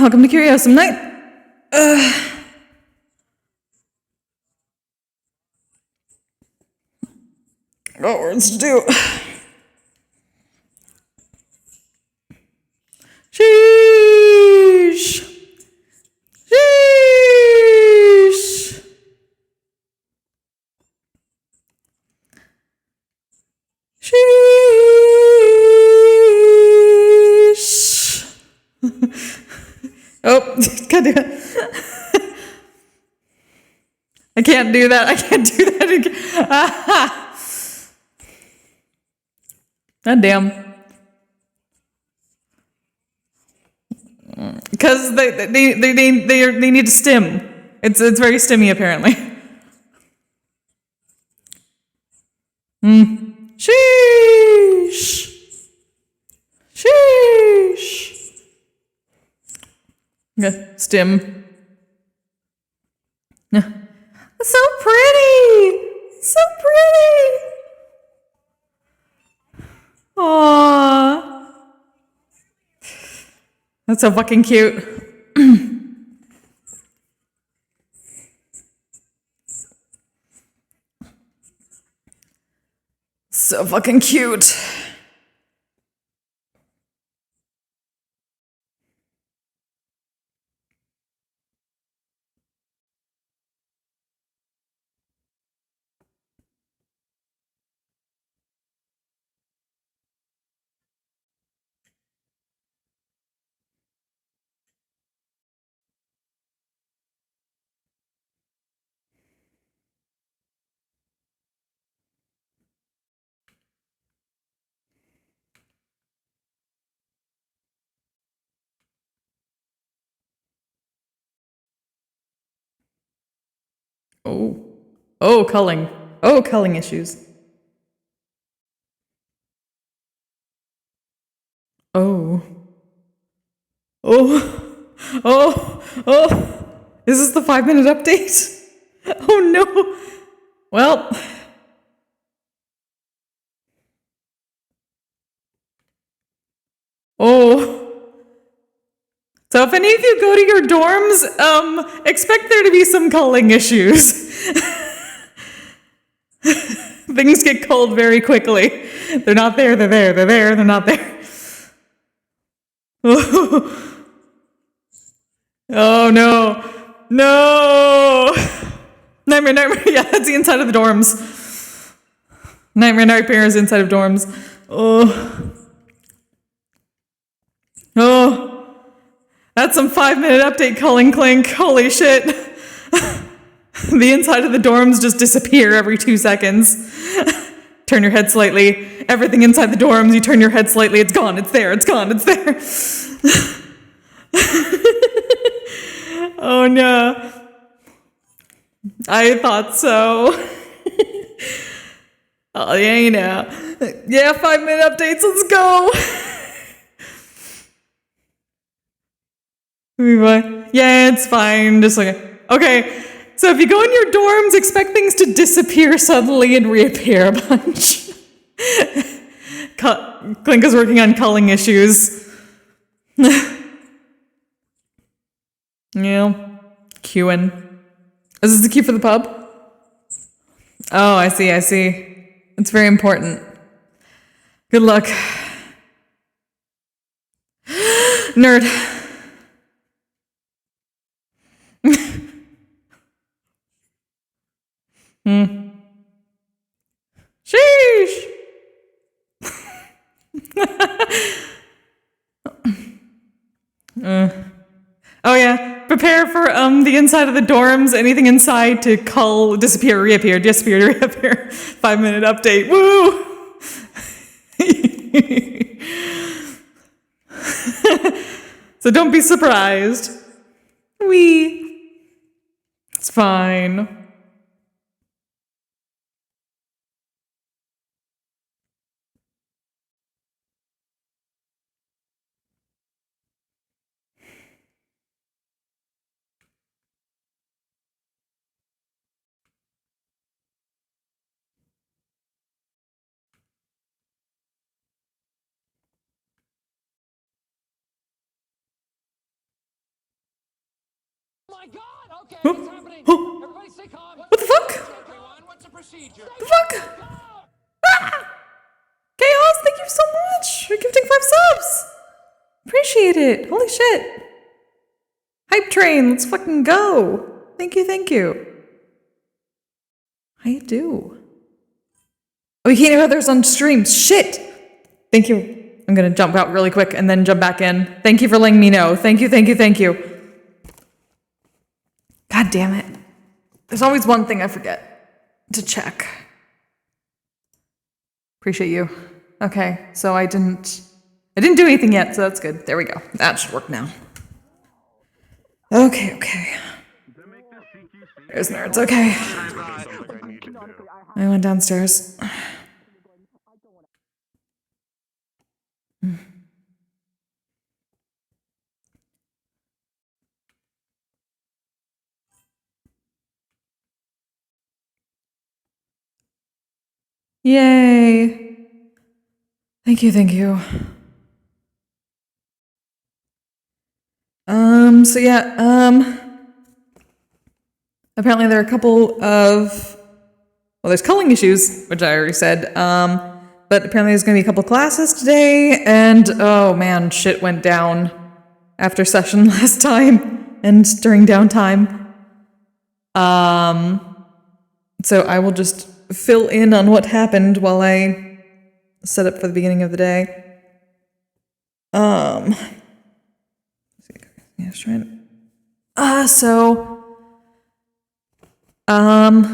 Welcome to Curiosum night. Got words to do. Sheesh. Sheesh. Sheesh. Oh, can't do it. I can't do that. I can't do that again. God damn. Because they need to stim. It's very stimmy apparently. Sheesh. Sheesh. Okay, stim. Yeah. So pretty. So pretty. Aww. That's so fucking cute. So fucking cute. Oh. Oh, culling. Oh, culling issues. Oh. Oh. Oh. Oh. Is this the 5-minute update? Oh no. Well. Oh. So if any of you go to your dorms, expect there to be some culling issues. Things get culled very quickly. They're not there, they're there, they're there, they're not there. Oh, oh no. No. Nightmare, nightmare. Yeah, that's the inside of the dorms. Nightmare, nightmare is inside of dorms. Oh. Oh. That's some 5-minute update culling clink. Holy shit. The inside of the dorms just disappear every 2 seconds. Turn your head slightly. Everything inside the dorms, you turn your head slightly. It's gone. It's there. It's gone. It's there. Oh no. I thought so. Oh yeah, you know. Yeah, 5-minute updates. Let's go. Yeah, it's fine. Just like okay. So if you go in your dorms, expect things to disappear suddenly and reappear a bunch. Clink is working on culling issues. Yeah. Queuing. Is this the queue for the pub? Oh, I see, I see. It's very important. Good luck. Nerd. Sheesh. Oh yeah, prepare for the inside of the dorms. Anything inside to cull, disappear, reappear, disappear, reappear. 5-minute update. Woo! So don't be surprised. It's fine. my God! Okay, Huh? it's happening. Huh? Everybody stay calm. What the fuck? Everyone, what's the procedure? The fuck? Ah! Chaos, thank you so much for gifting 5 subs. Appreciate it. Holy shit. Hype train, let's fucking go. Thank you, thank you. How you do? Oh, you can't hear others on stream. Shit. Thank you. I'm gonna jump out really quick and then jump back in. Thank you for letting me know. Thank you, thank you, thank you. God damn it. There's always one thing I forget to check. Appreciate you. Okay, so I didn't do anything yet, so that's good. There we go. That should work now. Okay. There's nerds, okay. I went downstairs. Yay! Thank you. So yeah, apparently there are a couple of, well, there's culling issues, which I already said, but apparently there's gonna be a couple classes today, and oh man, shit went down after session last time, and during downtime. So I will just fill in on what happened while I set up for the beginning of the day. I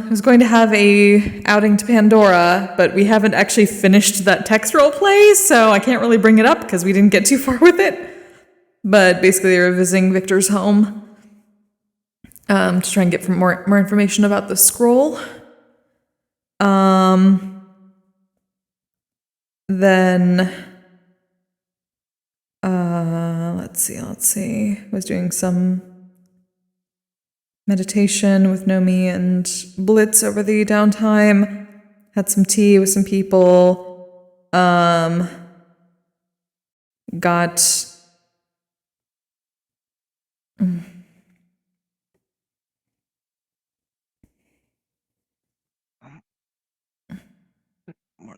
was going to have a outing to Pandora, but we haven't actually finished that text role play, so I can't really bring it up because we didn't get too far with it. But basically, they were visiting Victor's home to try and get more information about the scroll. Let's see. I was doing some meditation with Nomi and Blitz over the downtime. Had some tea with some people. Got...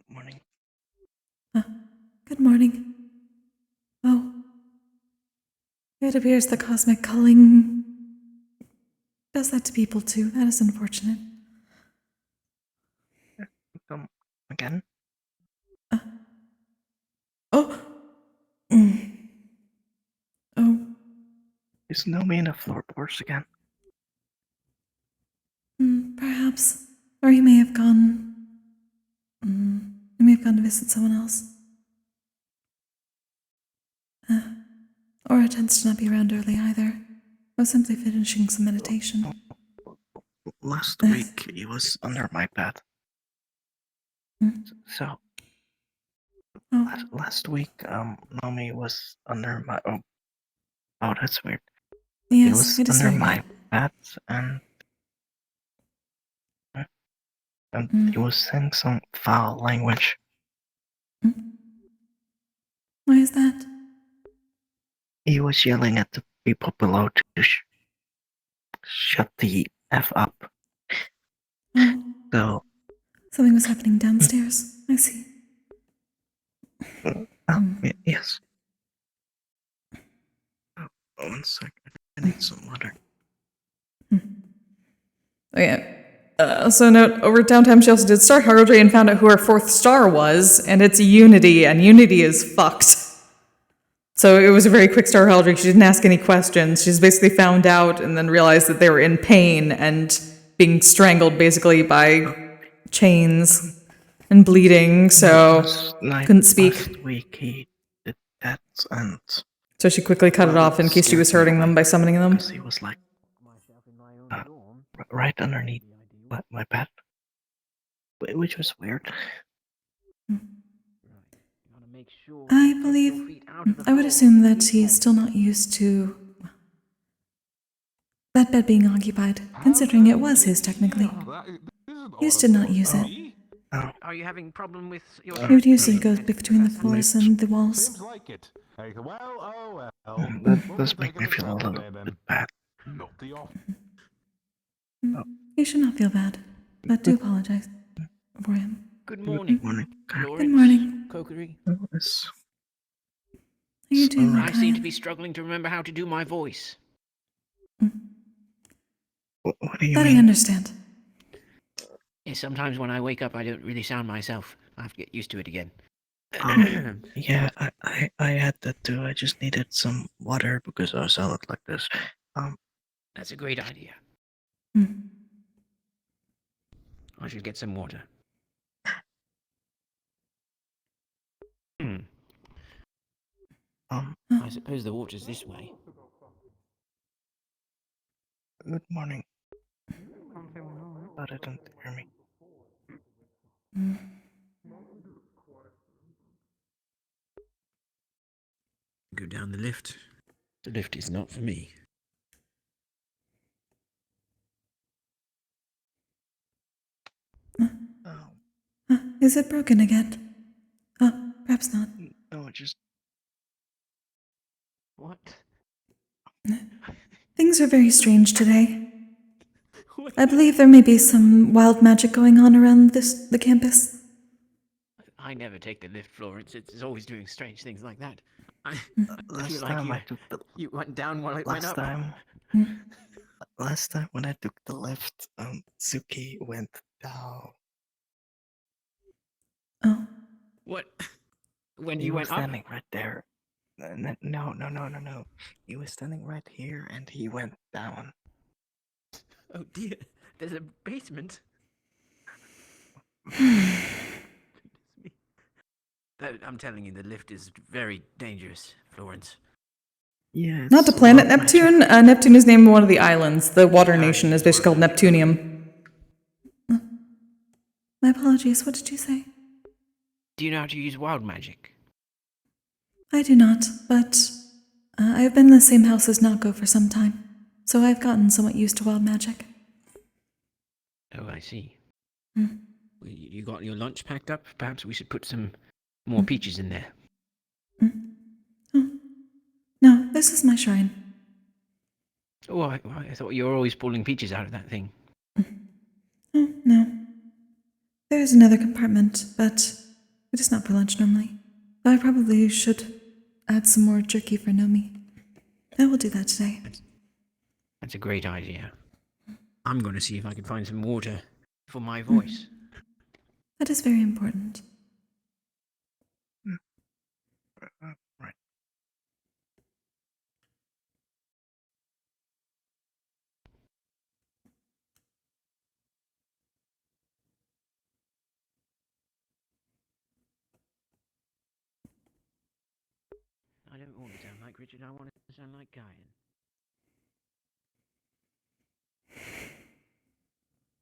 Morning. Good morning. Oh. It appears the cosmic culling does that to people too. That is unfortunate. Come again? Oh. Oh. Is Nomi in the floorboards again? Perhaps. Or he may have gone... he may have gone to visit someone else. Or tends to not be around early either. I was simply finishing some meditation. Last week, he was under my bed. So... Last week, Nomi was under my... Oh, that's weird. Yes, he was under my bed, and he was saying some foul language. Why is that? He was yelling at the people below to shut the F up. Oh. So... Something was happening downstairs. I see. Yes. Oh, 1 second. I need some water. Okay. So note, over downtime she also did star heraldry and found out who her 4th star was, and it's Unity, and Unity is fucked. So it was a very quick star heraldry. She didn't ask any questions. She's basically found out and then realized that they were in pain and being strangled basically by chains and bleeding, so couldn't speak. Last week he did that, and... So she quickly cut it off in case she was hurting them by summoning them. Because he was like... right underneath my bed. Which was weird. I would assume that he is still not used to that bed being occupied, considering it was his technically. He used to not use it. Are you having problem with your... He would usually go between the floors and the walls. That does make me feel a little bit bad. Not the off. You should not feel bad, but do apologize for him. Good morning. Morning. Florence, morning. Kokkuri. Yes. Are you doing Sorry. I okay? seem to be struggling to remember how to do my voice. What do you That I mean? understand. Yeah, sometimes when I wake up, I don't really sound myself. I have to get used to it again. Yeah, I had that too. I just needed some water because I sounded like this. That's a great idea. Hmm. I should get some water. Hmm. I suppose the water's this way. Good morning. But I don't hear me. Go down the lift. The lift is not for me. Oh, Is it broken again? Oh, perhaps not. no, just What? Things are very strange today. I believe there may be some wild magic going on around the campus. I never take the lift, Florence. It's always doing strange things like that. I last feel like time you, I took the you went down while it went last up. time. Last time when I took the lift, Suki went down. Oh, What? When He you was went up? standing right there. No. He was standing right here, and he went down. Oh dear, there's a basement. I'm telling you, the lift is very dangerous, Florence. Yeah, not the it's planet wild magic. Neptune. Neptune is named one of the islands. The water nation is basically called Neptunium. My apologies. What did you say? Do you know how to use wild magic? I do not, but I've been in the same house as Nako for some time, so I've gotten somewhat used to wild magic. Oh, I see. Well, you got your lunch packed up? Perhaps we should put some more peaches in there. No, this is my shrine. Oh, I thought you were always pulling peaches out of that thing. Oh, no. There is another compartment, but it is not for lunch normally. Though I probably should add some more jerky for Nomi. I will do that today. That's a great idea. I'm going to see if I can find some water for my voice. That is very important. Right. I don't want to sound like Richard, I want to sound like Guyan.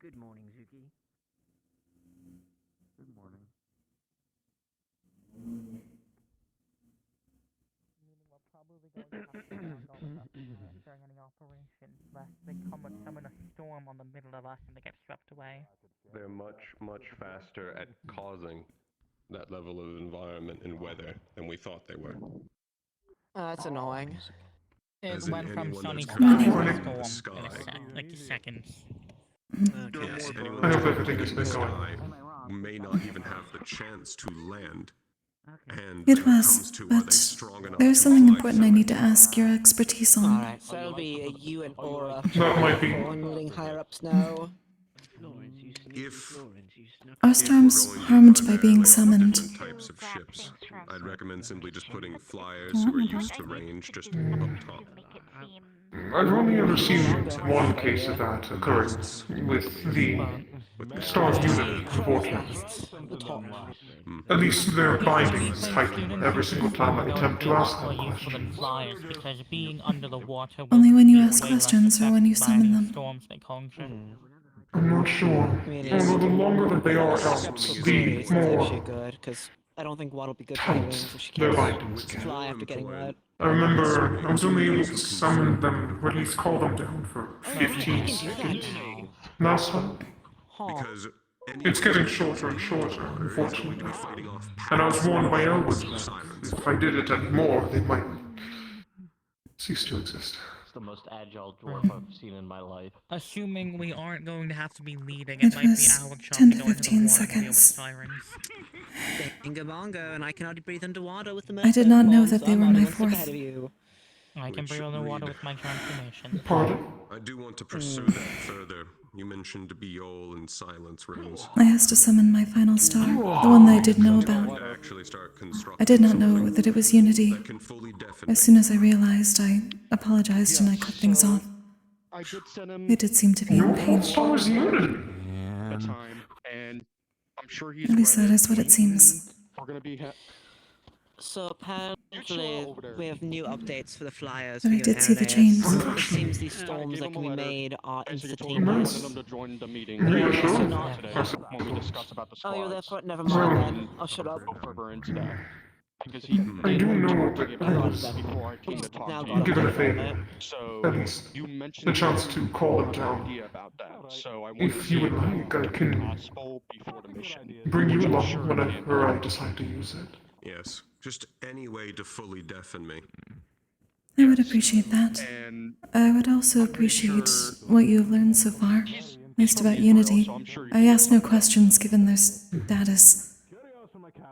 Good morning, Zuki. Good morning. We're probably going to have to stand off during any operation, lest they come and summon a storm on the middle of us and they get swept away. They're much faster at causing that level of environment and weather than we thought they were. That's annoying. It As in went from anyone sunny that's skies controlling to the storm in sky. like seconds. Yes, anyone that's controlling the sky may not even have the chance to land. And It when was, comes to, are they but strong enough there's to something fly important I through need it? to ask your expertise on. Alright, so it'll be you and Aura. That might be. Letting higher ups know. Florence, you sneaky If- Florence, you snuck Are in. If we're storms going to harmed by primarily being on summoned? different types of ships, I'd recommend simply just putting flyers who are used to range just up top. I've only ever seen one case of that occurring with the Star Unit, unfortunately. The top. At least their bindings tighten every single time I attempt to ask them Useful than questions. flyers, because being under the water will Only when you be ask way less questions or when you affected by summon any them. storms they conjure. I'm not sure. Although the longer that they are out, the more good, because I don't think water'll be good for the tight wings if she their can't bindings get. fly after getting wet. I remember I was only able to summon them, or at least call them down for 15 seconds. Last time. Because It's getting shorter and shorter, unfortunately. And I was warned by Elwood that if I did it anymore, they might cease to exist. the most agile dwarf I've seen in my life. Assuming we aren't going to have to be leading, It it might be was our job 10 to to go into the 15 water and deal with seconds. sirens. Bingo bongo, and I can already breathe underwater with the I did not know bombs. that they I'm were already my one step fourth. ahead of you. I can We breathe should underwater read. with my transformation. Pardon? I do want to pursue that further. You mentioned Biol and silence runes. I has to summon my final star, the one that I did know I'm going about. to actually start I constructing did not know something that it was Unity. that can fully deafen As me. soon as I realized, I apologized and I cut things so off. I did send him They did seem to be in Your pain. star is Unity. a time, and I'm sure he's At least read that is what it seems. We're gonna be So apparently, over there. we have new updates for the flyers But for I your did see the airnaves. chains. It seems these I storms gave that him can a be letter, made are basically told him I instantaneous. wanted him to join the meeting Reassured. today when we discuss about the Oh, squads. you're there for it? Never Well, mind then. I'll shut up. Go further into that. Because he I do know that me I about was that before I came to talk Now to got given a it. favor, So at least you mentioned the chance to call it down. idea about that. So I wanted to If see you would if like, I can possible before the mission. bring you Which I'm along sure whenever I decide to use it. Yes, just any way to fully deafen me. I would appreciate that. And I would also appreciate what you have learned so far, at he's least from about Israel, Unity. so I'm sure I asked no questions given their status.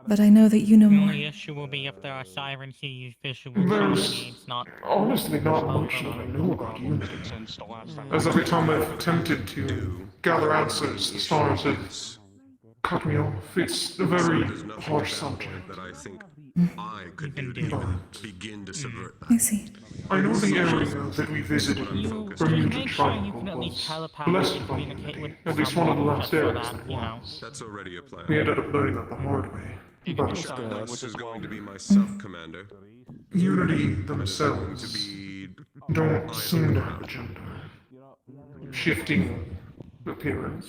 But I know that you know The more. only issue will be if there are sirens who use visual There's needs, not honestly not much that I know about Unity. since the last time. As every time I've attempted to gather answers, the stars have cut me off. It's a very There's nothing harsh at that point subject. that I think I could do to even begin to subvert I that. see. I know the area that we visited you from Mutant make sure you Triangle can at least was telepathically blessed by communicate with Unity. At least one of the someone last just so areas that, that you know. was. That's already a plan. We ended up learning that the hard way. But Alex is going to be my sub-commander. Unity Going to themselves be don't seem to have a gender. Shifting appearance.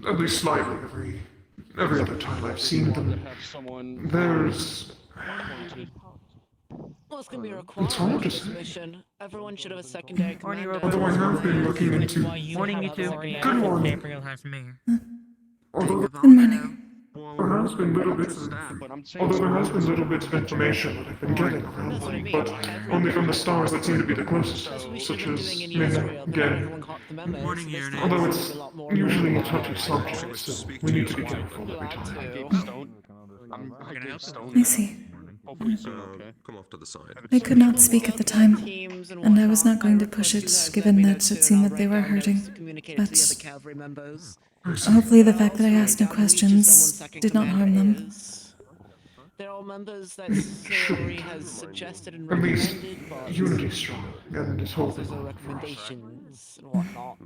At least slightly every other time I've seen them. Have someone There's appointed. Well, it's gonna be hard required to for this say. mission. Everyone should have a secondary commander. although I have been looking into Why you Morning, have you two. Kokkuri Good and morning. Gabriel has me. although Good morning. there has been little bits of But I'm saying although there has been little bits of information that I've been getting around me, but only from the stars that seem to be the closest, such as maybe again. Although it's usually a touchy subject, so we need to be careful every time. I gave Stone. I gave Stone. I see. Hopefully soon, okay? Come off to the side. I could not speak at the time, and I was not going to push it, given that it seemed that they were hurting. But hopefully the fact that I asked no questions did not harm them. They're all members that Siri has suggested and At least recommended, but Unity's strong, and is those hoping are on recommendations and whatnot.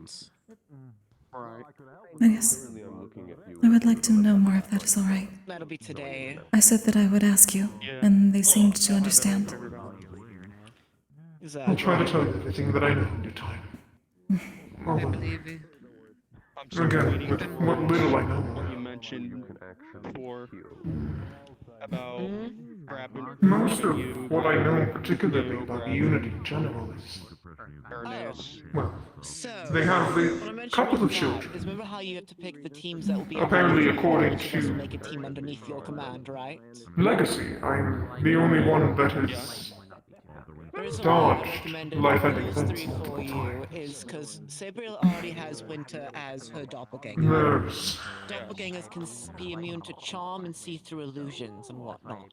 Alright. Yes. I would like to know more if that is all right. That'll be today. I said that I would ask you, and they seemed to understand. Is I'll that try to tell you everything that I know in due time. Although, I'm still again, waiting with for what little I know, what you mentioned before about grabbing most of you, what I know particularly about Unity in general is, Ernest. well, so? they have What I a mentioned couple of with that children. is remember how you have to pick the teams that will be Apparently, according to to make a team underneath your command, right? Legacy, I'm the only one that has The reason why I dodged recommended life-ending those events three multiple for you times. is because Sabriel already has Winter as her doppelganger. There's Doppelgangers can be immune to charm and see through illusions and whatnot.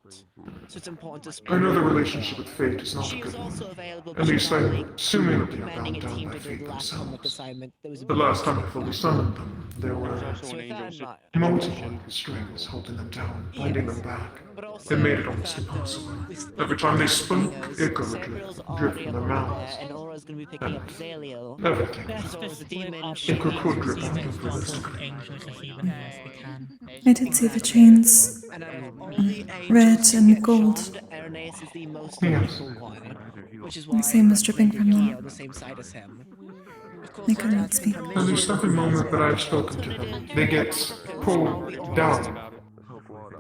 So it's important to speak. I know the relationship with fate is not a She was good also one. available, At but least she's not, I'm like, assuming that they are commanding bound a down team by to do fate the last comic themselves. assignment. There was a The last time I fully summoned them, there were Also So an with that angel in mind, multiple strings holding them down, binding them back. but also It made it the almost fact that impossible. we split Every time they the spoke, doppelgangers, it could Sabriel's drip already from up their over mouths. there, and Aura's gonna be picking up Zaliel. Everything. She's always a demon. Up She It could the drip from demons, them. monsters, and angels as evenly as we can. I did see the chains. And out of all the Red angels who and get gold. charmed, Ernest is the most Yes. lethal one, which is why same I was dripping from recommended them. on the same side as him. Of course, They the could not dance speak. At least every moment that I've spoken to them, they get pulled down.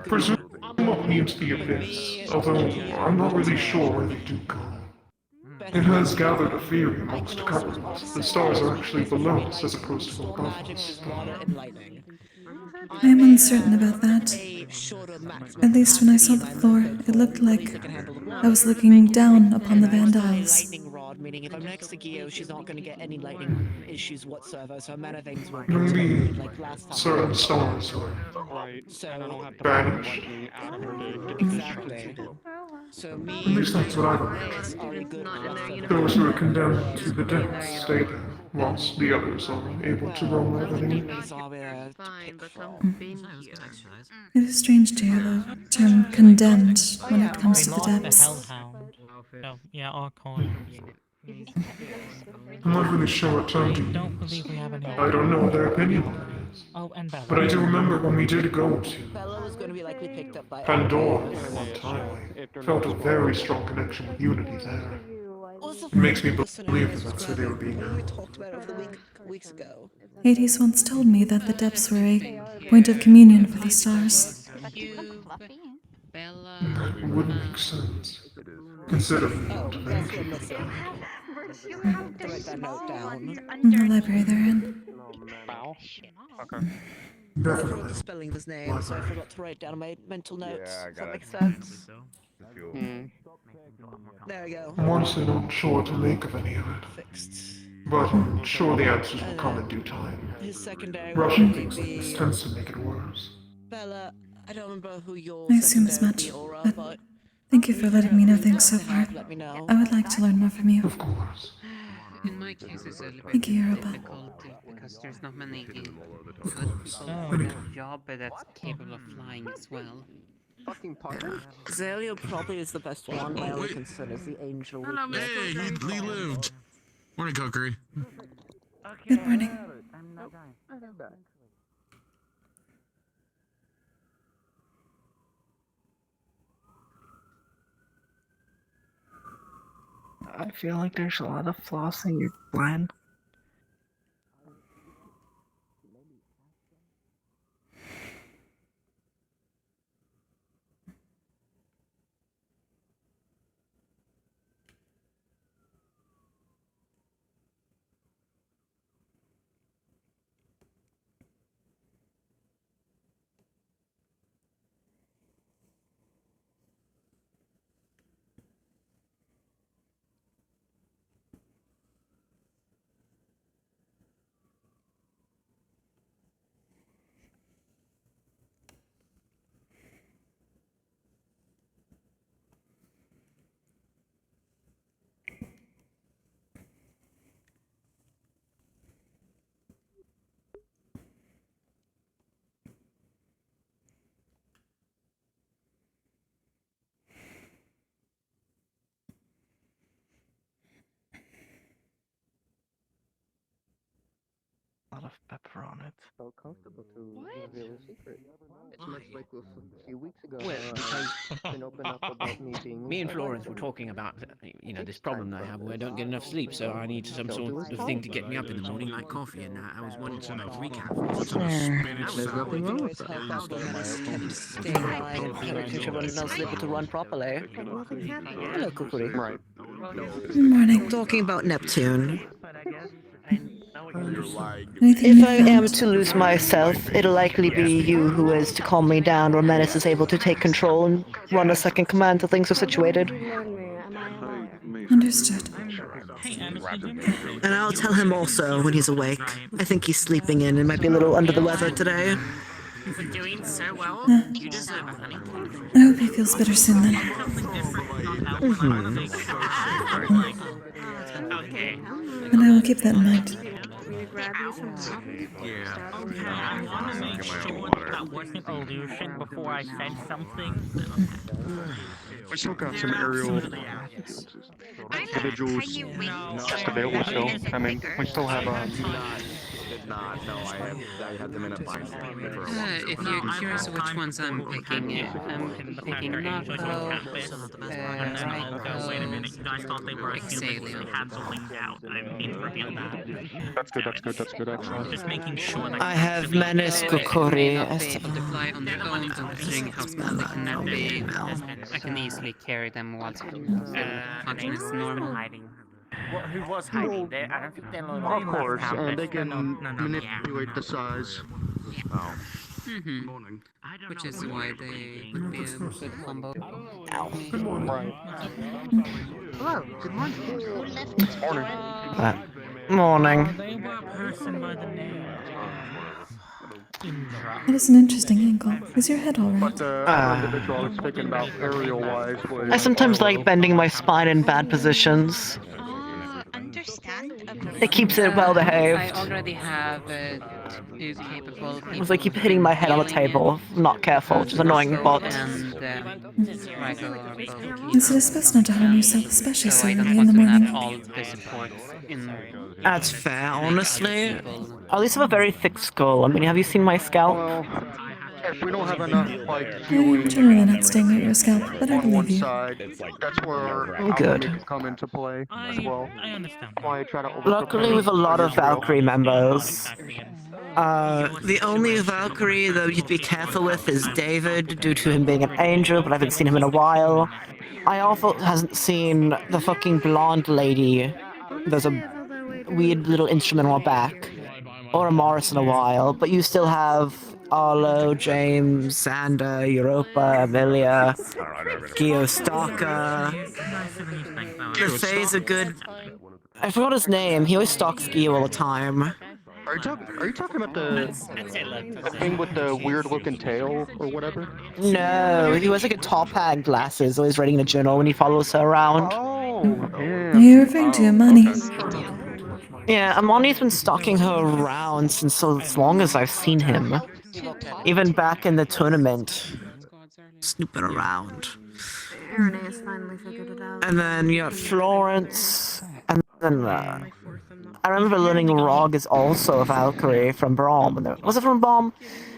Presumably into the abyss, although I'm not really sure where they do go. It has gathered a theory amongst a couple of us. The stars are actually below us as opposed to above magic us. is water and lightning. I am uncertain about that. At least when I saw the floor, it looked like I was looking down upon the Vandiles. rod, meaning if I'm next to Gio, she's not going to get any lightning issues whatsoever, so a mana things won't get Maybe interrupted like last time. certain stars are Right. So- And I don't have to Banished. find lightning after they get Exactly. So At me least that's what I've and heard. Chris are a good cluster. Those who are condemned to the depths stay there, whilst the others are able to roam wherever they need. Enemies are there to pick from. It is strange to hear the term condemned when it comes to the The depths. Hellhound. Oh, yeah, our coins. I'm not really sure what term to I don't use. believe we have any. I don't know their opinion on it. Oh, and Bella. But I do remember when we did go to Bella was going to be likely picked up by Pandora one time, I felt a very strong connection with Unity there. Also, It makes me the believe that that's where they were being we held. talked about it over the weeks ago. Hades once told me that the depths were a point of communion for the stars. Bella. It wouldn't make sense, considering the Oh, that's motivation. what I'm missing. Write that note down. In the library they're in. Bow? Okay. I Definitely. forgot the spelling of his name, so I forgot to write down my mental notes. Yeah, I Does that got make it. sense? Hmm. There we go. I'm honestly not sure what to make of any of it, Fixed. but I'm sure the answers will come in due time. His secondary Rushing would things like this be tends to make it worse. Bella. I don't remember who your I assume as secondary much, would be, Aura, but but thank you for letting me know things so far. let me know. I would like to learn more from you. Of course. In my case, it's a little bit Thank you, Europa. difficult because there's not many good people in the job that's capable of flying as well. Fucking partner? Zalio probably is the best one. My only concern is the angel. Hey, he lived. Morning, Kokkuri. Good morning. I feel like there's a lot of flaws in your plan. A lot of pepper on it. So comfortable to reveal a secret. It's much like a few weeks ago. Can open up about me being. Me and Florence were talking about, this problem that I have where I don't get enough sleep, so I need some sort of thing to get me up in the morning, like coffee, and I was wanting to recap. There's nothing wrong with that. Staying alive and making sure everyone else is able to run properly. Hello, Kokkuri. Right. Good morning. Talking about Neptune. Anything If you I found? am to lose myself, it'll likely be you who is to calm me down, or Menace is able to take control and run a second command till things are situated. Understood. And I'll tell him also when he's awake. I think he's sleeping in and might be a little under the weather today. You're doing so well. You deserve honey. I hope he feels better soon then. Okay. And I will keep that in mind. I want to make sure that wasn't illusion before I said something. I still got some aerial individuals just available still. I mean, we still have I had them in a bind. If you're curious which ones I'm picking Marco, Wait a minute, you guys thought they were a human because they had the wings out. I didn't mean to reveal that. that's good actually. Just making sure that I have Menace Kokkuri. be able to fly on their own, considering how small they can be. I can easily carry them while function is normal. Who was hiding there? I don't think they're Of course, and they can manipulate the size. Mm-hmm. Which is why they would be a good combo. Ow. Good morning. Right. Hello, good morning. Who left this Morning. They were a person by the name Indra. That is an interesting angle. Is your head alright? But the other individual I was thinking about aerial-wise was... I sometimes like bending my spine in bad positions. Understandable. It keeps it well behaved. I already have two capable people. It's like keep hitting my head on the table. I'm not careful, which is annoying, but... And Rigo are both Is it best not to harm yourself, especially so I don't early in the want to have morning? all the support in... That's fair, honestly. I at least have a very thick skull. I mean, have you seen my scalp? Well, if we don't have enough, like, I'm generally not staying at your scalp, but I on one believe you. side, that's where Oh, good. alchemy can come into play as well. I understand. Why I try to overcome Luckily, we have a lot of Valkyrie members. The only Valkyrie that you'd be careful with is David, due to him being an angel, but I haven't seen him in a while. I also hasn't seen the fucking blonde lady. There's a weird little instrument on her back. Or a Morris in a while, but you still have Arlo, James, Sander, Europa, Amelia, Gio Stalker. The Faye's a good... I forgot his name, he always stalks Gio all the time. Are you talking about the thing with the weird-looking tail or whatever? No, he wears like a top hat and glasses, always writing in a journal when he follows her around. Oh, Are you referring to Amani? Yeah, Amani's been stalking her around since as long as I've seen him. Even back in the tournament. Snooping around. And then you got Florence, and then I remember learning Rog is also a Valkyrie from Brom. Was it from Brom?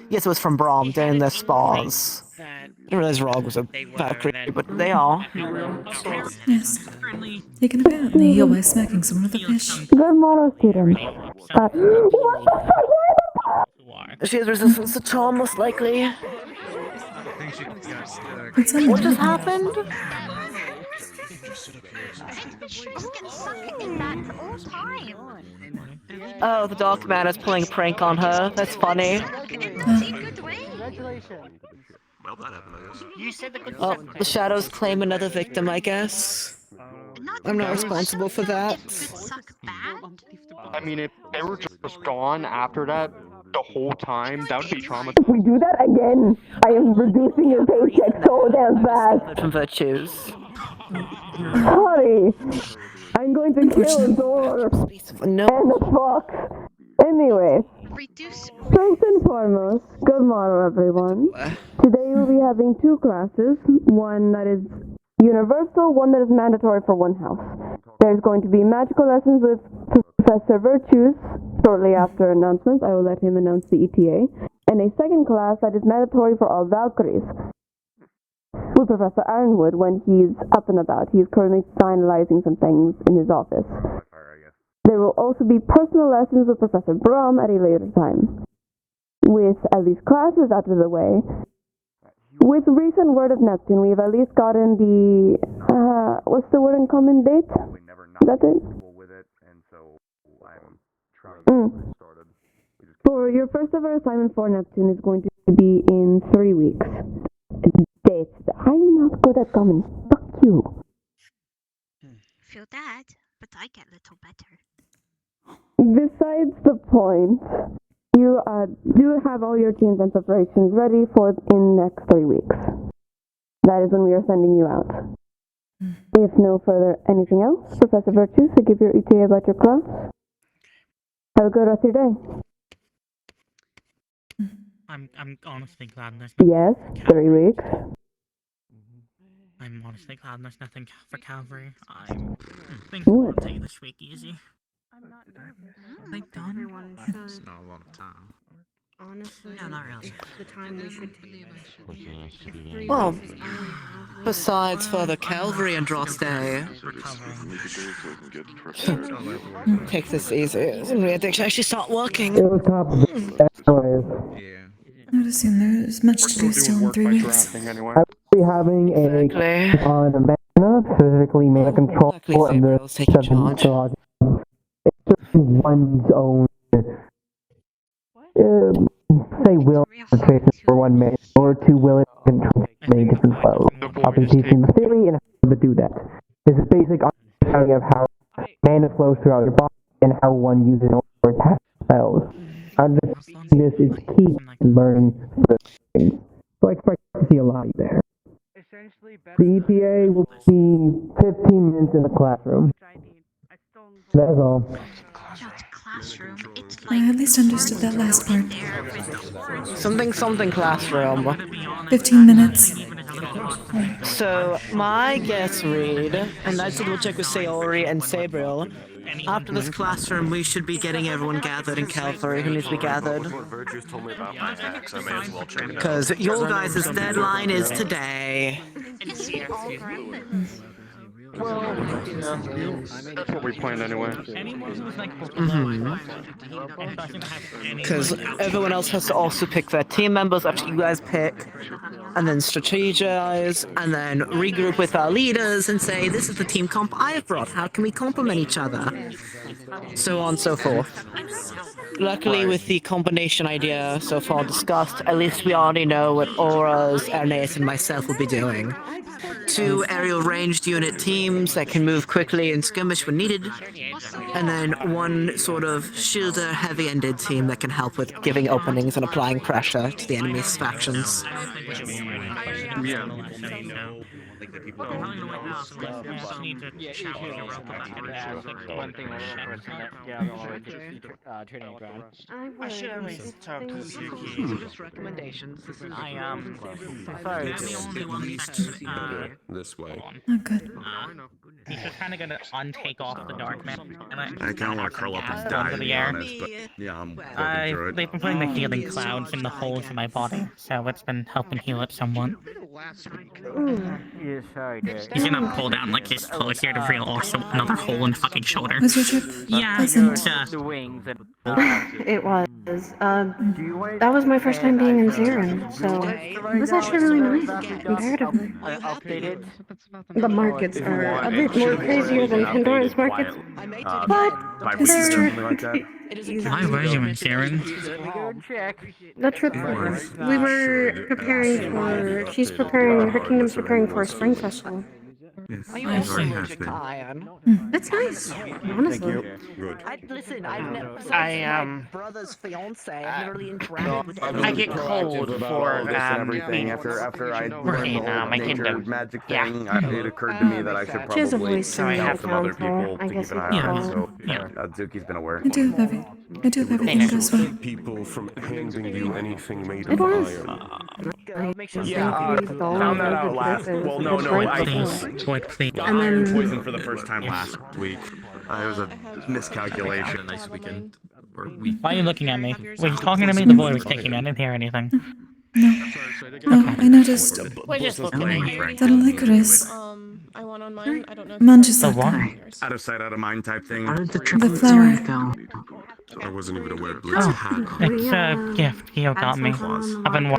Yes, it was from Brom during their spas. I didn't realize Rog was a Valkyrie, but they are. Yes. You can apparently heal by smacking someone with a fish. Good morning, student. What the fuck? She has resistance to charm, most likely. What just happened? Oh, the dark man is pulling a prank on her. That's funny. Well, that happened, I guess. You said the good Oh, the shadows claim another victim, I guess. I'm not responsible for that. I mean, if they were just gone after that the whole time, that would be traumatizing. If we do that again, I am reducing your paycheck so damn fast. From virtues. Sorry. I'm going to kill a door. No. And a fox. Anyway. First and foremost, good morrow everyone. Today we'll be having two classes. One that is universal, one that is mandatory for one house. There's going to be magical lessons with Professor Virtues shortly after announcements. I will let him announce the ETA. And a second class that is mandatory for all Valkyries with Professor Ironwood when he's up and about. He's currently finalizing some things in his office. There will also be personal lessons with Professor Brom at a later time. With at least classes out of the way, with recent word of Neptune, we've at least gotten the, what's the word in common date? That's it? For your first ever assignment for Neptune is going to be in 3 weeks. Dates. I'm not good at common. Fuck you. Feel that, but I get a little better. Besides the point, you do have all your teams and preparations ready for in the next 3 weeks. That is when we are sending you out. If no further anything else, Professor Virtues, to give your ETA about your class. Have a good rest of your day. I'm honestly glad there's Yes, 3 weeks. I'm honestly glad there's nothing for Calvary. I think I'll take this week easy. Like done? It's not a lot of time. Honestly, No, not really. the time we should take. Well, besides for the Calvary and Day. Take this easy. Isn't we had to actually start working? It was complicated. Anyways. I would assume there's much to do still in 3 weeks. Anyway. I'll be having on a mana, physically mana control, and there's 7 dogs. It's just one's own say will concentration for 1 minute or to will it control many different flows. I'll be teaching the theory and how to do that. This is basic understanding of how mana flows throughout your body and how one uses it or cast spells. Understanding this is key to learning things. So I expect to see a lot there. The ETA will be 15 minutes in the classroom. That's all. Classroom. It's I at least understood that last part. Something classroom. 15 minutes. So, my guess, Reed, and I will check with Sayori and Sabriel. After this classroom, we should be getting everyone gathered in Calvary who needs to be gathered. Because your guys' deadline is today. Well, yeah, that's what we planned anyway. Because everyone else has to also pick their team members after you guys pick, and then strategize, and then regroup with our leaders and say, this is the team comp I've brought, how can we complement each other? So on and so forth. Luckily, with the combination idea so far discussed, at least we already know what Auras, Ernest, and myself will be doing. 2 aerial ranged unit teams that can move quickly and skirmish when needed, and then 1 sort of shielder heavy-ended team that can help with giving openings and applying pressure to the enemy's factions. I should have raised Just recommendations. This is This way. Oh, good. He's just kind of gonna untake off the dark man. I kind of want to curl up and die, to be honest, but yeah, I'm working through it. They've been putting the healing clouds in the holes in my body, so it's been helping heal it somewhat. Yeah, sorry, Dad. He's gonna pull down like his clothes here to reveal also another hole in the fucking shoulder. Was your trip Yeah, pleasant? The wings and... It was. That was my first time being in Zarin, so it was actually really nice, comparatively. Updated. The markets are a bit more crazier than Pandora's markets, but consider Why were you in Zarin? the trip we were preparing for. She's preparing. Her kingdom's preparing for a spring festival. Yes, Are you I also already allergic have to been. iron? That's nice, honestly. Good. Listen, I've never. I, brother's fiance. I've never really interacted with him. I get cold for, everything. After I Right, learned the whole my nature kingdom. magic Yeah. thing, it occurred to me that I should She has a probably voice in help the some other council. people I to guess keep an you eye could on. call So Yeah. Zuki's been aware. I do have everything as well. People from handing you anything made It of was. iron. Found that out last. Well, no, Please. And then poisoned for the first time last week. It was a miscalculation. Nice weekend. Why are you looking at me? Were you talking to me? The boy was kicking me. I didn't hear anything. Oh, I noticed We're just looking at you. that licorice I went on mine. I don't know. munches The that what? guy. Out of sight, out of mind type thing. The flower. I wasn't even aware Blitz's Oh, had on. it's a gift Gio got me. I've been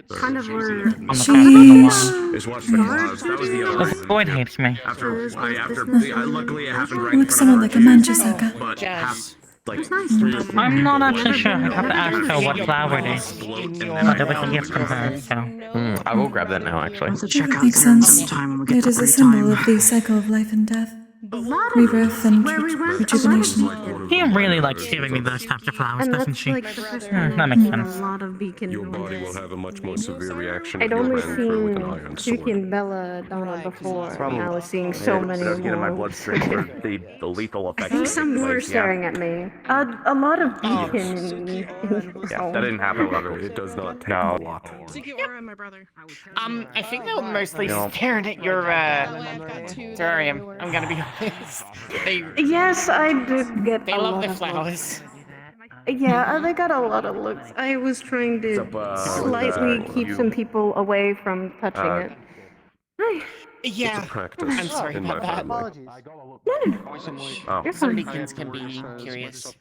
kind of were. on the cusp of the line. Just watch the claws. That was the other The reason. boy hates me. Luckily it happened right in Looks front of somewhat our like a kids, manchasaka. but Yes. like 3 or 4 I'm not actually sure. people I have to ask her what flower it is. explode and But then it was a gift from her, so. I will grab that now, actually. That makes sense. It is a symbol of the cycle of life and death, rebirth and rejuvenation. He really likes giving me those types of flowers, And doesn't that's she? like the first That time makes I've seen sense. a lot of beacon Your body will noises. have a much more severe reaction I'd if you only ran through with an seen iron Suki sword. and Bella Donna before, and I was seeing so many That's getting my more. bloodstream for the lethal I effect. think some more Like, staring at me. A lot of beacon. Yeah, that didn't happen. However, It does not take a lot. Ziggy my brother. I think they were mostly staring at your, terrarium. I'm gonna be honest. Yes, I did get They a love lot the of flowers. Yeah, they got a lot of looks. I was trying to slightly keep some people away from touching it. Hi. Yeah. Practice I'm sorry in my about that. family. Oh. You're Some fine. beacons can be curious.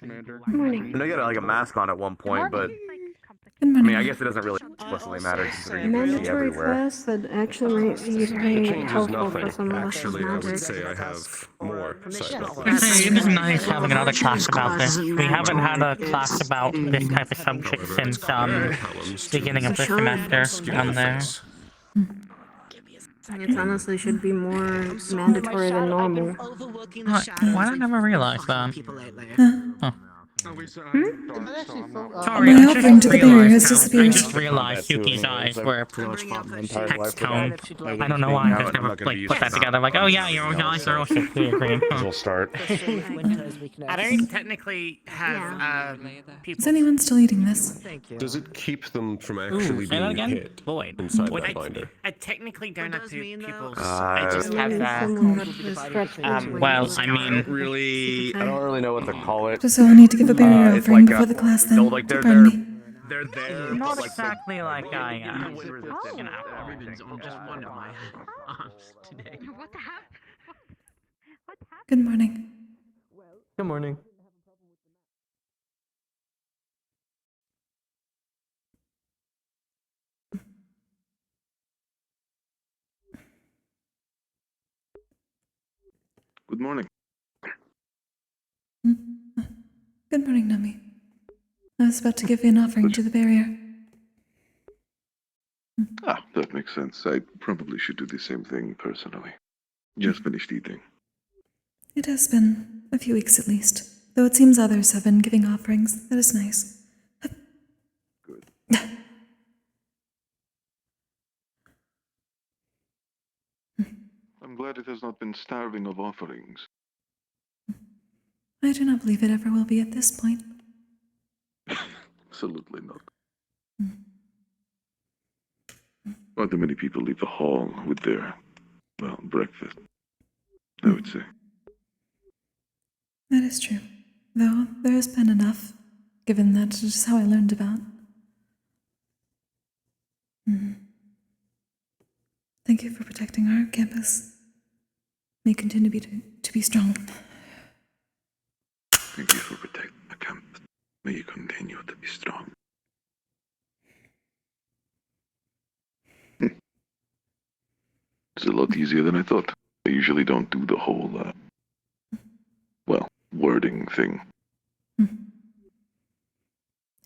Morning. I know you had like a mask on at one point, but Good I morning. mean, I guess it doesn't really explicitly matter considering you can see Mandatory everywhere. class that actually might be It pretty changes helpful for nothing. some of us with Actually, I would magic. say I have more side It is nice having another class about this. Classes We haven't had a mandatory. class about this type of subject However, it's since clear Callum's beginning of to this semester. skin On there. face. It honestly should be more mandatory than normal. Why did I never realize that? Huh. My offering to the barrier has disappeared. I just realized Yuki's eyes were hex tone. I don't know why I just never like put that together. Like, oh yeah, your eyes are also clear green. We'll start. I don't technically have people. Is anyone still eating this? Does it keep them from actually say that being again? hit Void. inside Void, that binder? I technically don't have pupils. I just have Well, I mean, I don't really know what to call it. So I'll need to give a barrier It's offering like before the class then. no, like Pardon me. they're there. not but, like, exactly like I am. You know, ribbons on just one of my arms today. What the heck? Good morning. Good morning. Good morning. Good morning, Nami. I was about to give you an offering to the barrier. Ah, that makes sense. I probably should do the same thing personally. Just finished eating. It has been a few weeks at least, though it seems others have been giving offerings. That is nice. Good. I'm glad it has not been starving of offerings. I do not believe it ever will be at this point. Absolutely not. Not too many people leave the hall with their, well, breakfast, I would say. That is true, though there has been enough, given that it is how I learned about. Thank you for protecting our campus. May continue to be strong. Thank you for protecting the campus. May you continue to be strong. It's a lot easier than I thought. I usually don't do the whole, well, wording thing.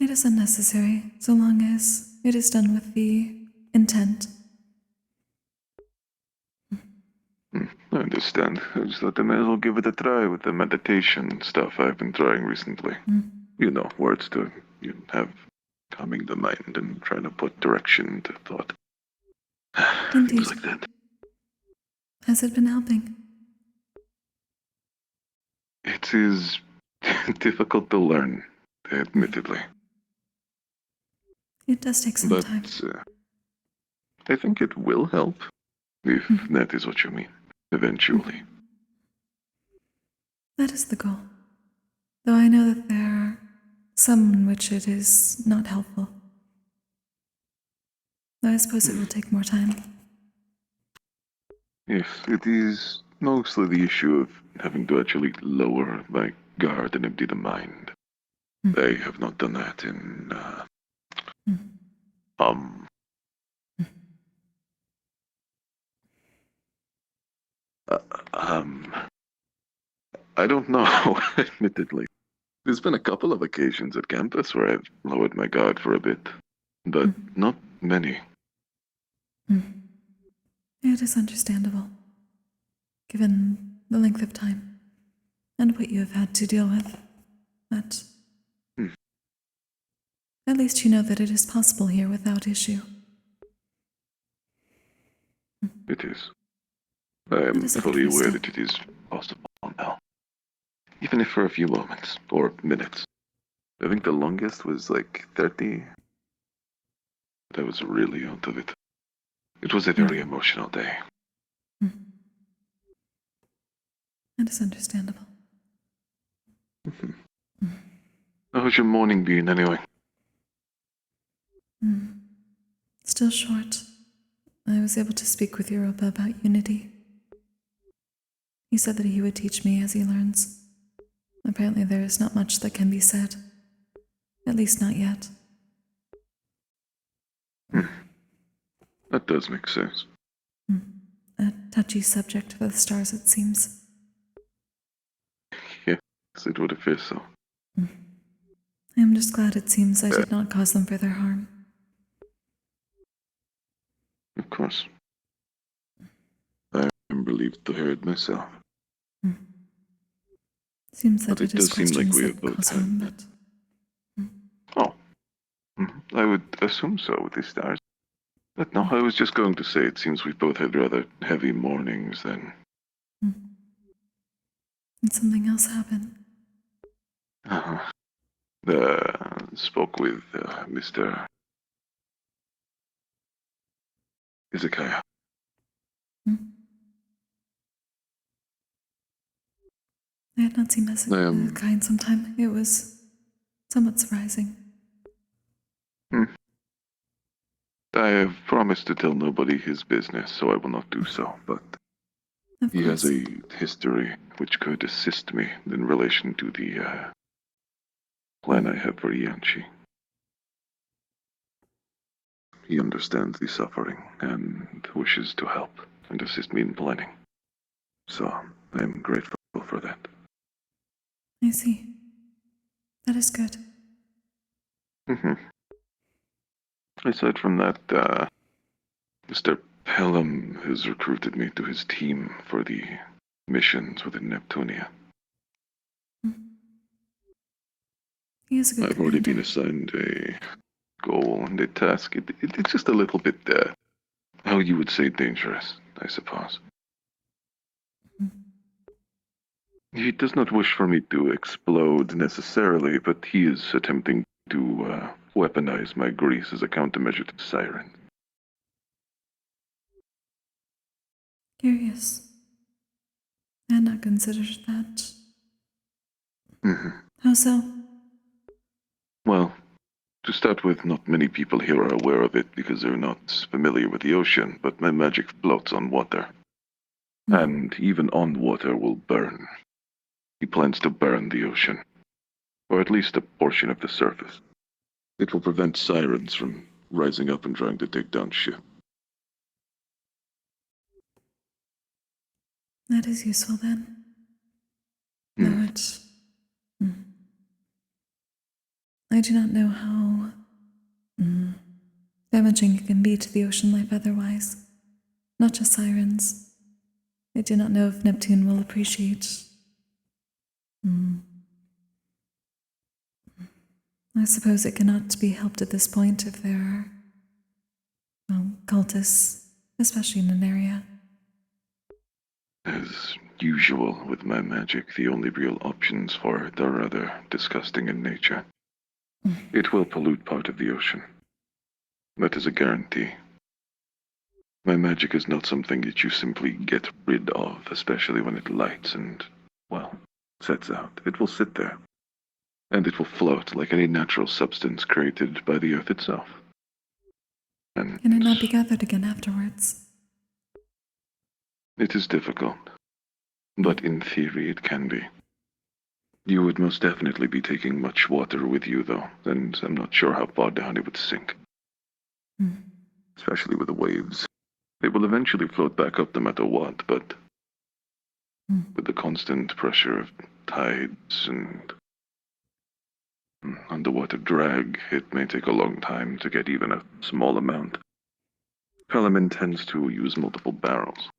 It is unnecessary, so long as it is done with the intent. I understand. I just thought I may as well give it a try with the meditation stuff I've been trying recently. You know, words to have calming the mind and trying to put direction to thought. Indeed. Things like that. Has it been helping? It is difficult to learn, admittedly. It does take some But time. I think it will help, if that is what you mean, eventually. That is the goal. Though I know that there are some in which it is not helpful. Though I suppose it will take more time. Yes, it is mostly the issue of having to actually lower my guard and empty the mind. I have not done that in, I don't know, admittedly. There's been a couple of occasions at campus where I've lowered my guard for a bit, but not many. It is understandable, given the length of time and what you have had to deal with. But at least you know that it is possible here without issue. It is. I am fully aware that it is possible now. Even if for a few moments, or minutes. I think the longest was like 30. But I was really out of it. It was a very emotional day. That is understandable. How's your morning been, anyway? Still short. I was able to speak with Europa about Unity. He said that he would teach me as he learns. Apparently there is not much that can be said. At least not yet. That does make sense. A touchy subject for the stars, it seems. Yes, it would appear so. I am just glad it seems I did not cause them further harm. Of course. I am relieved to hear it myself. Seems that But it does seem like we have both cause had harm, but I would assume so with these stars. But no, I was just going to say it seems we've both had rather heavy mornings then. did something else happen? Spoke with Mr. Izakaya. I had not seen Hezekiah in some time. It was somewhat surprising. I have promised to tell nobody his business, so I will not do so, but he has a history which could assist me in relation to the plan I have for Yanchi. He understands the suffering and wishes to help and assist me in planning. So I am grateful for that. I see. That is good. Aside from that, Mr. Pelham has recruited me to his team for the missions within Neptunia. He is a good I've already been commander. assigned a goal and a task. It's just a little bit, how you would say, dangerous, I suppose. He does not wish for me to explode necessarily, but he is attempting to weaponize my grease as a countermeasure to Siren. Curious. I had not considered that. How so? Well, to start with, not many people here are aware of it because they're not familiar with the ocean, but my magic floats on water. And even on water will burn. He plans to burn the ocean, or at least a portion of the surface. It will prevent sirens from rising up and trying to take down ship. That is useful then. Though it... I do not know how damaging it can be to the ocean life otherwise. Not just sirens. I do not know if Neptune will appreciate... I suppose it cannot be helped at this point if there are cultists, especially in an area. As usual with my magic, the only real options for it are rather disgusting in nature. It will pollute part of the ocean. That is a guarantee. My magic is not something that you simply get rid of, especially when it lights and, well, sets out. It will sit there. And it will float like any natural substance created by the earth itself. And Can it not be gathered again afterwards? it is difficult. But in theory, it can be. You would most definitely be taking much water with you, though, and I'm not sure how far down it would sink. Especially with the waves. It will eventually float back up no matter what, but with the constant pressure of tides and underwater drag, it may take a long time to get even a small amount. Pelham intends to use multiple barrels.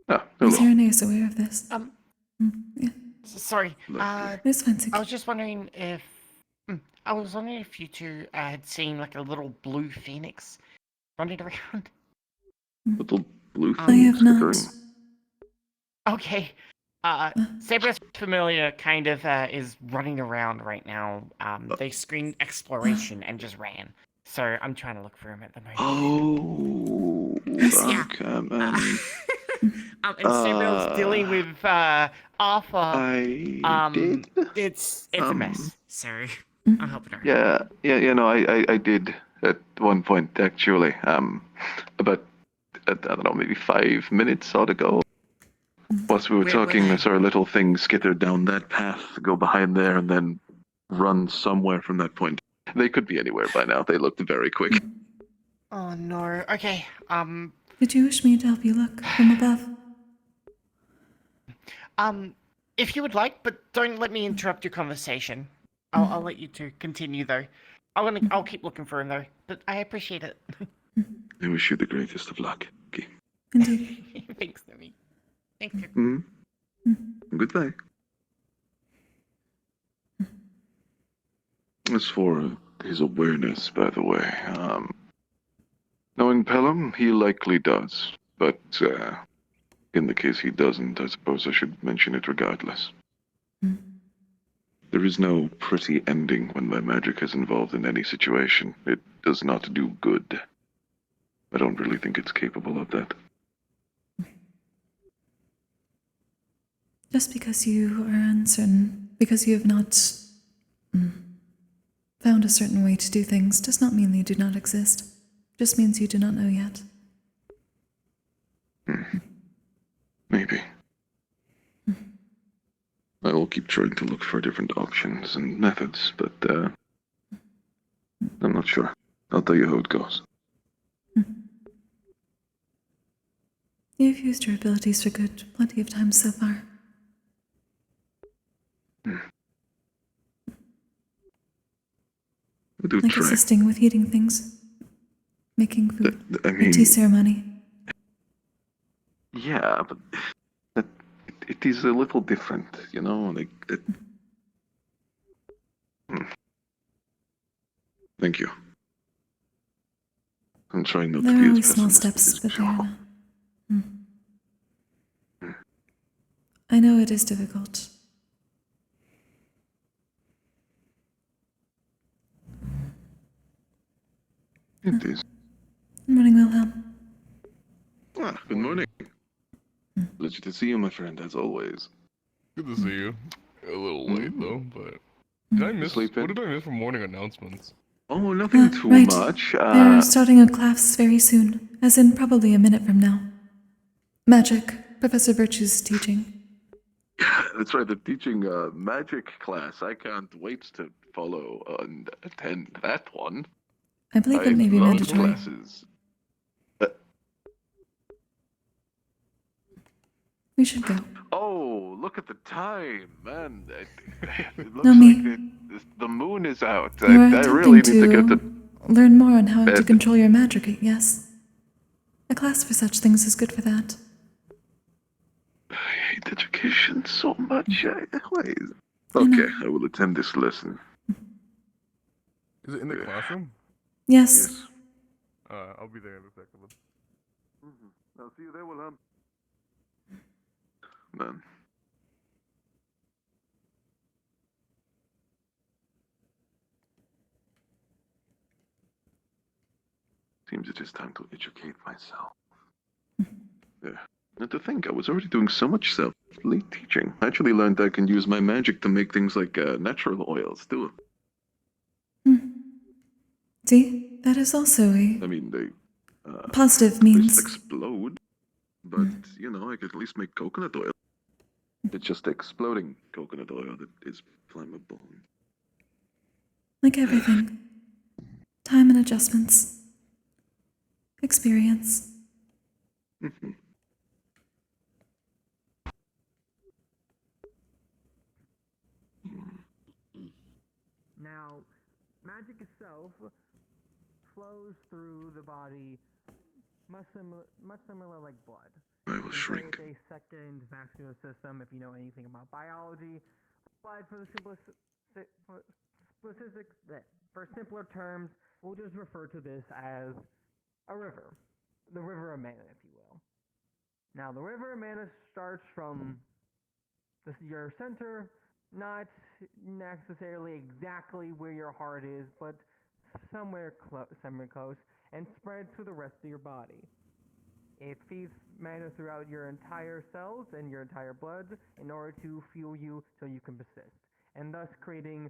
Hello. Is Irenaeus aware of this? Yeah. Sorry. It's fine, I was just wondering if you two had seen like a little blue phoenix running around. Little blue I have not. Okay. Sabra's familiar kind of is running around right now. They screened exploration and just ran. So I'm trying to look for him at the moment. And Samuel's dealing with Arthur. Did? It's a mess. Sorry. I'm helping her. Yeah, no, I did at one point, actually. About, I don't know, maybe 5 minutes or ago. Whilst we were talking, I saw a little thing skitter down that path, go behind there, and then run somewhere from that point. They could be anywhere by now. They looked very quick. Oh no. Okay. Did you wish me to help you look from above? If you would like, but don't let me interrupt your conversation. I'll let you two continue though. I'll keep looking for him though. But I appreciate it. I wish you the greatest of luck. Okay. Indeed. Thanks, Nemi. Thank you. Goodbye. As for his awareness, by the way, knowing Pelham, he likely does. But, in the case he doesn't, I suppose I should mention it regardless. There is no pretty ending when my magic is involved in any situation. It does not do good. I don't really think it's capable of that. Just because you are uncertain, because you have not found a certain way to do things, does not mean they do not exist. Just means you do not know yet. Maybe. I will keep trying to look for different options and methods, but, I'm not sure. I'll tell you how it goes. You've used your abilities for good plenty of times so far. I do like try. assisting with heating things, making food, I a mean, tea ceremony. yeah, but it is a little different, you know, like that. Thank you. I'm trying not There to are be always as small pessimistic steps, as but they are possible. not. I know it is difficult. It is. Good morning, Wilhelm. Good morning. Pleasure to see you, my friend, as always. Good to see you. A little late though, but did I miss? What did I miss from morning announcements? Oh, nothing too Right. much. They're starting a class very soon, as in probably a minute from now. Magic, Professor Virtue's teaching. That's right. They're teaching a magic class. I can't wait to follow and attend that one. I believe it may be love mandatory. classes. We should go. Oh, look at the time, man. It looks No, like me. the moon is out. You are I really attempting need to get to learn more on how to bed. control your magic, yes? A class for such things is good for that. I hate education so much. Okay, I will attend this lesson. Is it in the classroom? Yes. I'll be there in a second. I'll see you there, Wilhelm. Man. Seems it is time to educate myself. Yeah. And to think, I was already doing so much self-late teaching. I actually learned I can use my magic to make things like natural oils, too. See, that is also a I mean, they positive just means. explode, but, you know, I could at least make coconut oil. It's just exploding coconut oil that is flammable. Like everything. Time and adjustments. Experience. Now, magic itself flows through the body much similar like blood. I will shrink. It's a second vascular system if you know anything about biology. But for simpler terms, we'll just refer to this as a river. The river of mana, if you will. Now, the river of mana starts from your center, not necessarily exactly where your heart is, but somewhere close, and spreads to the rest of your body. It feeds mana throughout your entire cells and your entire blood in order to fuel you so you can persist, and thus creating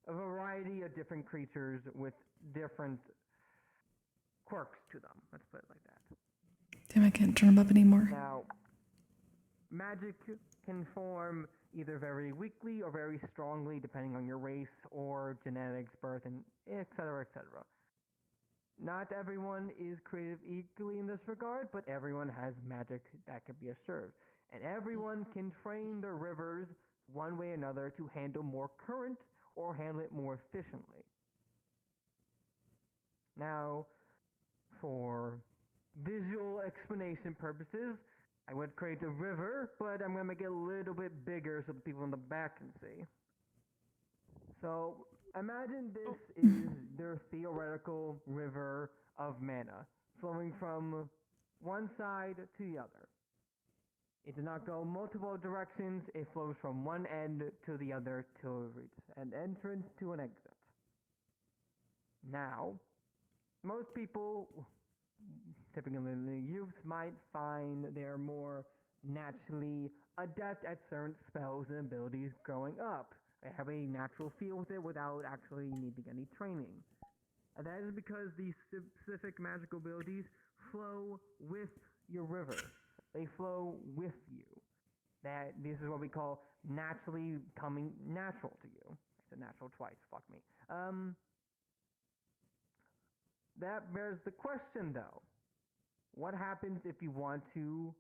a variety of different creatures with different quirks to them. Let's put it like that. Damn, I can't turn them up anymore. Now, magic can form either very weakly or very strongly depending on your race or genetics, birth, and etc., etc. Not everyone is creative equally in this regard, but everyone has magic that can be observed. And everyone can train their rivers one way or another to handle more current or handle it more efficiently. Now, for visual explanation purposes, I would create a river, but I'm going to make it a little bit bigger so the people in the back can see. So, imagine this is their theoretical river of mana, flowing from one side to the other. It does not go multiple directions, it flows from one end to the other till it reaches an entrance to an exit. Now, most people, typically youth, might find they're more naturally adept at certain spells and abilities growing up. They have a natural feel with it without actually needing any training. And that is because these specific magical abilities flow with your river. They flow with you. This is what we call naturally coming natural to you. I said natural twice, fuck me. That bears the question though. What happens if you want to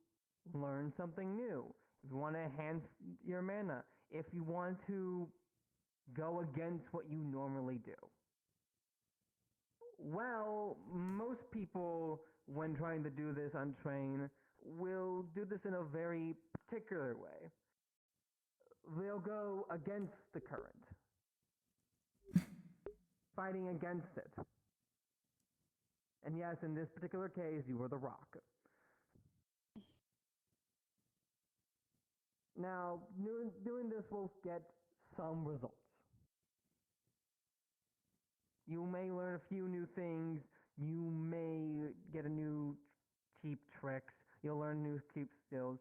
learn something new? If you want to enhance your mana? If you want to go against what you normally do? Well, most people, when trying to do this untrained, will do this in a very particular way. They'll go against the current, fighting against it. And yes, in this particular case, you were the rock. Now, doing this will get some results. You may learn a few new things, you may get a new cheap tricks, you'll learn new cheap skills,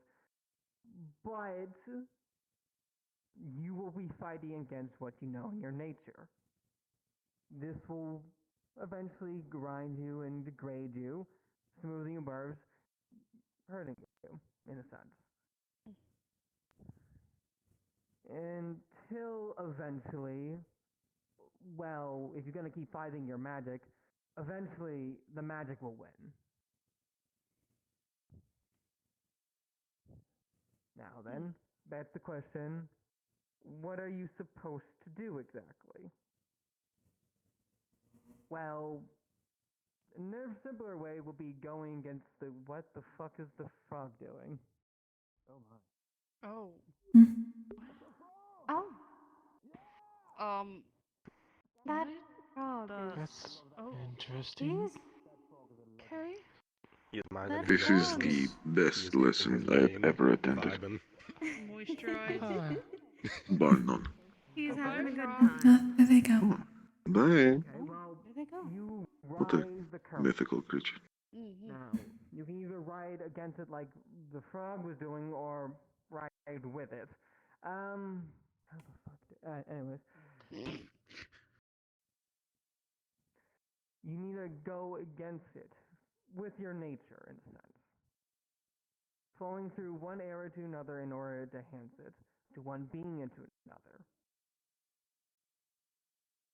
but you will be fighting against what you know in your nature. This will eventually grind you and degrade you, smoothing your barbs, hurting you, in a sense. Until eventually, well, if you're going to keep fighting your magic, eventually the magic will win. Now then, that's the question. What are you supposed to do exactly? Well, a simpler way will be going against the... What the fuck is the frog doing? Oh my. Oh. Oh. That What frog the... is... Oh. Interesting. He's... Okay. This is the best lesson I have ever attended. Moisturize. Bar none. He's having a good frog. time. There they go. Bye. Okay, well, Where they go? you What a rise the current. mythical creature. Now, you can either ride against it like the frog was doing, or ride with it. How the fuck anyways. You need to go against it, with your nature, in a sense. Flowing through one area to another in order to enhance it, to one being into another.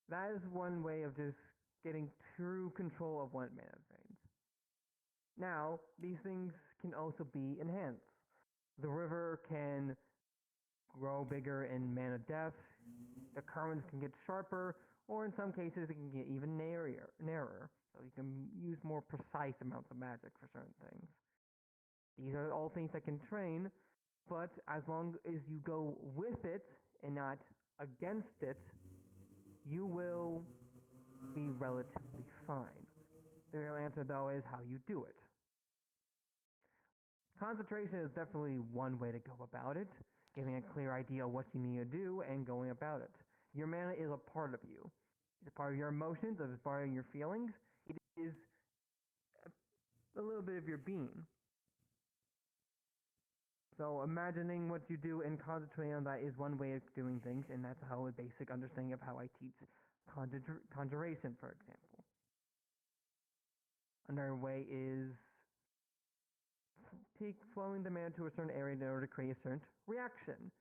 That is one way of just getting true control of what mana drains. Now, these things can also be enhanced. The river can grow bigger in mana depth, the currents can get sharper, or in some cases it can get even narrower, so you can use more precise amounts of magic for certain things. These are all things that can train, but as long as you go with it and not against it, you will be relatively fine. The real answer, though, is how you do it. Concentration is definitely one way to go about it, getting a clear idea of what you need to do and going about it. Your mana is a part of you. It's a part of your emotions, it's a part of your feelings. It is a little bit of your being. So imagining what you do and concentrating on that is one way of doing things, and that's how a basic understanding of how I teach conjuration, for example. Another way is flowing the mana to a certain area in order to create a certain reaction.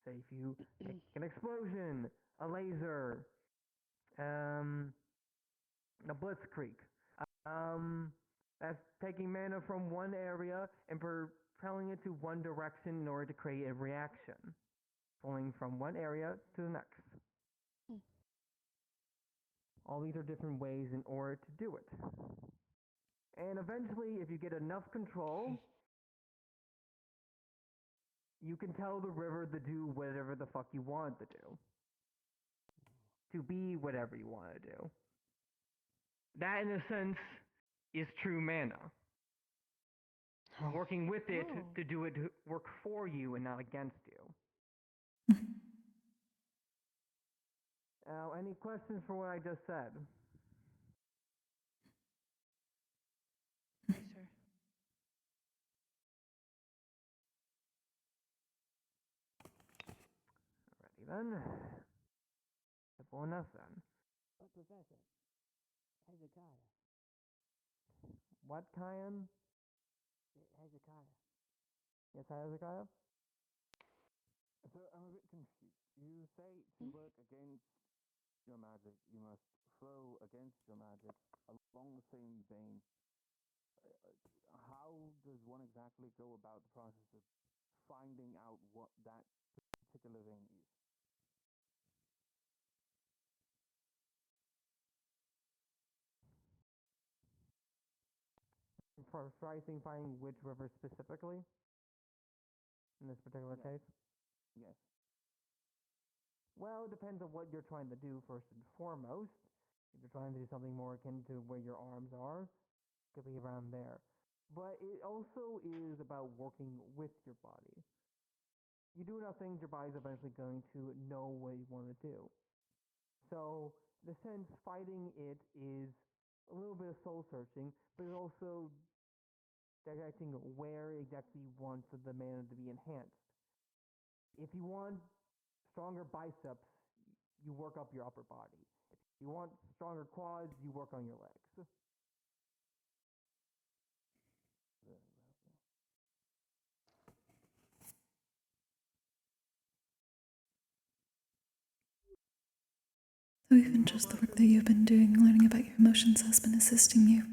Say if you make an explosion, a laser, a blitzkrieg. That's taking mana from one area and propelling it to one direction in order to create a reaction. Flowing from one area to the next. All these are different ways in order to do it. And eventually, if you get enough control, you can tell the river to do whatever the fuck you want it to do. To be whatever you want to do. That, in a sense, is true mana. Working with it to do it to work for you and not against you. Now, any questions for what I just said? Yes, sir. Ready then? Simple enough then. Professor, Hezekiah. What, Kyan? Hezekiah. Yes, Hezekiah? So I'm a bit confused. You say to work against your magic, you must flow against your magic along the same vein. How does one exactly go about the process of finding out what that particular vein is? For pricing, finding which river specifically? In this particular case? Yes. Well, it depends on what you're trying to do first and foremost. If you're trying to do something more akin to where your arms are, it could be around there. But it also is about working with your body. You do enough things, your body's eventually going to know what you want to do. So, in a sense, fighting it is a little bit of soul searching, but it's also directing where exactly you want the mana to be enhanced. If you want stronger biceps, you work up your upper body. If you want stronger quads, you work on your legs. So even just the work that you've been doing, learning about your emotions, has been assisting you.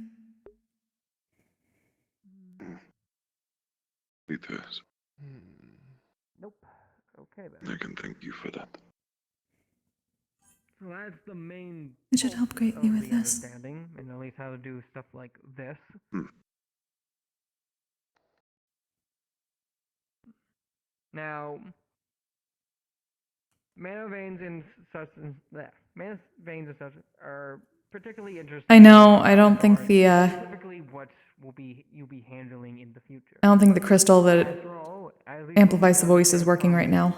It has. Nope. Okay then. I can thank you for that. So that's the main It should help greatly of with the this. understanding, and at least how to do stuff like this. Now, mana veins and such are particularly interesting. I know, I don't think the, specifically what you'll be handling in the future. I don't think the crystal that amplifies the voice is working right now.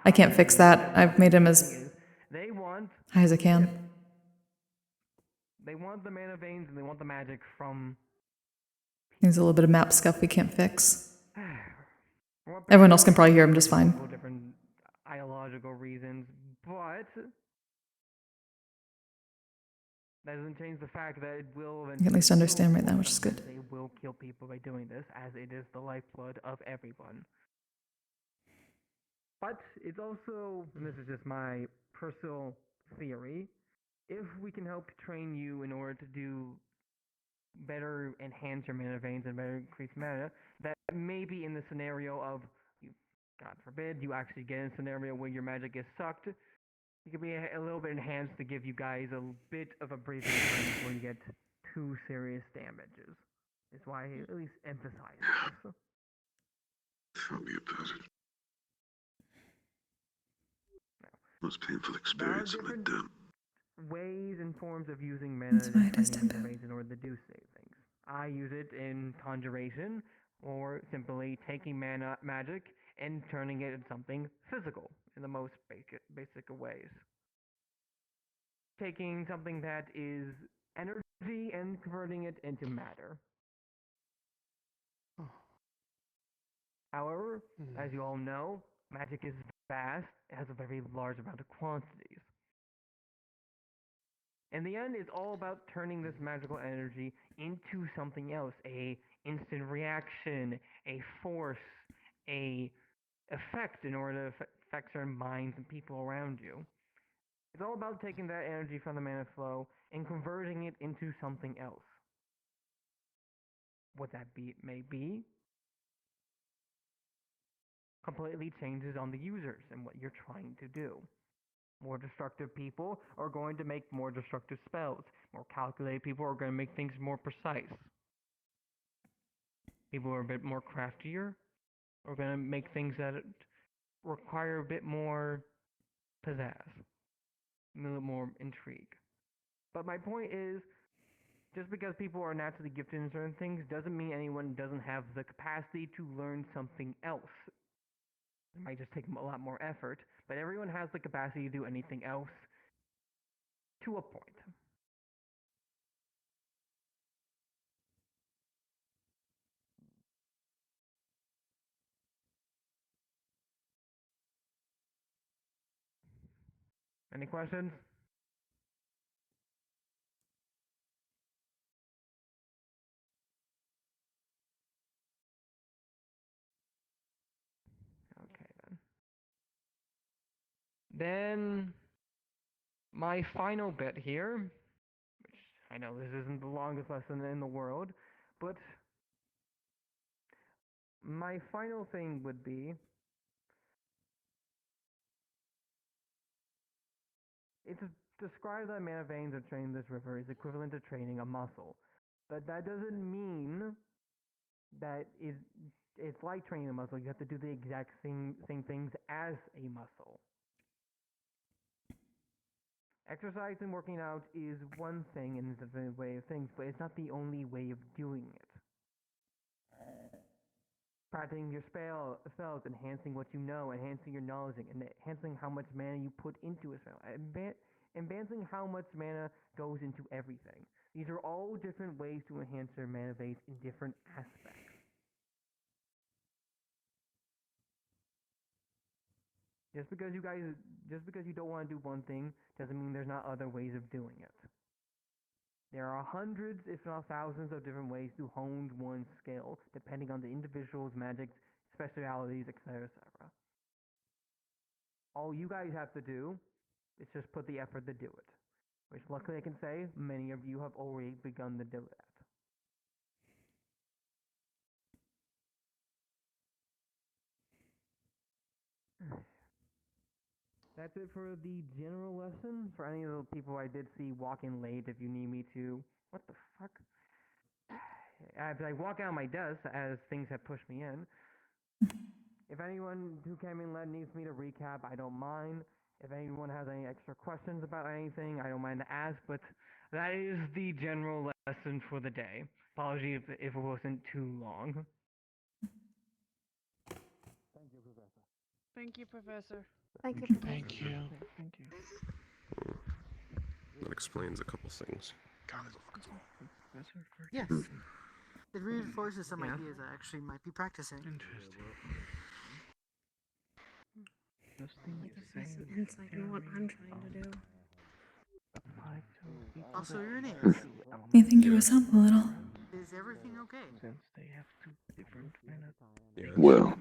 I can't fix that. I've made him as high as I can. They want the mana veins and they want the magic from... There's a little bit of map scuff we can't fix. Everyone else can probably hear him just fine. Different ideological reasons, but that doesn't change the fact that it will You can at least understand right now, which is good. They will kill people by doing this, as it is the lifeblood of everyone. But it's also, and this is just my personal theory, if we can help train you in order to do better enhance your mana veins and better increase mana, that maybe in the scenario of, God forbid, you actually get in a scenario where your magic is sucked, it could be a little bit enhanced to give you guys a bit of a breathing time before you get too serious damages. Is why I at least emphasize this. Tell me about it. Most painful experience of my done. Ways and forms of using mana That's why it is and tempo. veins in order to do things. I use it in conjuration, or simply taking mana magic and turning it into something physical in the most basic of ways. Taking something that is energy and converting it into matter. However, as you all know, magic is vast, it has a very large amount of quantities. In the end, it's all about turning this magical energy into something else, a instant reaction, a force, a effect in order to affect certain minds and people around you. It's all about taking that energy from the mana flow and converting it into something else. what that may be, completely changes on the users and what you're trying to do. More destructive people are going to make more destructive spells. More calculated people are going to make things more precise. People who are a bit more craftier are going to make things that require a bit more pizzazz, a little more intrigue. But my point is, just because people are naturally gifted in certain things doesn't mean anyone doesn't have the capacity to learn something else. It might just take a lot more effort, but everyone has the capacity to do anything else to a point. Any questions? Okay then. Then my final bit here, which I know this isn't the longest lesson in the world, but my final thing would be, it's described that mana veins of training this river is equivalent to training a muscle. But that doesn't mean that it's like training a muscle. You have to do the exact same things as a muscle. Exercise and working out is one thing and it's a way of things, but it's not the only way of doing it. Practicing your spells, enhancing what you know, enhancing your knowledge, and enhancing how much mana you put into a spell, advancing how much mana goes into everything. These are all different ways to enhance your mana base in different aspects. Just because you don't want to do one thing doesn't mean there's not other ways of doing it. There are hundreds, if not thousands, of different ways to hone one's skill, depending on the individual's magic specialities, etc., etc. All you guys have to do is just put the effort to do it. Which, luckily I can say, many of you have already begun to do that. That's it for the general lesson. For any of the people I did see walk in late, if you need me to... What the fuck? As I walk out of my desk, as things have pushed me in. If anyone who came in late needs me to recap, I don't mind. If anyone has any extra questions about anything, I don't mind to ask, but that is the general lesson for the day. Apologies if it wasn't too long. Thank you, Professor. Thank you, Professor. Thank you. Thank you. That explains a couple things. Yes. It reinforces some ideas I actually might be practicing. Interesting. Some insight in what I'm trying to do. Also, your names. You think it was helpful at all? Is everything okay? Since they have two different Yes. Well,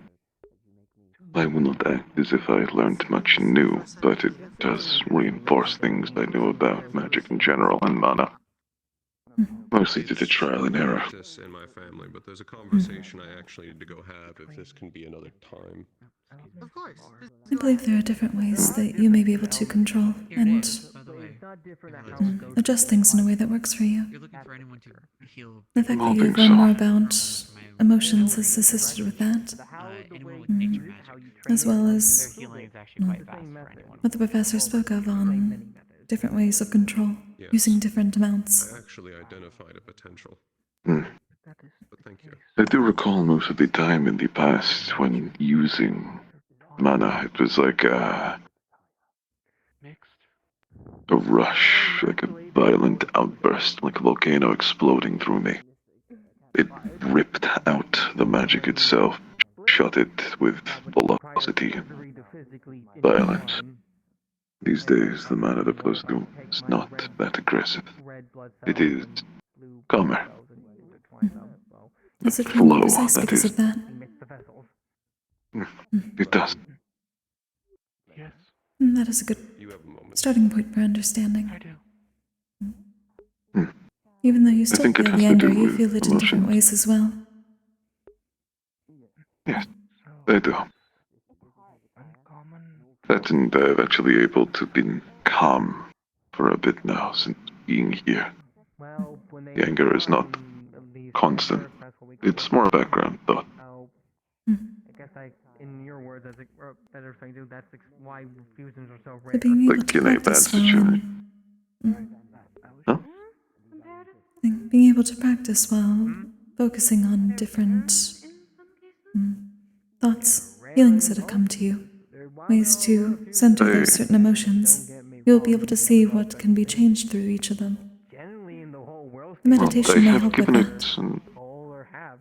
I will not act as if I learned much new, but it does reinforce things I knew about magic in general and mana. Mostly due to trial and error. This in my family, but there's a conversation I actually need to go have if this can be another time. Of course. I believe there are different ways that you may be able to control and adjust things in a way that works for you. You're looking for anyone to heal. The fact that you've learned more about emotions has assisted with that, Anyone with nature magic. as well as Healing is actually quite fast for anyone. what the professor spoke of on different ways of control, using different amounts. I actually identified a potential. But thank you. I do recall most of the time in the past when using mana, it was like a rush, like a violent outburst, like a volcano exploding through me. It ripped out the magic itself, shot it with velocity and violence. These days, the mana that flows through is not that aggressive. It is calmer. Does it feel more precise because of that? It does. Yes. That is a good starting point for understanding. I do. Even though you still think it feel has the to do anger, you with feel it in different emotions. ways as well. Yes, I do. That and I've actually able to be calm for a bit now since being here. The anger is not constant. It's more background thought. I guess in your words, that's a better thing to do. That's why fusions are so rare. But being able Like to in a bad practice well situation. Huh? being able to practice while focusing on different thoughts, feelings that have come to you, ways to center those certain emotions, you'll be able to see what can be changed through each of them. The meditation Well, may I have help with given that. it some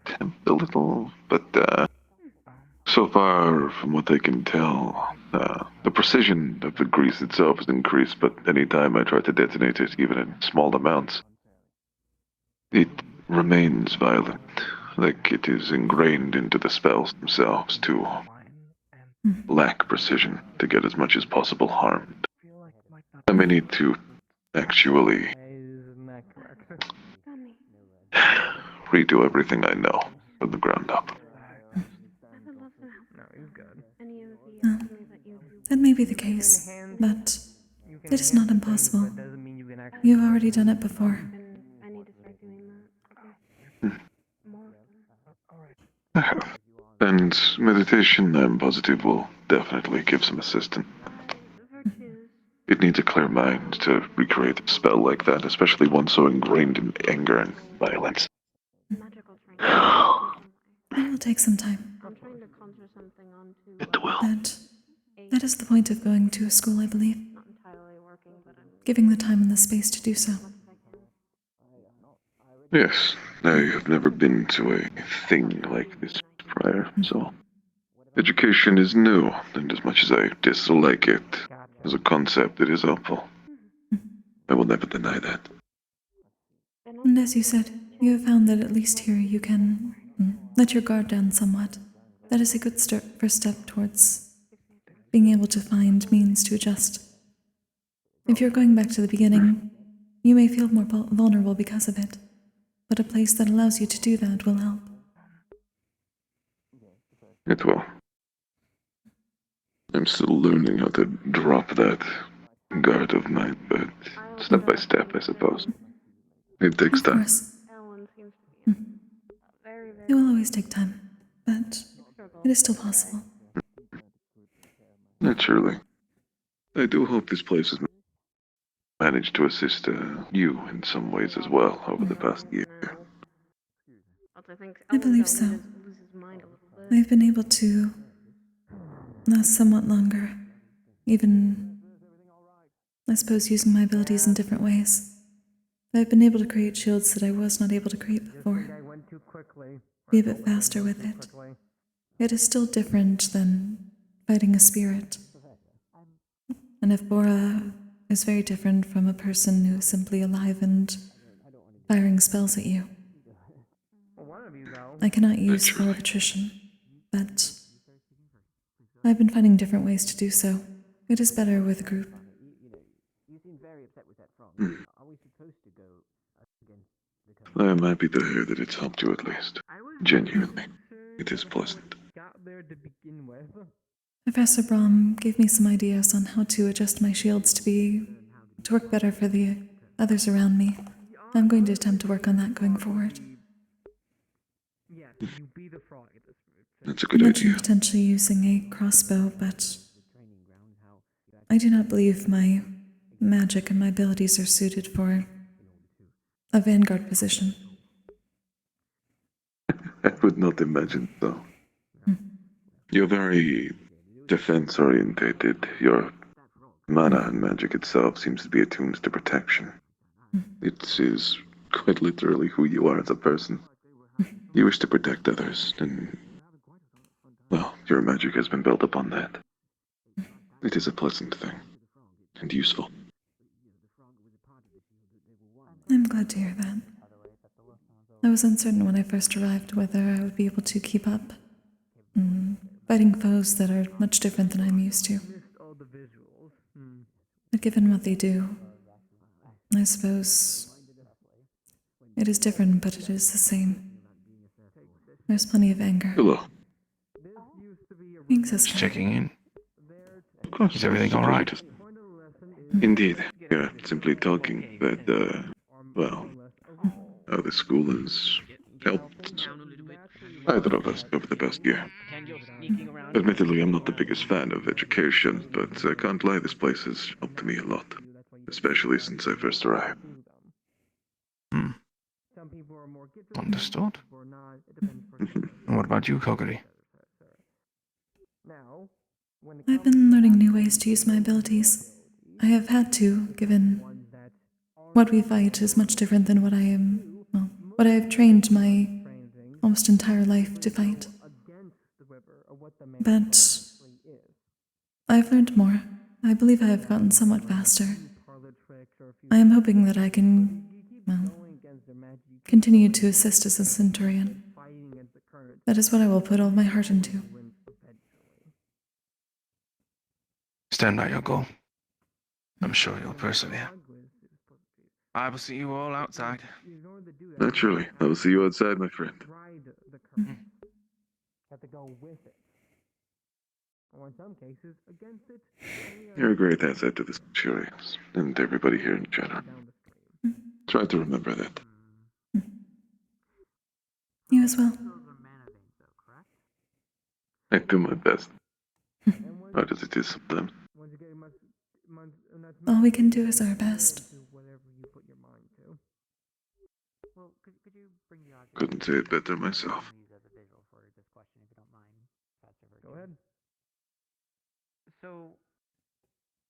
attempt a little, but so far, from what I can tell, the precision of the grease itself has increased, but anytime I try to detonate it, even in small amounts, it remains violent, like it is ingrained into the spells themselves to lack precision to get as much as possible harmed. I may need to actually redo everything I know from the ground up. That may be the case, but it is not impossible. You've already done it before. I have. And meditation, I'm positive, will definitely give some assistance. It needs a clear mind to recreate a spell like that, especially one so ingrained in anger and violence. It will take some time. It will. That is the point of going to a school, I believe. Giving the time and the space to do so. Yes, I have never been to a thing like this prior, so education is new, and as much as I dislike it, as a concept, it is helpful. I will never deny that. And as you said, you have found that at least here you can let your guard down somewhat. That is a good first step towards being able to find means to adjust. If you're going back to the beginning, you may feel more vulnerable because of it, but a place that allows you to do that will help. It will. I'm still learning how to drop that guard of mine, but step by step, I suppose. It takes time. Of course. It will always take time, but it is still possible. Naturally. I do hope this place has managed to assist you in some ways as well over the past year. I believe so. I've been able to last somewhat longer, even, I suppose, using my abilities in different ways. I've been able to create shields that I was not able to create before. Be a bit faster with it. It is still different than fighting a spirit. And if Bora is very different from a person who is simply alive and firing spells at you. I cannot use Flow of Attrition, but I've been finding different ways to do so. It is better with a group. I am happy to hear that it's helped you at least. Genuinely. It is pleasant. Professor Brahm gave me some ideas on how to adjust my shields to work better for the others around me. I'm going to attempt to work on that going forward. That's a good I mentioned idea. potentially using a crossbow, but I do not believe my magic and my abilities are suited for a vanguard position. I would not imagine so. You're very defense-orientated. Your mana and magic itself seems to be attuned to protection. It is quite literally who you are as a person. You wish to protect others, and, well, your magic has been built upon that. It is a pleasant thing, and useful. I'm glad to hear that. I was uncertain when I first arrived whether I would be able to keep up fighting foes that are much different than I'm used to. But given what they do, I suppose It is different, but it is the same. There's plenty of anger. Hello. Thanks, Just sister. checking in. Of course. Is everything all right? Indeed. Yeah, simply talking that, well, how the school has helped either of us over the past year. Admittedly, I'm not the biggest fan of education, but I can't lie, this place has helped me a lot. Especially since I first arrived. Understood. And what about you, Kokkuri? I've been learning new ways to use my abilities. I have had to, given what we fight is much different than what I have trained my almost entire life to fight. But I've learned more. I believe I have gotten somewhat faster. I am hoping that I can, continue to assist as a Centurion. That is what I will put all my heart into. Stand by your goal. I'm sure you'll persevere. I will see you all outside. Naturally. I will see you outside, my friend. You're a great asset to the Curious, and everybody here in general. Try to remember that. You as well. I do my best. Hard as it is sometimes. All we can do is our best. Couldn't say it better myself. Go ahead. So,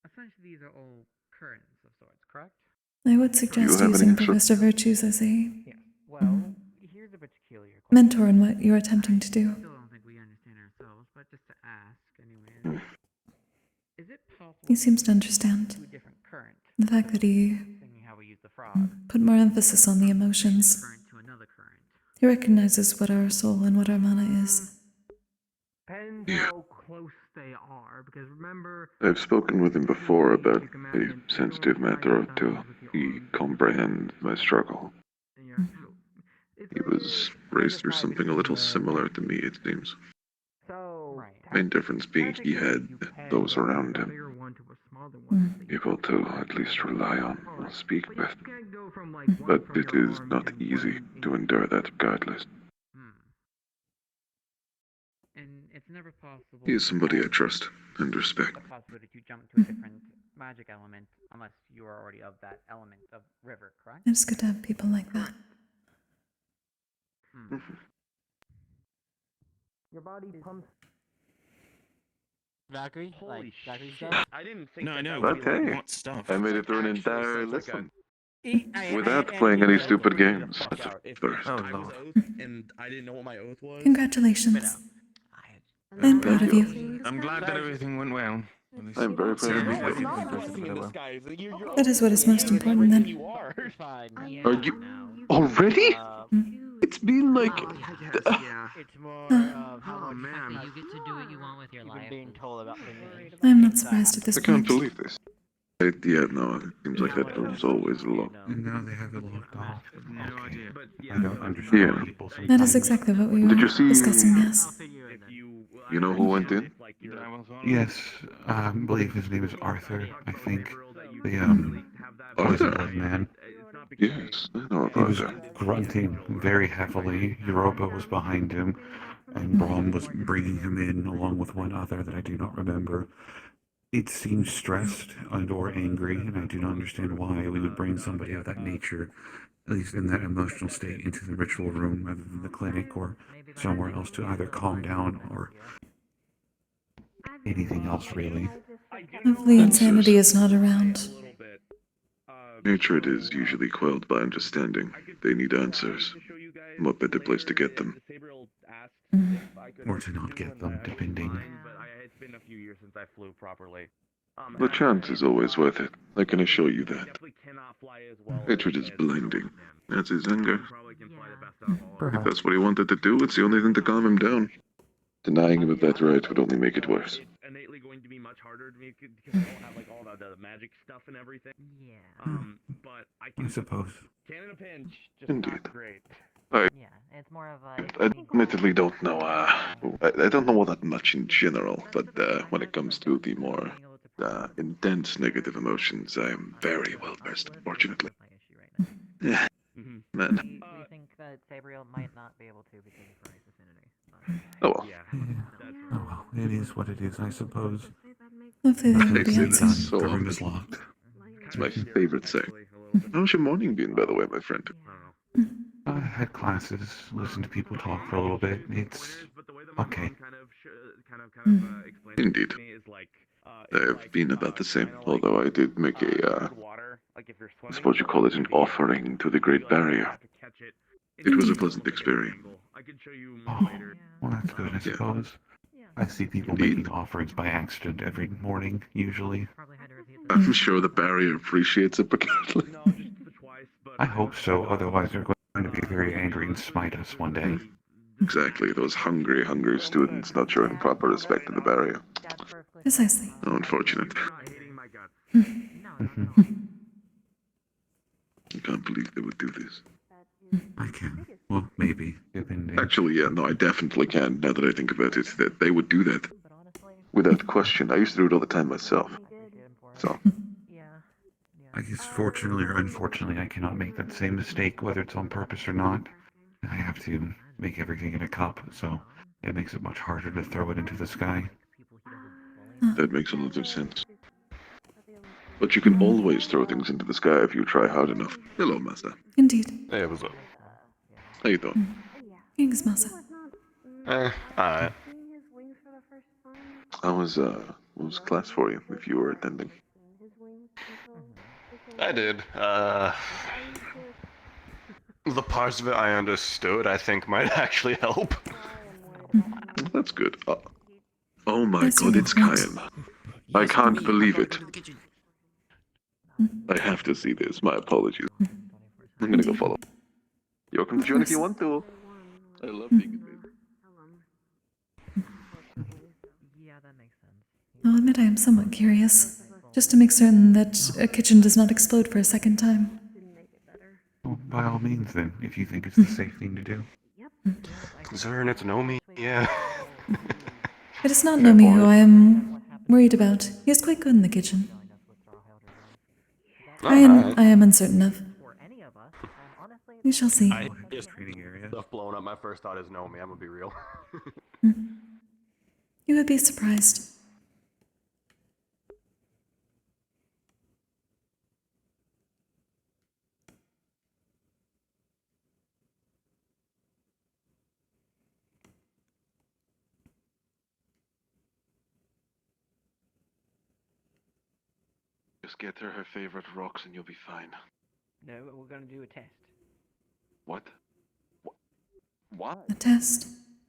essentially these are all currents of sorts, correct? I would suggest using Professor Virtues as a Here's a peculiar question. mentor in what you're attempting to do. I still don't think we understand ourselves, but just to ask anyway. Is it possible He seems to understand to a different current? the fact that he Thinking how we use the frog. put more emphasis on the emotions. Current to another current. He recognizes what our soul and what our mana is. Depends how close they are, because remember. I've spoken with him before about a sensitive matter or two. He comprehends my struggle. He was raised through something a little similar to me, it seems. Main difference being he had those around him. People to at least rely on or speak with. But it is not easy to endure that regardless. And it's never possible. He is somebody I trust and respect. The possibility to jump to a different magic element unless you are already of that element of river, correct? It's good to have people like that. Your body pumps. Valkyrie? Holy Valkyrie shit. stuff? I didn't think No, I know. But hey, What stuff? I made it through an Actually entire sounds like lesson. a- Without playing any stupid games. If First. I was oath and I didn't know what my oath was. Congratulations. I'm proud of you. I'm glad that everything went well. I'm very proud of you. That is what is most important then. Are you already? It's been like. It's more of how much You get to do what you want with your life. being told about things. I'm not surprised at this I can't point. believe this. Yeah, no, it seems like that room's always locked. And now they have it locked off. No idea. But I don't understand Yeah. people sometimes. That is exactly what we Did were you see- discussing, yes. You know who went in? Yes, I believe his name is Arthur, I think. The, poison blood man. Yes, I know He was about that. grunting very heavily. Europa was behind him, and Brahm was bringing him in along with one other that I do not remember. It seemed stressed and or angry, and I do not understand why we would bring somebody of that nature, at least in that emotional state, into the ritual room rather than the clinic or somewhere else to either calm down or anything else, really. Hopefully insanity is not around. Hatred is usually quelled by understanding. They need answers. What better place to get them? Or to not get them, depending. It's been a few years since I flew properly. The chance is always worth it. I can assure you that. Hatred is blinding. That's his anger. If that's what he wanted to do, it's the only thing to calm him down. Denying him of that right would only make it worse. Innately going to be much harder to mean, because they don't have like all the magic stuff and everything. Yeah. But I I can suppose. can in a pinch, just Indeed. not great. I Yeah, it's more of a. admittedly don't know. I don't know all that much in general, but when it comes to the more intense negative emotions, I am very well versed, unfortunately. Yeah, man. We think that Sabriel might not be able to because of Rice's affinity. Oh well. Oh well, it is what it is, I suppose. Hopefully they will It's be answering. so The room is locked. It's my favorite thing. How's your morning been, by the way, my friend? I had classes, listened to people talk for a little bit. It's okay. Indeed. I've been about the same, although I did make I suppose you call it an offering to the Great Barrier. It was a pleasant experience. Oh, well, that's good, I suppose. I see people making offerings by accident every morning, usually. I'm sure the barrier appreciates it, but I hope so, otherwise they're going to be very angry and smite us one day. Exactly, those hungry students not showing proper respect to the barrier. Precisely. How unfortunate. I can't believe they would do this. I can. Well, maybe. Depending. Actually, yeah, no, I definitely can, now that I think about it, that they would do that. Without question. I used to do it all the time myself. So. I guess fortunately or unfortunately I cannot make that same mistake, whether it's on purpose or not. I have to make everything in a cup, so it makes it much harder to throw it into the sky. That makes a lot of sense. But you can always throw things into the sky if you try hard enough. Hello, Master. Indeed. Hey, what's up? How you doing? Thanks, Masa. Alright. How was class for you, if you were attending? I did. The parts of it I understood, I think, might actually help. That's good. Oh my god, it's Kyle. I can't believe it. I have to see this. My apologies. I'm gonna go follow. You're welcome to join if you want to. I love being invaded. I'll admit I am somewhat curious, just to make certain that a kitchen does not explode for a second time. Well, by all means then, if you think it's the safe thing to do. Considering it's Nomi, yeah. It is not Nomi who I am worried about. He is quite good in the kitchen. I am uncertain of. We shall see. Stuff blowing up, my first thought is Nomi, I'm gonna be real. You would be surprised. Just get her favorite rocks and you'll be fine. No, we're gonna do a test. What? What? A test?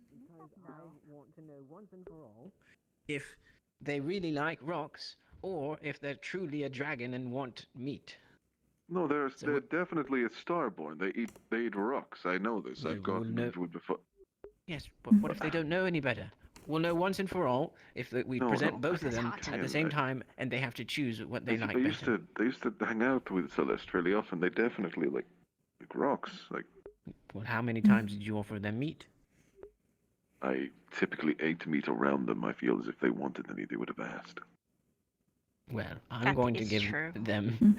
Because I want to know once and for all if they really like rocks, or if they're truly a dragon and want meat. No, they're definitely a starborn. They eat rocks. I know this. I've gone into it before. Yes, but what if they don't know any better? We'll know once and for all if we present both of them at the same time, and they have to choose what they like better. They used to hang out with Celeste really often. They definitely like rocks. Like. Well, how many times did you offer them meat? I typically ate meat around them. I feel as if they wanted any, they would have asked. Well, I'm going to give them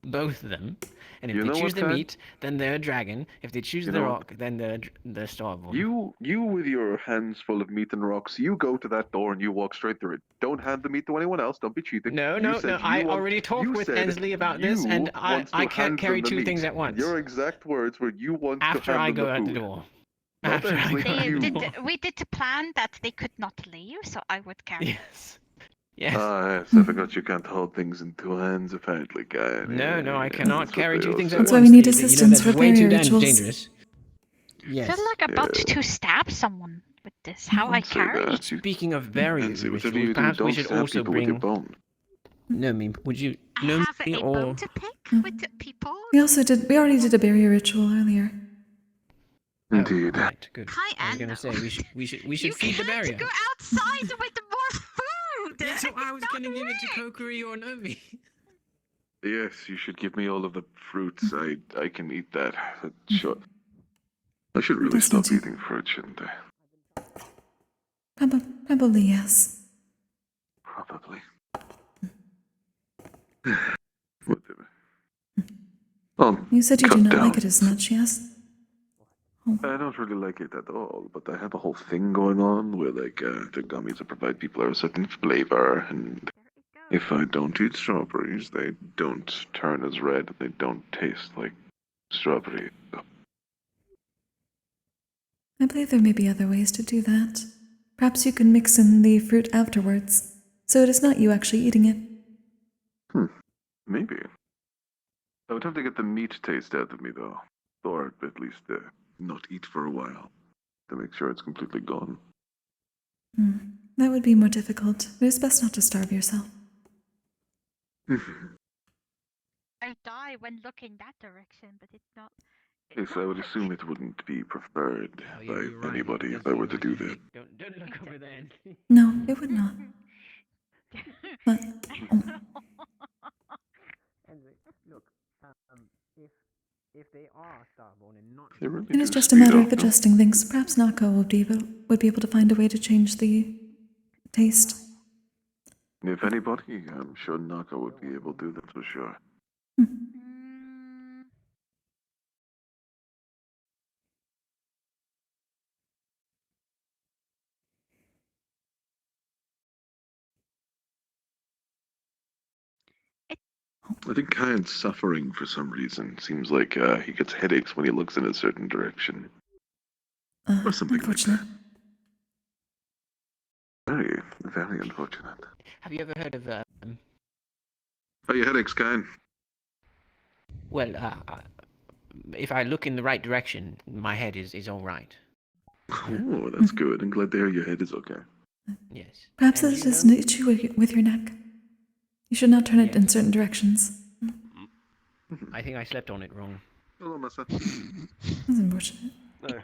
both of them, and if they choose the meat, then they're a dragon. If they choose the rock, then they're starborn. You with your hands full of meat and rocks, you go to that door and you walk straight through it. Don't hand the meat to anyone else. Don't be cheating. No. I already talked with Ensley about this, and I can't carry two things at once. Your exact words were you want after to hand I go them out the the food. door. We did plan that they could not leave, so I would carry. Yes. Yes. Yes, I forgot you can't hold things in two hands, apparently, guy. No, I cannot carry two things at once. That's why we need assistance for barrier rituals. Dangerous. Yes. I feel like about to stab someone with this. How I carry? Speaking of barrier rituals, perhaps we should also bring. No, would you? No, have a bone to pick with the people. We already did a barrier ritual earlier. Indeed. Right, good. I was gonna say we should feed the barrier. You can't go outside with more food. thought I was going to give it to Kokkuri or Nomi. Yes, you should give me all of the fruits. I can eat that. Sure. I should really stop eating fruit, shouldn't I? Probably yes. Probably. Whatever. Well, You said you do not like it as much, yes? I don't really like it at all, but I have a whole thing going on where, like, the gummies that provide people a certain flavor, and if I don't eat strawberries, they don't turn as red, and they don't taste like strawberry. I believe there may be other ways to do that. Perhaps you can mix in the fruit afterwards, so it is not you actually eating it. Maybe. I would have to get the meat taste out of me, though. Or at least not eat for a while, to make sure it's completely gone. That would be more difficult, but it's best not to starve yourself. I die when looking that direction, but it's not. Yes, I would assume it wouldn't be preferred by anybody if I were to do that. Don't look over there. No, it would not. But, Look, if they are starborn and not, it is just a matter of adjusting things. Perhaps Nako would be able to find a way to change the taste. If anybody, I'm sure Naka would be able to, that's for sure. I think Kyan's suffering for some reason. Seems like he gets headaches when he looks in a certain direction. Or something like that. Very, very unfortunate. Have you ever heard of Oh, your headaches, Kyan? Well, if I look in the right direction, my head is all right. Oh, that's good. I'm glad to hear your head is okay. Yes. Perhaps it is an issue with your neck. You should not turn it in certain directions. I think I slept on it wrong. Hello, Massa. That's unfortunate. No.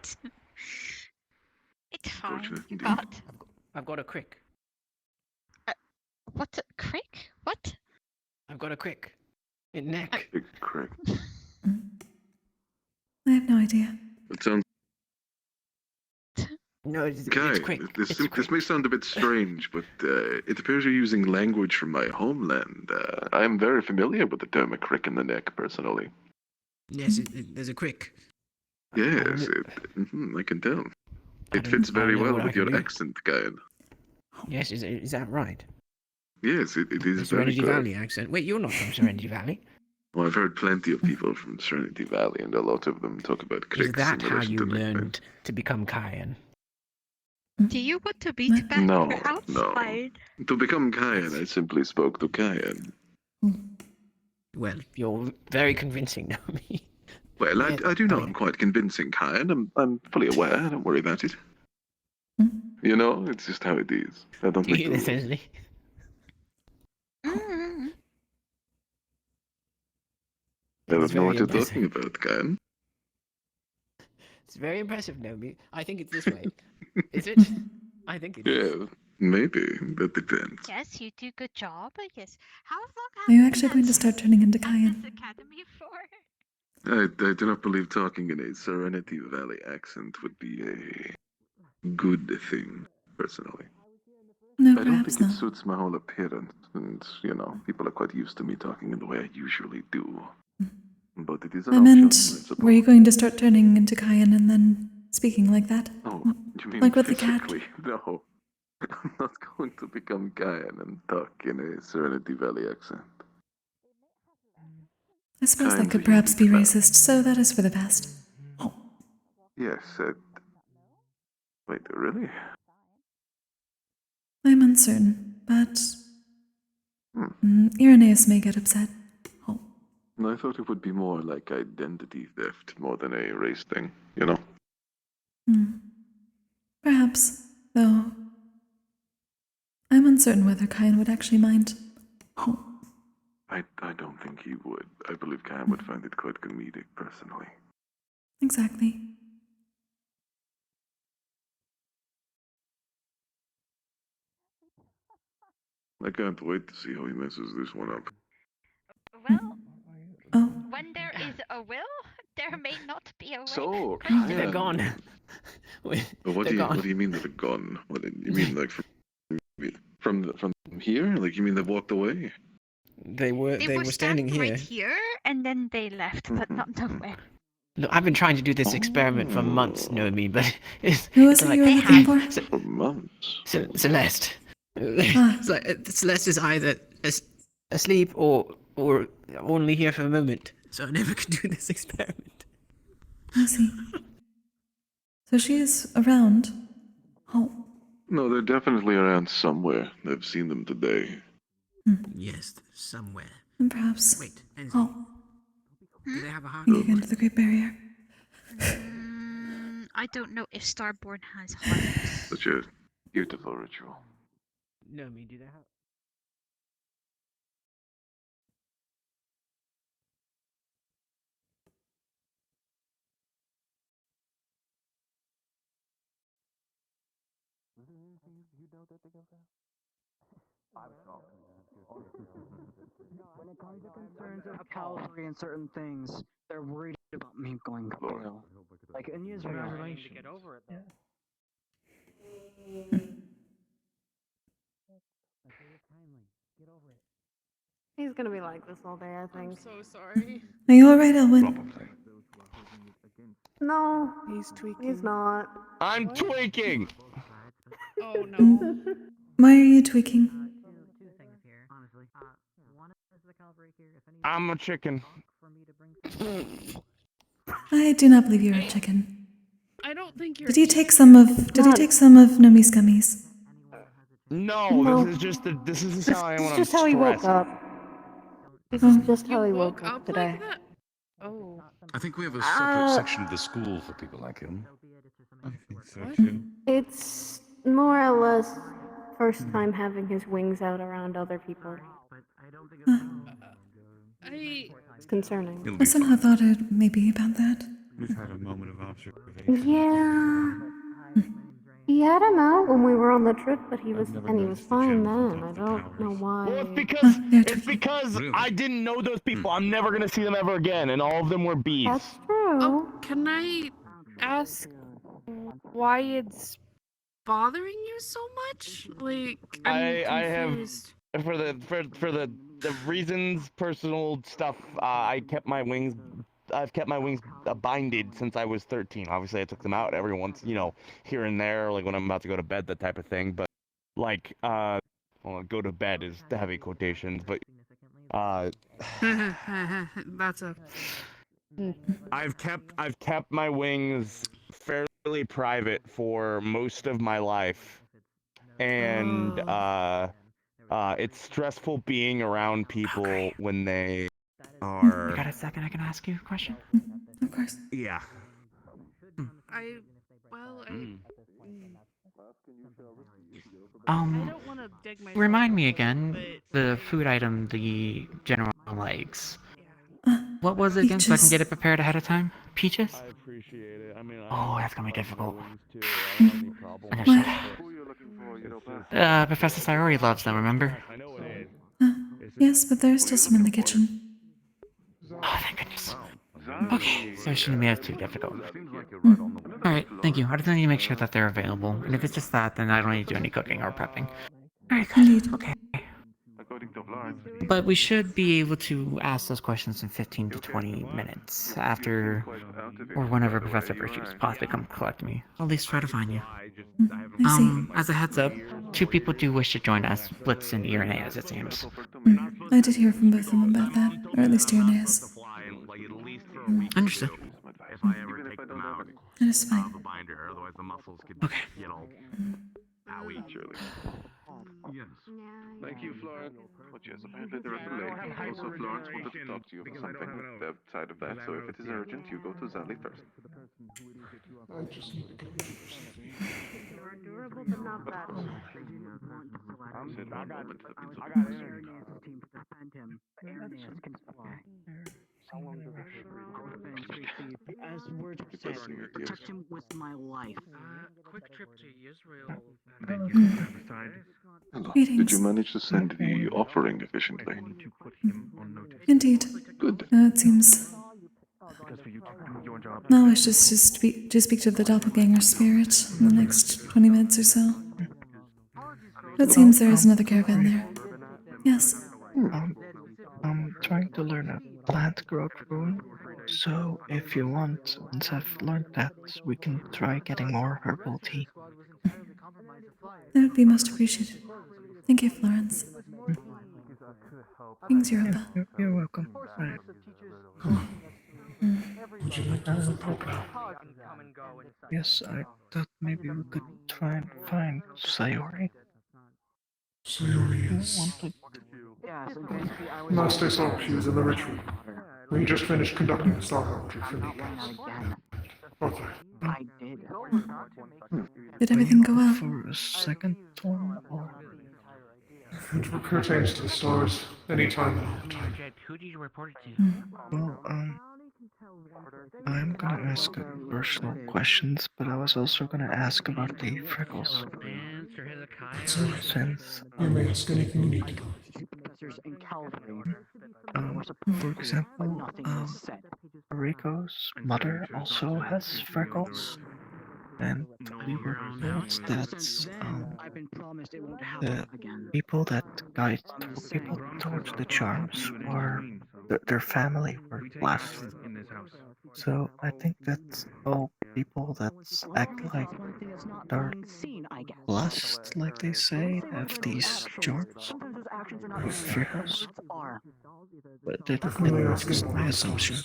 It's fine. You indeed. got. I've got a crick. What? Crick? What? I've got a crick. In neck. Big crick. I have no idea. It sounds. No, it's quick. This may sound a bit strange, but it appears you're using language from my homeland. I am very familiar with the term a crick in the neck, personally. Yes, there's a crick. Yes, I can tell. It fits very well with your accent, Kyan. Yes, is that right? Yes, it is The very Serenity good. Valley accent. Wait, you're not from Serenity Valley? Well, I've heard plenty of people from Serenity Valley, and a lot of them talk about cricks. Is that in how relation you to nicknames. learned to become Kyan? Do you want to beat back No, outside? no. To become Kyan, I simply spoke to Kyan. Well, you're very convincing, Naomi. Well, I do know I'm quite convincing, Kyan. I'm fully aware. Don't worry about it. You know, it's just how it is. I don't Do you make hear the this, rules. Leslie? I don't know very what you're impressive. talking about, Kyan. It's very impressive, Naomi. I think it's this way. Is it? I think it is. Yeah, maybe. That depends. Yes, you do good job. Yes. How long Are you actually going to start turning into Kyan? academy for? I do not believe talking in a Serenity Valley accent would be a good thing, personally. No, I don't perhaps think it not. suits my whole appearance, and, you know, people are quite used to me talking in the way I usually do. But it is an I option, meant, I suppose. were you going to start turning into Kyan and then speaking like that? Oh, you mean Like with the cat? physically? No. I'm not going to become Kyan and talk in a Serenity Valley accent. I suppose that Kyan's could a perhaps be unique racist, so that is for the best. Yes, wait, really? I'm uncertain, but Irenaeus may get upset. No, I thought it would be more like identity theft more than a race thing, you know? Perhaps, though. I'm uncertain whether Kyan would actually mind. I don't think he would. I believe Kyan would find it quite comedic, personally. Exactly. I can't wait to see how he messes this one up. Well, when there is a will, there may not be a way. So, They're gone. What do you mean they're gone? What do you mean, like from here? Like you mean they walked away? They were standing here. Right here, and then they left, but not nowhere. Look, I've been trying to do this experiment for months, Nomi, but it's Who was it like you were looking for? For months. Celeste. It's like Celeste is either asleep or only here for a moment, so I never could do this experiment. I see. So she is around. Oh. No, they're definitely around somewhere. I've seen them today. Yes, somewhere. And perhaps. Wait. Oh. Do they have a heart? You get into the Great Barrier. I don't know if Starborn has hearts. Such a beautiful ritual. Nomi, do they have? When it comes to concerns of Calvary and certain things, they're worried about me going pale. Like in Israel. To get over it, though. He's gonna be like this all day, I think. So sorry. Are you alright, Elwin? No, he's tweaking. He's not. I'm tweaking. Oh no. Why are you tweaking? I'm a chicken. I do not believe you're a chicken. I don't think you're. Did he take some of Nomi's gummies? No, this is how I am when I'm This is just how he woke stressed. up. This is just how he woke up today. Like that? Oh. I think we have a separate section of the school for people like him. I think so too. It's more or less first time having his wings out around other people. It's concerning. I somehow thought it may be about that. We've had a moment of observation. Yeah. He had him out when we were on the trip, but he was fine then. I don't know why. Well, it's because I didn't know those people. I'm never gonna see them ever again, and all of them were bees. That's true. Oh, can I ask why it's bothering you so much? Like, I have confused. for the reasons, personal stuff. I've kept my wings binded since I was 13. Obviously, I took them out every once, here and there, like when I'm about to go to bed, that type of thing. But like, well, go to bed is the heavy quotations, but That's a. I've kept my wings fairly private for most of my life, and it's stressful being around people when they are. You got a second? I can ask you a question. Of course. Yeah. Remind me again, the food item the general likes. What was it again, so I can get it prepared ahead of time? Peaches? I appreciate it. I mean, Oh, that's gonna be difficult. What? Professor Sayori loves them, remember? Yes, but there's still some in the kitchen. Oh, thank goodness. Okay, so it shouldn't be too difficult. Alright, thank you. I just need to make sure that they're available. And if it's just that, then I don't need to do any cooking or prepping. Alright, good. Okay. But we should be able to ask those questions in 15 to 20 minutes after, or whenever Professor Virtues possibly come collect me. I'll at least try to find you. I see. As a heads up, 2 people do wish to join us, Blitz and Irenaeus, it seems. I did hear from both of them about that, or at least Irenaeus. Understood. That is fine. Okay. Yes. Thank you, Florence. But yes, apparently they're at the lake. Also, Florence wanted to talk to you about something outside of that, so if it is urgent, you go to Zali first. I just need to go. You're durable, but not that. Said one moment, the pizza I got Irenaeus' team to defend him. Irenaeus can fly. As words It said, does seem it, yes. protect him with my life. Quick trip to Israel. Hello. Did Greetings. you manage to send the offering efficiently? Indeed. Good. It seems. Now I should just speak to the doppelganger spirit in the next 20 minutes or so. It seems there is another caravan there. Yes. I'm trying to learn a plant growth rune, so if you want, once I've learned that, we can try getting more herbal tea. That would be most appreciated. Thank you, Florence. Thanks, Europa. You're welcome. Bye. Would you like to have a pop now? Yes, I thought maybe we could try and find Sayori. Sayori is... Last I saw, she was in the ritual. We just finished conducting the star poetry for me. What's that? I did. Did everything go well? For a second one, or... If it pertains to the stars, any time and all the time. Who did you report it to? Well, I'm gonna ask personal questions, but I was also gonna ask about the freckles. That's alright. Since, You may ask anything you need to know. For example, Rico's mother also has freckles, and we were told that the people that guide people towards the charms were their family were blessed. So I think that all people that act like they're blessed, like they say, have these charms, freckles. But that is my assumption.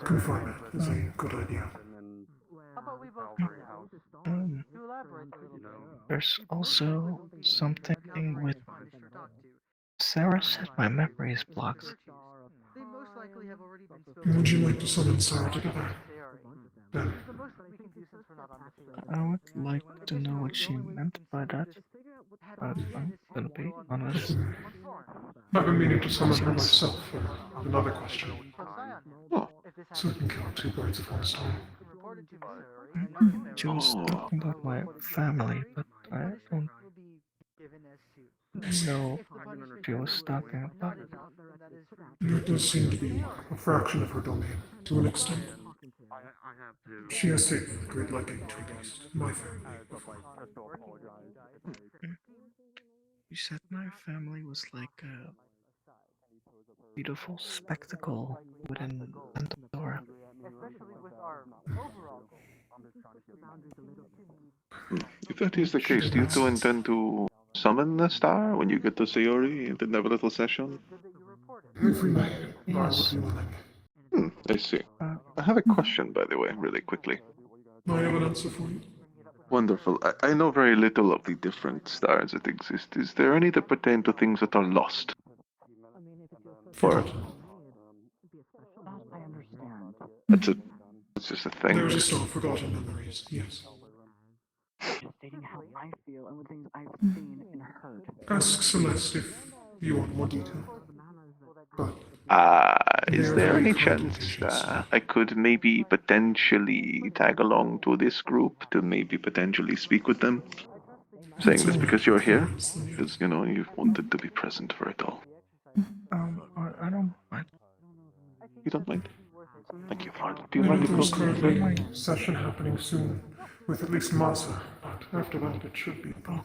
Confirm it is a good idea. There's also something with Sarah said my memory is blocked. Would you like to summon Sarah together? Then, I would like to know what she meant by that. But I'm gonna be honest. I've been meaning to summon her myself for another question. So we can kill two birds with one stone. She was talking about my family, but I don't know what she was talking about. There does seem to be a fraction of her domain, to an extent. She has taken a great liking to at least my family before. You said my family was like a beautiful spectacle within Pandora. If that is the case, do you two intend to summon the star when you get to Sayori and then have a little session? If we may, I would Yes. be willing. I see. I have a question, by the way, really quickly. I have an answer for you. Wonderful. I know very little of the different stars that exist. Is there any that pertain to things that are lost? Or it's just a thing. There is a star, Forgotten Memories, yes. Stating how I feel and the things I've seen and heard. Ask Celeste if you want more detail. But Is there any chance I could maybe potentially tag along to this group to maybe potentially speak with them? Saying this because you're here? Because, you know, you've wanted to be present for it all. I don't mind. You don't mind? Thank you, Florence. Do you mind if there's we currently a session happening soon with at least Masa, but after that it should be a problem.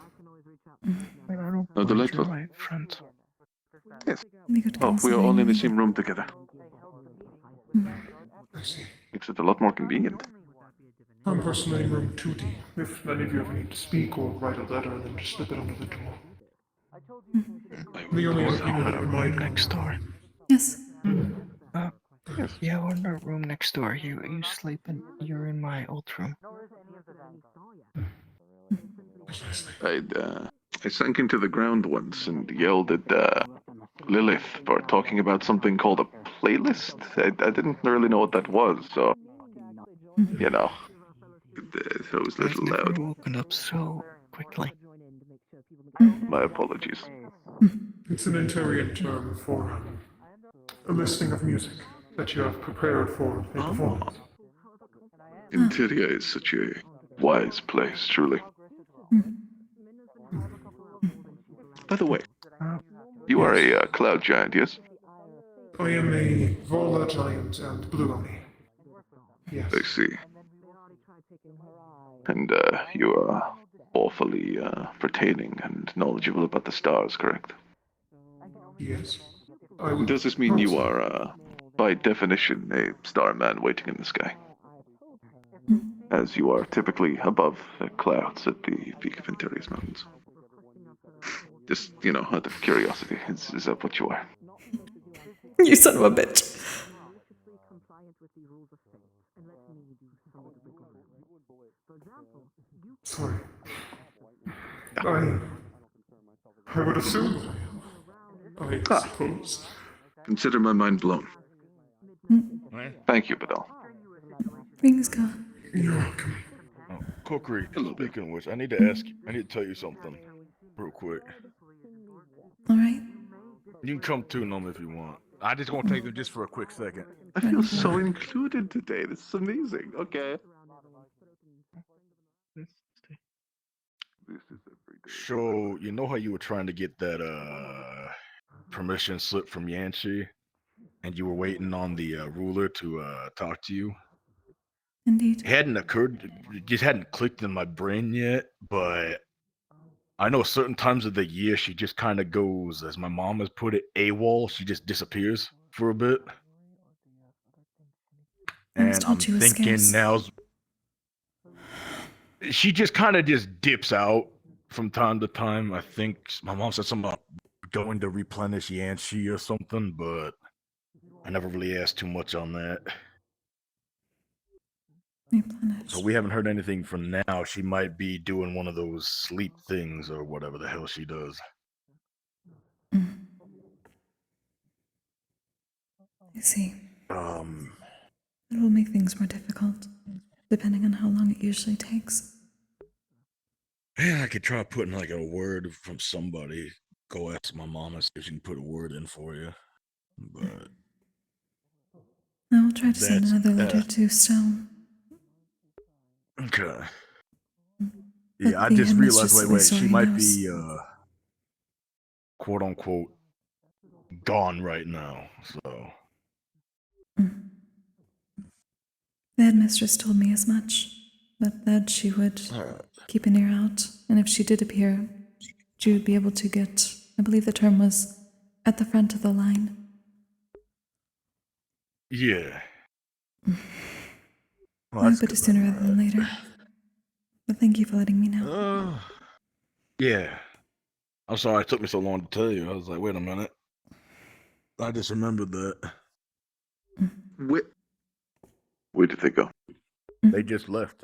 I don't Oh, delightful. my friend. Yes. We could Oh, we are all in the same room together. I see. Makes it a lot more convenient. I'm personally in room 2D. If any of you ever need to speak or write a letter, then just slip it under the door. The only other people that are in my room Next door. Yes. Yeah, we're in the room next door. You sleep in. You're in my old room. I sank into the ground once and yelled at Lilith for talking about something called a playlist. I didn't really know what that was, so you know, it was a little I've never loud. woken up so quickly. My apologies. It's an Interian term for a listing of music. that you have prepared for a performance. Interior is such a wise place, truly. By the way, you are a cloud giant, yes? I am a Vola giant and blue oni. Yes. I see. And you are awfully pertaining and knowledgeable about the stars, correct? Yes. Does this mean you are, by definition, a starman waiting in the sky? As you are typically above the clouds at the peak of Interior's mountains. Just, out of curiosity, is that what you are? You son of a bitch. Sorry. I would assume I suppose. Consider my mind blown. Thank you, Badal. Rings gone. You're welcome. Kokkuri, speaking of which, I need to tell you something real quick. Alright. You can come tune them if you want. I just gonna take them just for a quick second. I feel so included today. This is amazing. Okay. So, you know how you were trying to get that permission slip from Yanchi? And you were waiting on the ruler to talk to you? Indeed. It just hadn't clicked in my brain yet, but I know certain times of the year she just kind of goes, as my mom has put it, AWOL. She just disappears for a bit. And I'm thinking now's... She just kind of just dips out from time to time. I think my mom said something about going to replenish Yanchi or something, but I never really asked too much on that. Replenish. So we haven't heard anything from now. She might be doing one of those sleep things or whatever the hell she does. I see. It will make things more difficult, depending on how long it usually takes. Yeah, I could try putting like a word from somebody. Go ask my mama if she can put a word in for you. But I will try to send another letter to Stone. Okay. But Yeah, I the just realized, headmistress at wait, least she already might knows. be quote unquote gone right now, so The headmistress told me as much, but that she would keep an ear out, and if she did appear, she would be able to get, I believe the term was, at the front of the line. yeah. I hope it is sooner rather than later. But thank you for letting me know. Yeah. I'm sorry it took me so long to tell you. I was like, wait a minute. I just remembered that. Where did they go? They just left.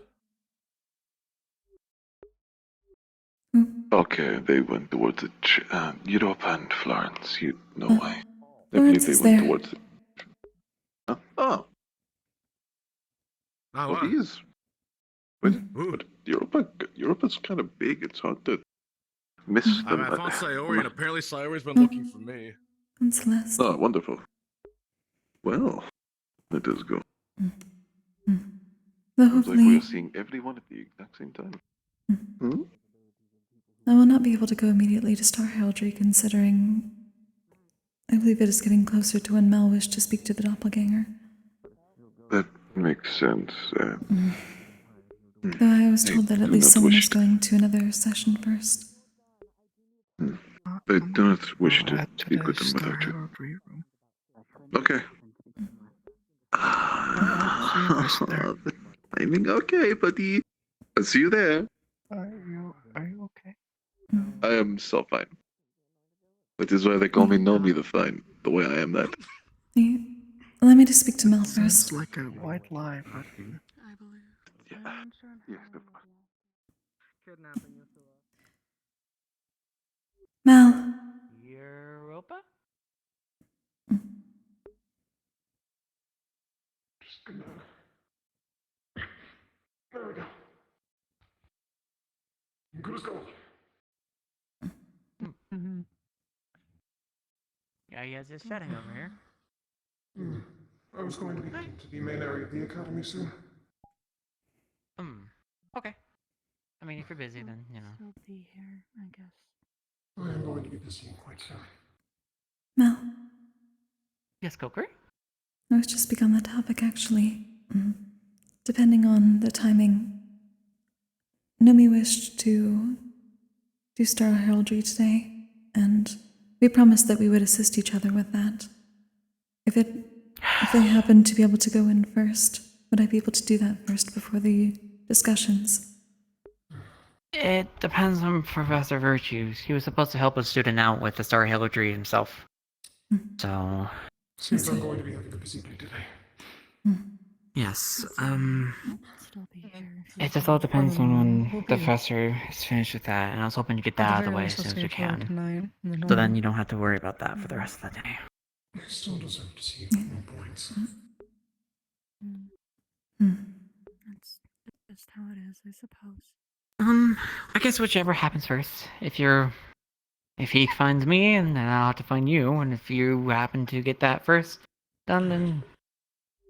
Okay, they went towards Europe and Florence. No way. I Florence believe they is went there. towards it. Huh? Oh. Oh, Well, he is. But Europe is kind of big. It's hard to miss them. I found Sayori, and apparently Sayori's been looking for me. And Celeste. Oh, wonderful. Well, let us go. Though Sounds like hopefully, we're seeing everyone at the exact same time. I will not be able to go immediately to Star Heraldry, considering I believe it is getting closer to when Mel wished to speak to the doppelganger. That makes sense. Though I was told that at do least not someone wish is going to another session first. I do not wish to speak with them without you. Okay. The timing, okay, buddy. I'll see you there. Are you okay? I am so fine. That is why they call me Nomi the Fine, the way I am that. Let me just speak to Mel Sounds first. like a white lie, but I believe. Yes, of course. Mel. Europa? There we go. Good as gold. Yeah, he has his setting over here. I was going to be heading to the main area of the academy soon. Okay. I mean, if you're busy, then, you know. Still be here, I guess. I am going to be busy quite soon. Mel, Yes, Kokkuri? I was just speak on that topic, actually. Depending on the timing, Nomi wished to do Star Heraldry today, and we promised that we would assist each other with that. If they happen to be able to go in first, would I be able to do that first before the discussions? It depends on Professor Virtues. He was supposed to help a student out with the Star Heraldry himself. So... Seems I'm going to be having a busy day today. Yes, Still be here. it just all depends on when the professor is finished with that, and I was hoping to get that out of the way as soon as we can. So then you don't have to worry about that for the rest of the day. I still deserve to see more points. That's just how it is, I suppose. I guess whichever happens first. If he finds me, and then I'll have to find you, and if you happen to get that first done, then...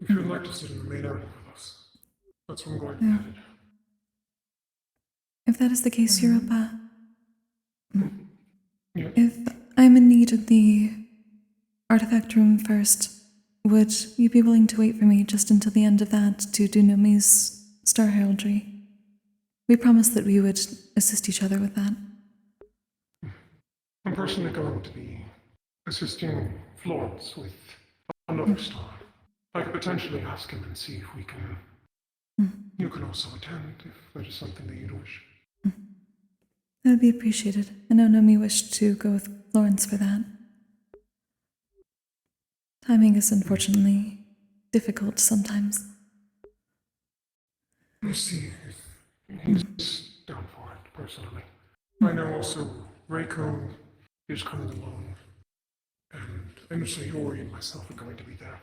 If you'd like to sit in the main area with us, that's where I'm going to be headed. If that is the case, Europa, if I'm in need of the artifact room first, would you be willing to wait for me just until the end of that to do Nomi's Star Heraldry? We promised that we would assist each other with that. I'm personally going to be assisting Florence with another star. I could potentially ask him and see if we can... You can also attend if that is something that you'd wish. That would be appreciated. I know Nomi wished to go with Florence for that. Timing is unfortunately difficult sometimes. We'll see if he's down for it, personally. I know also Reiko is coming along, and I know Sayori and myself are going to be there.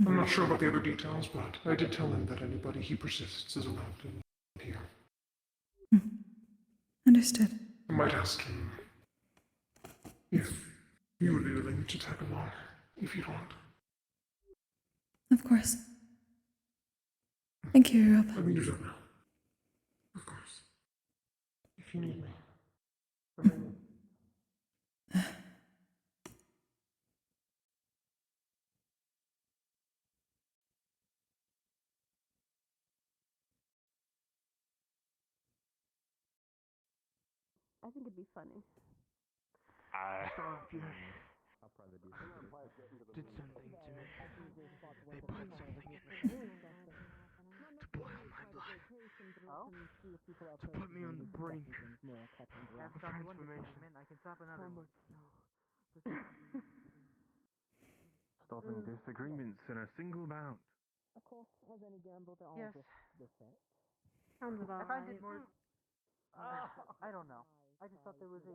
I'm not sure about the other details, but I did tell him that anybody he persists is allowed to here. Understood. I might ask him if you would be willing to tag along, if you'd want. Of course. Thank you, Europa. Let me do that now. Of course. If you need me. I think it'd be funny. Stop, yes. Did something to me. They put something in me. To boil my blood. To put me on the brink of transformation. Stopping disagreements in a single bound. Of course, as any gamble, they're all Yes. the set. Sounds about I find right. it more... I don't know. I just thought there was a...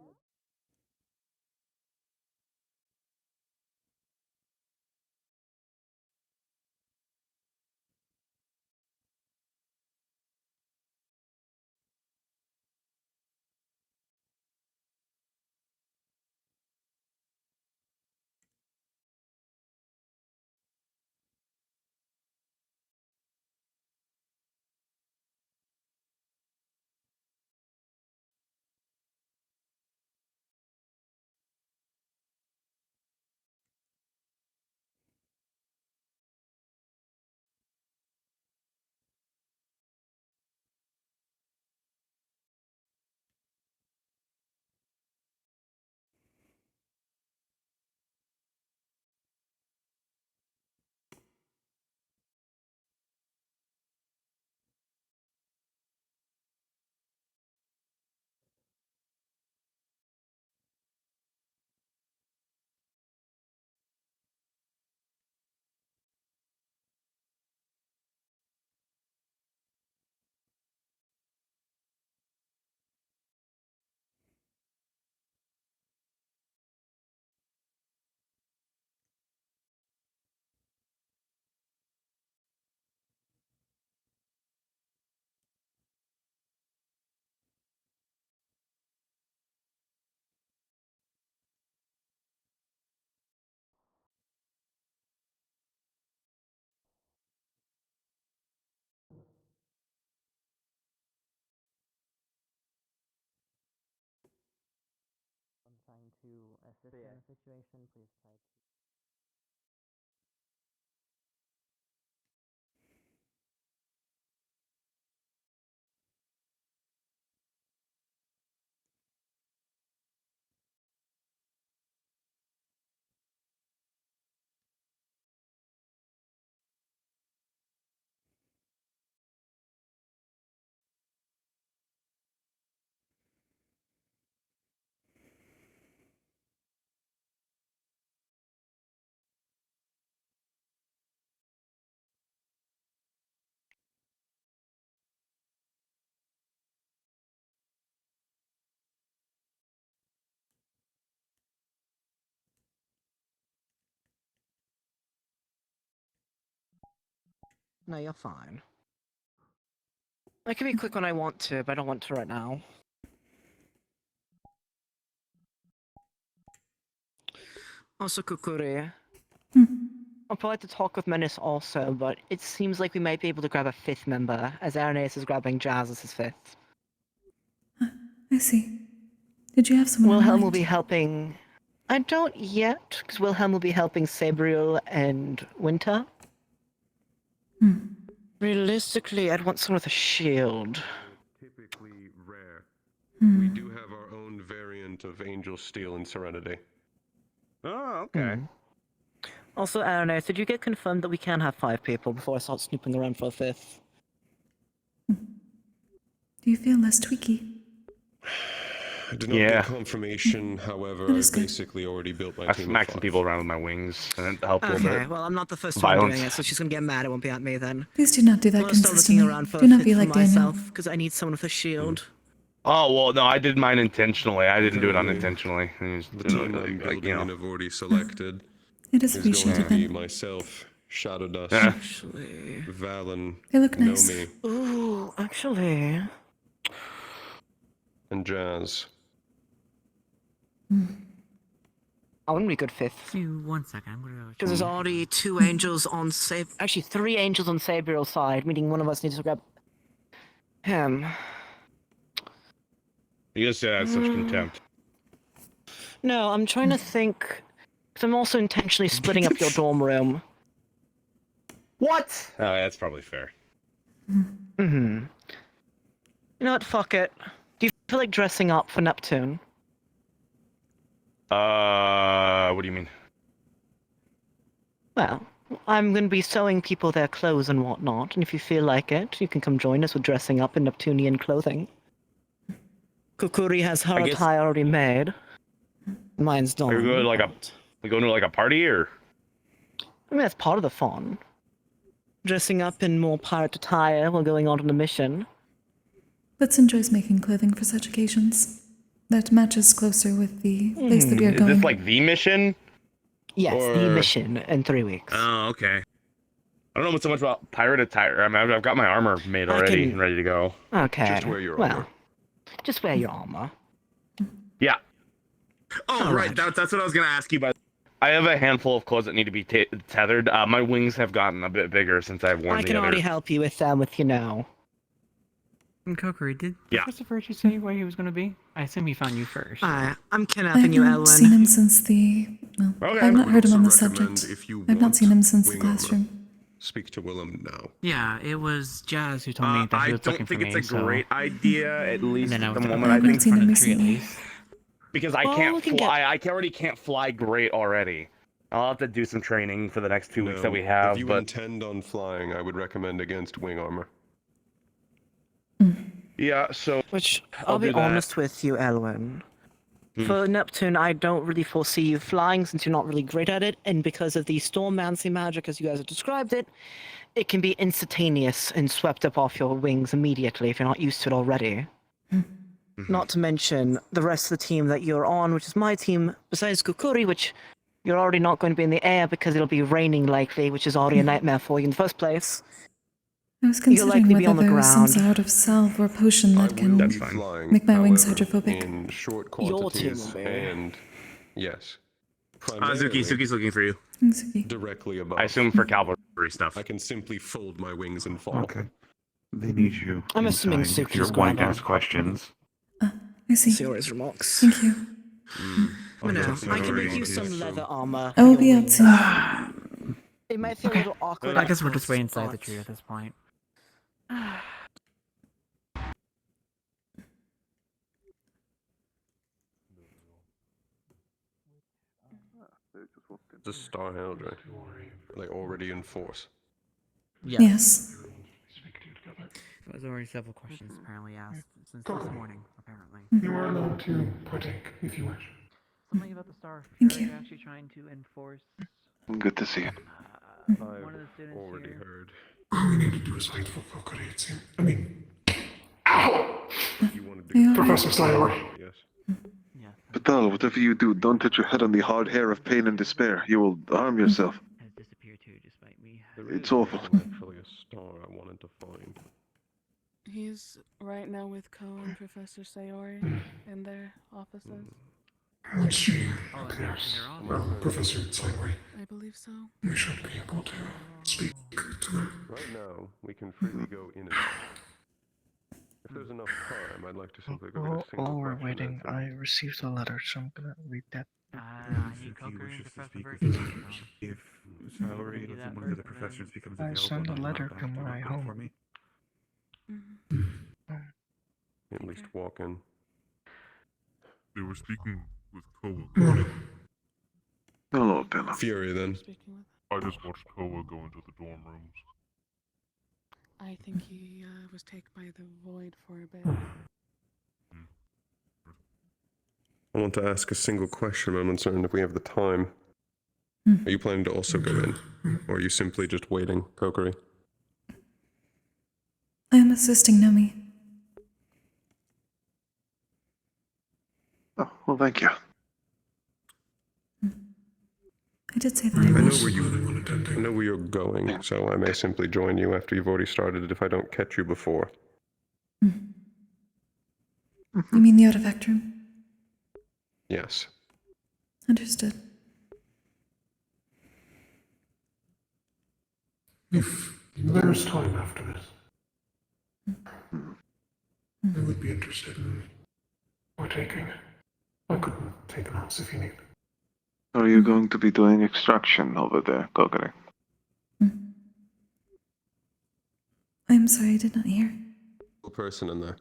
assist in the situation, please try to. No, you're fine. I can be quick when I want to, but I don't want to right now. Also, Kokkuri. I'll probably have to talk with Menace also, but it seems like we might be able to grab a fifth member, as Aranese is grabbing Jazz as his fifth. I see. Did you have someone in Wilhelm mind? will be helping... I don't yet, because Wilhelm will be helping Sabriel and Winter. Realistically, I'd want someone with a shield. Typically rare. Hmm. We do have our own variant of Angel Steel and Serenity. Oh, okay. Also, Aranese, did you get confirmed that we can have 5 people before I start snooping around for a fifth? Do you feel less tweaky? I did not get confirmation, however, I've basically already built my I team smacked of some 5. people around with my wings, and it helped a little bit. Okay, well, I'm not the first one Violence. doing it, so she's gonna get mad. It won't be at me then. Please do not do that I'm gonna start looking consistently. around for Do a not fifth be for like Daniel. myself, because I need someone with a shield. Oh, well, no, I did mine intentionally. I didn't do it unintentionally. The team I'm building and have already selected It is going to appreciated be then. myself, Shadow Dust, Actually... Valen, They look nice. Nomi, Ooh, actually... and Jazz. I wouldn't be a good fifth. Give me 1 second. I'm gonna go. Because there's already 2 angels on actually 3 angels on Sabriel's side, meaning one of us needs to grab him. You just say that with such contempt. No, I'm trying to think... Because I'm also intentionally splitting up your dorm room. What? Oh, that's probably fair. You know what, fuck it. Do you feel like dressing up for Neptune? What do you mean? Well, I'm going to be sewing people their clothes and whatnot, and if you feel like it, you can come join us with dressing up in Neptunian clothing. Kokkuri has her I guess- attire already made. Mine's not. Are we going to like we going to like a party or? I mean, that's part of the fun. Dressing up in more pirate attire while going on a mission. Let's enjoys making clothing for such occasions. That matches closer with the place that we are Is going. this like the mission? Yes, the mission in 3 weeks. Oh, okay. I don't know so much about pirate attire. I mean, I've got my armor made already and ready to go. Okay. Just wear your well, armor. Just wear your armor. Yeah. Oh, right. That's what I was gonna ask you about. I have a handful of clothes that need to be tethered. My wings have gotten a bit bigger since I've worn I the can already other. help you with you know. And Kokkuri, did Yeah. Christopher just say where he was gonna be? I assume he found you first. I'm I kidnapping you, haven't Elwyn. seen him since the... Well, Okay. I've not heard him on the Also recommend subject. if you I've not want seen him since the wing armor, classroom. Speak to Willem now. Yeah, it was Jazz who told me that he I was looking don't for think me. it's a great idea, at least then I at the was moment. I've I not think seen him front of the tree at recently. least. because I Well, can't we can fly. I already can't fly great already. I'll have to do some training for the next 2 weeks that we have. If you but intend on flying, I would recommend against wing armor. yeah, so Which, I'll I'll be do that. honest with you, Elwyn. For Neptune, I don't really foresee you flying since you're not really great at it, and because of the Stormmancy magic, as you guys have described it, it can be instantaneous and swept up off your wings immediately if you're not used to it already. Not to mention the rest of the team that you're on, which is my team, besides Kokkuri, which you're already not going to be in the air because it'll be raining likely, which is already a nightmare for you in the first place. I was You'll likely considering be on whether the there was some ground. sort of salve or potion that can make my wings hydrophobic. In short Your team quantities will be. and yes. Zuki's looking for you. Directly above. I assume for cavalry stuff. I can simply fold my wings and fall. Okay. They need you. I'm assuming inside if Suki's you're going to going ask questions. I see. See your remarks. Thank you. No, I can make you some leather armor. I will be out soon. It might feel a little awkward. I guess we're just first, way inside the but- tree at this point. The Star Herald, right? Are they already in force? Yes. There's already several questions apparently asked since this morning, apparently. You are allowed to partake if you wish. Something about the Star Thank Fury you. actually trying to enforce. Good to see you. I've One of the students already here. heard. All we need to do is wait for Kokkuri, it seems. I mean... You wanted Are you to Professor Sayori. Yes. Patal, whatever you do, don't hit your head on the hard hair of pain and despair. You will harm yourself. Has disappeared too, despite me. It's awful. Actually, a star I wanted to find. He's right now with Co and Professor Sayori in their offices. Once she Oh, and appears, they're all- Professor Sayori, I believe so. we should be able to speak to them. Right now, we can freely go in and out. If there's enough time, I'd like to simply go get a single While we're question waiting, answered. I received a letter, so I'm gonna read that. I need If he Kokkuri and wishes to Professor speak with Birch. me, if Salary do that doesn't one of the first, and professors becomes I available, sent a then letter back to my wait home. for me. At least walk in. They were speaking with Koa. Hello, Bella. Fury, then. I just watched Koa go into the dorm rooms. I think he was taken by the void for a bit. I want to ask a single question. I'm uncertain if we have the time. Are you planning to also go in? Or are you simply just waiting, Kokkuri? I am assisting Nomi. Oh, well, thank you. I did say that I I know wish. where you're going, so I may simply join you after you've already started it if I don't catch you before. You mean the artifact room? Yes. Understood. If there's time after this, I would be interested in partaking. I could take notes if you need. Are you going to be doing extraction over there, Kokkuri? I'm sorry, I did not hear. Person in there.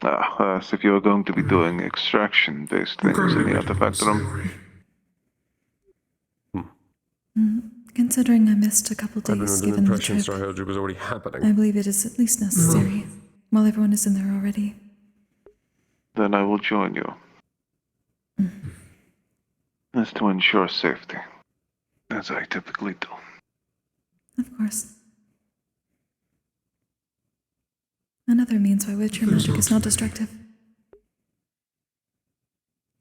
So if you are going to be doing extraction-based things in the artifact room. Considering I missed a couple I've been days under the given the impression trip, Star Herald was already happening. I believe it is at least necessary, while everyone is in there already. Then I will join you. As to ensure safety, as I typically do. Of course. Another means by which your magic is not destructive.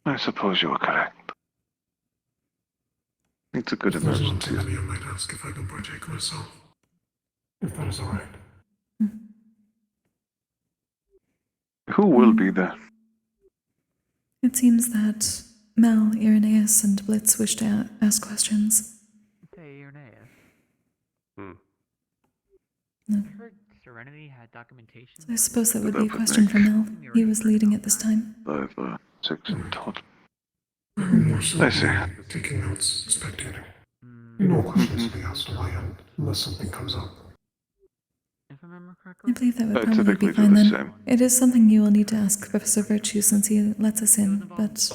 I suppose you are correct. It's a good If there's one emergency. thing I might ask if I can partake myself. If that is alright. Who will be there? It seems that Mal, Irenaeus, and Blitz wish to ask questions. Hey, Irenaeus. No. I heard Serenity had documentation. So I suppose that would be a question for Mal. He was leading at this time. 5, 6 in total. More so I see. taking notes, spectating. No questions will be asked on my end, unless something comes up. If I remember I correctly. believe that would I probably typically be do fine the then. same. It is something you will need to ask Professor Virtue since he lets us in, but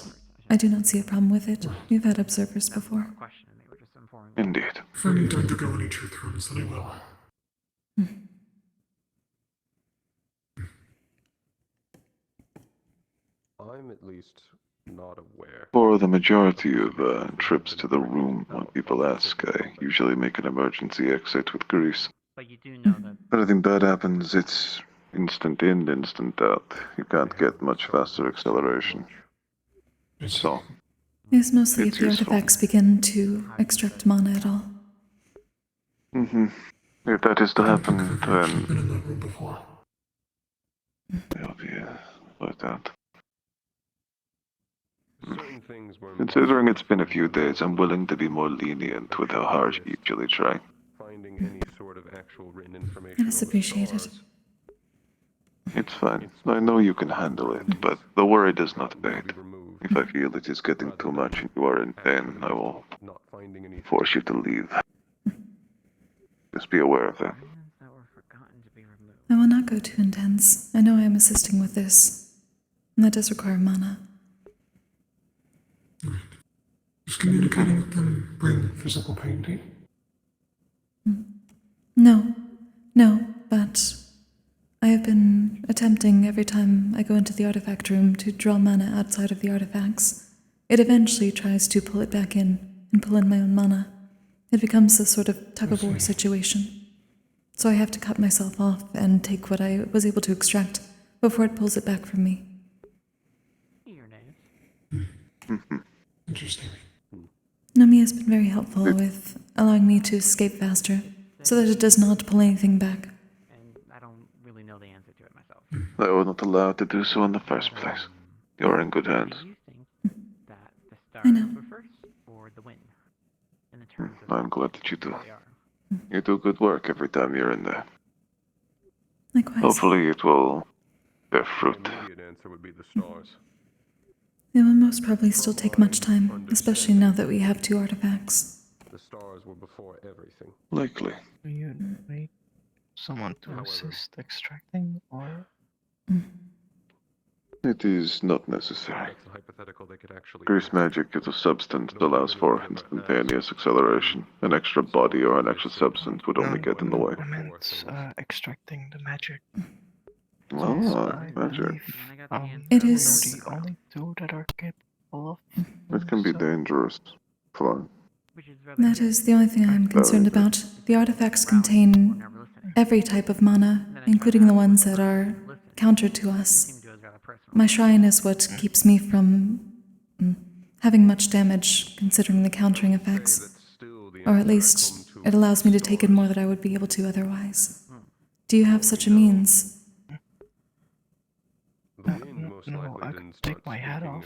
I do not see a problem with it. We've had observers before. Indeed. If I need time to go any truth rooms, then I will. I'm at least not aware. For the majority of trips to the room, when people ask, I usually make an emergency exit with grease. But you do know that. But anything bad happens, it's instant in, instant out. You can't get much faster acceleration. So, It's mostly if It's the useful. artifacts begin to extract mana at all. if that is to happen, I've then been in that room before. it'll be worked out. Certain things were Considering it's been a few days, I'm willing to be more lenient with how hard you usually try. finding any sort of actual written information. It is appreciated. It's fine. I know you can handle it, but the worry does not fade. If I feel it is getting too much and you are in pain, I will force you to leave. Just be aware of that. I will not go too intense. I know I am assisting with this, and that does require mana. Does communicating with them bring physical pain to you? No, but I have been attempting every time I go into the artifact room to draw mana outside of the artifacts. It eventually tries to pull it back in and pull in my own mana. It becomes a sort of tug-of-war situation. So I have to cut myself off and take what I was able to extract before it pulls it back from me. Interesting. Nomi has been very helpful with allowing me to escape faster, so that it does not pull anything back. I don't really know the answer to it myself. I was not allowed to do so in the first place. You are in good hands. I know. Or the wind? I'm glad that you do. You do good work every time you're in there. Likewise. Hopefully it will bear fruit. The immediate answer would be the stars. It will most probably still take much time, especially now that we have 2 artifacts. The stars were before everything. Likely. Do you need someone to assist extracting, or? It is not necessary. That's a hypothetical they could actually. Grease magic is a substance that allows for instantaneous acceleration. An extra body or an extra substance would only get in the way. I meant extracting the magic. Magic. It is. The only 2 that are capable of. It can be dangerous. Fun. That is the only thing I am concerned about. The artifacts contain every type of mana, including the ones that are counter to us. My shrine is what keeps me from having much damage, considering the countering effects. Or at least, it allows me to take in more than I would be able to otherwise. Do you have such a means? No, I could take my hat off.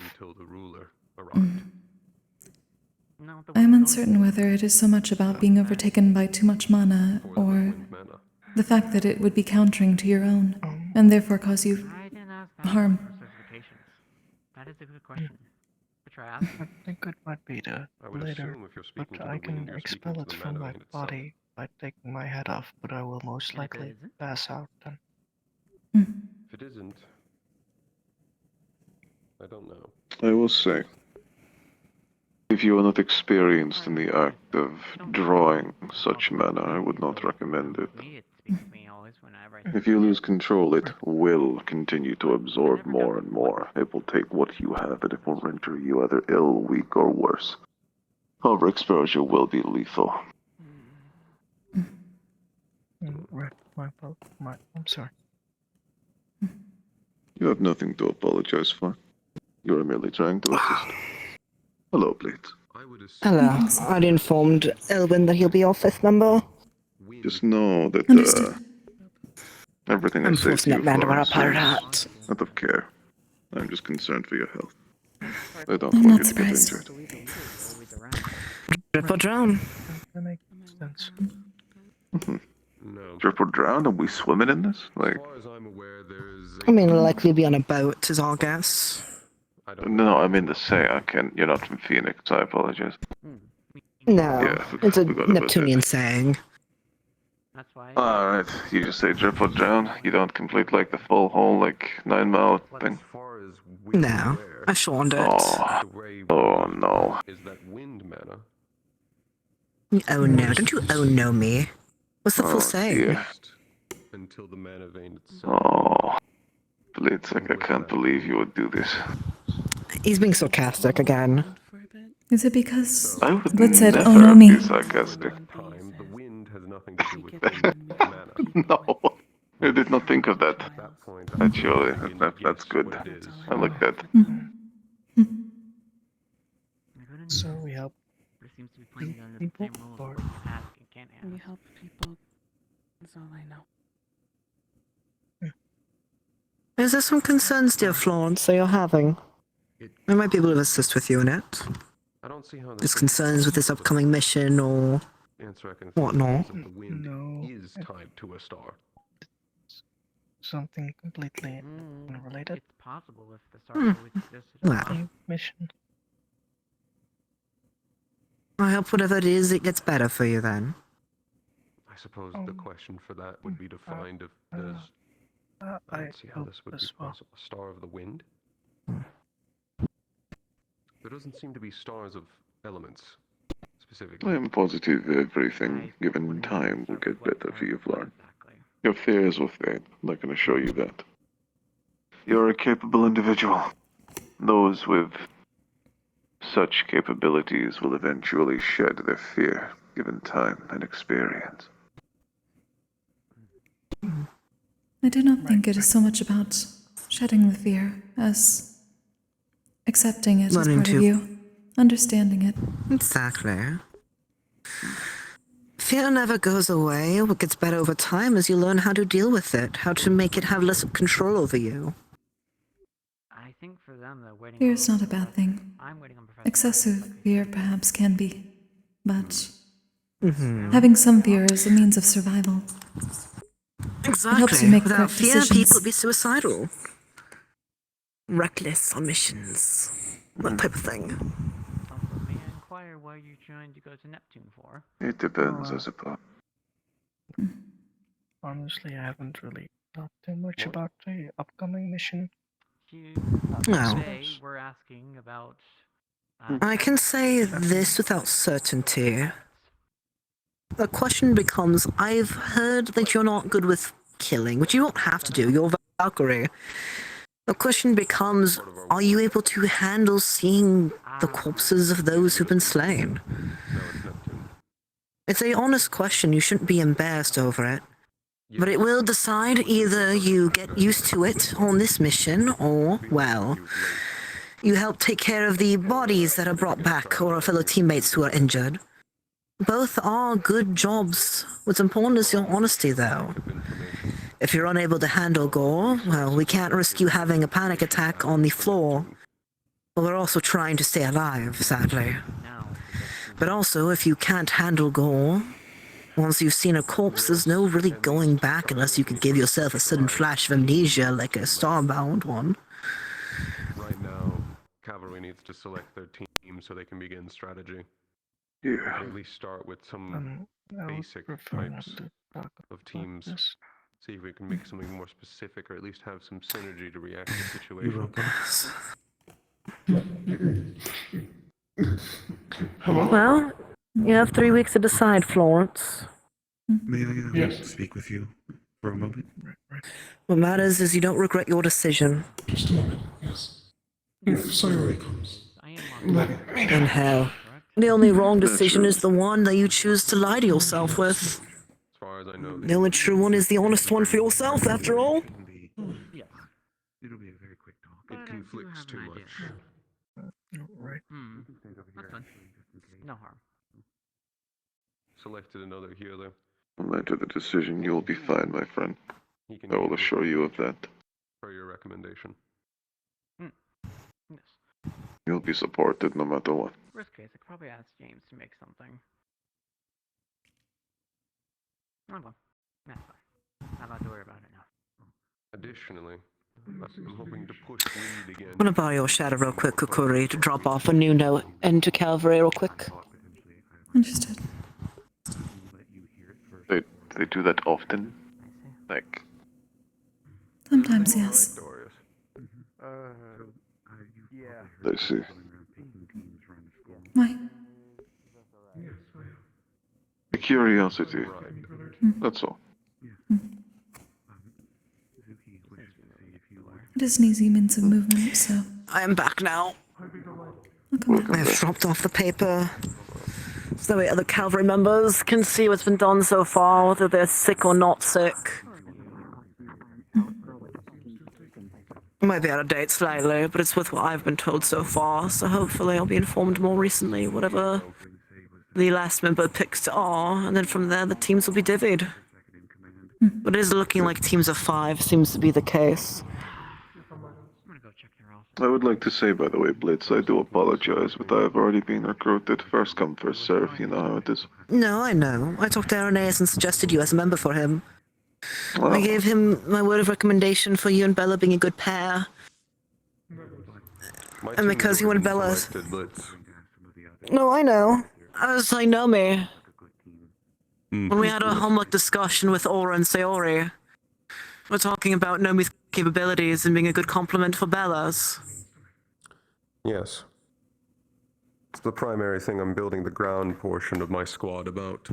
I am uncertain whether it is so much about being overtaken by too much mana, or the fact that it would be countering to your own, and therefore cause you harm. That is a good question. I think it might be the later, but I can expel it from my body by taking my head off, but I will most likely pass out then. If it isn't, I don't know. I will say, if you are not experienced in the act of drawing such mana, I would not recommend it. If you lose control, it will continue to absorb more and more. It will take what you have and it will render you either ill, weak, or worse. Overexposure will be lethal. I'm sorry. You have nothing to apologize for. You are merely trying to assist. Hello, Blades. Hello. I'd informed Elwin that he'll be our 5th member. Just know that everything I say to you, Florence, is out of care. I'm just concerned for your health. I don't want you to get injured. Drip or drown. That makes sense. No. Drip or drown? Are we swimming in this? Like, I mean, likely be on a boat is our guess. no, I mean to say, you're not from Phoenix, I apologize. No, Yeah, it's a forgot about Neptunian that. saying. Alright, you just say drip or drown. You don't complete like the full whole 9 mile thing. No, I shortened it. Oh no. Is that wind mana? Oh no, don't you oh no me. What's the full saying? Dear. Until the mana vein itself. Oh, Blitzek, I can't believe you would do this. He's being sarcastic again. Is it because I would Blitz said, never "Oh no, me"? be sarcastic. The wind has nothing to do with mana. No, I did not think of that. Actually, that's good. I like that. So we help people, or We help people. That's all I know. Is there some concerns, dear Florence, that you're having? I might be able to assist with you in it. I don't see how There's concerns with this upcoming mission or whatnot. The wind is tied to a star. something completely unrelated. It's possible if the stars always existed. Well, Mission. I hope whatever it is, it gets better for you then. I suppose the question for that would be to find if there's. I I don't see how hope this would be as well. possible. A star of the wind? There doesn't seem to be stars of elements, specifically. I am positive everything, given time, will get better for you, Vlad. Your fears will fade. I'm not going to show you that. You're a capable individual. Those with such capabilities will eventually shed their fear, given time and experience. I do not think it is so much about shedding the fear as accepting it as Learning part of to- you, understanding it. Exactly. Fear never goes away. What gets better over time is you learn how to deal with it, how to make it have less control over you. I think for them, they're waiting. Fear is not a bad thing. I'm waiting on Professor. Excessive fear perhaps can be, but Mm-hmm. having some fear is a means of survival. Exactly. It helps you make Without correct fear, decisions. people would be suicidal. Reckless on missions. That type of thing. Also, may I inquire why you're trying to go to Neptune for? It depends, I suppose. Honestly, I haven't really thought too much about the upcoming mission. No. Today, we're asking about. I can say this without certainty. The question becomes, I've heard that you're not good with killing, which you don't have to do, you're Valkyrie. The question becomes, are you able to handle seeing the corpses of those who've been slain? It's a honest question, you shouldn't be embarrassed over it. But it will decide either you get used to it on this mission, or, well, you help take care of the bodies that are brought back or fellow teammates who are injured. Both are good jobs. What's important is your honesty, though. If you're unable to handle gore, well, we can't risk you having a panic attack on the floor. But we're also trying to stay alive, sadly. But also, if you can't handle gore, once you've seen a corpse, there's no really going back unless you could give yourself a sudden flash of amnesia like a starbound one. Right now, cavalry needs to select their team so they can begin strategy. Yeah. Or at least start with some I would basic prefer not types to talk of about teams. this. See if we can make something more specific, or at least have some synergy to react to the situation. Well, you have 3 weeks to decide, Florence. May I Yes. speak with you for a moment? What matters is you don't regret your decision. Just a moment, yes. If Sayori comes, let me In hell. The only wrong decision is the one that you choose to lie to yourself with. As far as I know, The only true one is the honest one for yourself, after all. Yes. It'll be a very quick talk. it conflicts too much. Right. That's fine. No harm. Selected another healer. No matter the decision, you will be fine, my friend. He can I will deal assure with you of that. per your recommendation. Yes. You'll be supported no matter what. Worst case, I could probably ask James to make something. Oh well. That's fine. Not allowed to worry about it now. Additionally, I'm hoping to push Reed again. I'm gonna borrow your shadow real quick, Kokkuri, to drop off a new note into Calvary real quick. Understood. They do that often? Like, Sometimes, yes. I see. Why? A curiosity. That's all. It is an easy means of movement, so. I am back now. Welcome I have dropped off the paper, so that other cavalry members can see what's been done so far, whether they're sick or not sick. Might be out of date slightly, but it's with what I've been told so far, so hopefully I'll be informed more recently, whatever the last member picks are, and then from there the teams will be divvied. But it is looking like teams of 5 seems to be the case. I would like to say, by the way, Blitz, I do apologize, but I have already been recruited. First come, first serve, you know how it is. No, I know. I talked to Irenaeus and suggested you as a member for him. I gave him my word of recommendation for you and Bella being a good pair. My And team's because he already wanted been Bella's. selected, Blitz. No, I know. As I know me. Mm, When we had our yes. homework discussion with Aura and Sayori, we're talking about Nomi's capabilities and being a good complement for Bella's. Yes. It's the primary thing I'm building the ground portion of my squad about.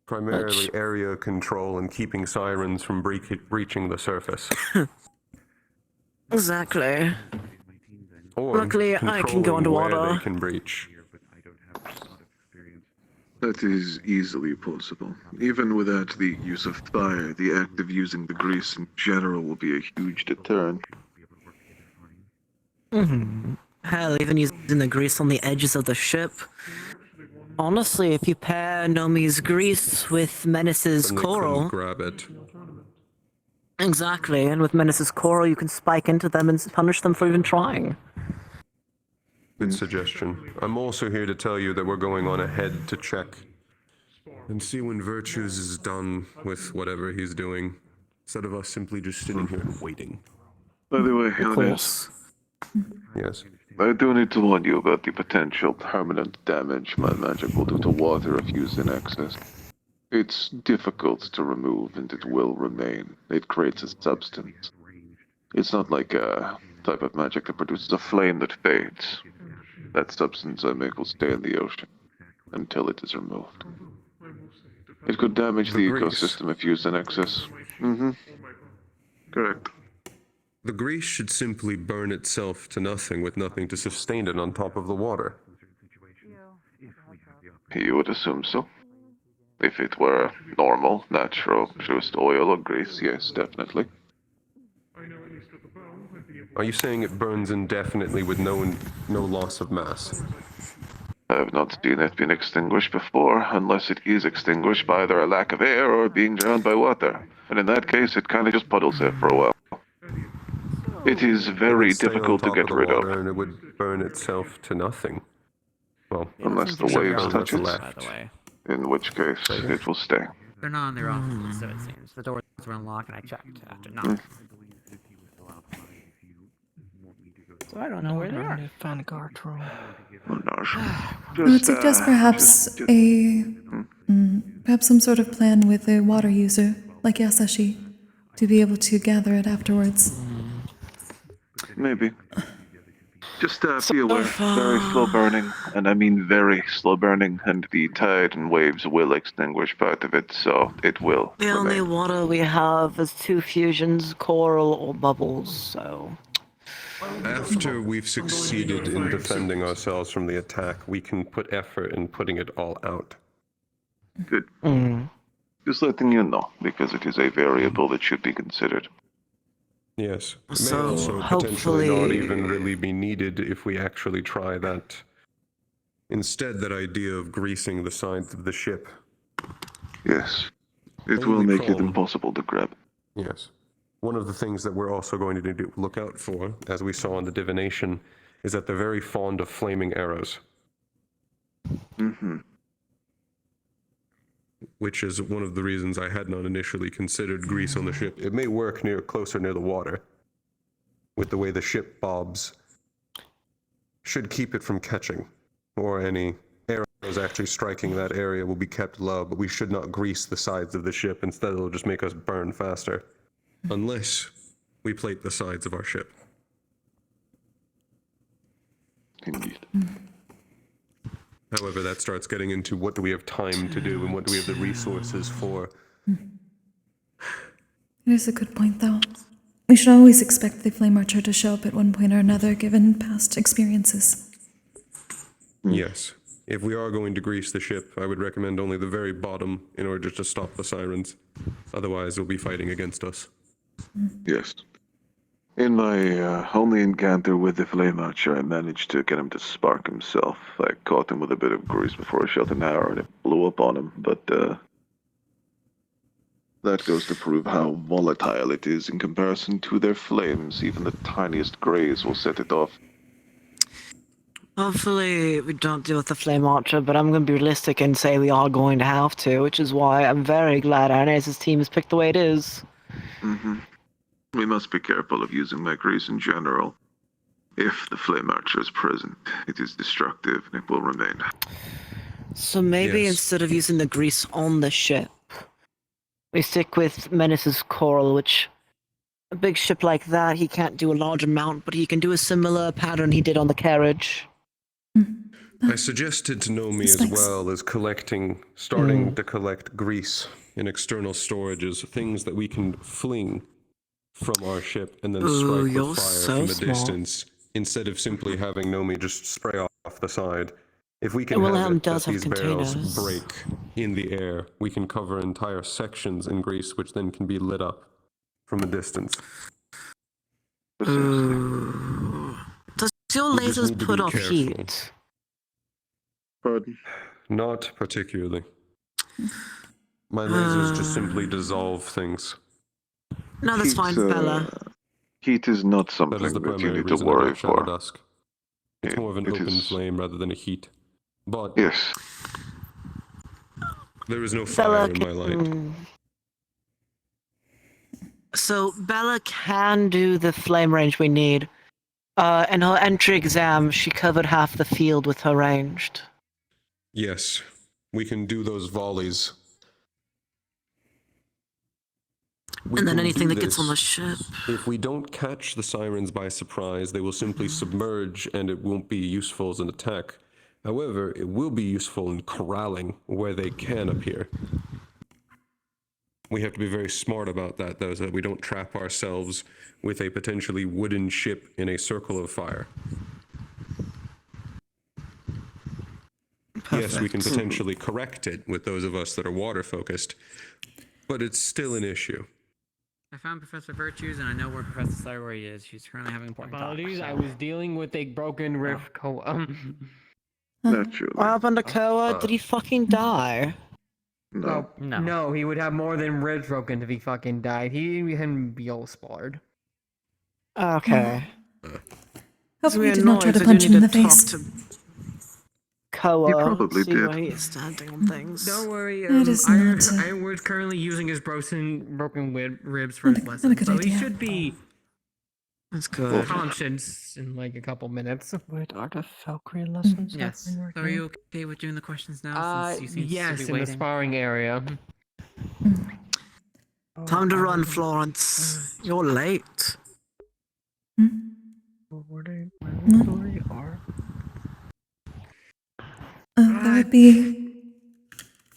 Primarily area control and keeping sirens from breaching the surface. Exactly. Or Luckily, I can go controlling where underwater. they can breach. That is easily possible. Even without the use of fire, the act of using the grease in general will be a huge deterrent. Hell, even using the grease on the edges of the ship. Honestly, if you pair Nomi's grease with Menace's Then they coral... couldn't grab it. Exactly, and with Menace's coral you can spike into them and punish them for even trying. Good suggestion. I'm also here to tell you that we're going on ahead to check and see when Virtues is done with whatever he's doing, instead of us simply just sitting here and waiting. By the way, Of Jonas, course. Yes. I do need to warn you about the potential permanent damage my magic will do to water if used in excess. It's difficult to remove and it will remain. It creates a substance. It's not like a type of magic that produces a flame that fades. That substance I make will stay in the ocean until it is removed. It could damage the grease. ecosystem if used in excess. Mm-hmm. Correct. The grease should simply burn itself to nothing with nothing to sustain it on top of the water. You would assume so. If it were normal, natural, just oil or grease, yes, definitely. Are you saying it burns indefinitely with no loss of mass? I have not seen it being extinguished before, unless it is extinguished by either a lack of air or being drowned by water. And in that case, it kind of just puddles there for a while. It is very difficult to get rid of. And it would burn itself to nothing. Well, Unless the except waves for touch what's it, left. By the way. in which case it will stay. They're not on their offices, so it seems. The doors were unlocked and I checked after knocking. So I don't know where they are. Vanguard room. I would suggest perhaps perhaps some sort of plan with a water user, like Yasashi, to be able to gather it afterwards. Maybe. Just be aware, very slow burning, and I mean very slow burning, and the tide and waves will extinguish part of it, so it will The only water we have is 2 fusions, coral or bubbles, so... After we've succeeded in defending ourselves from the attack, we can put effort in putting it all out. Good. Just letting you know, because it is a variable that should be considered. Yes. It may So, also potentially not hopefully- even really be needed if we actually try that. Instead, that idea of greasing the sides of the ship. Yes. It will make it impossible to grab. Yes. One of the things that we're also going to look out for, as we saw in the divination, is that they're very fond of flaming arrows. Mm-hmm. Which is one of the reasons I had not initially considered grease on the ship. It may work closer near the water, with the way the ship bobs. Should keep it from catching, or any arrows actually striking that area will be kept low, but we should not grease the sides of the ship. Instead, it'll just make us burn faster. Unless we plate the sides of our ship. Indeed. However, that starts getting into what do we have time to do and what do we have the resources for. It is a good point, though. We should always expect the Flame Archer to show up at one point or another, given past experiences. Yes. If we are going to grease the ship, I would recommend only the very bottom in order to stop the sirens. Otherwise, they'll be fighting against us. Yes. In my only encounter with the Flame Archer, I managed to get him to spark himself. I caught him with a bit of grease before I shot an arrow and it blew up on him, but that goes to prove how volatile it is in comparison to their flames. Even the tiniest graze will set it off. Hopefully we don't deal with the Flame Archer, but I'm going to be realistic and say we are going to have to, which is why I'm very glad Arnese's team is picked the way it is. We must be careful of using my grease in general. If the flame archer is present, it is destructive and it will remain. So maybe instead of using the grease on the ship, we stick with Menace's coral, which a big ship like that, he can't do a large amount, but he can do a similar pattern he did on the carriage. I suggested to Nomi as well as starting to collect grease in external storages, things that we can fling from our ship and then strike with fire from a distance, instead of simply having Nomi just spray off the side. If we can have it that these barrels break in the air, we can cover entire sections in grease, which then can be lit up from a distance. Does your lasers put off heat? Pardon? Not particularly. My lasers just simply dissolve things. No, that's fine, Bella. Heat is not something That is the that you primary need to reason worry about Shadow for. Dusk. It's more of an open flame rather than a heat. But yes, there is no fire in my light. So Bella can do the flame range we need. In her entry exam, she covered half the field with her ranged. Yes, we can do those volleys. And then anything that gets on the ship. If we don't catch the sirens by surprise, they will simply submerge and it won't be useful as an attack. However, it will be useful in corralling where they can appear. We have to be very smart about that, though, so that we don't trap ourselves with a potentially wooden ship in a circle of fire. Perfect. Yes, we can potentially correct it with those of us that are water-focused, but it's still an issue. I found Professor Virtues, and I know where Professor Thyroid is. She's currently having important talks. Apologies, I was dealing with a broken rift naturally. What happened to Koa? Did he fucking die? No, he would have more than ribs broken if he fucking died. He wouldn't be all sparred. Okay. Hopefully we did not try to punch him in the face. Koa, He probably see did. where he is standing on things. Don't worry, It is not, I was currently using his broken ribs for his lesson, not a good so idea. he should be That's good. conscious in like a couple minutes. Wait, are the Valkyrie lessons Yes. happening right So are now? you okay with doing the questions now? Since you seem Yes, to be in waiting? the sparring area. Time to run, Florence. You're late. That would be...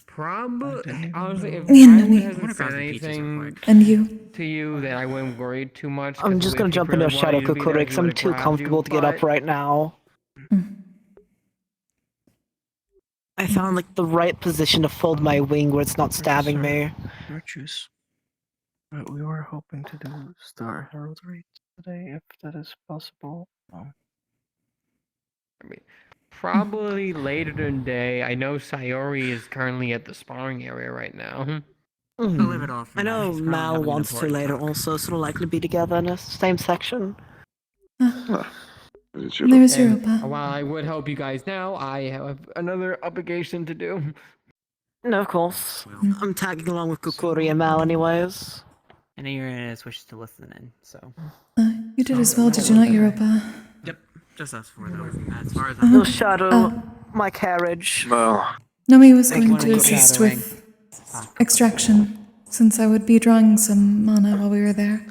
Probably, honestly, if Me and I Nemi. hadn't said anything And you. to you, that I wouldn't worry too much. I'm just gonna jump into a shadow Kokkuri because I'm too comfortable to get up right now. I found like the right position to fold my wing where it's not stabbing me. Virtues. We were hoping to do Star Heraldry today, if that is possible. Probably later in the day. I know Sayori is currently at the sparring area right now. I'll leave it off. I know Mal wants to later also, so it'll likely be together in the same section. There's Europa. While I would help you guys now, I have another obligation to do. No, of course. I'm tagging along with Kokkuri and Mal anyways. I know you're in his wishes to listen in, so. You did as well, did you not, Europa? Yep, just us four though. As far as You'll I'm shadow my carriage. Nomi was going to assist with extraction, since I would be drawing some mana while we were there.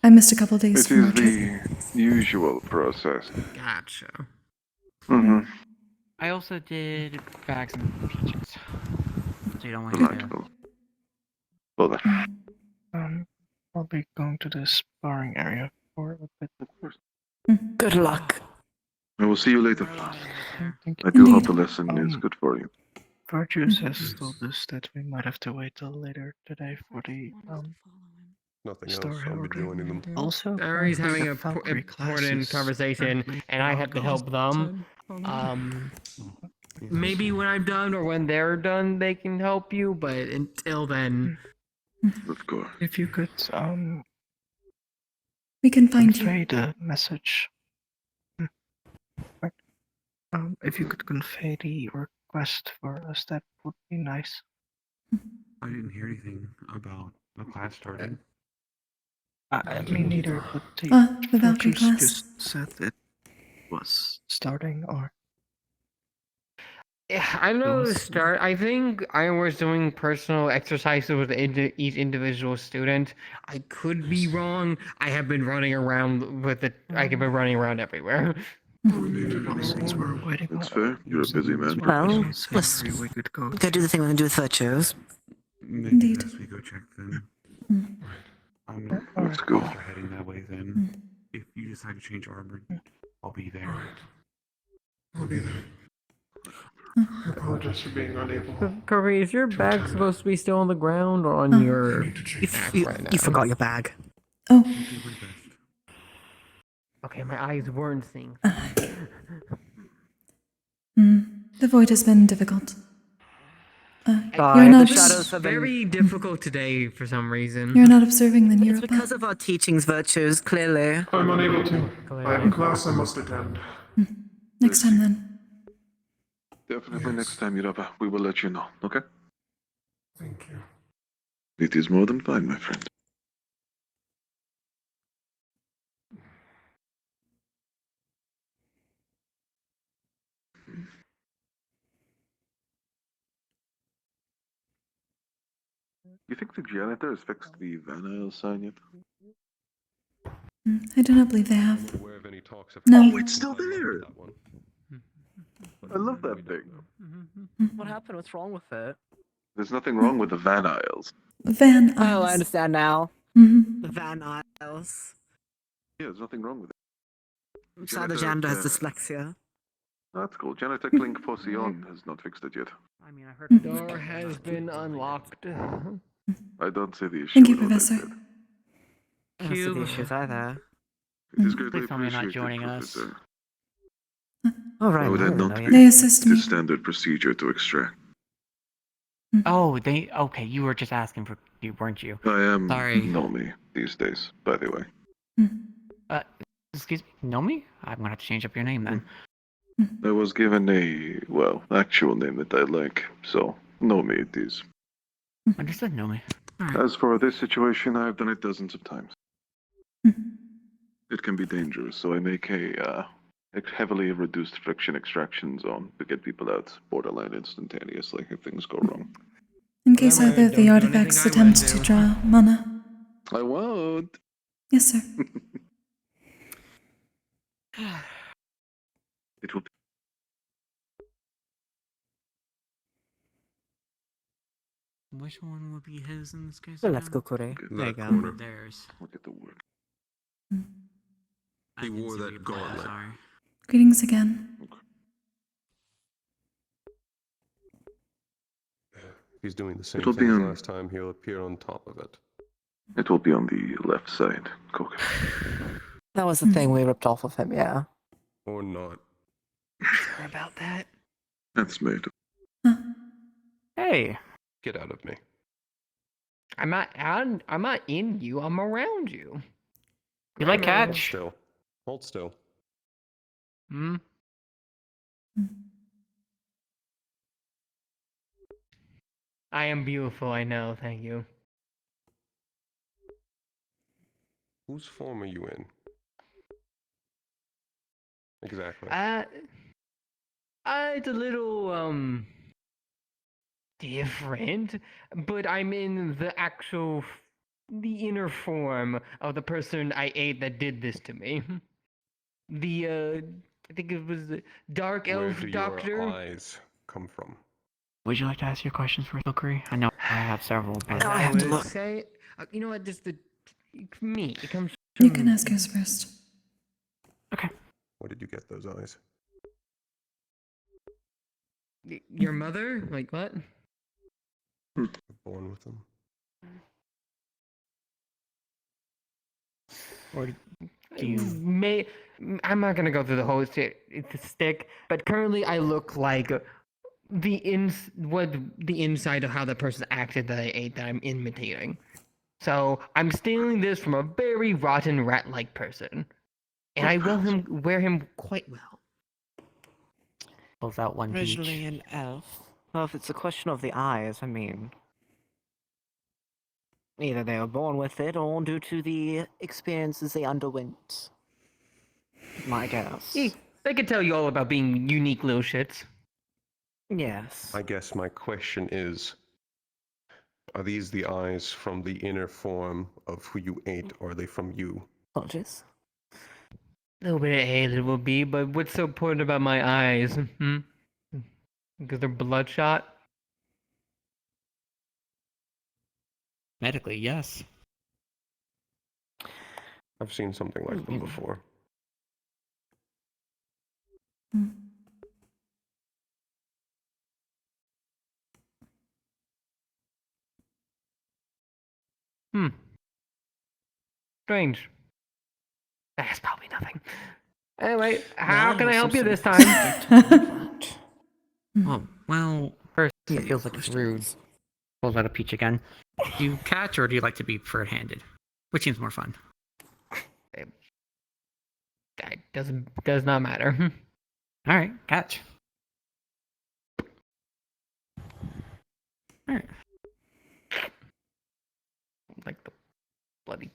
I missed a couple days It from our is trip. the usual process. Gotcha. I also did bags and peaches. So you don't want to. Well then. I'll be going to the sparring area for a bit. Good luck. I will see you later. I do hope the lesson is good for you. Virtues has told us that we might have to wait till later today for the Nothing Star else, I'll be Heraldry. joining them. Also, Sayori's having the an Valkyrie important classes conversation, and I have to help them. Maybe when I'm done or when they're done, they can help you. But until then, Of course. if you could We can find you. convey the message. If you could convey the request for us, that would be nice. I didn't hear anything about the class starting. Me neither, but the The Valkyrie Vultures class. just said it was starting, or... Yeah, I know the Yes. start. I think I was doing personal exercises with each individual student. I could be wrong. I have been running around with it. I have been running around everywhere. Since we're waiting That's fair. You're a busy man. Well, let's we could go do the thing we can do with virtues. Maybe best we go check then. Let's go. After heading that way then. If you decide to change armor, I'll be there. I apologize for being unable. Kokkuri, is your bag supposed to be still on the ground or on your back right now? You forgot your bag. Okay, my eyes weren't seeing. The void has been difficult. Sorry, You're not. the shadows have been... Very difficult today for some reason. You're not observing the It's Europa. because of our teachings, virtues, clearly. I'm unable to. I have a class I must attend. Next time then. Definitely next time, Yuraba. We will let you know, okay? Thank you. It is more than fine, my friend. You think the janitor has fixed the Van Isle sign yet? I do not believe they have. Aware of any talks of No. Oh, it's still there! I love that thing. What happened? What's wrong with it? There's nothing wrong with the Van Isles. Van Oh, Isles. I understand now. Mm-hmm. The Van Isles. Yeah, there's nothing wrong with it. I'm sad the janitor has dyslexia. That's cool. Janitor Clink Fossion has not fixed it yet. I mean, I heard the door has been unlocked. I don't see the issue. Thank you, with what I Professor. said. I don't see the issues either. It is greatly Please tell me you're not appreciated, joining us. Professor. All right, How would now that we not know be? you. They assist It me. is standard procedure to extract. Oh, okay, you were just asking for you, weren't you? I am Sorry. Nomi these days, by the way. Excuse me, Nomi? I'm gonna have to change up your name then. I was given a, well, actual name that I like, so Nomi it is. Understood, Nomi. As for this situation, I've done it dozens of times. It can be dangerous, so I make a heavily reduced friction extraction zone to get people out borderline instantaneously if things go wrong. In case either of the artifacts attempt to draw mana. I won't. Yes, sir. It will. Which one would be his in this case? Well, let's again? go, Kokkuri. There you go. corner. Theirs. Look at the work. He wore that gauntlet. Sorry. Greetings again. He's doing the same It'll thing be as on- last time. He'll appear on top of it. It will be on the left side, Coke. That was the thing we ripped off of him, yeah. Or not. Sorry about that. That's made. Hey. Get out of me. I'm not in you. I'm around you. You like Hold catch? still. Hold still. Hmm. I am beautiful. I know. Thank you. Whose form are you in? Exactly. It's a little different, but I'm in the inner form of the person I ate that did this to me. I think it was the dark Where elf do doctor. your eyes come from? Would you like to ask your questions for Kokkuri? I know I have several. But No, I have to look. Say, you know what? Just me. It comes. You can ask us first. Okay. Where did you get those eyes? Your mother? Like what? Born with them. Or I'm not gonna go through the whole stick, but currently I look like the inside of how the person acted that I ate that I'm imitating. So I'm stealing this from a very rotten rat-like person, and I will wear him quite well. Pulls out one peach. Originally an elf. Well, if it's a question of the eyes, I mean, either they were born with it or due to the experiences they underwent. My guess. They could tell you all about being unique little shits. Yes. I guess my question is, are these the eyes from the inner form of who you ate, or are they from you? Apologies. A little bit of A, a little B, but what's so important about my eyes? Because they're bloodshot? Medically, yes. I've seen something like them before. Strange. That's probably nothing. Anyway, how Well, can I so help you some this time? Oh, well, first, it feels like it's rude. Pulls out a peach again. Do you catch, or do you like to be preferred-handed? Which seems more fun? That does not matter. Alright, catch. Alright. Like the bloody...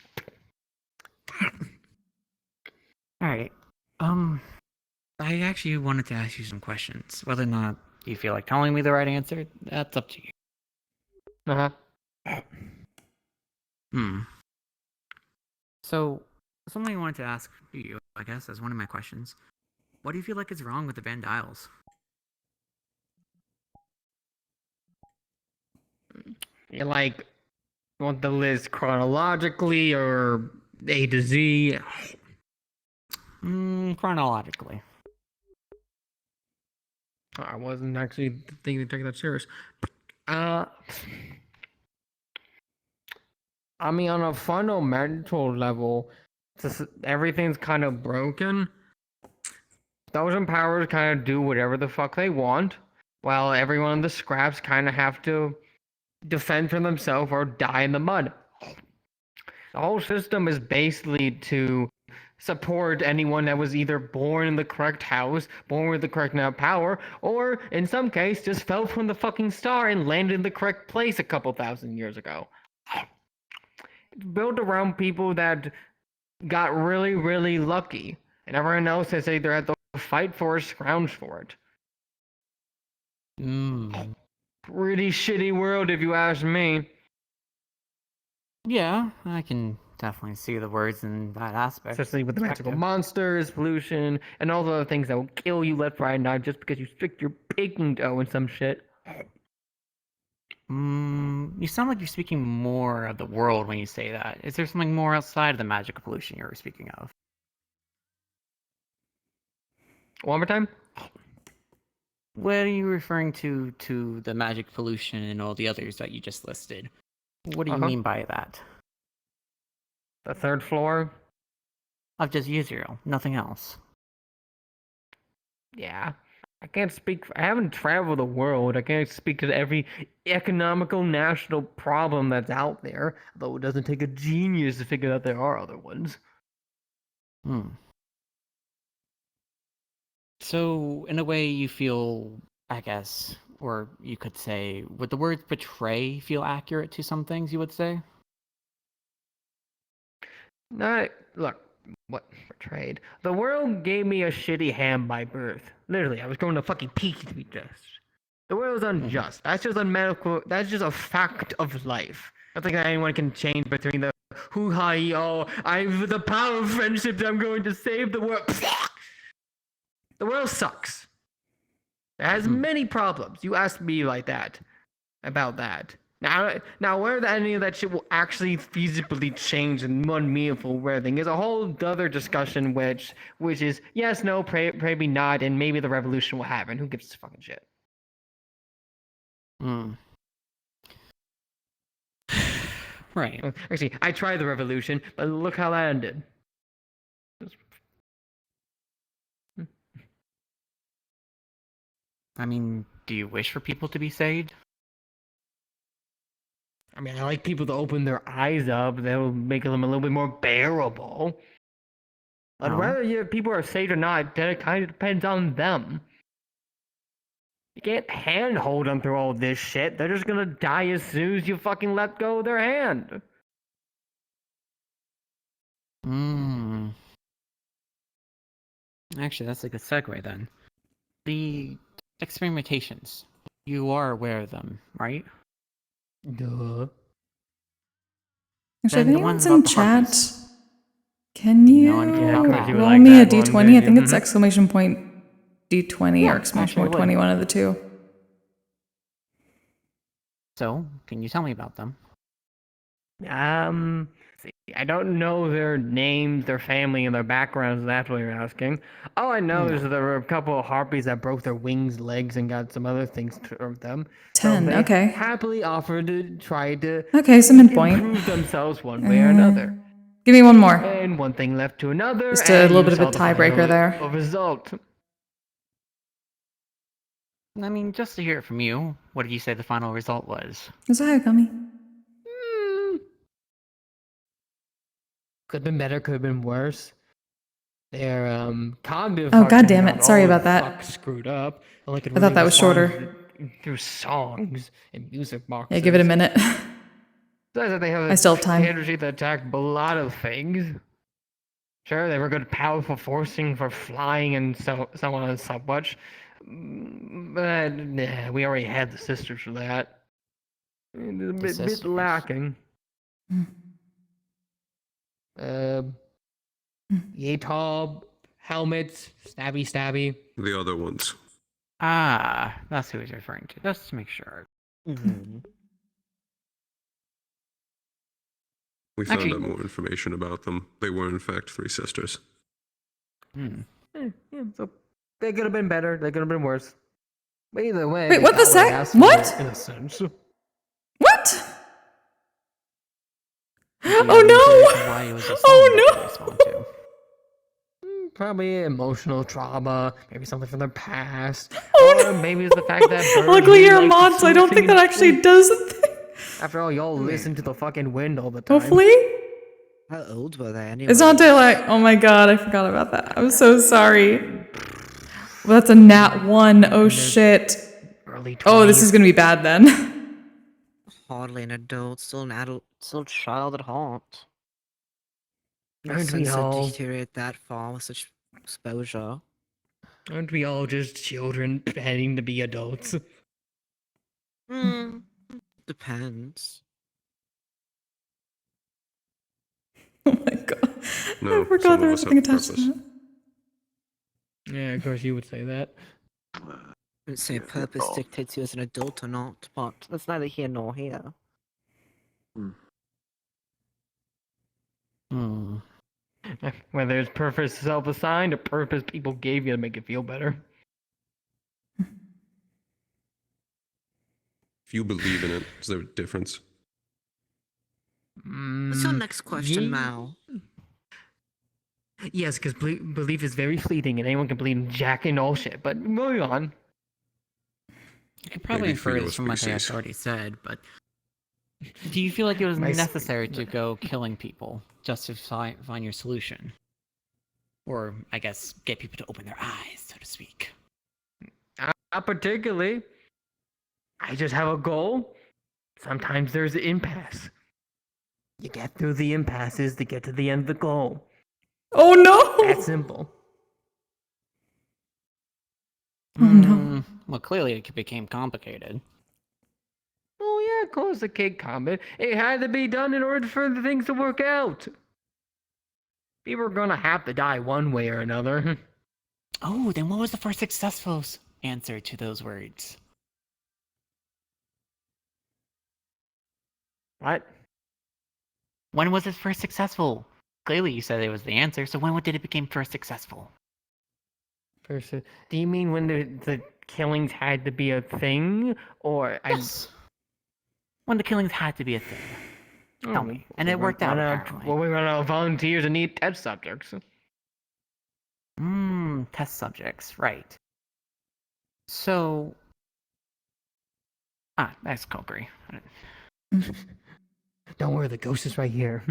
Alright. I actually wanted to ask you some questions. Whether or not you feel like telling me the right answer, that's up to you. So, something I wanted to ask you, I guess, as one of my questions. What do you feel like is wrong with the Van Dials? You like, want the list chronologically or A to Z? Chronologically. I wasn't actually thinking to take that serious. I mean, on a fundamental level, everything's kind of broken. Those in power kind of do whatever the fuck they want, while everyone in the scraps kind of have to defend for themselves or die in the mud. The whole system is basically to support anyone that was either born in the correct house, born with the correct amount of power, or in some case just fell from the fucking star and landed in the correct place a couple thousand years ago. It's built around people that got really, really lucky, and everyone else has either had to fight for or scrounge for it. Pretty shitty world if you ask me. Yeah, I can definitely see the words in that aspect. Especially with the magical monsters, pollution, and all the other things that will kill you left, right, and right just because you stick your baking dough in some shit. You sound like you're speaking more of the world when you say that. Is there something more outside of the magical pollution you were speaking of? One more time? What are you referring to the magic pollution and all the others that you just listed? What do you mean by that? The third floor? Of just Israel, nothing else. Yeah. I can't speak. I haven't traveled the world. I can't speak to every economical national problem that's out there, though it doesn't take a genius to figure out there are other ones. So, in a way, you feel, I guess, or you could say, would the word betray feel accurate to some things, you would say? Look, what betrayed? The world gave me a shitty hand by birth. Literally, I was going to fucking peak to be just. The world is unjust. That's just unmedical. That's just a fact of life. I don't think anyone can change between the hoo-ha, oh, I have the power of friendship, I'm going to save the world. The world sucks. It has many problems. You asked me like that, about that. Now, whether any of that shit will actually feasibly change in one meaningful rare thing is a whole other discussion, which is yes, no, maybe not, and maybe the revolution will happen. Who gives a fucking shit? Right. Actually, I tried the revolution, but look how that ended. I mean, do you wish for people to be saved? I mean, I like people to open their eyes up. That'll make them a little bit more bearable. But whether people are saved or not, that kind of depends on them. You can't handhold them through all this shit. They're just gonna die as soon as you fucking let go of their hand. Hmm. Actually, that's a good segue then. The experimentations. You are aware of them, right? Duh. Actually, if Then the anyone's ones in about the chat, harpies. can Do you you know anything about that? roll me a d20? I think it's exclamation point d20 or exclamation point 20, one of the two. So, can you tell me about them? See, I don't know their names, their family, and their backgrounds. That's what you're asking. All I know is that there were a couple of harpies that broke their wings, legs, and got some other things to them. 10, so they okay. happily offered to try to Okay, so midpoint. improve themselves one way or another. Give me one more. And one thing left to another. Just a and little you bit of a saw the tiebreaker final there. Result. I mean, just to hear it from you, what did you say the final result was? Is that Gummy? Could have been better, could have been worse. Their cognitive. Oh, God damn functioning it. got Sorry all about that. fuck screwed up. And they could I thought that was respond shorter. through songs and music boxes. Yeah, give it a minute. Besides that, they have I still have time. energy to attack a lot of things. Sure, they were good, powerful forcing for flying and so on and so much. But nah, we already had the sisters for that. It's a bit lacking. Yatob, helmets, stabby. The other ones. Ah, that's who he's referring to. Just to make sure. We found Actually- out more information about them. They were, in fact, three sisters. Yeah, so they could have been better. They could have been worse. But either way, Wait, they what the got they sec? asked for, What? In a sense. What? Do you have Oh any no! theories of why it was a song Oh that no! they respond to? Probably emotional trauma, maybe something from their past. Oh, or maybe it's the fact that birds Luckily, really you're like to mods, so I don't sing think that and actually sing. does a thing. After all, y'all listen to the fucking wind all the time. Hopefully. How old were they anyway? It's not daylight. Oh my god, I forgot about that. I'm so sorry. Well, that's a nat 1. Oh shit. Early 20s. Oh, this is gonna be bad then. Hardly an adult, still an adult, still a child at heart. No Aren't we sense to all? deteriorate that far with such exposure. Aren't we all just children pretending to be adults? Depends. Oh my god. No, I forgot some there of was us something have attached purpose. to that. Yeah, of course you would say that. I wouldn't say purpose dictates you as an adult or not, but that's neither here nor here. Whether it's purpose self-assigned or purpose people gave you to make it feel better. If you believe in it, is there a difference? What's your next question, Mal? Yes, because belief is very fleeting and anyone can believe in jack and all shit, but moving on. You could probably Maybe for infer your this from what I had species. already said, but do you feel like it was My necessary to go killing people just to find your solution? Or, I guess, get people to open their eyes, so to speak. Not particularly. I just have a goal. Sometimes there's an impasse. You get through the impasses to get to the end of the goal. Oh no! That simple. Oh no. Well, clearly it became complicated. Oh yeah, of course the cake comment. It had to be done in order for the things to work out. People are gonna have to die one way or another. Oh, then what was the first successful answer to those words? What? When was it first successful? Clearly you said it was the answer, so when did it become first successful? Do you mean when the killings had to be a thing? Or Yes. When the killings had to be a thing. Tell me. And it worked out, apparently. Well, we run out of volunteers and need test subjects. Test subjects, right. So... that's Kokkuri. Don't worry, the ghost is right here.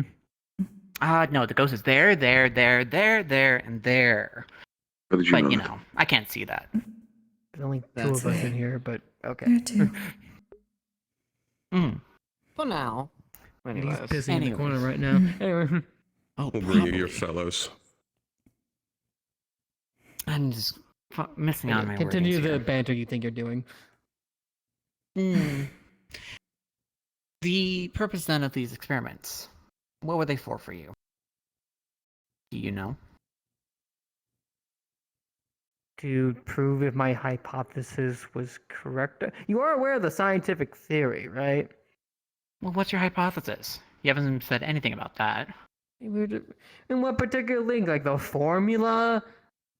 No, the ghost is there, and there. How did you know But, that? I can't see that. There's only two That's of us it. in here, but okay. There are two. For now. He's Anyways. pissing in the corner right now. Anyway. Oh, We'll bring you your fellows. I'm just missing on my Continue wordings the here. banter you think you're doing. The purpose then of these experiments, what were they for you? Do you know? To prove if my hypothesis was correct. You are aware of the scientific theory, right? Well, what's your hypothesis? You haven't said anything about that. In what particular link? Like the formula?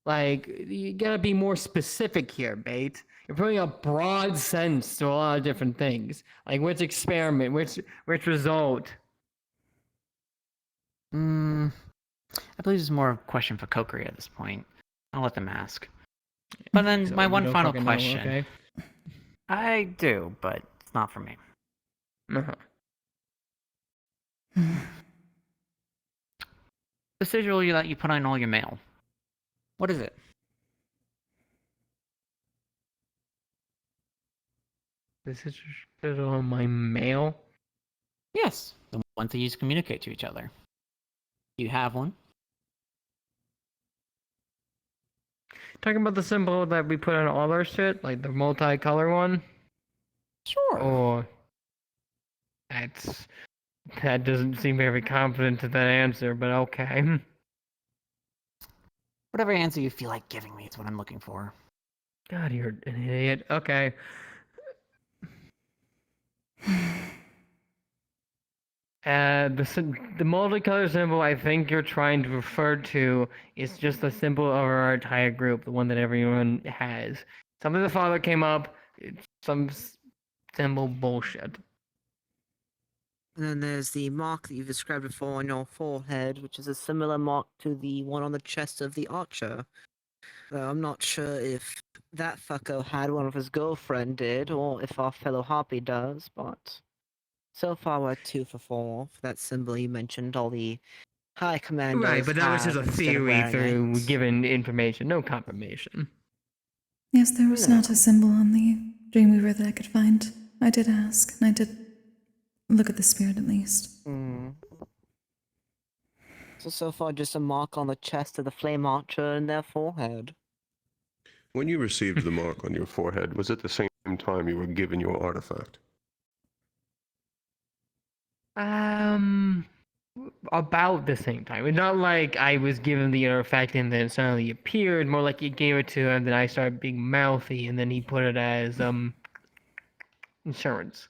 Like, you gotta be more specific here, Bait. You're putting a broad sense to a lot of different things. Like, which experiment, which result? I believe it's more of a question for Kokkuri at this point. I'll let them ask. But then So my you one don't final fucking know, question. okay? I do, but it's not for me. Uh-huh. The sigil that you put on all your mail. What is it? This is on my mail? Yes, the ones that you use to communicate to each other. You have one? Talking about the symbol that we put on all our shit? Like the multicolor one? Sure. Or... That doesn't seem very confident to that answer, but okay. Whatever answer you feel like giving me is what I'm looking for. God, you're an idiot. Okay. The multicolor symbol I think you're trying to refer to is just the symbol of our entire group, the one that everyone has. Something the father came up, it's some symbol bullshit. And then there's the mark that you've described before on your forehead, which is a similar mark to the one on the chest of the archer. I'm not sure if that fucko had one, if his girlfriend did, or if our fellow Harpy does, but so far we're 2 for 4 for that symbol you mentioned, all the high commanders Right, but that was just have a instead of theory wearing through it. given information, no confirmation. Yes, there was not a symbol on the Dreamweaver that I could find. I did ask, and I did look at the spirit at least. So far just a mark on the chest of the flame archer and their forehead. When you received the mark on your forehead, was it the same time you were given your artifact? About the same time. It's not like I was given the artifact and then suddenly appeared, more like he gave it to him, then I started being mouthy, and then he put it as, insurance.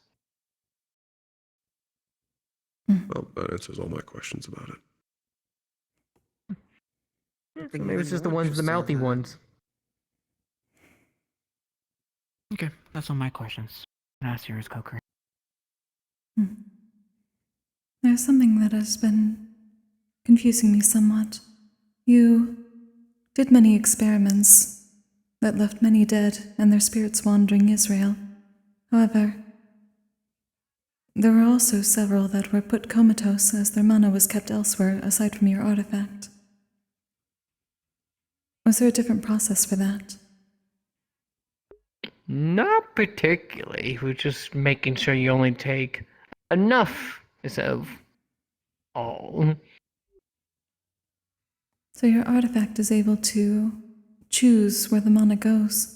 Well, that answers all my questions about it. Maybe it's just the ones, the mouthy ones. Okay, that's all my questions. Can I ask yours, Kokkuri? There's something that has been confusing me somewhat. You did many experiments that left many dead and their spirits wandering Israel. However, there were also several that were put comatose as their mana was kept elsewhere aside from your artifact. Was there a different process for that? Not particularly. We're just making sure you only take enough instead of all. So your artifact is able to choose where the mana goes.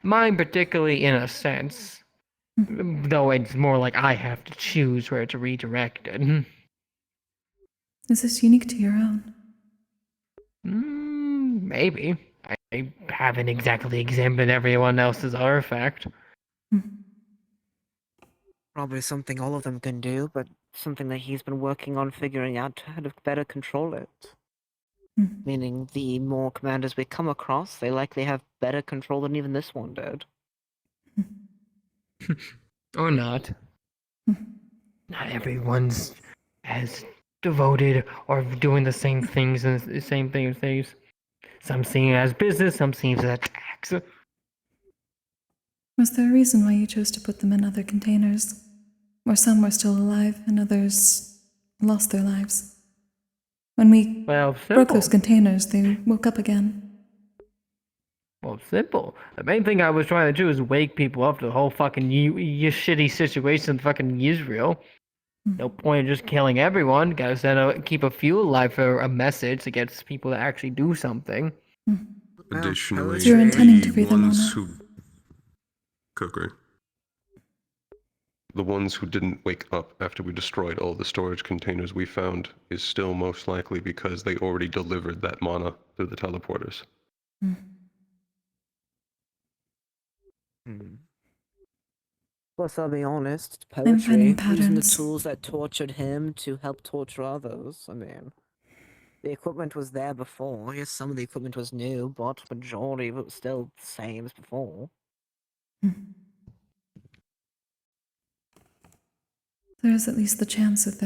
Mine particularly in a sense. Though it's more like I have to choose where it's redirected. Is this unique to your own? Maybe. I haven't exactly examined everyone else's artifact. Probably something all of them can do, but something that he's been working on figuring out how to better control it. Meaning the more commanders we come across, they likely have better control than even this one did. Or not. Not everyone's as devoted or doing the same things and the same things. Some see it as business, some see it as tax. Was there a reason why you chose to put them in other containers, where some were still alive and others lost their lives? When we Well, broke those simple. containers, they woke up again. Well, simple. The main thing I was trying to do is wake people up to the whole fucking shitty situation in fucking Israel. No point in just killing everyone. Gotta keep a few alive for a message to get people to actually do something. Additionally, So you're intending to the free them on ones it? who Kokkuri. The ones who didn't wake up after we destroyed all the storage containers we found is still most likely because they already delivered that mana through the teleporters. Plus, I'll be honest, I'm finding poetry, using the patterns. tools that tortured him to help torture others. I mean, the equipment was there before. Yes, some of the equipment was new, but majority of it was still the same as before. There is at least the chance that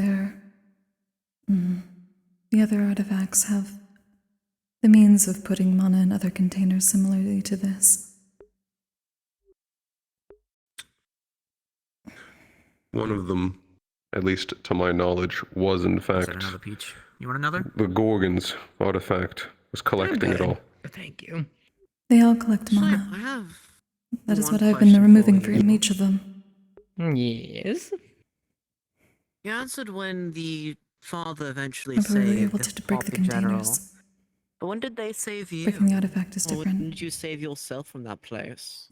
the other artifacts have the means of putting mana in other containers similarly to this. One of them, at least to my knowledge, was in fact another peach? You want another? the Gorgon's artifact was collecting it all. Thank you. They all collect mana. I have That is one what I've been question removing for from you. each of them. Yes? You answered when the father eventually If we were saved able the to break the Poppy General. containers. But when did they save you? Breaking the artifact is Or different. didn't you save yourself from that place?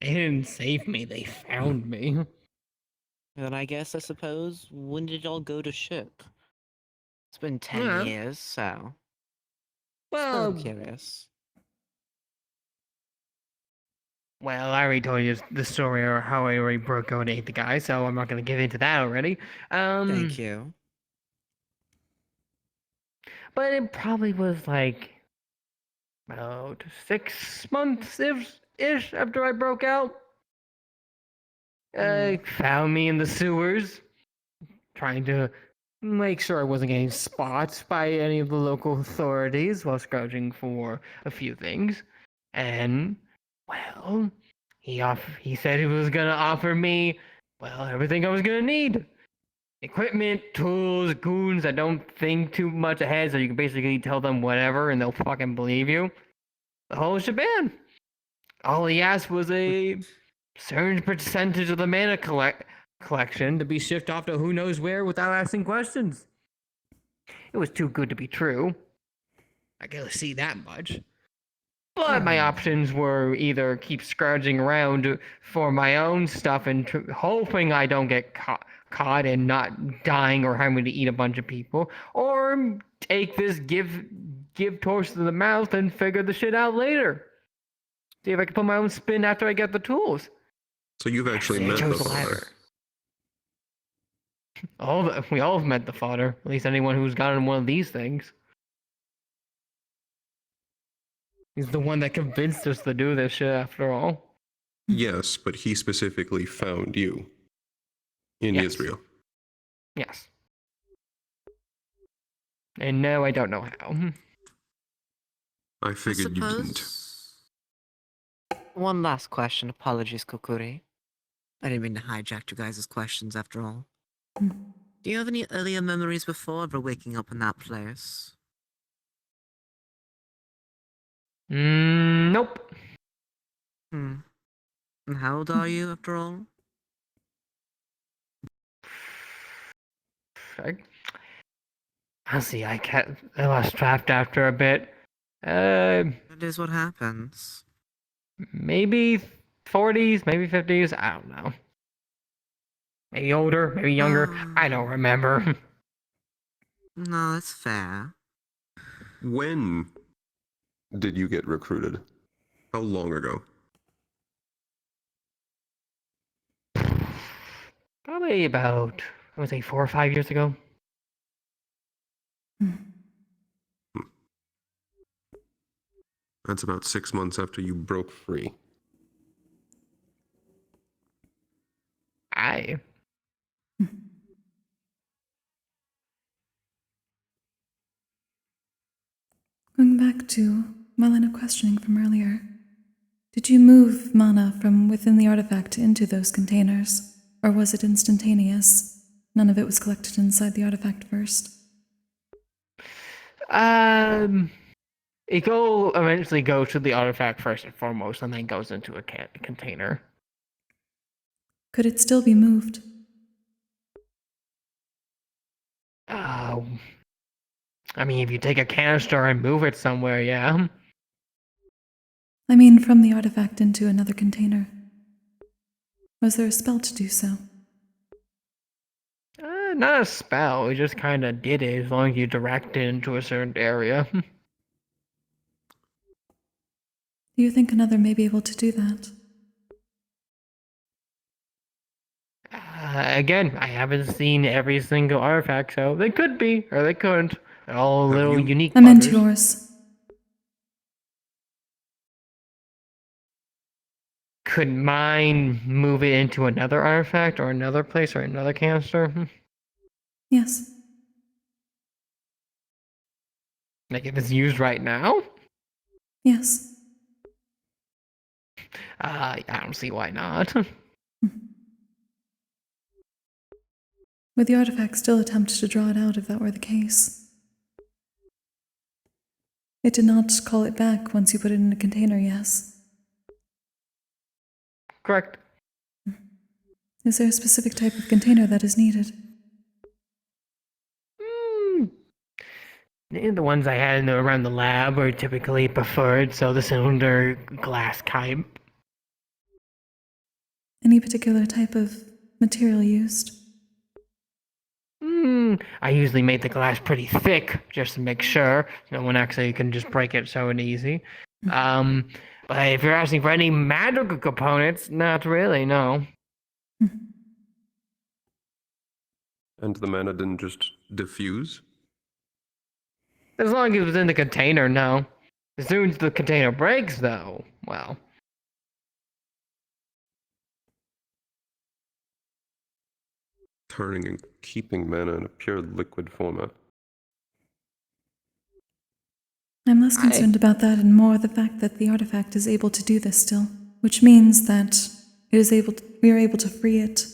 They didn't save me, they found me. Then I suppose, when did it all go to shit? It's been 10 Yeah. years, so... Well, I'm curious. Well, I already told you the story or how I already broke out and ate the guy, so I'm not gonna get into that already. Thank you. But it probably was like about 6 months ish after I broke out. Found me in the sewers, trying to make sure I wasn't getting spotted by any of the local authorities while scrounging for a few things. And, well, he said he was gonna offer me, well, everything I was gonna need. Equipment, tools, goons that don't think too much ahead, so you can basically tell them whatever and they'll fucking believe you. The whole shebang. All he asked was a certain percentage of the mana collection to be shipped off to who knows where without asking questions. It was too good to be true. I gotta see that much. But my options were either keep scrounging around for my own stuff and hoping I don't get caught and not dying or having to eat a bunch of people, or take this give torch to the mouth and figure the shit out later. See if I can put my own spin after I get the tools. So you've actually I met the chose the father. latter. We all have met the father. At least anyone who's gotten one of these things. He's the one that convinced us to do this shit after all. Yes, but he specifically found you in Israel. Yes. And no, I don't know how. I figured you didn't. One last question. Apologies, Kokkuri. I didn't mean to hijack you guys' questions after all. Do you have any earlier memories before ever waking up in that place? Nope. And how old are you after all? Honestly, I lost track after a bit. That is what happens. Maybe 40s, maybe 50s. I don't know. Maybe older, maybe younger. I don't remember. No, that's fair. When did you get recruited? How long ago? Probably about, I would say, 4 or 5 years ago. That's about 6 months after you broke free. Going back to my line of questioning from earlier, did you move mana from within the artifact into those containers, or was it instantaneous? None of it was collected inside the artifact first. It will eventually go to the artifact first and foremost, and then goes into a container. Could it still be moved? I mean, if you take a canister and move it somewhere, yeah. I mean, from the artifact into another container. Was there a spell to do so? Not a spell, we just kind of did it as long as you direct it into a certain area. Do you think another may be able to do that? Again, I haven't seen every single artifact, so they could be, or they couldn't. They're all little unique I meant buggers. yours. Could mine move it into another artifact, or another place, or another canister? Yes. Like if it's used right now? Yes. I don't see why not. Would the artifact still attempt to draw it out if that were the case? It did not call it back once you put it in a container, yes? Correct. Is there a specific type of container that is needed? The ones I had around the lab are typically preferred, so the cylinder glass type. Any particular type of material used? I usually make the glass pretty thick, just to make sure no one actually can just break it so easy. But if you're asking for any magical components, not really, no. And the mana didn't just diffuse? As long as it was in the container, no. As soon as the container breaks, though, well. Turning and keeping mana in a pure liquid format. I'm less concerned about that and more the fact that the artifact is able to do this still, which means that we are able to free it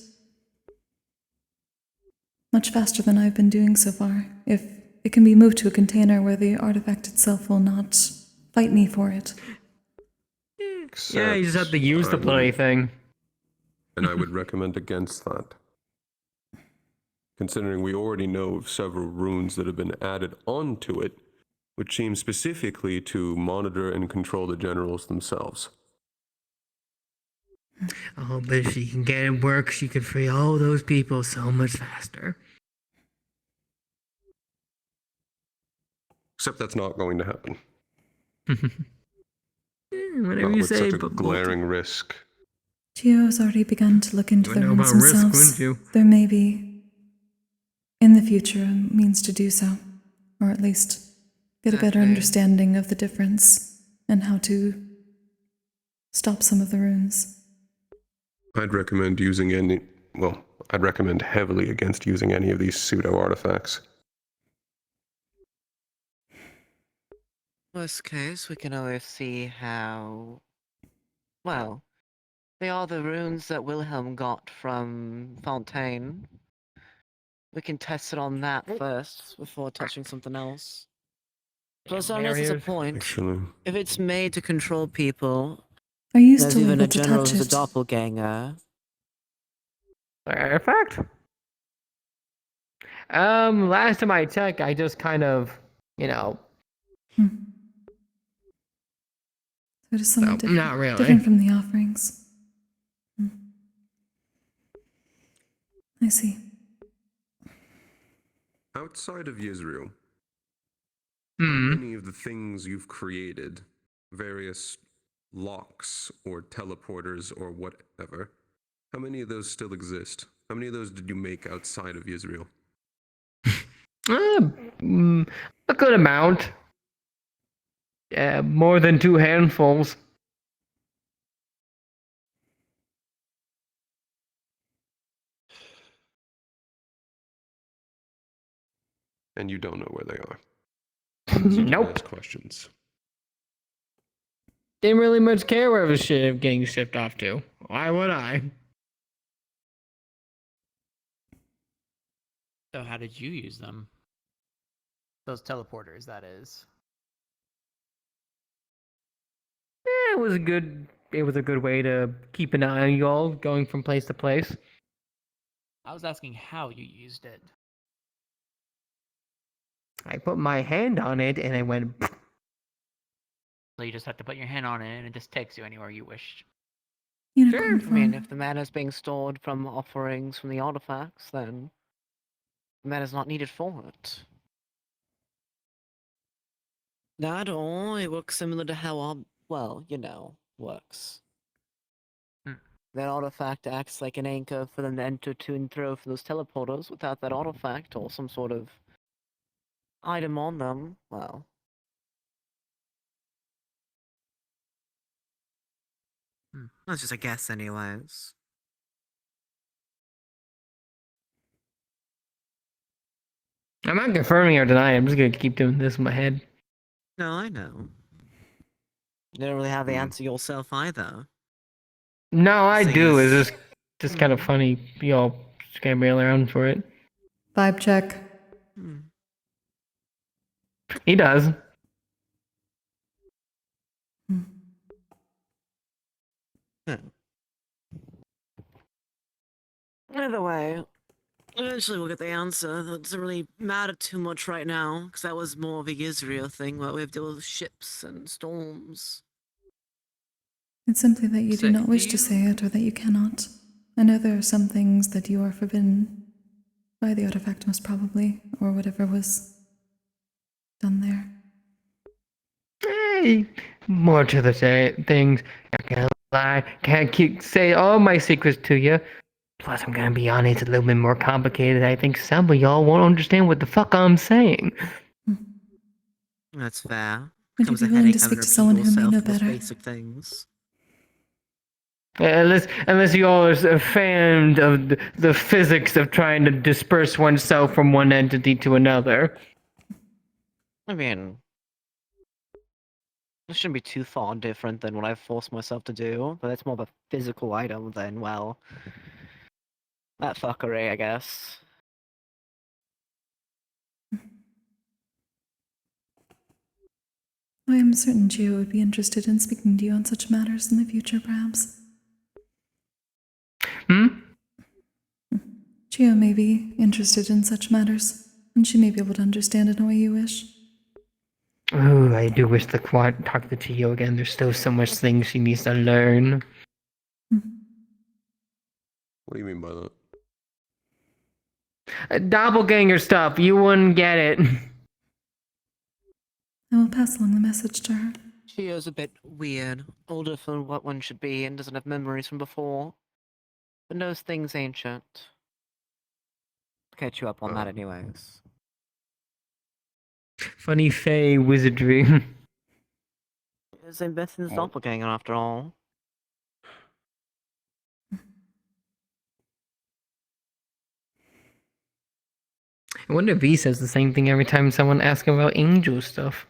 much faster than I've been doing so far. If it can be moved to a container where the artifact itself will not fight me for it. Yeah, you just have to use the bloody thing. And I would recommend against that. Considering we already know of several runes that have been added onto it, which seem specifically to monitor and control the generals themselves. Oh, but if she can get it work, she could free all those people so much faster. Except that's not going to happen. Whatever Not you with say, such a but glaring risk. Gio has already begun to look into the know runes about risk, themselves. wouldn't you? There may be, in the future, a means to do so, or at least get a better understanding of the difference and how to stop some of the runes. I'd recommend I'd recommend heavily against using any of these pseudo-artifacts. Worst case, we can always see how... Well, they are the runes that Wilhelm got from Fontaine. We can test it on that first, before touching something else. Plus, I notice there's a point. If it's made to control people, Are you there's still even able a to general touch who's a it? doppelganger. Artifact? Last time I checked, I just kind of, So it is somewhat different, not really. different from the offerings. I see. Outside of Yisrael, how Hmm. many of the things you've created, various locks or teleporters or whatever, how many of those still exist? How many of those did you make outside of Yisrael? A good amount. More than 2 handfuls. And you don't know where they are. Nope. Ask questions. Didn't really much care where the shit getting shipped off to. Why would I? So how did you use them? Those teleporters, that is. It was a good. It was a good way to keep an eye on y'all going from place to place. I was asking how you used it. I put my hand on it and it went. So you just have to put your hand on it and it just takes you anywhere you wish. Sure. I mean, if the mana is being stored from offerings from the artifacts, then the mana is not needed for it. That or it works similar to how well, works. That artifact acts like an anchor for them to enter to and throw for those teleporters. Without that artifact or some sort of item on them, well. That's just a guess, anyways. I'm not confirming or denying. I'm just gonna keep doing this in my head. No, I know. You don't really have the answer yourself either. No, I Thing do. is- It's just kind of funny. Y'all scambling around for it. Vibe check. He does. Either way, eventually we'll get the answer. That doesn't really matter too much right now, because that was more of a Israel thing where we have to deal with ships and storms. It's simply that you do not wish to say it or that you cannot. I know there are some things that you are forbidden by the artifact, most probably, or whatever was done there. Hey, more to the things. Not gonna lie, can't say all my secrets to you. Plus, I'm gonna be honest, it's a little bit more complicated. I think some of y'all won't understand what the fuck I'm saying. That's fair. Would you Becomes be a willing headache to having speak to repeat someone who may yourself know for those better? basic things. Unless you all are a fan of the physics of trying to disperse oneself from one entity to another. I mean, this shouldn't be too far different than what I've forced myself to do, but it's more of a physical item than, well, that fuckery, I guess. I am certain Gio would be interested in speaking to you on such matters in the future, perhaps. Gio may be interested in such matters, and she may be able to understand in a way you wish. Ooh, I do wish to talk to Tio again. There's still so much things she needs to learn. What do you mean by that? Doppelganger stuff, you wouldn't get it. I will pass along the message to her. Chio's a bit weird, older for what one should be, and doesn't have memories from before, but knows things ancient. Catch you up on that anyways. Funny Fey wizardry. It's Bessen's doppelganger after all. I wonder if he says the same thing every time someone asks him about angel stuff.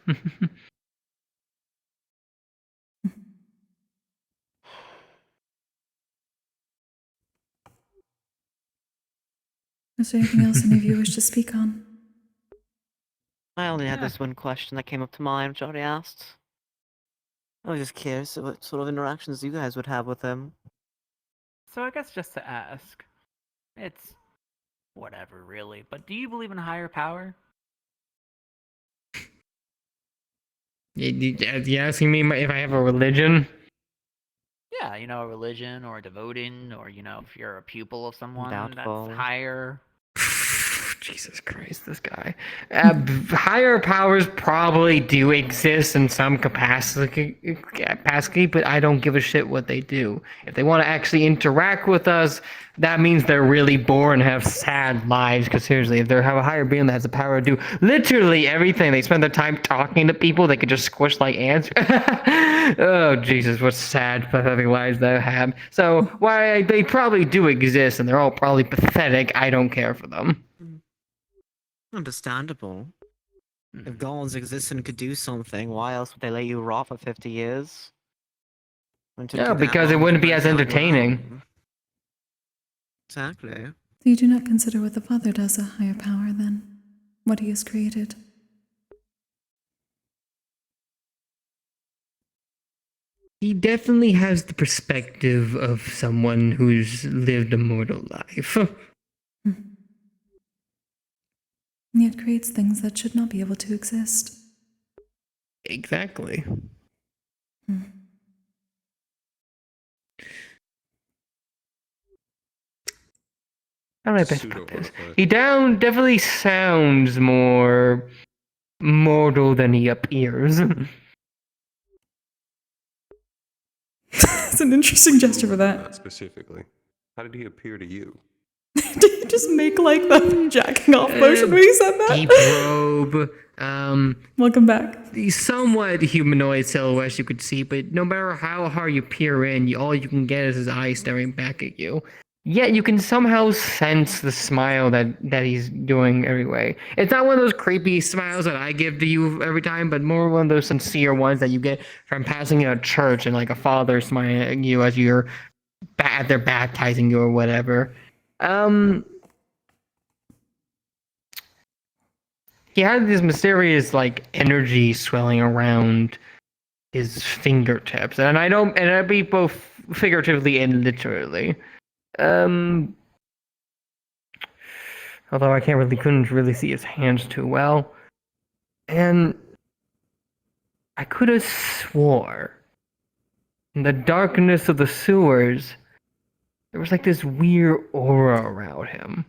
Is there anything else any of you wish to speak on? I only had this one question that came up to mind, which I already asked. I was just curious what sort of interactions you guys would have with him. So I guess just to ask, it's whatever really, but do you believe in higher power? You asking me if I have a religion? Yeah, a religion or a devoting, or if you're a pupil of someone Doubtful. that's higher. Jesus Christ, this guy. Higher powers probably do exist in some capacity, but I don't give a shit what they do. If they want to actually interact with us, that means they're really bored and have sad lives, because seriously, if they have a higher being that has the power to do literally everything, they spend their time talking to people, they could just squish like ants. Oh, Jesus, what sad, pathetic lives they have. So, why they probably do exist, and they're all probably pathetic, I don't care for them. Understandable. If golems exist and could do something, why else would they let you rot for 50 years? No, because it wouldn't be as entertaining. Exactly. So you do not consider what the Father does a higher power than what he has created? He definitely has the perspective of someone who's lived a mortal life. And yet creates things that should not be able to exist. Exactly. How do I best put this? He definitely sounds more mortal than he appears. It's an interesting gesture for that. Specifically. How did he appear to you? Did he just make like the jacking off motion when he said that? Deep robe. Welcome back. The somewhat humanoid silhouette you could see, but no matter how hard you peer in, all you can get is his eyes staring back at you. Yet you can somehow sense the smile that he's doing every It's not one of those creepy smiles that I give to you every time, but more one of those sincere ones that you get from passing in a church and like a father smiling at you as they're baptizing you or whatever. He had this mysterious like energy swelling around his fingertips, and I be both figuratively and literally. Although I couldn't really see his hands too well, and I could have swore in the darkness of the sewers there was like this weird aura around him.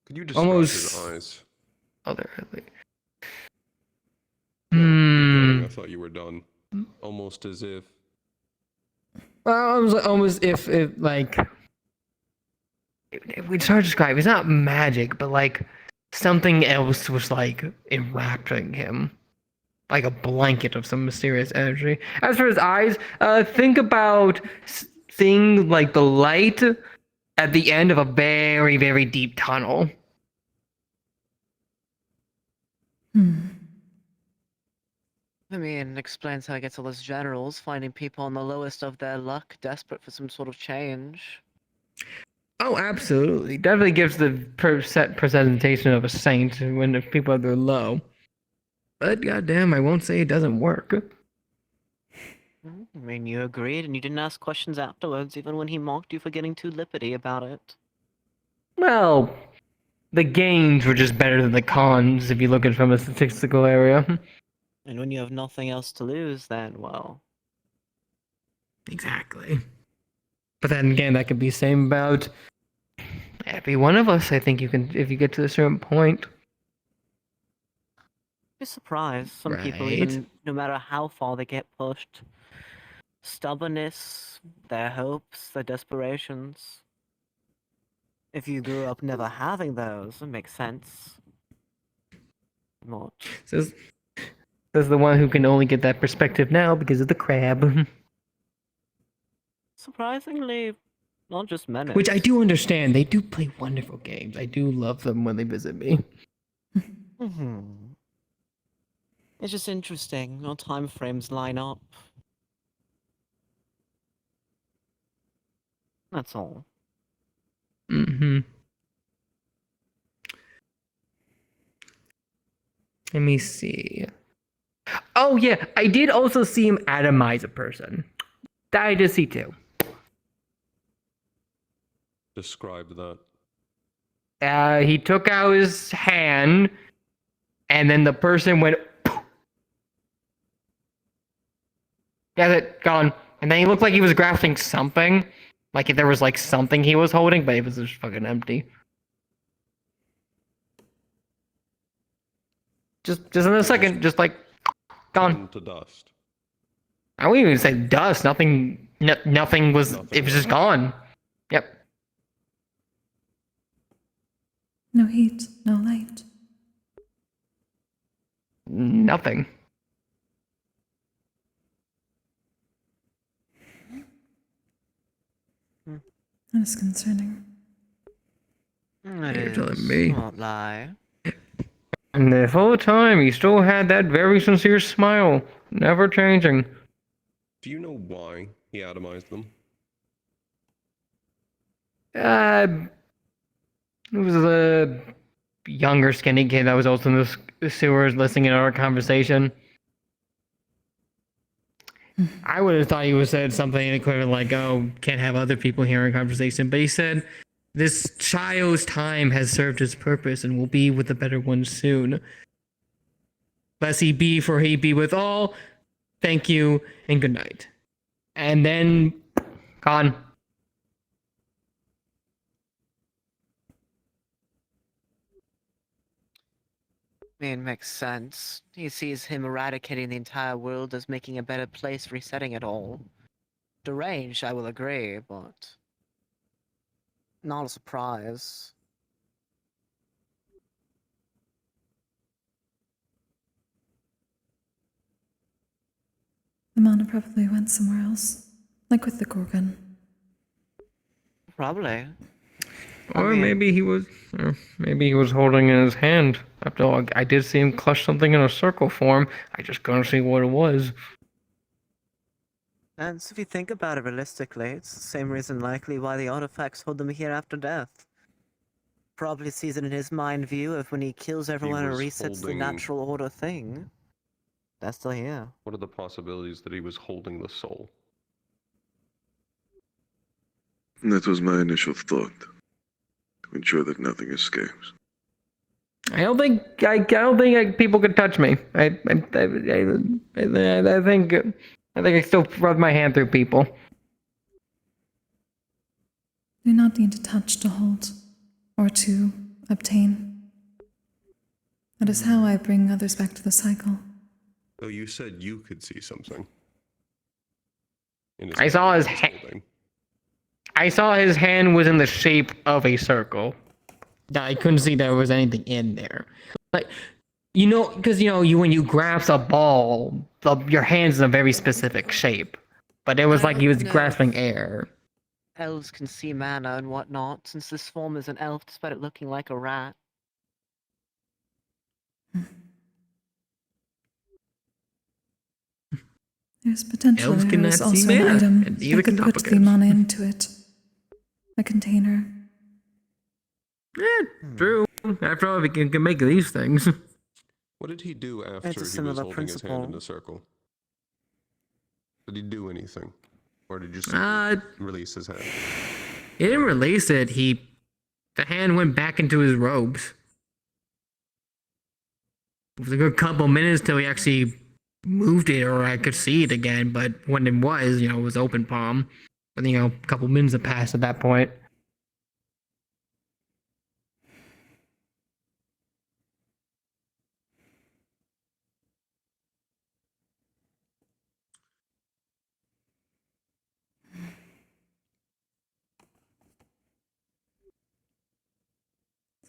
Could you describe his eyes? Otherly. Keep going. I thought you were done. Almost as if. Well, almost if like it's hard to describe. It's not magic, but like something else was like enwrapping him, like a blanket of some mysterious energy. As for his eyes, think about seeing like the light at the end of a very, very deep tunnel. I mean, explains how he gets all his generals, finding people on the lowest of their luck, desperate for some sort of change. Oh, absolutely. Definitely gives the presentation of a saint when the people are low. But goddamn, I won't say it doesn't work. I mean, you agreed, and you didn't ask questions afterwards, even when he mocked you for getting too lippity about it. Well, the gains were just better than the cons if you look at it from a statistical area. And when you have nothing else to lose, then, well... Exactly. But then again, that could be the same about every one of us, I think you can, if you get to a certain point. Be surprised. Some people, even no matter how far they get pushed, stubbornness, their hopes, their desperations. If you grew up never having those, it makes sense. Not. Says the one who can only get that perspective now because of the crab. Surprisingly, not just menace. Which I do understand. They do play wonderful games. I do love them when they visit me. It's just interesting. Your time frames line up. That's all. Let me see. Oh yeah, I did also see him atomize a person. That I did see too. Describe that. He took out his hand, and then the person went. Yeah, that gone. And then he looked like he was grasping something, like if there was like something he was holding, but it was just fucking empty. Just in a second, just like gone to dust. I wouldn't even say dust. Nothing. Nothing was. It was just gone. Yep. No heat, no light. Nothing. That is concerning. You're telling me. Won't lie. And the whole time, he still had that very sincere smile, never changing. Do you know why he atomized them? It was a younger, skinny kid that was also in this sewers listening to our conversation. I would have thought he would have said something equivalent like, "Oh, can't have other people hearing conversation," but he said, "This child's time has served its purpose and will be with the better ones soon. Bless he be, for he be with all. Thank you and good night." And then gone. I mean, makes sense. He sees him eradicating the entire world as making a better place, resetting it all. Deranged, I will agree, but not a surprise. The mana probably went somewhere else, like with the Gorgon. Probably. Or maybe he was holding in his hand. After all, I did see him clutch something in a circle form. I just couldn't see what it was. And so if you think about it realistically, it's the same reason likely why the artifacts hold them here after death. Probably sees it in his mind view of when he kills everyone and was resets the holding- natural order thing. That's still here. What are the possibilities that he was holding the soul? That was my initial thought. To ensure that nothing escapes. I don't think people could touch me. I think I still rub my hand through people. Do not need to touch to hold, or to obtain. That is how I bring others back to the cycle. Oh, you said you could see something. I saw his hand. I saw his hand was in the shape of a circle. I couldn't see there was anything in there. Like, because when you grasp a ball, your hand's in a very specific shape. But it was like he was grasping air. Elves can see mana and whatnot, since this form is an elf despite it looking like a rat. There's potential Elves there cannot is see also an mana, item and neither that can could put the doppelgangers. mana into it. A container. True. After all, we can make these things. What did he do after It's a he was similar holding his hand in principle. a circle? Did he do anything? Or did you just release his hand? He didn't release it. The hand went back into his robes. It was a good couple minutes till he actually moved it, or I could see it again. But when it was open palm. But a couple minutes had passed at that point.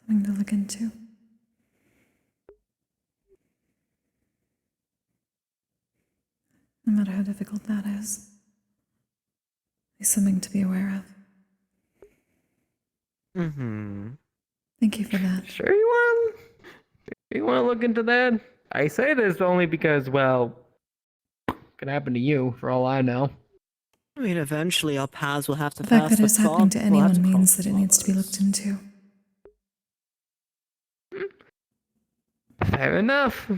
Something to look into. No matter how difficult that is. It's something to be aware of. Mm-hmm. Thank you for that. Sure you want to look into that? I say this only because, well, it could happen to you, for all I know. I mean, eventually our paths will have to The fact pass. that it's happening to anyone means that it needs to be looked into. Fair enough.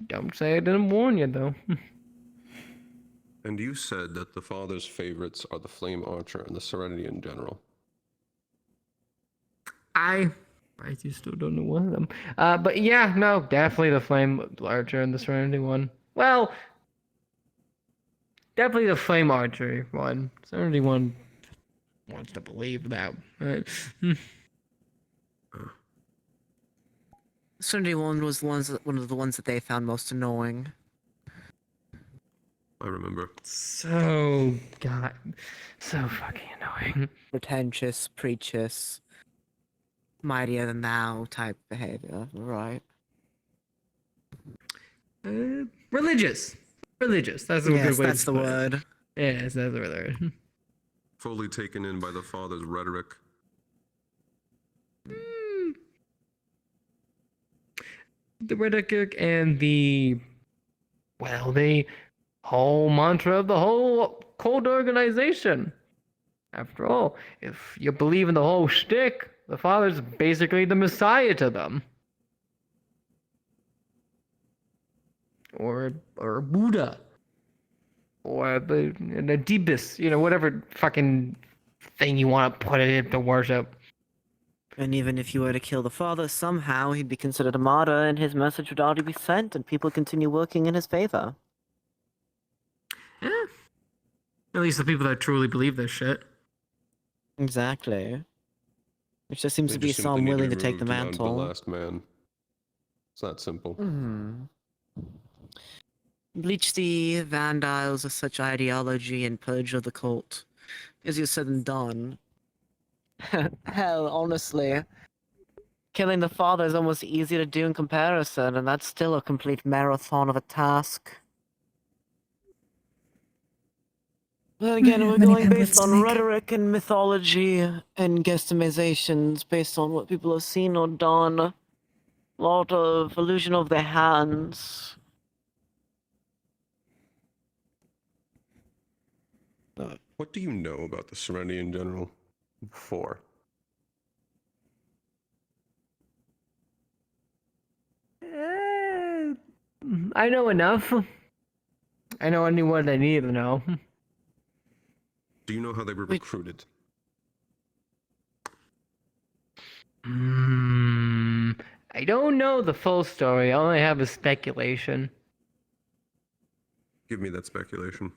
Don't say I didn't warn you, though. And you said that the father's favorites are the Flame Archer and the Serenity in general. I still don't know one of them. But yeah, no, definitely the Flame Archer and the Serenity one. Well, definitely the Flame Archer one. Serenity one wants to believe that. Serenity one was one of the ones that they found most annoying. I remember. So fucking annoying. Pretentious, preaches, mightier than thou type behavior, right? Religious. That's a Yes, good way that's to the put it. word. Yes, that's the word. Fully taken in by the father's rhetoric. The rhetoric and the whole mantra of the whole cult organization. After all, if you believe in the whole shtick, the father's basically the messiah to them. or Buddha, or an Adibus, whatever fucking thing you want to put it to worship. And even if you were to kill the father, somehow he'd be considered a martyr and his message would already be sent and people continue working in his favor. At least the people that truly believe this shit. Exactly. Which there seems They to be just simply some need willing to be take the removed down to mantle. the last man. It's that simple. Bleach the Vandiles of such ideology and purge of the cult. Easier said than done. Hell, honestly. Killing the father is almost easier to do in comparison, and that's still a complete marathon of a task. Then again, we're Many going pamphlets based to on make. rhetoric and mythology and guesstimations based on what people have seen or done. A lot of illusion of their hands. What do you know about the Serenity in general? Before. I know enough. I know only what I need to know. Do you know how they were recruited? I don't know the full story. I only have a speculation. Give me that speculation.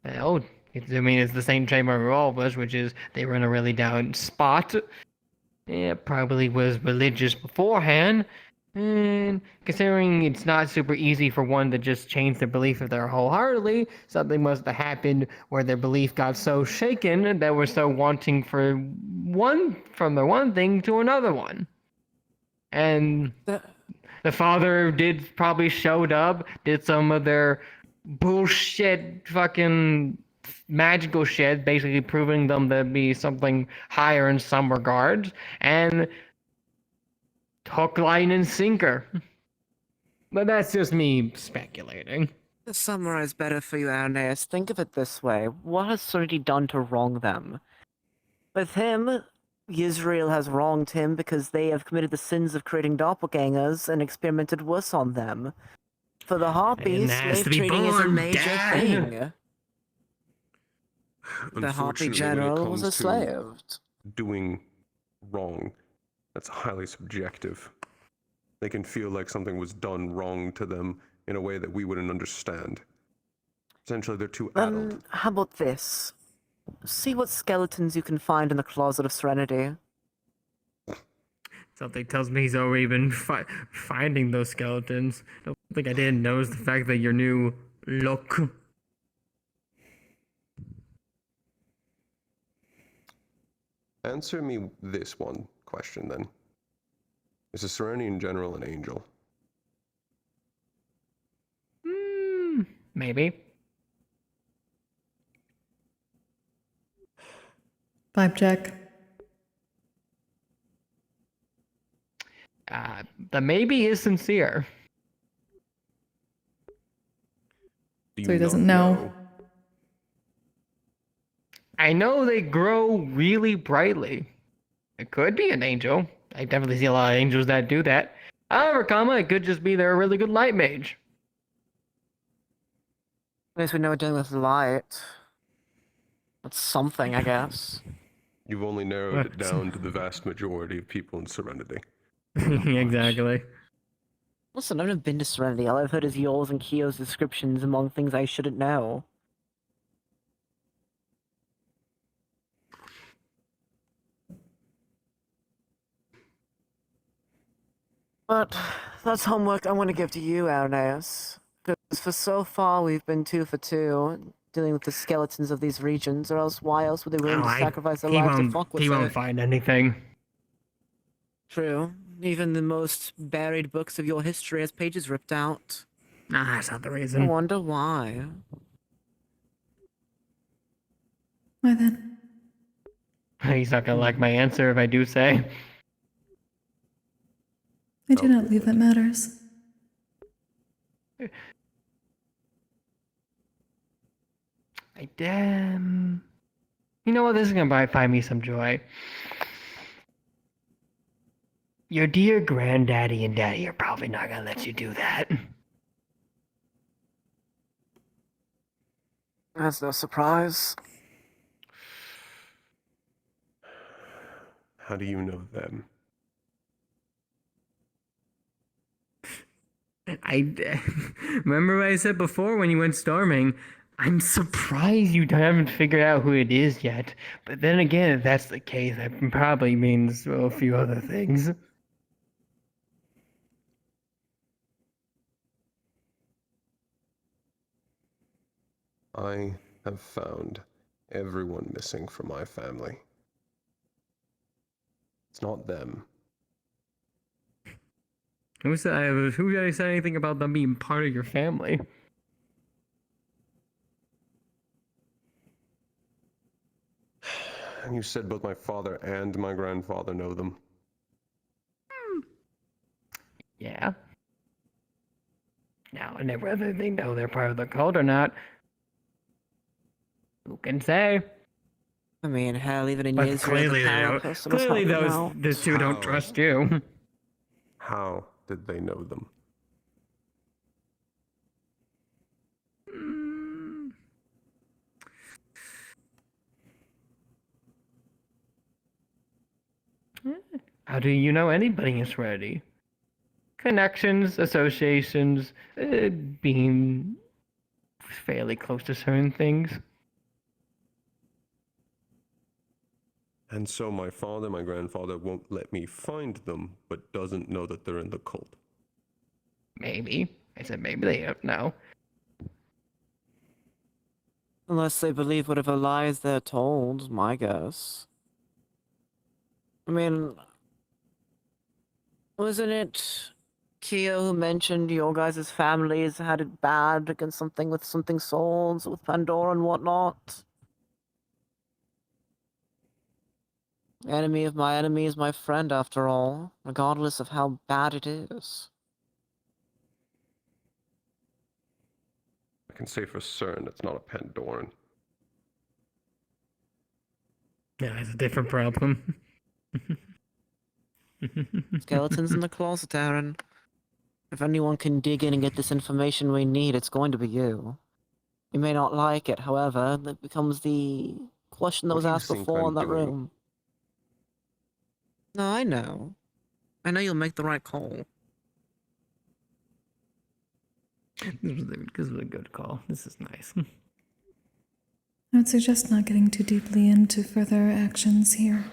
Well, it's the same Chamber of Revolvers, which is they were in a really down spot. It probably was religious beforehand. And considering it's not super easy for one to just change their belief if they're wholeheartedly, something must have happened where their belief got so shaken that we're so wanting from the one thing to another one. And the father probably showed up, did some of their bullshit fucking magical shit, basically proving them to be something higher in some regards, and hook, line, and sinker. But that's just me speculating. To summarize better for you, Ernest, think of it this way. What has Serenity done to wrong them? With him, Israel has wronged him because they have committed the sins of creating doppelgangers and experimented worse on them. For the Harpies, slave trading is a major thing. The Harpy general was a slave. Doing wrong, that's highly subjective. They can feel like something was done wrong to them in a way that we wouldn't understand. Essentially, they're too adult. How about this? See what skeletons you can find in the Closet of Serenity. Something tells me he's already been finding those skeletons. I don't think I didn't notice the fact that your new look. Answer me this one question then. Is the Serenity in general an angel? Maybe. Vibe check. The maybe is sincere. So he doesn't know. I know they grow really brightly. It could be an angel. I definitely see a lot of angels that do that. However, it could just be they're a really good light mage. At least we know we're dealing with light. That's something, I guess. You've only narrowed it down to the vast majority of people in Serenity. Exactly. Listen, I've never been to Serenity. All I've heard is yours and Kyo's descriptions among things I shouldn't know. But that's homework I want to give to you, Arnaeus. Because for so far we've been 2 for 2, dealing with the skeletons of these regions, or else why else would they willing to sacrifice their lives to fuck with it? He won't find anything. True. Even the most buried books of your history has pages ripped out. Nah, that's not the I reason. wonder why. Why then? He's not gonna like my answer if I do say. I do not believe that matters. You know what? This is gonna find me some joy. Your dear granddaddy and daddy are probably not gonna let you do that. That's no surprise. How do you know them? Remember what I said before when you went storming? I'm surprised you haven't figured out who it is yet. But then again, if that's the case, that probably means a few other things. I have found everyone missing from my family. It's not them. Who said anything about them being part of your family? And you said both my father and my grandfather know them. Yeah. Now, and whether they know they're part of the cult or not, who can say? I mean, hell, even in But Israel, clearly the they power don't. person was Clearly, helping those out. the two don't trust you. How did they know them? How do you know anybody is ready? Connections, associations, being fairly close to certain things. And so my father, my grandfather won't let me find them, but doesn't know that they're in the cult. Maybe. I said maybe they don't know. Unless they believe whatever lies they're told, my guess. I mean, wasn't it Keo who mentioned your guys' families had it bad against something with something souls, with Pandora and whatnot? Enemy of my enemy is my friend, after all, regardless of how bad it is. I can say for certain it's not a Pandoran. Yeah, it's a different problem. Skeletons in the closet, Aaron. If anyone can dig in and get this information we need, it's going to be you. You may not like it, however, that becomes the question that What was do you asked think before I'm in that doing? room. No, I know. I know you'll make the right call. This was a good call. This is nice. I would suggest not getting too deeply into further actions here.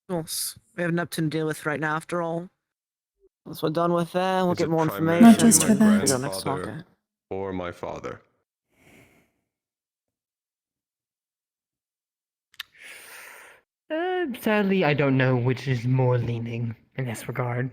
Of course. We have Neptune to deal with right now, after all. Once we're done with there, we'll Is get it more primarily information. Not just for my that. Figure out next grandfather market. or my father? Sadly, I don't know which is more leaning in this regard.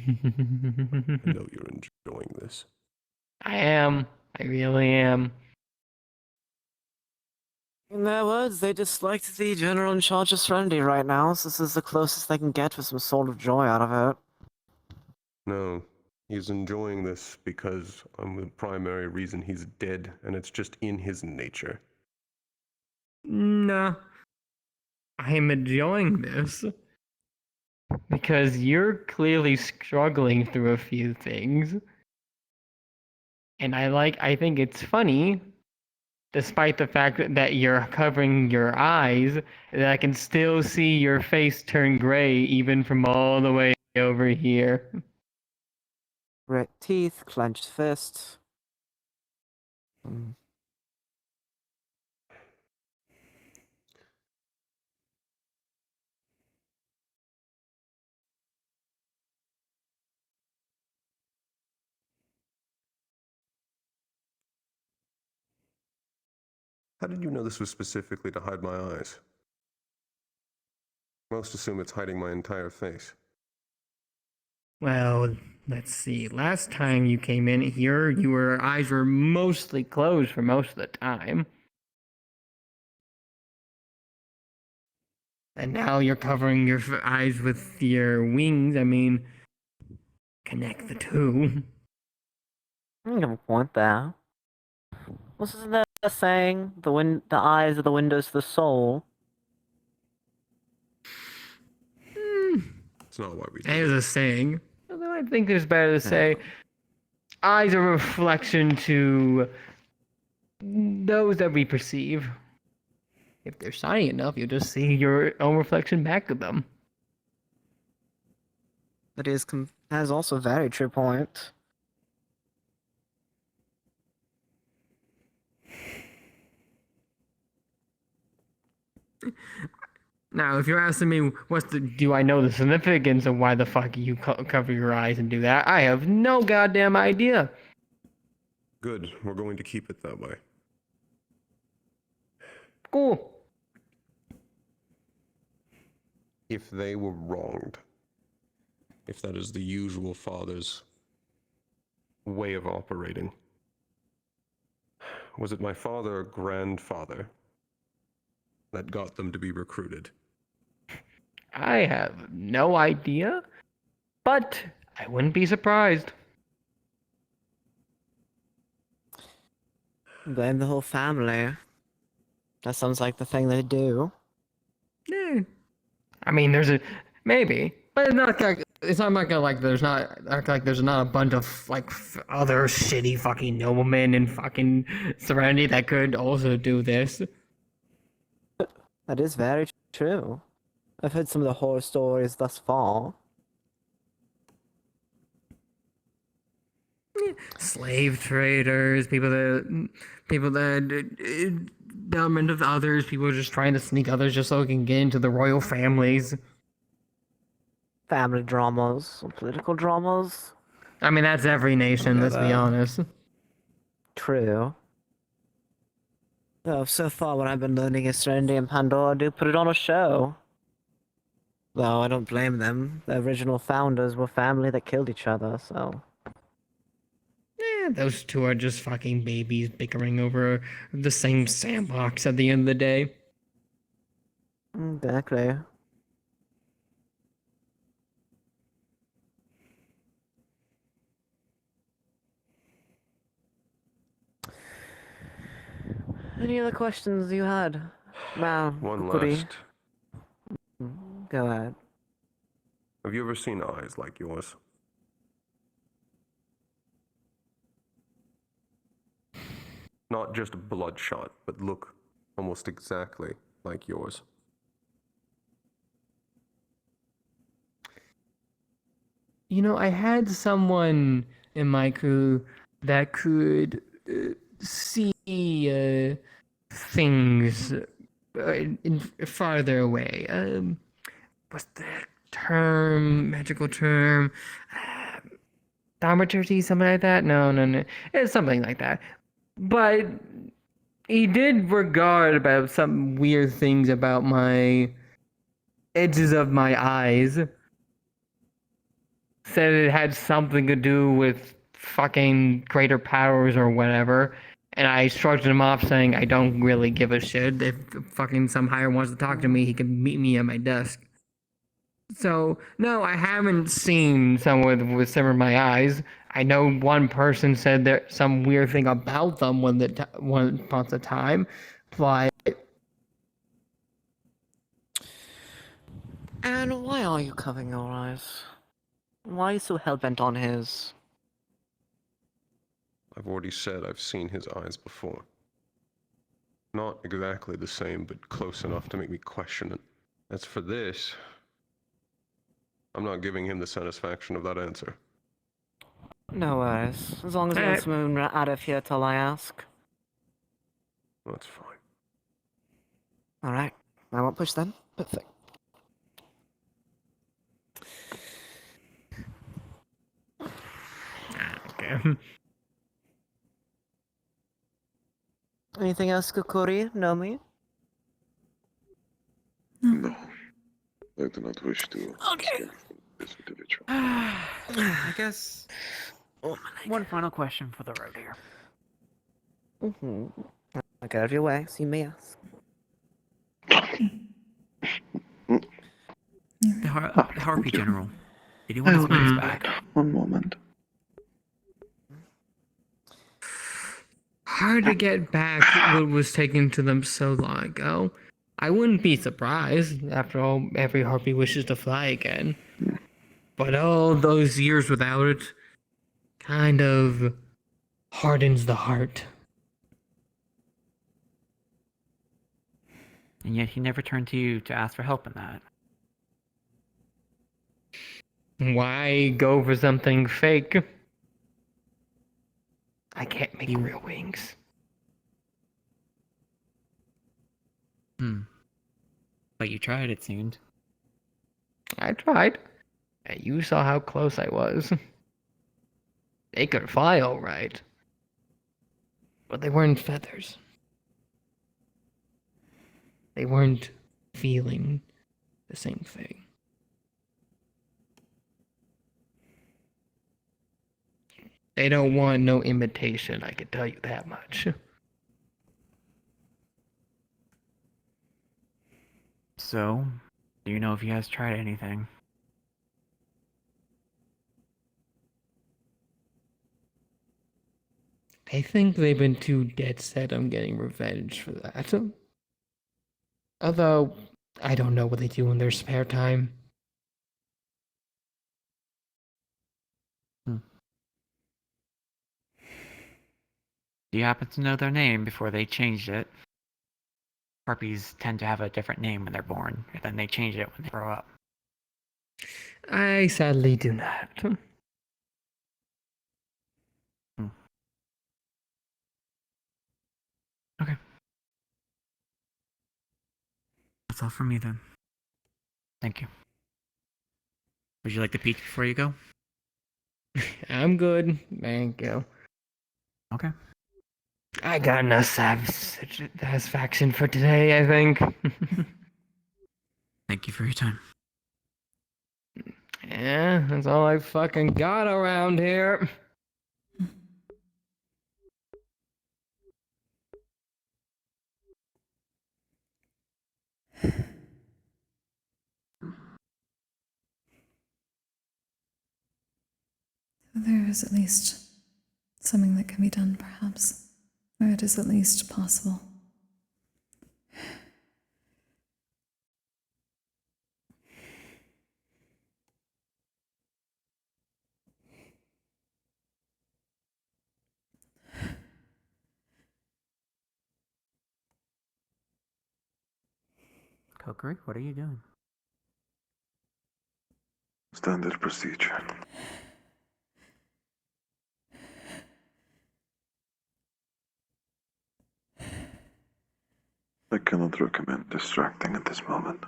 I know you're enjoying this. I am. I really am. In their words, they disliked the general in charge of Serenity right now, so this is the closest they can get for some sort of joy out of it. No, he's enjoying this because I'm the primary reason he's dead, and it's just in his nature. No. I'm enjoying this. Because you're clearly struggling through a few things. And I think it's funny, despite the fact that you're covering your eyes, that I can still see your face turn gray even from all the way over here. Red teeth, clenched fists. How did you know this was specifically to hide my eyes? Most assume it's hiding my entire face. Well, let's see. Last time you came in here, your eyes were mostly closed for most of the time. And now you're covering your eyes with your wings. I mean, connect the two. I have a point there. Wasn't there a saying, the eyes are the windows to the soul? It's not why we do There's a saying. Although I think it's better to say, eyes are a reflection to those that we perceive. If they're shiny enough, you'll just see your own reflection back of them. That is also a very true point. Now, if you're asking me, do I know the significance of why the fuck you cover your eyes and do that? I have no goddamn idea. Good. We're going to keep it that way. Cool. If they were wronged, if that is the usual father's way of operating, was it my father or grandfather that got them to be recruited? I have no idea, but I wouldn't be surprised. Blame the whole family. That sounds like the thing they do. Yeah. I mean, maybe, but it's not like there's not a bunch of other shitty fucking noblemen in fucking Serenity that could also do this. That is very true. I've heard some of the horror stories thus far. Slave traders, people that element of others, people just trying to sneak others just so they can get into the royal families. Family dramas, political dramas. I mean, that's every nation, let's be honest. True. Though, so far what I've been learning is Serenity and Pandora do put it on a show. Though I don't blame them. The original founders were family that killed each other, so... Yeah, those two are just fucking babies bickering over the same sandbox at the end of the day. Exactly. Any other questions you had? One Kokkuri? last. Go ahead. Have you ever seen eyes like yours? Not just bloodshot, but look almost exactly like yours. You know, I had someone in my crew that could see things farther away. What's the magical term? Thaumaturgy, something like that? No. It's something like that. But he did regard about some weird things about my edges of my eyes. Said it had something to do with fucking greater powers or whatever. And I shrugged him off saying I don't really give a shit. If fucking some higher wants to talk to me, he can meet me at my desk. So, no, I haven't seen someone with some of my eyes. I know one person said there's some weird thing about them once upon a time, but... And why are you covering your eyes? Why are you so hell-bent on his? I've already said I've seen his eyes before. Not exactly the same, but close enough to make me question it. As for this, I'm not giving him the satisfaction of that answer. No worries. As long as we don't move out of here till I ask. That's fine. Alright. I won't push them. Perfect. Okay. Anything else, Kokkuri? Know me? No. I do not wish to. Okay. this individual. I guess one final question for the road here. Get out of your way, so you may ask. The Harpy General. Did he want his wings back? One moment. Hard to get back what was taken to them so long ago. I wouldn't be surprised. After all, every harpy wishes to fly again. But all those years without it kind of hardens the heart. And yet he never turned to you to ask for help in that. Why go for something fake? I can't make real wings. But you tried, it seemed. I tried. And you saw how close I was. They could fly all right. But they weren't feathers. They weren't feeling the same thing. They don't want no imitation, I can tell you that much. So, do you know if he has tried anything? I think they've been too dead set on getting revenge for that. Although, I don't know what they do in their spare time. Do you happen to know their name before they changed it? Harpies tend to have a different name when they're born, and then they change it when they grow up. I sadly do not. Okay. That's all for me then. Thank you. Would you like the peach before you go? I'm good, thank you. Okay. I got enough satisfaction for today, I think. Thank you for your time. Yeah, that's all I fucking got around here. There is at least something that can be done, perhaps. Or it is at least possible. Kokkuri, what are you doing? Standard procedure. I cannot recommend distracting at this moment.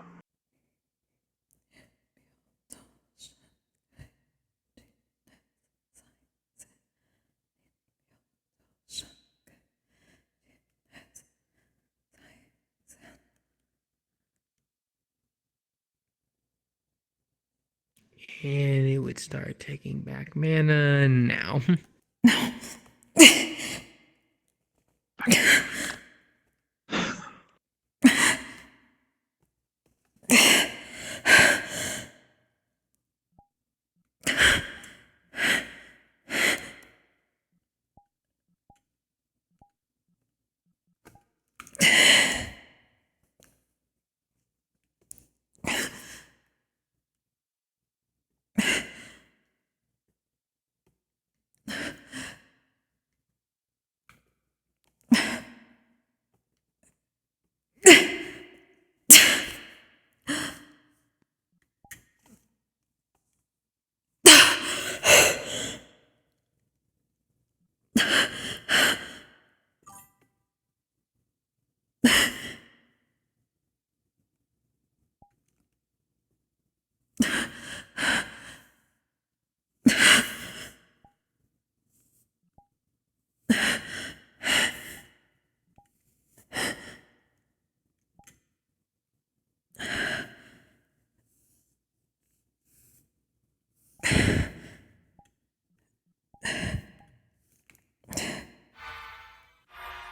And it would start taking back mana now.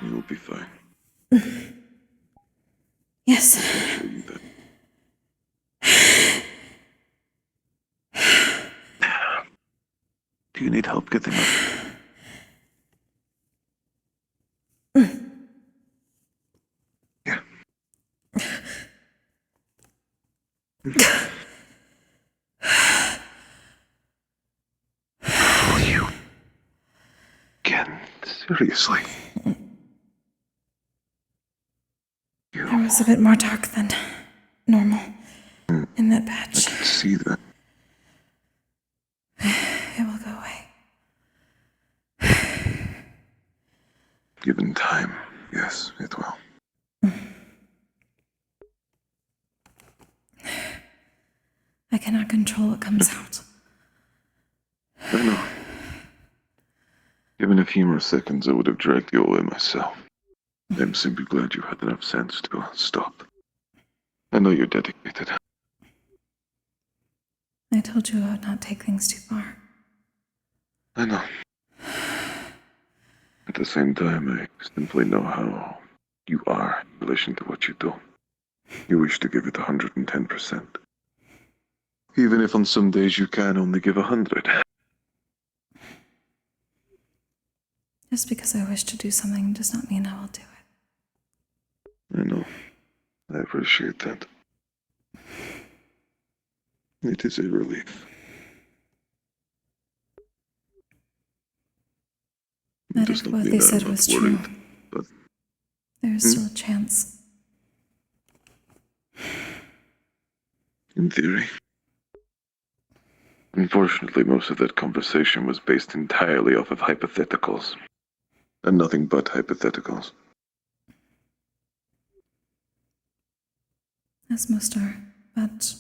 You'll be fine. Yes. I can assure you that. Do you need help getting up? Yeah. Oh, you. Again, seriously. It was a bit more dark than normal in that patch. I can see that. It will go away. Given time, yes, it will. I cannot control what comes out. I know. Given a few more seconds, I would have dragged you away myself. I'm simply glad you had enough sense to stop. I know you're dedicated. I told you I would not take things too far. I know. At the same time, I simply know how you are in relation to what you do. You wish to give it 110%. Even if on some days you can only give 100. Just because I wish to do something does not mean I will do it. I know. I appreciate that. It is a relief. But Does if not what mean they that said I'm was not true, worried, but there is still a chance. in theory. Unfortunately, most of that conversation was based entirely off of hypotheticals. And nothing but hypotheticals. As most are, but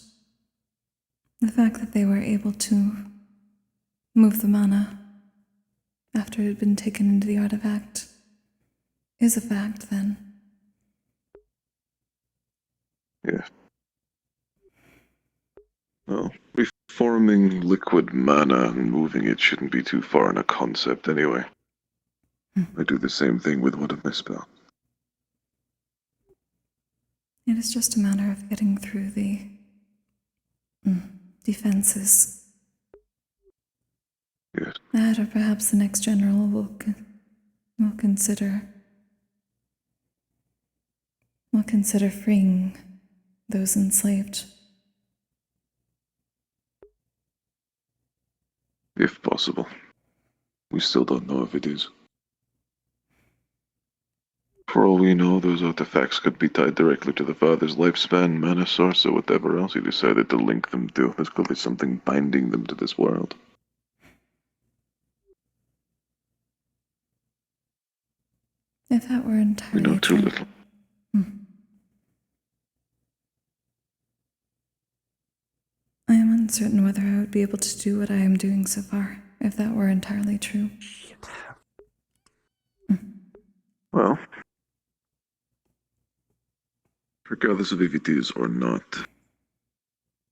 the fact that they were able to move the mana after it had been taken into the artifact is a fact, then. Yeah. Well, reforming liquid mana and moving it shouldn't be too far in a concept anyway. I do the same thing with one of my spells. It is just a matter of getting through the defenses. Yes. That, or perhaps the next general will consider freeing those enslaved. If possible. We still don't know if it is. For all we know, those artifacts could be tied directly to the father's lifespan, mana source, or whatever else he decided to link them to. There's clearly something binding them to this world. If that were entirely We know too true. little. I am uncertain whether I would be able to do what I am doing so far, if that were entirely true. Well, regardless of if it is or not,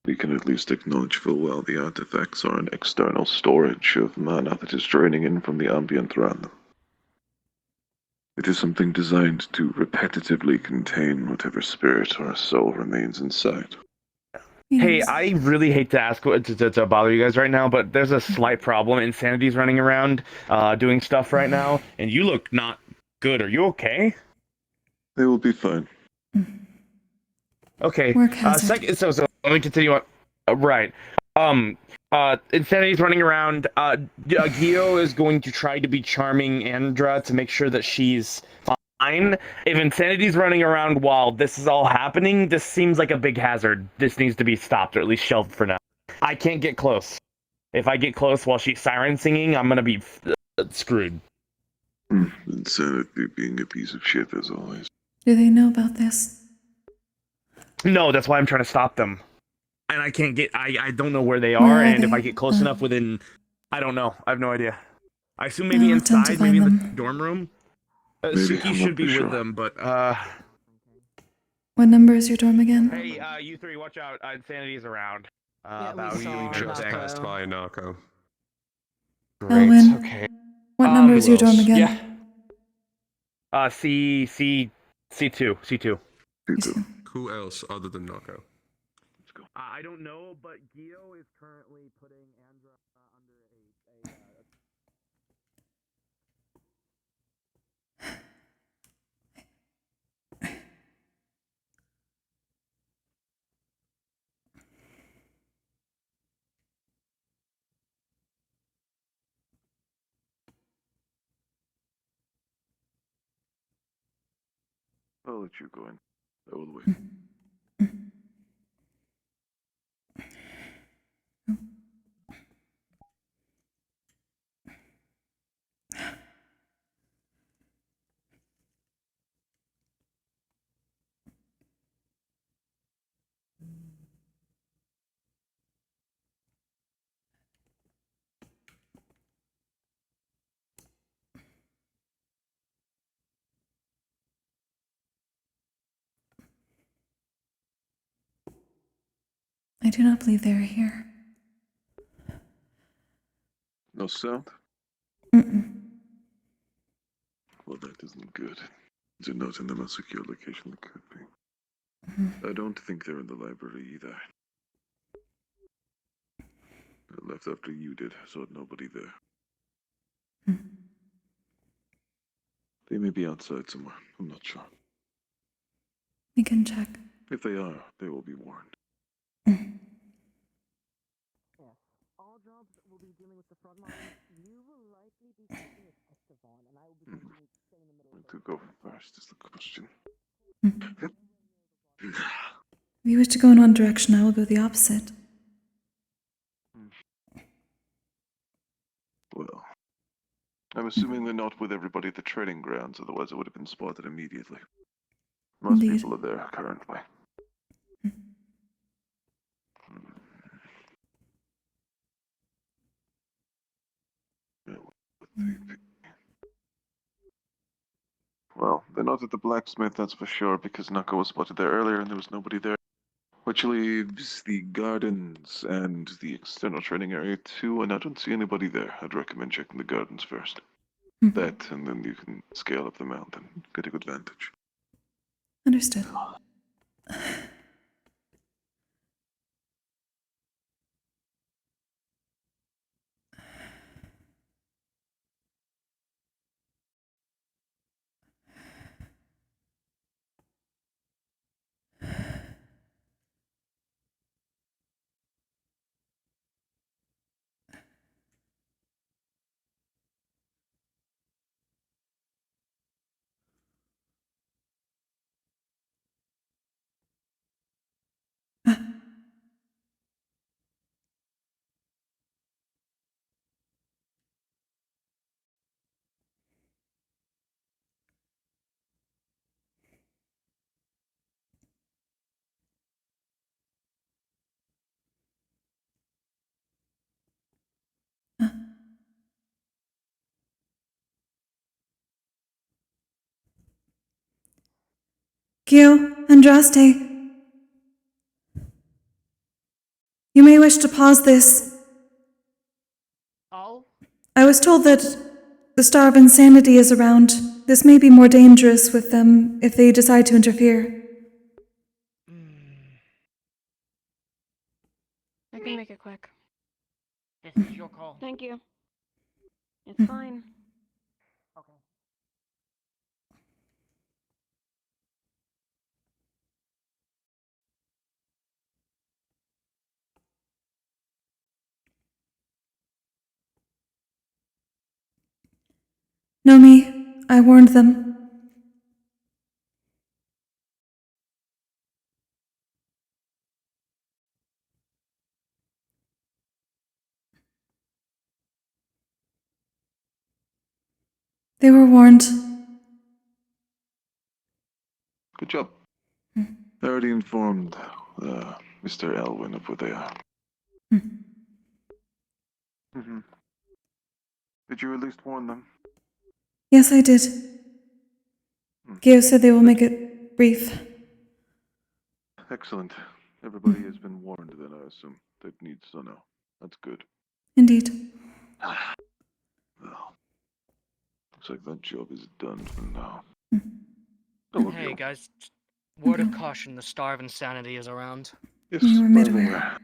we can at least acknowledge full well the artifacts are an external storage of mana that is draining in from the ambient around them. It is something designed to repetitively contain whatever spirit or soul remains inside. Hey, I really hate to ask to bother you guys right now, but there's a slight problem. Insanity's running around, doing stuff right now, and you look not good. Are you okay? They will be fine. Okay. Work hazard. So let me continue on. Right. Insanity's running around. Gio is going to try to be charming Andra to make sure that she's fine. If Insanity's running around while this is all happening, this seems like a big hazard. This needs to be stopped, or at least shelved for now. I can't get close. If I get close while she's siren singing, I'm gonna be screwed. Insanity being a piece of shit as always. Do they know about this? No, that's why I'm trying to stop them. And I can't get, I don't know where they Where are, are and if they? I get close enough within, I don't know. I have no idea. I assume maybe I'll attempt to inside, maybe in find the them. dorm room. Maybe, Suki I'm should not be too with sure. them, but, What number is your dorm again? Hey, you three, watch out. Insanity's around. we saw Just Narco. passed by Narco. Elwin, okay. what number is your dorm again? Yeah. C2. C2. Who else other than Nako? I don't know, but Gio is currently putting Andra under I'll let you go in. I will wait. I do not believe they are here. No sound? Mm-mm. Well, that isn't good. They're not in the most secure location they could be. I don't think they're in the library either. I left after you did, saw nobody there. They may be outside somewhere. I'm not sure. We can check. If they are, they will be warned. All jobs will be dealing with the front line. You will likely be taking a test of on, and I will be going to stay in the middle. To go first is the question. If you wish to go in one direction, I will go the opposite. Well, I'm assuming they're not with everybody at the training grounds, otherwise it would have been spotted immediately. Most Indeed. people are there currently. Well, they're not at the blacksmith, that's for sure, because Nako was spotted there earlier and there was nobody there. Which leaves the gardens and the external training area too, and I don't see anybody there. I'd recommend checking the gardens first. That, and then you can scale up the mountain, get a good vantage. Understood. Gio, Andraste. You may wish to pause this. Oh? I was told that the Star of Insanity is around. This may be more dangerous with them if they decide to interfere. I can make it quick. This is your call. Thank you. It's fine. Okay. Nomi, I warned them. They were warned. Good job. I already informed Mr. Elwin of where they are. Did you at least warn them? Yes, I did. Gio said they will make it brief. Excellent. Everybody has been warned then, I assume. That needs to know. That's good. Indeed. Well, looks like that job is done for now. Hey guys, word of caution: the star of insanity is around. Yes, You were I'm midway. aware.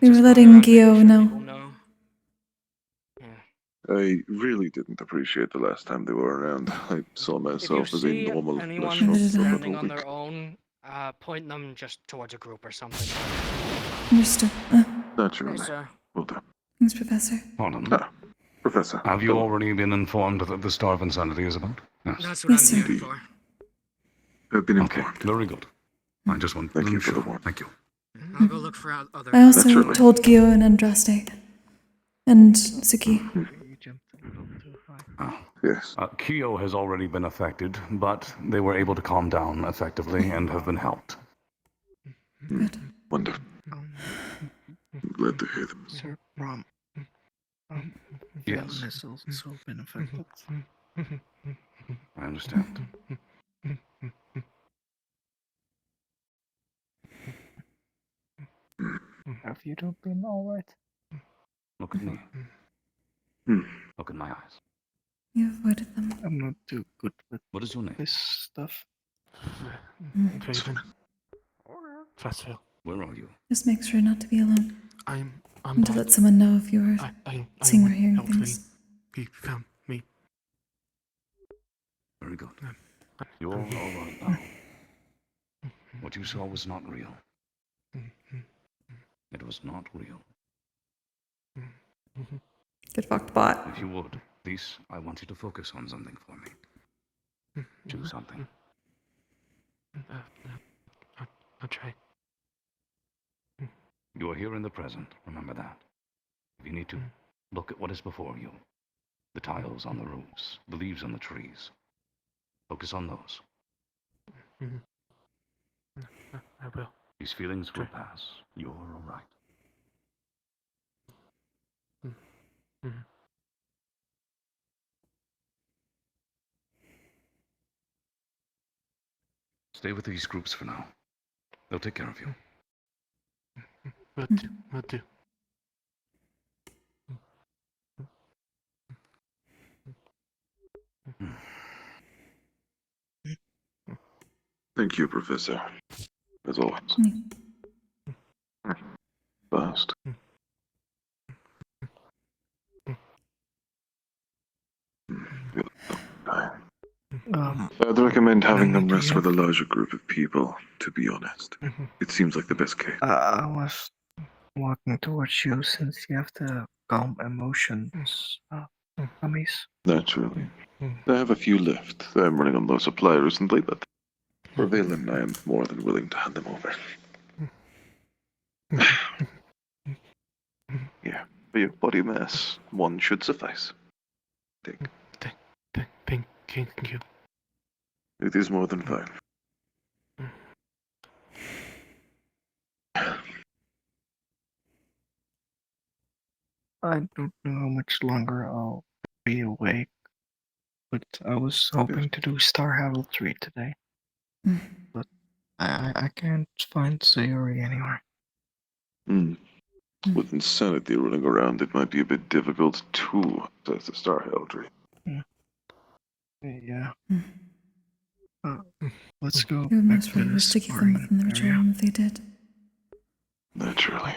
We were Just going letting around making Gio sure know. people know. I really didn't appreciate the last time they were around. I saw If you myself as a see normal anyone flesh Neither did I. for about standing a on week. their own, point them just towards a group or something. Understood. Naturally. Yes, sir. Will do. Thanks, Professor. Pardon? Professor. Have you Hello. already been informed that the Star of Insanity is about? Yes. That's what Yes, I'm sir. here for. I've been Okay, informed. very good. I just want Thank to you be for the sure. warning. Thank you. I'll go look for other. I also Naturally. told Gio and Andraste. And Suki. Yes. Kyo has already been affected, but they were able to calm down effectively and have been helped. Good. Wonderful. I'm glad to hear them. Sir, Rom. Yes. Has also been affected. I understand. Have you two been alright? Look at me. Hmm. Look in my eyes. You avoided them. I'm not too good with What is your name? this stuff. Faven. Fastfield. Where are you? Just make sure not to be alone. I'm And to bad. let someone know if you were I seeing or want hearing help things. He found me. Very good. You're all right now. What you saw was not real. It was not real. Get fucked, bot. If you would, please, I want you to focus on something for me. Choose something. I'll try. You are here in the present, remember that. If you need to, look at what is before you. The tiles on the roofs, the leaves on the trees. Focus on those. I will. These feelings will pass. You're all right. Stay with these groups for now. They'll take care of you. Will do. Thank you, Professor. As always. Fast. I'd recommend having them rest with a larger group of people, to be honest. It seems like the best case. I was walking towards you since you have the calm emotions. Mummies. Naturally. I have a few left. I'm running on low supply recently, but for Valen, I am more than willing to hand them over. Yeah, for your body mass, one should suffice. Take. Thank you. It is more than fine. I don't know how much longer I'll be awake, but I was hoping to do Star Heraldry today. But I can't find Sayori anywhere. With insanity running around, it might be a bit difficult to access the Star Heraldry. Yeah. Let's go They would back most to probably the wish to keep them sparring within the ritual area. room if they did. Naturally.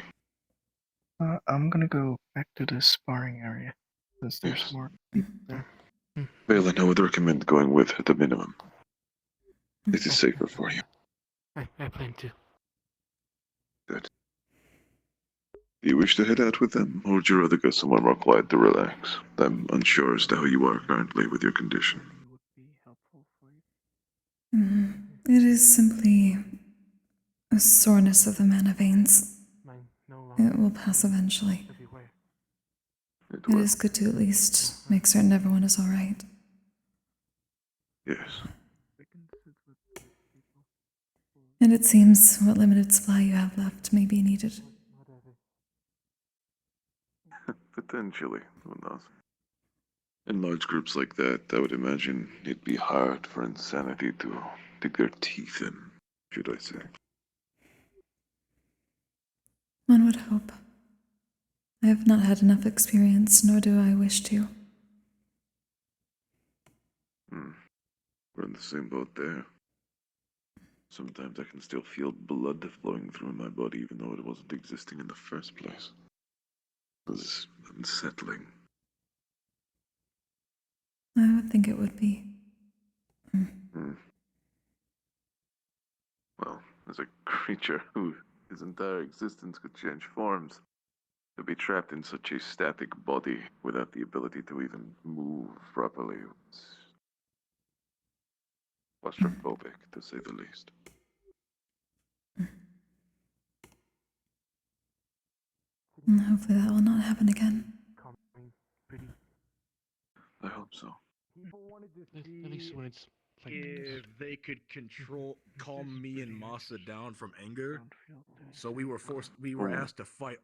I'm gonna go back to the sparring area, since there's more people there. Valen, I would recommend going with at the minimum. It is safer for you. I plan to. Good. Do you wish to head out with them, or would you rather go somewhere more quiet to relax? I'm unsure as to how you are currently with your condition. It is simply a soreness of the mana veins. It will pass eventually. It is good to at least make certain everyone is alright. Yes. And it seems what limited supply you have left may be needed. Potentially. Who knows? In large groups like that, I would imagine it'd be hard for insanity to dig their teeth in, should I say. One would hope. I have not had enough experience, nor do I wish to. We're in the same boat there. Sometimes I can still feel blood flowing through my body even though it wasn't existing in the first place. It was unsettling. I would think it would be. Well, as a creature whose entire existence could change forms, to be trapped in such a static body without the ability to even move properly was claustrophobic, to say the least. And hopefully that will not happen again. I hope so. At least when it's like if they could calm me and Masa down from anger, so we were asked to fight,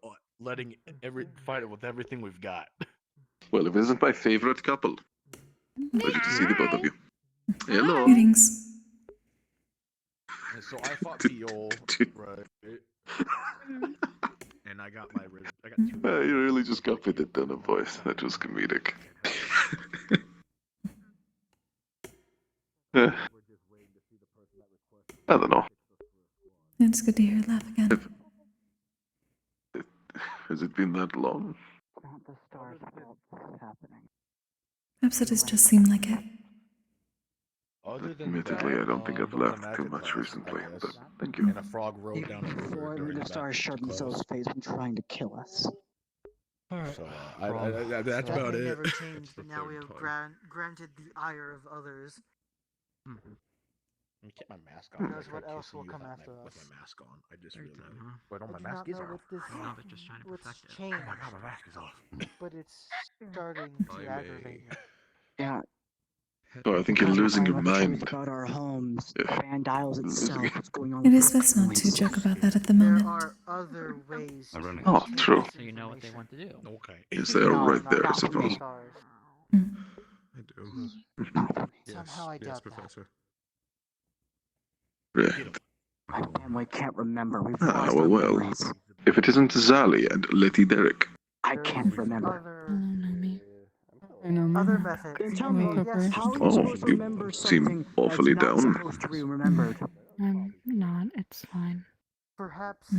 fight it with everything we've got. Well, if it isn't my favorite couple. Pleasure to see the both of you. Hello. Greetings. And so I fought Viol, right? And I got two. You really just copied it down a voice. That was comedic. I don't know. It's good to hear her laugh again. Has it been that long? Perhaps it has just seemed like it. Admittedly, I don't think I've laughed too much recently, but thank you. And a frog rode down the river during The stars sharp themselves face when trying to kill us. So that's about Nothing it. never changed, but now we have granted the ire of others. Let me get my mask on. Who knows what else will come after us? With my mask on. I just realized. I Wait, do my not mask is know off. what this, No, they're just trying to what's perfect it. changed, Oh my god, my mask is off. but it's starting to aggravate me. Yeah. Oh, I think you're losing your mind. About our homes, Van Dials itself, what's going on. It is best not to joke about that at the moment. There are other ways to Oh, true. So you know what they want to do. Okay. Yes, they are right there, I suppose. I do. Somehow I doubt that. Professor. Right. My family can't remember. We've Ah, lost well, our well. memories. If it isn't Zali and Letty Derek. I can't remember. Other methods. Then tell me, Yes. how are you Oh, supposed to you remember seem something awfully that's not down. supposed to be remembered? I'm not. It's fine. Perhaps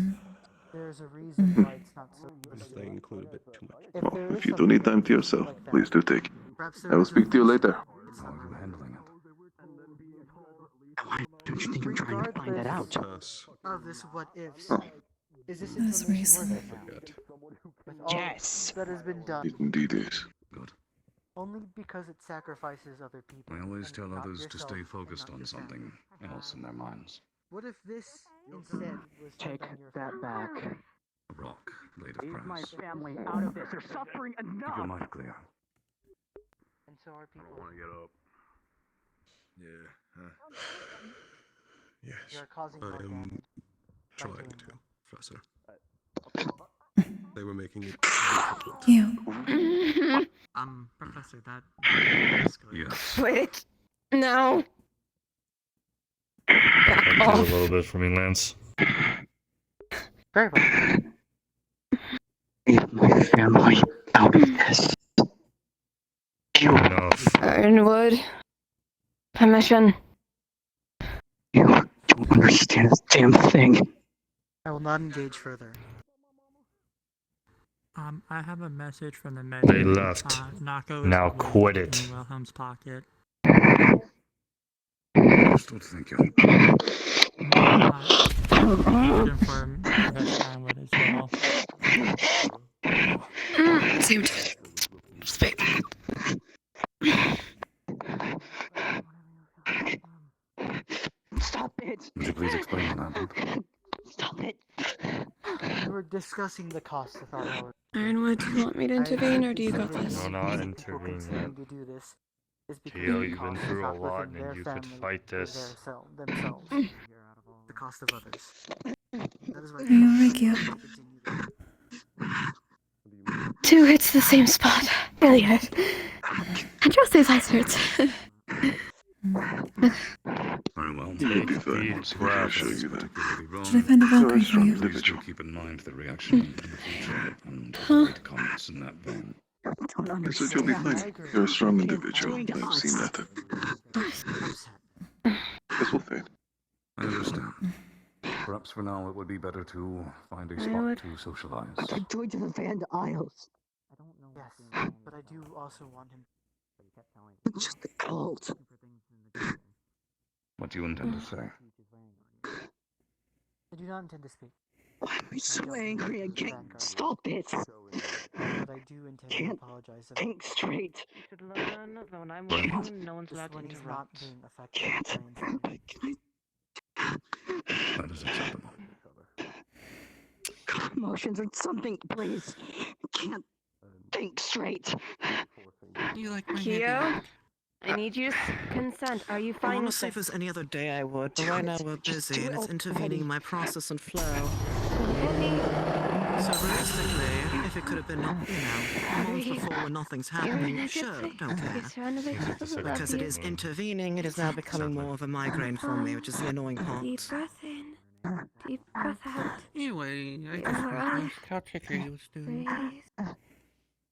there's a reason why it's not so. They include a bit too much. If Well, there if is you do something need time to yourself, like that, please do take it. perhaps I there will is a speak to you reason later. it's not remembered. Handling Why don't you think I'm trying to find that out? Of this what ifs. Oh. Is this That is information reason. worth it now? With all Yes. that has been done, It indeed is. Good. only because it sacrifices other people. I always and tell not others to yourself stay and focused not on your something family. else in their minds. What if this instead was Take something your that back. A rock, blade of Leave my grass. family out of this. They're suffering Keep your enough. mind clear. And so are people. I want to get up. Yeah. Yes. You're causing I more am damage. trying to, Professor. They were making it difficult. You. Professor, that Yes. Wait. No. Can do a little bit for me, Lance. Very well. Leave my family out of this. Enough. Ironwood. Permission. You don't understand this damn thing. I will not engage further. I have a message from the med. They left. Nako Now quit it. in Wilhelm's pocket. Understood, thank you. Confirm that Ironwood as well. Same time. Speak. Stop it. Would you please explain what happened? Stop it. We were discussing the cost of our hours. Ironwood, do you want me to intervene or do you got this? No, not Reason people intervene continue yet. to do this is because Gio, the you've been cost is through a not lot within their and you could family fight or this. themselves. The cost of others. That is why Are you alright, Gio? continue. 2 hits the same spot. Really hurt. And just his eyes hurts. Very well. You'll be fine Deep once I breaths. show you that. Particularly wrong. Should I find a You're a Valkyrie for strong you? Please do keep in mind the reaction in the future and avoid comments in that vein. Don't I said you'll be understand. fine. You're a strong individual. I've seen that. Upset. This will fade. I understand. Perhaps for now it would be better to find a I spot would- to socialize. I'm going to the Van Isles. Yes, but I do also want him. It's just a cult. What do you intend to say? I do not intend to speak. Why am I so angry? I can't stop it. But I do intend to Can't apologize. think straight. You should learn that when I'm Right. working, no one's allowed to interrupt. Not being affected by insanity. That is acceptable. Emotions or something, please. I can't think straight. You like my Kyo? I need you to consent. Are you fine with Honestly, if this? it was any other day, I would. But right now we're busy, and it's intervening in my process and flow. So realistically, if it could have been, months before when nothing's happening, sure, don't care. Because it is intervening, it is now becoming more of a migraine for me, which is the annoying part. Deep breath in. Deep breath out. Anyway, I just Alright. how Kokkuri was doing.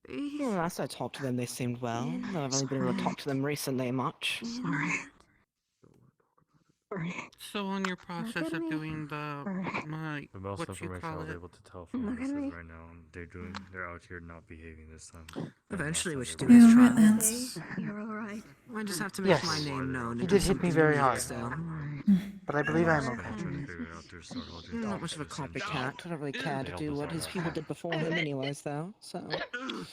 Breathe. Last I talked to them, they seemed well. Though I've only been able to talk to them recently much. Sorry. So on your process of doing the The most what you information call I was it? able to tell from Look this at is me. right now they're out here not behaving this time. Eventually, we should do You're this alright, trial. Lance. You're alright. I just have to make Yes. my name known. He and did do hit me something very unique hard. still. But I believe I'm I'm okay. trying to figure out their start holding. Not much of a copycat. I don't really care to do what his people did before him anyways, though, so...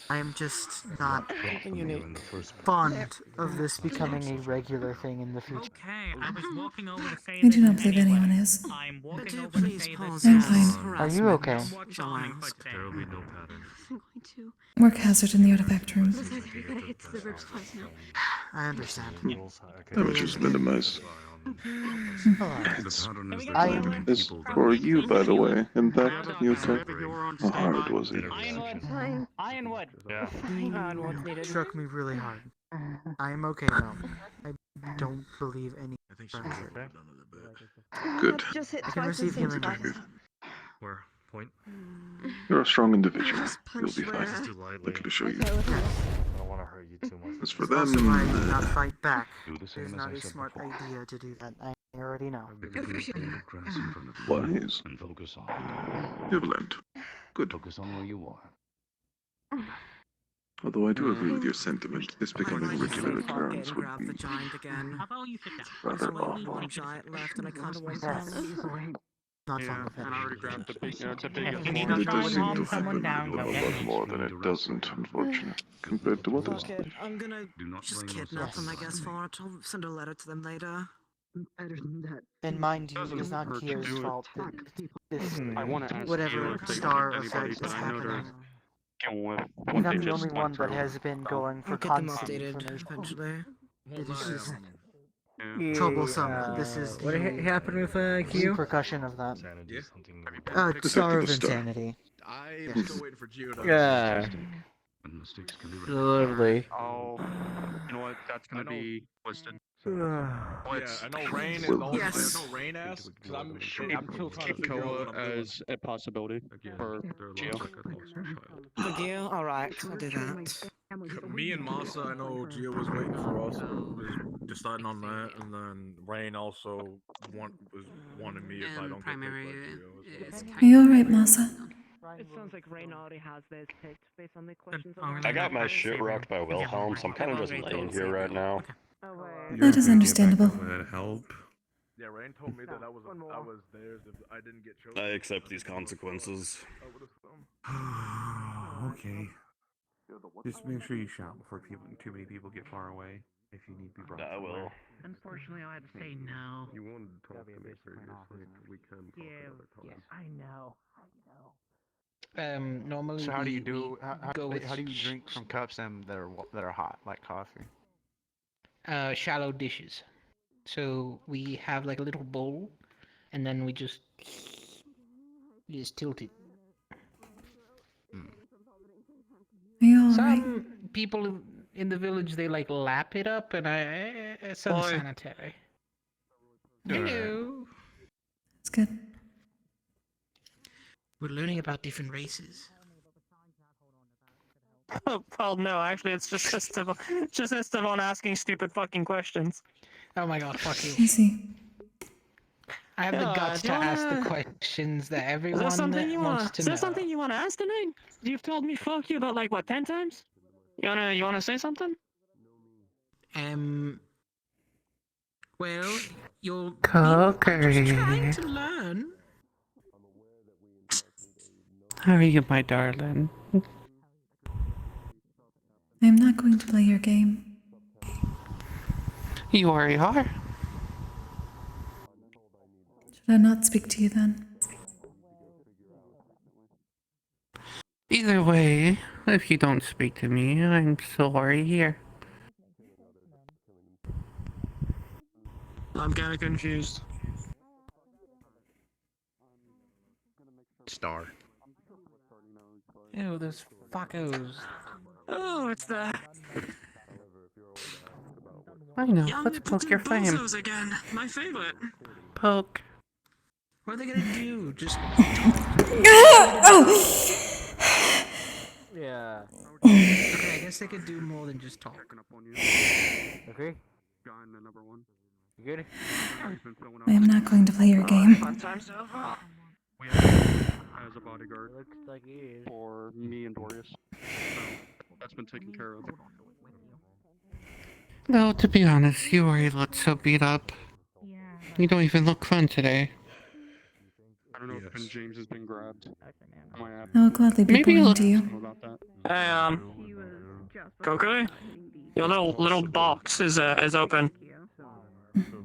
I'm just not Something unique. fond of this becoming a regular thing in the future. Okay, I was walking over to say I do this not believe anyway. anyone is. I'm But walking do over to please say pause I'm this fine. Are you okay? Somewhat charming, but There will be no pattern. I'm going to. Work hazard in the artifact room. Besides, we gotta hit to the ribs twice now. I understand. Damage is minimized. The pattern is I- that many This people for that you, by the way, and that you took. You're How hard was it? Fine. Ironwood. Yeah. It struck me really hard. I'm okay now. I don't believe any pressure. Good. Just hit I can twice receive the same healing. spot. Where? Point? You're a strong individual. Just You'll punch be where- fine. Too lightly. Nothing to show you. Okay, look at this. I don't want to hurt you too much. As for It's also why I did not them, fight back. do the It same is as not I a said smart before. idea to do that. I already know. Appreciate it. grass in front of you wise. and focus on You've learned. Good. focus on where you are. Although I do agree with your sentiment, this becoming a regular occurrence would Grab be the giant again. How about you sit down? There's rather only awful. one giant left, and I kind of want Yes. to. Not fun with it. I already grabbed the big. It's a big. If you need It to does try and seem calm to someone happen down, a go get lot me. more than it doesn't, unfortunately, compared to others. Fuck it. I'm gonna Do not just blame kidnap yourself. them, I guess, for it. I'll send a letter to them later. Better than that. And mind you, it is not hurt to Kyo's do it. fault that this, I want to ask whatever you if they star told anybody, effect is but I know they're happening. with He's what not they the just only one went that through. has been going for I'll get them constant updated information. eventually. It is just Yeah. troublesome. This is What the happened with Q? repercussion of that. Sanity is something that we Star of Effective star. Insanity. I'm Yes. still waiting for Gio to. Yeah. And mistakes can be Literally. Oh, you know what? That's gonna be listed. Yeah, I know Rain is Well, also. yes. I know Rain asked because I'm still trying to Keep figure out Koa what I'm doing. as a possibility Again, for they're a lot Gio. like a lost child. For you? Alright, I'll do that. Me and Masa, I know Gio was waiting for us, was deciding on that, and then Rain also was wanting me if I don't get picked by Gio. as well. Are you alright, Masa? It sounds like Rain already has theirs picked based on the questions. I got my shit rocked by Wilhelm, so I'm kind of just laying here right now. That is understandable. Would help. Yeah, Rain told me that I was theirs if I didn't get chosen. I accept these consequences. Okay. Just make sure you shout before too many people get far away. If you need to be brought I somewhere. will. Unfortunately, I had to say no. You wanted to talk to me previously. We can talk another time. I know. Normally. So how do you we do? go with How do you drink from cups that are hot, like coffee? shallow dishes. So we have like a little bowl, and then we just tilt it. Are you alright? Some people in the village they like lap it up, and it's unsanitary. Hello. It's good. We're learning about different races. Well, no, actually, it's just Esteban asking stupid fucking questions. Oh my god, fuck you. Easy. I have the guts to ask the questions that everyone wants to know. Is there something you wanna ask tonight? You've told me fuck you about like what 10 times? You wanna say something? Well, you're Kokkuri. just trying to learn. How are you, my darling? I am not going to play your game. You already are. Should I not speak to you then? Either way, if you don't speak to me, I'm sorry here. I'm kinda confused. Star. Ew, those fuckos. Oh, it's the I know, young let's poke your flame. bozos again. My favorite. Poke. What are they gonna do? Just Yeah. okay, I guess they could do more than just talk. Okay. You good? I am not going to play your game. Fun times over. As a bodyguard Looks like he is. for me and Dorius. So that's been taken care of. Though, to be honest, you already look so beat up. You don't even look fun today. I don't know if Ben James has been grabbed. I will gladly be Maybe boring to you. About that. Hey, Kokkuri? Your little box is open.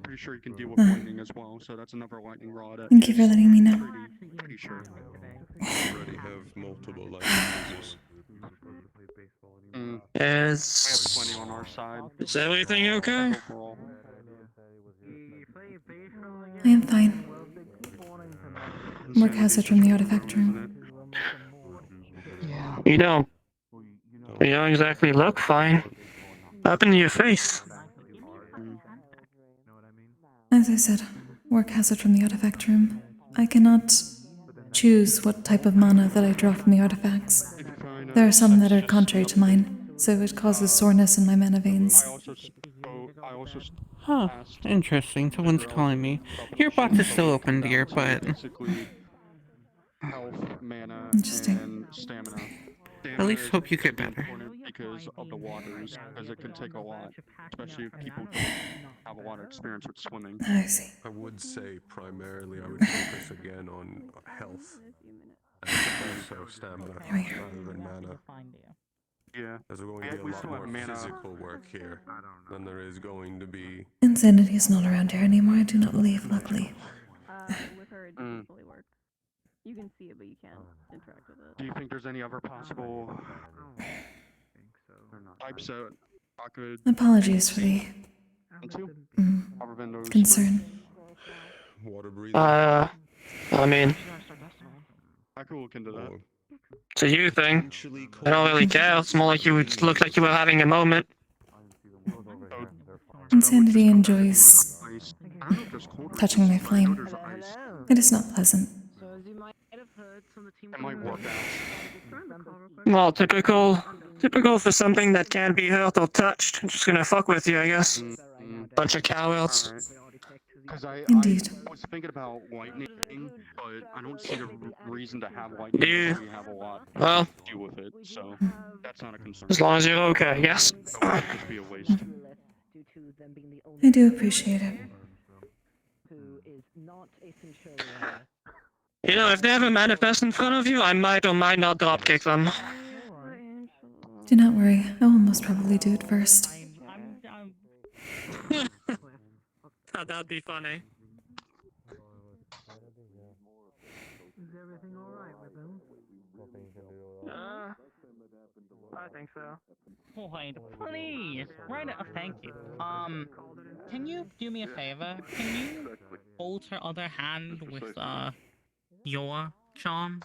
Pretty sure you can deal with lightning as well, so that's another lightning rod. Thank you for letting me know. Pretty sure. Already have multiple licenses. We have Is plenty on our side. is everything okay? Overall. I am fine. Work hazard from the artifact room. You don't exactly look fine. What happened to your face? As I said, work hazard from the artifact room. I cannot choose what type of mana that I draw from the artifacts. There are some that are contrary to mine, so it causes soreness in my mana veins. I also Huh, interesting. Someone's calling me. Your box is still open, dear, but... Health, mana, Interesting. and stamina. At least hope you get better. Because of the waters, because it can take a lot, especially if people don't have a lot of experience with swimming. I see. I would say primarily I would focus again on health and also stamina rather than mana. Yeah. There's going to be a lot more physical work here than there is going to be. Insanity is not around here anymore, I do not believe, luckily. With her, it doesn't fully work. You can see it, but you can't interact with it. Do you think there's any other possible types that I could... Apologies for the concern. Water breathing. I mean, I could look into that. it's a you thing. I don't really care. It's more like you would look like you were having a moment. Insanity enjoys touching my flame. It is not pleasant. It might work out. Well, typical for something that can't be hurt or touched. I'm just gonna fuck with you, I guess. Bunch of cowards. Because I was thinking about lightning, but I don't see the reason to have lightning unless we have a lot to do with it, so that's not a concern. As long as you're okay, I guess. It would just be a waste. I do appreciate it. You know, if they have a manifest in front of you, I might or might not dropkick them. Do not worry, I will most probably do it first. That'd be funny. Is everything alright with him? I think so. Wait, please. Right. Thank you. Can you do me a favor? Can you hold her other hand with your charm?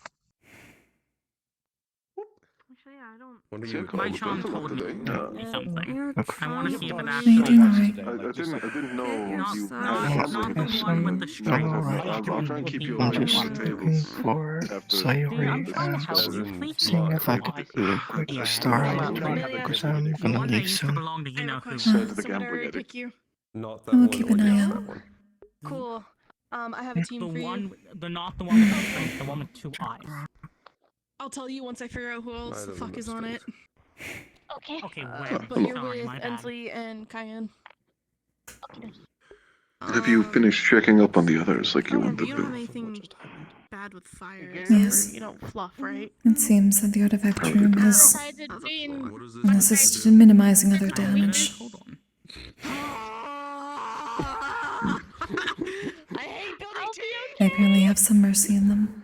Actually, I don't. What are you My charm told me something. I want to see if it Are actually. you doing alright? I didn't know Not, you. not the one with the string. I'll try and keep you I'm on just the looking tables for Sayori and seeing if I could do a quick star because I'm gonna leave soon. Belong to you know who. Said the gambling addict. Not that I will one keep or an eye yes, out. that one. Cool. I have a team The for you. one, not the one with two face, the one with two eyes. I'll tell you once I figure out who else the fuck is on it. Okay. Okay, when? But you're Sorry, with my bad. Ensley and Cayenne. Have you finished checking up on the others like you wanted You don't have to? anything bad with fire. Yes. You don't fluff, right? It seems that the artifact room has Between assisted in minimizing other damage. Hold on. I hate building teams. They apparently have some mercy in them.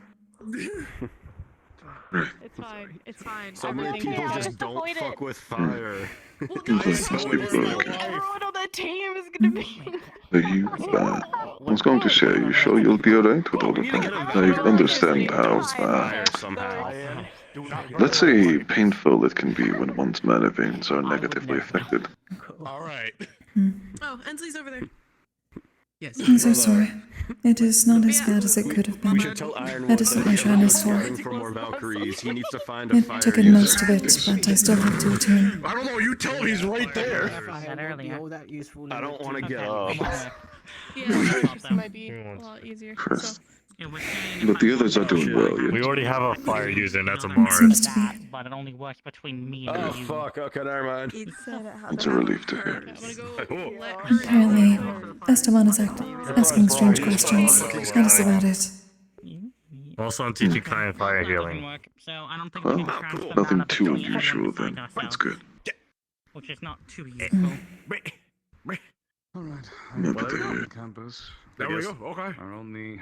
It's fine. It's fine. So many Everything people will just just don't avoid fuck it. with fire. Well, This guys, is good. everyone on that team is gonna be. I was going to say, you sure you'll be alright with all of that? I understand how, let's say, painful it can be when one's mana veins are negatively affected. Alright. Oh, Ensley's over there. Yes. I'm so sorry. It is not as bad as it could have been. We should tell Ironwood That is what my shrine is for. for more Valkyries. He needs to find a It fire took in user. most of it, but I still have to attune. I don't know, you tell him he's right there. I I don't want to get up. Yeah, this might be a lot easier. So. But the others are doing well, We yet. already have a fire user, and that's It Amara. seems to be. But it only works between me and Oh you. fuck, okay, never mind. It's a relief to hear. Apparently, Esteban is asking strange questions. That is about it. Also, I'm teaching Kai and fire healing. So I don't think Well, we can transfer nothing mana too between unusual everyone then. besides That's ourselves, good. which is not too useful. Alright. No, but Well, they- the campus. There we go, okay. Are only.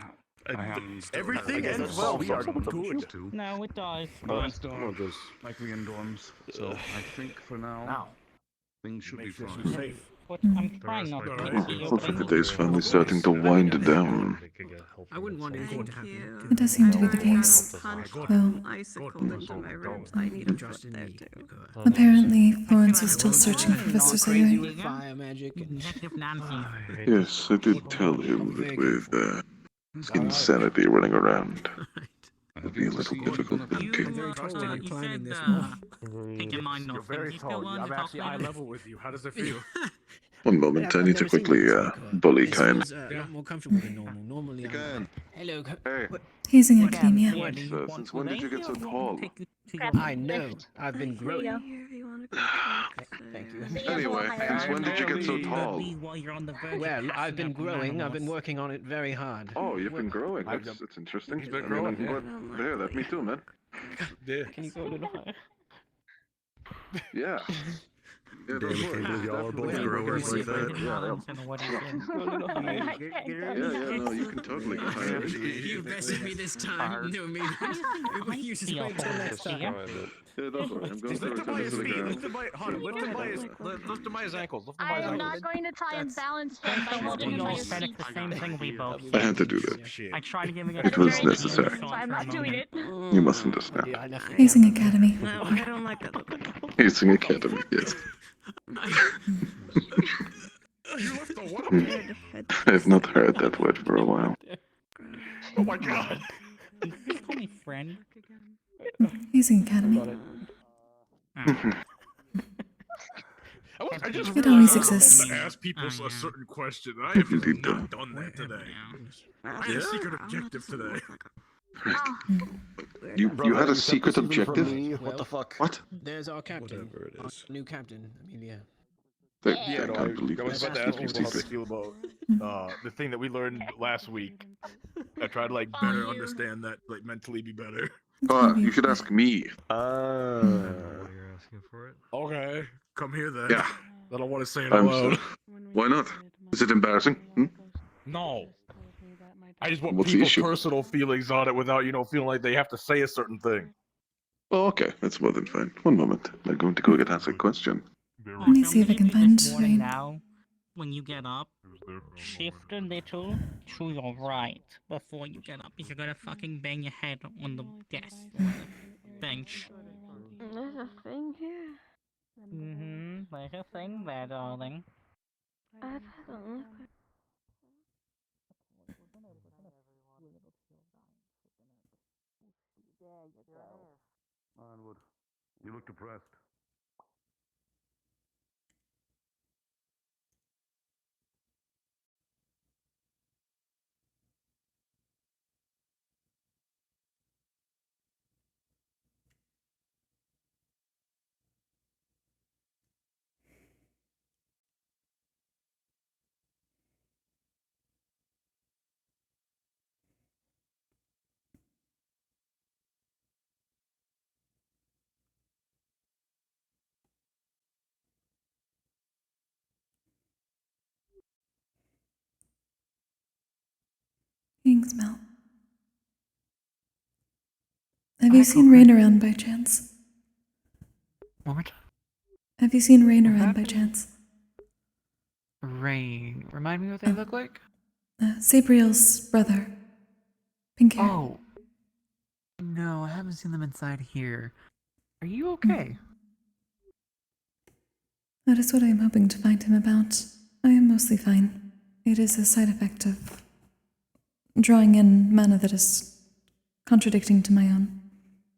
I haven't. Everything ends well, we are good. No, it does. Most are likely in dorms, so I think for now things should be fine. But I'm trying not to Looks like the day's finally starting to wind down. I wouldn't want anything to happen. It does seem to be the case. Well, apparently, Florence is still searching for Professor Sayuri. Fire magic. Detective Nancy. Yes, I did tell him that with insanity running around, it'd be a little difficult to keep. You said, take your mind off things. You still want to talk eye later? level with you. How does it feel? One moment, I need to quickly bully This Kyan. feels a lot more comfortable than normal. Normally, I'm. Hello. Hey. He's in academia. Since when did you get so tall? I know. I've been growing. Thank you. Anyway, since when did you get so tall? Well, I've been growing. I've been working on it very hard. Oh, you've been growing. That's interesting. He's been growing, yeah. There, that's me too, man. Yeah. Can you go a little higher? Yeah. Yeah, Damn, I can't believe y'all are both growers like that. Yeah, no, you can totally get higher. You bested me this time. No, maybe you should wait till next time. Yeah, don't worry. I'm going to return this to the ground. Lift him by his ankles. Lift him by I his am ankles. not going to try and balance him by holding him by his feet. The same thing we both. I had to do that. I tried to give him It was necessary. So I'm not doing it. You must understand. Hazing Academy. No, I don't like that. Hazing Academy, yes. I have not heard that word for a while. Oh my god. Just call me friend. Hazing Academy. I just It always realized exists. I'm gonna ask people a certain question. I have not done that today. I had a secret objective today. You had a secret objective? What the fuck? What? There's our captain. Whatever it is. New captain, Amelia. I Yeah, no, can't believe I was this. about to ask Keep people how they secret. feel about the thing that we learned last week. I tried to like better understand that, like mentally be better. You should ask me. You're asking for it? Okay, come here then. Yeah. I don't want to say it I'm out loud. sorry. Why not? Is it embarrassing? No. I just want What's the people's issue? personal feelings on it without, feeling like they have to say a certain thing. Oh, okay. That's more than fine. One moment. I'm going to go get asked a question. Let me see if I can find Warning right. now, when you get up, shift a little to your right before you get up. If you're gonna fucking bang your head on the desk, bench. There's a thing here. There's a thing there, darling. I've had a look. Onward. You look depressed. Thanks, Mel. Have you seen Rain around by chance? One more time. Have you seen Rain around by chance? Rain. Remind me what they look like? Sabriel's brother. Pink hair. Oh. No, I haven't seen them inside here. Are you okay? That is what I am hoping to find him about. I am mostly fine. It is a side effect of drawing in mana that is contradicting to my own.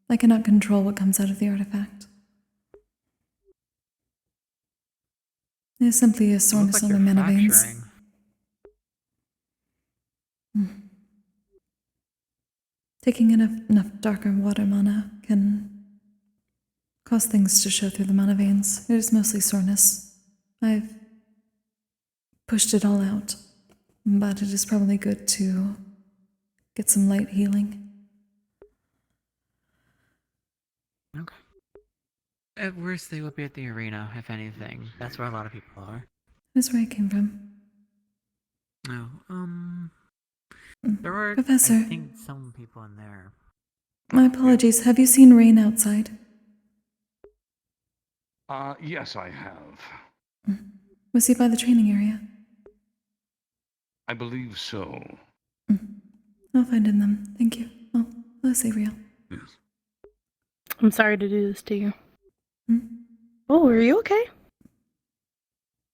I cannot control what comes out of the artifact. It is simply a soreness on the mana veins. Taking enough darker water mana can cause things to show through the mana veins. It is mostly soreness. I've pushed it all out, but it is probably good to get some light healing. Okay. At worst, they will be at the arena, if anything. That's where a lot of people are. That's where I came from. No, there are, Professor. I think, some people in there. My apologies. Have you seen Rain outside? Yes, I have. Was he by the training area? I believe so. I'll find him then. Thank you. Oh, hello, Sabriel. Yes. I'm sorry to do this to you. Oh, are you okay?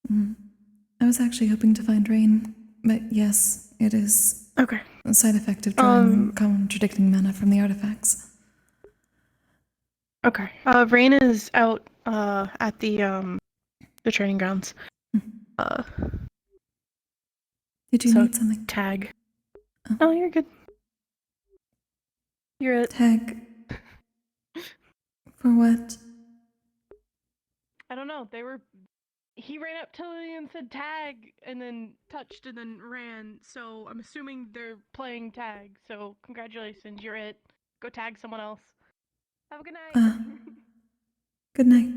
I was actually hoping to find Rain, but yes, it is okay. A side effect of drawing contradicting mana from the artifacts. Okay. Rain is out at the training grounds. Did you need something? Tag. Oh, you're good. You're it. Tag. For what? I don't know. He ran up to Lily and said tag, and then touched, and then ran. So I'm assuming they're playing tag. So congratulations, you're it. Go tag someone else. Have a good night. Good night.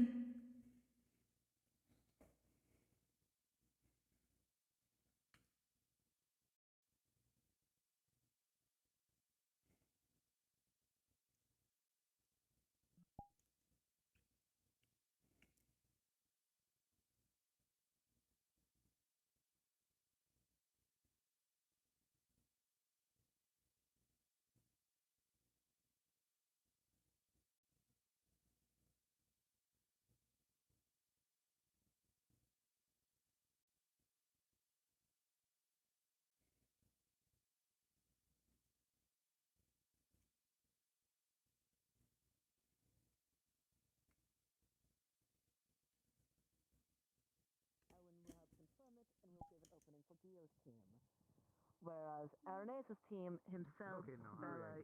Whereas Arena's team himself, Bella,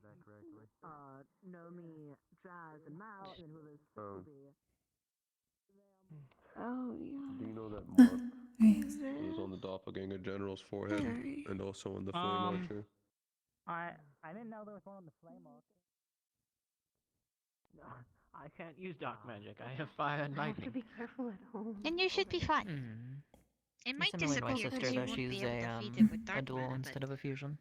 Nomi, Jazz, and Mal, and who is Oh, yeah. Do you know that mark is on the doppelganger general's forehead and also on the flame archer? I didn't know there was one on the flame archer. I can't use dark magic. I have fire and lightning. Be careful at home. And you should be fine. It might It's annoying my disappear sister because you though won't she's be able to feed it with dark a duel mana, instead of a fusion.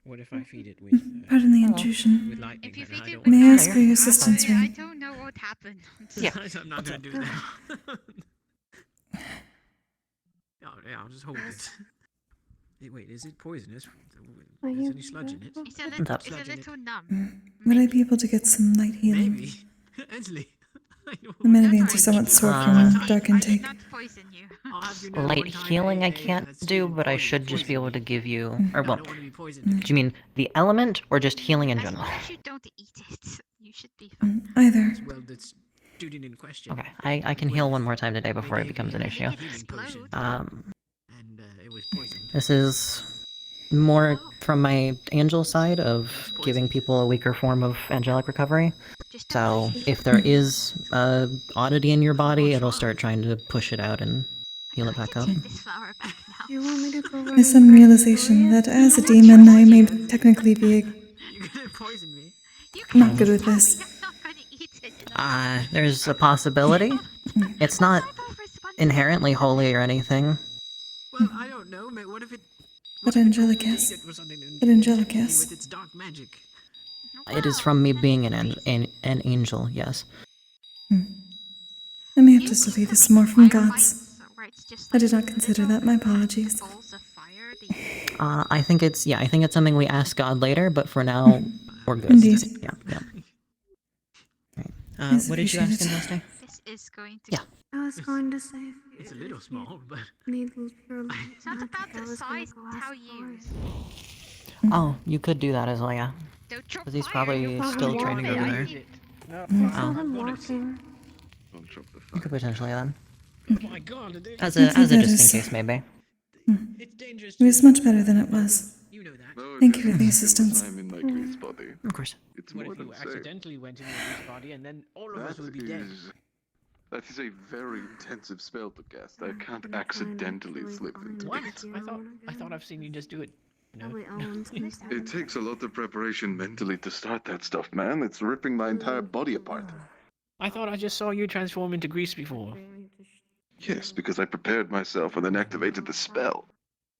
What if I feed it with? Pardon the intrusion. With lightning. If you feed it with May I dark ask for your mana, assistance, I Rain? don't know what happened. Yeah. I'm not gonna do that. Oh yeah, I'll just hold it. Hey, wait, is it poisonous? Is any sludge in it? It's a little numb. Would I be able to get some light healing? Maybe. Ansley. The mana veins are somewhat sore from dark intake. Light healing I can't do, but I should just be able to give you... Or, well, do you mean the element, or just healing in general? As long as you don't eat it, you should be fine. Either. Well, that's student in question. Okay, I can heal one more time today before it becomes an issue. This is more from my angel side of giving people a weaker form of angelic recovery. So if there is a oddity in your body, it'll start trying to push it out and heal it back up. You want me to go My sudden realization that as a demon, I may technically be not good with this. There's a possibility. It's not inherently holy or anything. Well, I don't know, mate. What if it But Angelicus. But Angelicus. with its dark magic. It is from me being an angel, yes. I may have to study this more from gods. I did not consider that. My apologies. I think it's something we ask God later, but for now, we're good. Indeed. Yeah. Yes, What did you appreciate ask it. him, This is going to. Yeah. I was going to say. It's a little small, but It's not about the size, it's how you use. Oh, you could do that as well, yeah. Don't drop Because he's fire, probably you'll still probably training want over it. there. I saw him walking. You could potentially then. oh my god, As I a think that just is- in case, maybe. It was much better than it was. Thank you for the assistance. I'm in my Greece body. Of course. It's What more if than you safe. accidentally went in your Greece body and then all of us That would be dead? that is a very intensive spell to cast. I can't accidentally slip into What? it. I thought I've seen you just do it. No. It takes a lot of preparation mentally to start that stuff, man. It's ripping my entire body apart. I thought I just saw you transform into Grease before. Yes, because I prepared myself and then activated the spell.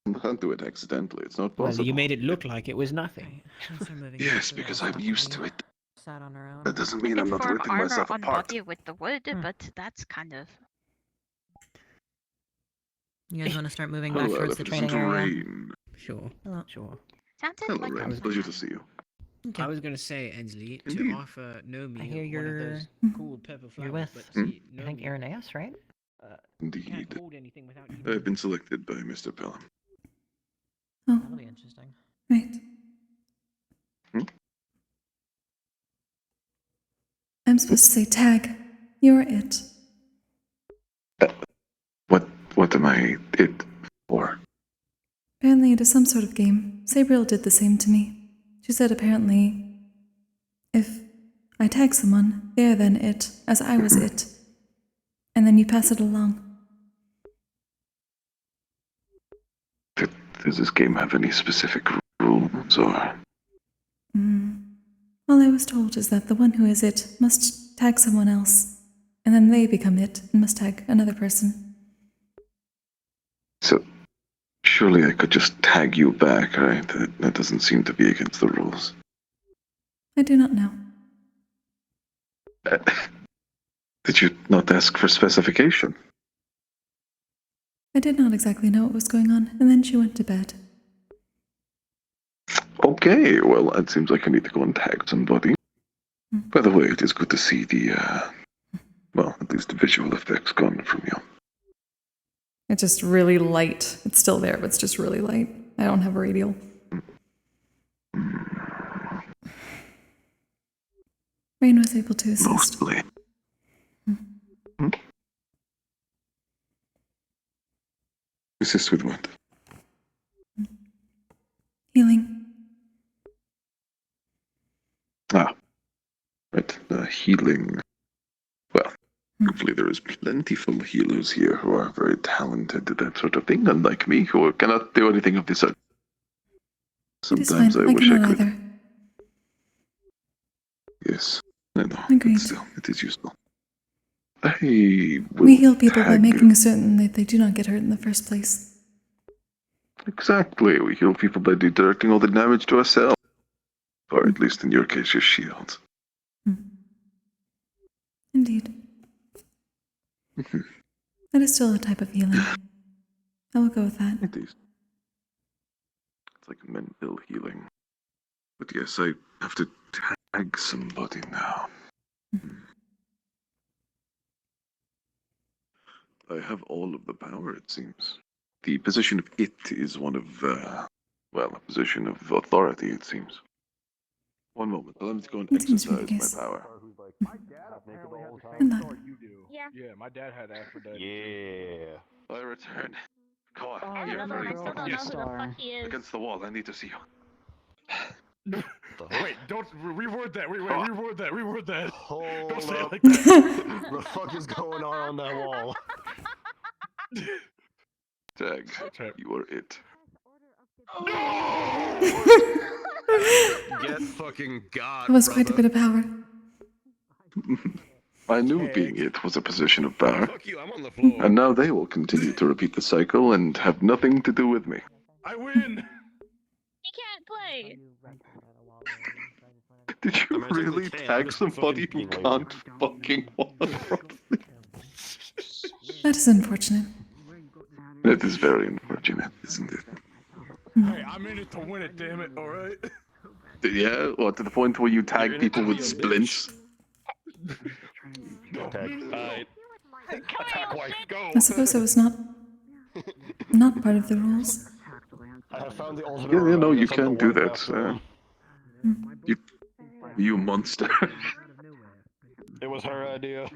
I can't do it accidentally. It's not Well, possible. you made it look like it was nothing. Yes, because I'm used to it. Sat on her own. That doesn't mean I'm not Form ripping armor myself on apart. body with the wood, but that's kind of. You guys want to start moving back Hello, towards the Elephant. training area? Rain. Sure. Hello. Sure. Sounded Hello, like Rain. Pleasure to see you. Okay. I was gonna say, Ensley, to Indeed. offer Nomi I hear one of you're those cool purple flowers, you're with but see, I think Nomi Irenaeus, right? can't Indeed. hold anything without you. I've been selected by Mr. Pelham. Oh, That'll be interesting. right. Hmm? I'm supposed to say tag. You're it. What am I it for? Apparently it is some sort of game. Sabriel did the same to me. She said apparently if I tag someone, they are then it, as I was it. And then you pass it along. Does this game have any specific rules or? All I was told is that the one who is it must tag someone else, and then they become it and must tag another person. So, surely I could just tag you back, right? That doesn't seem to be against the rules. I do not know. Did you not ask for specification? I did not exactly know what was going on, and then she went to bed. Okay, well, it seems like I need to go and tag somebody. By the way, it is good to see the, well, at least the visual effects gone from you. It's just really light. It's still there, but it's just really light. I don't have a radial. Rain was able to assist. Mostly. Assist with what? Healing. Ah, right, healing. Well, hopefully there is plentiful healers here who are very talented at that sort of thing, unlike me, who cannot do anything of the sort. It is Sometimes fine. I wish I cannot could. either. Yes, I know, Agreed. but still, it is useful. I will We heal people by tag- making certain that they do not get hurt in the first place. Exactly, we heal people by redirecting all the damage to ourselves. Or at least in your case, your shields. Indeed. That is still a type of healing. I will go with that. It is. It's like mental healing. But yes, I have to tag somebody now. I have all of the power, it seems. The position of it is one of, well, a position of authority, it seems. One moment, let me go and It seems to be the exercise case. my power. And that. Yeah, my dad had Aphrodite. Yeah. I return. Come on, Oh, here, you're Freddy. the girl. Yes. Who the fuck he is. Against the wall, I need to see you. Wait, don't reword that. Reword that. Reword that. Hold Don't say it up. like that. The fuck is going on that wall? Tag, you are it. Get fucking God, That was quite a brother. bit of power. I knew being it was a position of power. Fuck you, I'm on the floor. And now they will continue to repeat the cycle and have nothing to do with me. I win! He can't play. Did you I mean, I technically really can, I'm tag just somebody fucking who being can't fucking walk properly? That is unfortunate. That is very unfortunate, isn't it? Hey, I'm in it to win it, damn it, alright? Yeah, or to the point where you tag people with splints? Tag. Attack wife, go! I suppose that was not part of the rules. I have found the ultimate Yeah, you know, reminder you from the can't do wife that. after all. You monster. It was her idea.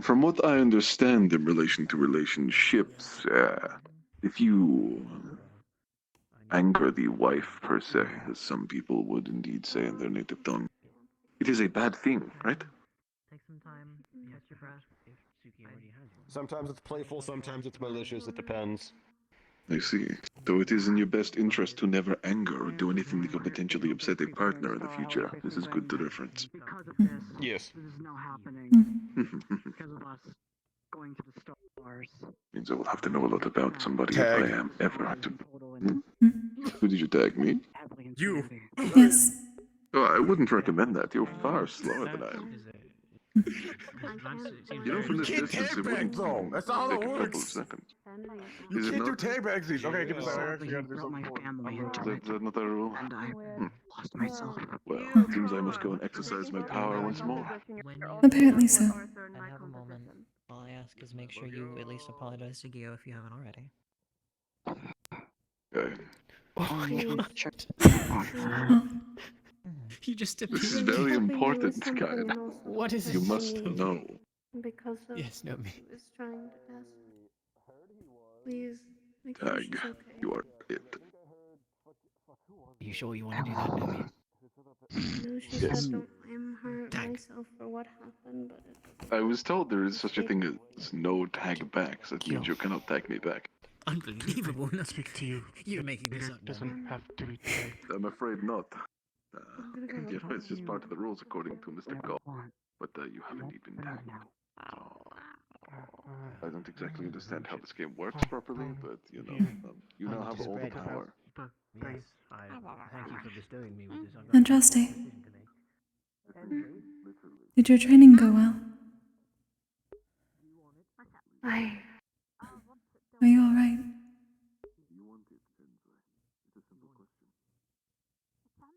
From what I understand in relation to relationships, if you anger the wife per se, as some people would indeed say in their native tongue, it is a bad thing, right? Sometimes it's playful, sometimes it's malicious, it depends. I see. So it is in your best interest to never anger or do anything that could potentially upset a partner in the future. This is good to reference. Yes. Means I will have to know a lot about somebody Tag. if I am ever to... Who did you tag, me? You. Yes. Oh, I wouldn't recommend that. You're far slower than I am. You know, from this distance, it wouldn't though. That's not how take it a couple of works. seconds. You Is it can't do not? tag bags these. Okay, give me a second. I actually gotta do something for Is that not a rule? And I lost myself. Well, it seems I must go and exercise my power once more. Apparently so. And have a moment. All I ask is make sure you at least apologize to Gio if you haven't already. Okay. Oh my god. You just This is appeared. very important, Kyle. What is it? You must know. Because of Yes, no, me. he was trying to test. Please, make sure Tag, she's okay. you are it. Are you sure you want to do that, Nomi? No, she Yes. said don't blame her myself for what happened, but it I was told there is such a thing as no tag backs. That means you cannot tag me back. Unbelievable. Not speak to you. You're making this up. Doesn't have to be tagged. I'm afraid not. Yeah, it's just part of the rules according to Mr. Cole. But you have indeed been tagged. So, I don't exactly understand how this game works properly, but you now have all the power. Yes, I thank you for bestowing me with this. Andraste, did your training go well? Are you alright?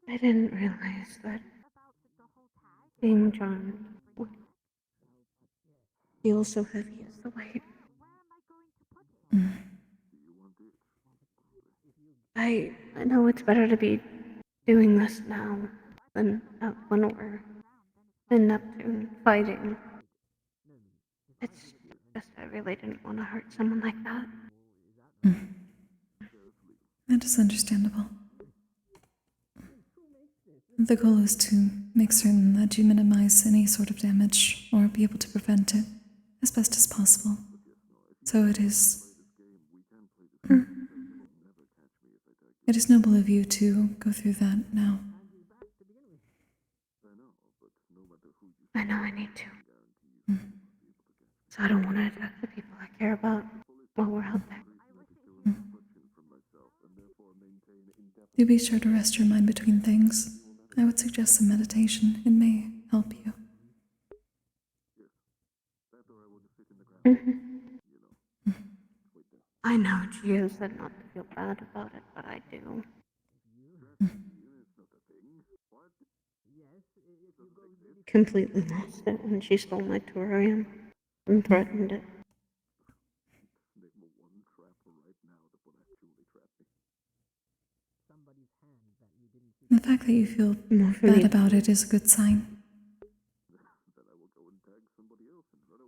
I didn't realize that being charmed would feel so heavy as the weight. I know it's better to be doing this now than when we're in Neptune fighting. It's just I really didn't want to hurt someone like that. That is understandable. The goal is to make certain that you minimize any sort of damage or be able to prevent it as best as possible. So it is noble of you to go through that now. I know I need to. So I don't want to attack the people I care about while we're out there. Do be sure to rest your mind between things. I would suggest some meditation. It may help you. I know Gio said not to feel bad about it, but I do. Completely lost it when she stole my Torium and threatened it. The fact that you feel bad about it is a good sign.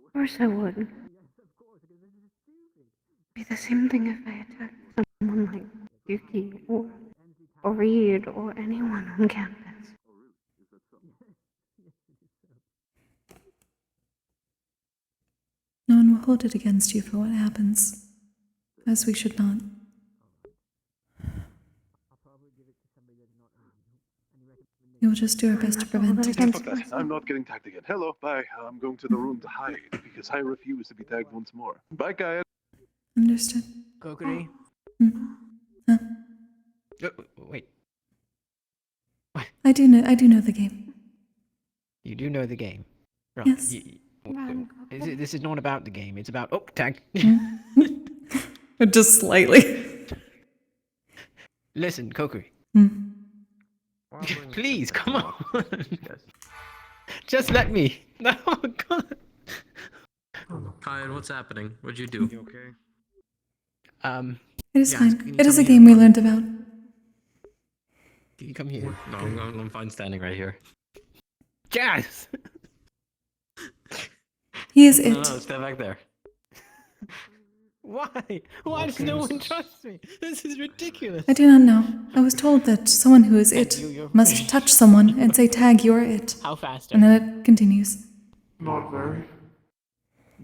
Of course I would. It'd be the same thing if I attacked someone like Yuki or Reed or anyone on campus. No one will hold it against you for what happens, as we should not. We will just do our best to prevent it. Fuck that. I'm not getting tagged again. Hello, bye. I'm going to the room to hide because I refuse to be tagged once more. Bye, guys. Understood. Kokkuri? Wait, I do know the game. you do know the game. Right. Yes. This is not about the game. It's about tag. Just slightly. Listen, Kokkuri. Hmm. Please, come on. Just let me. No, God. Kyan, what's happening? What'd you do? You okay? It is Yes, fine. can you It is tell a me game we learned about. Can you come here? No, I'm fine standing right here. Jazz! He is No, it. step back there. Why? Why does no one trust me? This is ridiculous. I do not know. I was told that someone who is it must touch someone and say tag you're it. How fast And then it continues. Not very.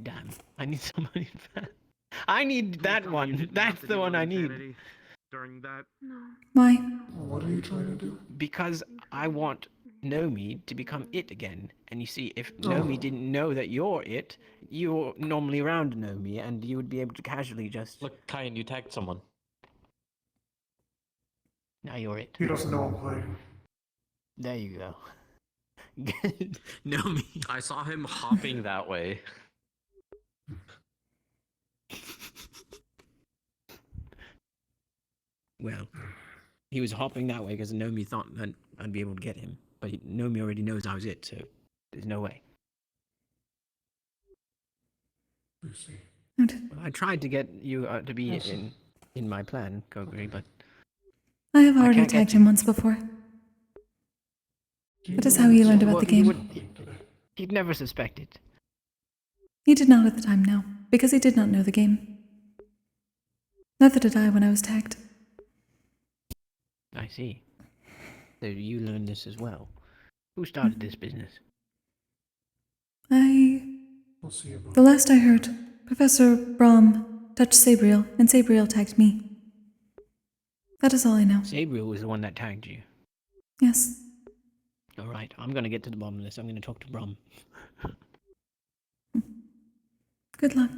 Damn. I need somebody fast. I need that one. That's the one I need. During that. Why? What are you trying to do? Because I want Nomi to become it again. And you see, if Nomi didn't know that you're it, you're normally around Nomi, and you would be able to casually just... Look, Kyan, you tagged someone. Now you're it. He doesn't know I'm playing. There you go. Nomi. I saw him hopping that way. Well, he was hopping that way because Nomi thought that I'd be able to get him. But Nomi already knows I was it, so there's no way. Well, I tried to get you to be in my plan, Kokkuri, but... I have already can't get tagged you. him once before. That is how he learned about the game. He'd never suspected. He did not at the time, no, because he did not know the game. Neither did I when I was tagged. I see. So you learned this as well. Who started this business? The last I heard, Professor Brahm touched Sabriel, and Sabriel tagged me. That is all I know. Sabriel was the one that tagged you. Yes. Alright, I'm gonna get to the bottom of this. I'm gonna talk to Brahm. Good luck.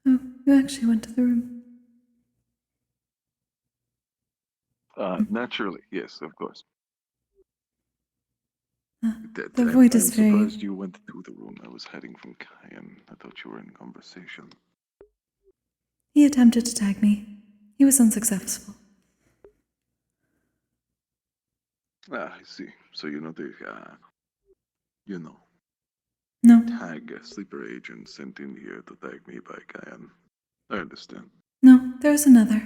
Oh, you actually went to the room. Naturally, yes, of course. The void is I'm very... surprised you went to the room. I was hiding from Kyan. I thought you were in conversation. He attempted to tag me. He was unsuccessful. Ah, I see. So you know the, No. tag sleeper agent sent in here to tag me by Kyan. I understand. No, there is another.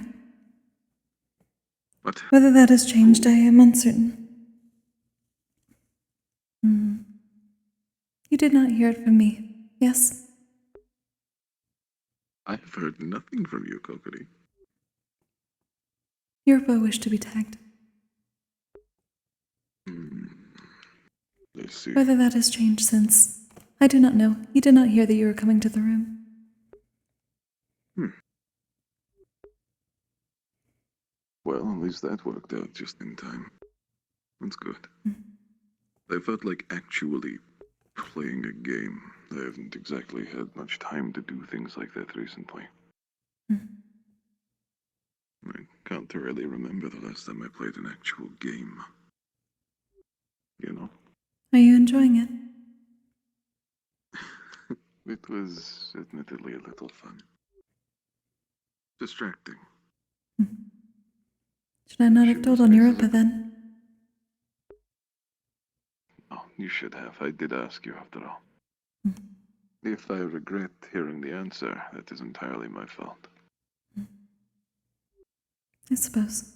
What? Whether that has changed, I am uncertain. You did not hear it from me, yes? I've heard nothing from you, Kokkuri. Yorba wished to be tagged. I see. Whether that has changed since, I do not know. He did not hear that you were coming to the room. Well, at least that worked out just in time. That's good. I felt like actually playing a game. I haven't exactly had much time to do things like that recently. I can't really remember the last time I played an actual game. You know? Are you enjoying it? It was admittedly a little fun. Distracting. Should I not have told on Europa then? Oh, you should have. I did ask you after all. If I regret hearing the answer, that is entirely my fault. I suppose.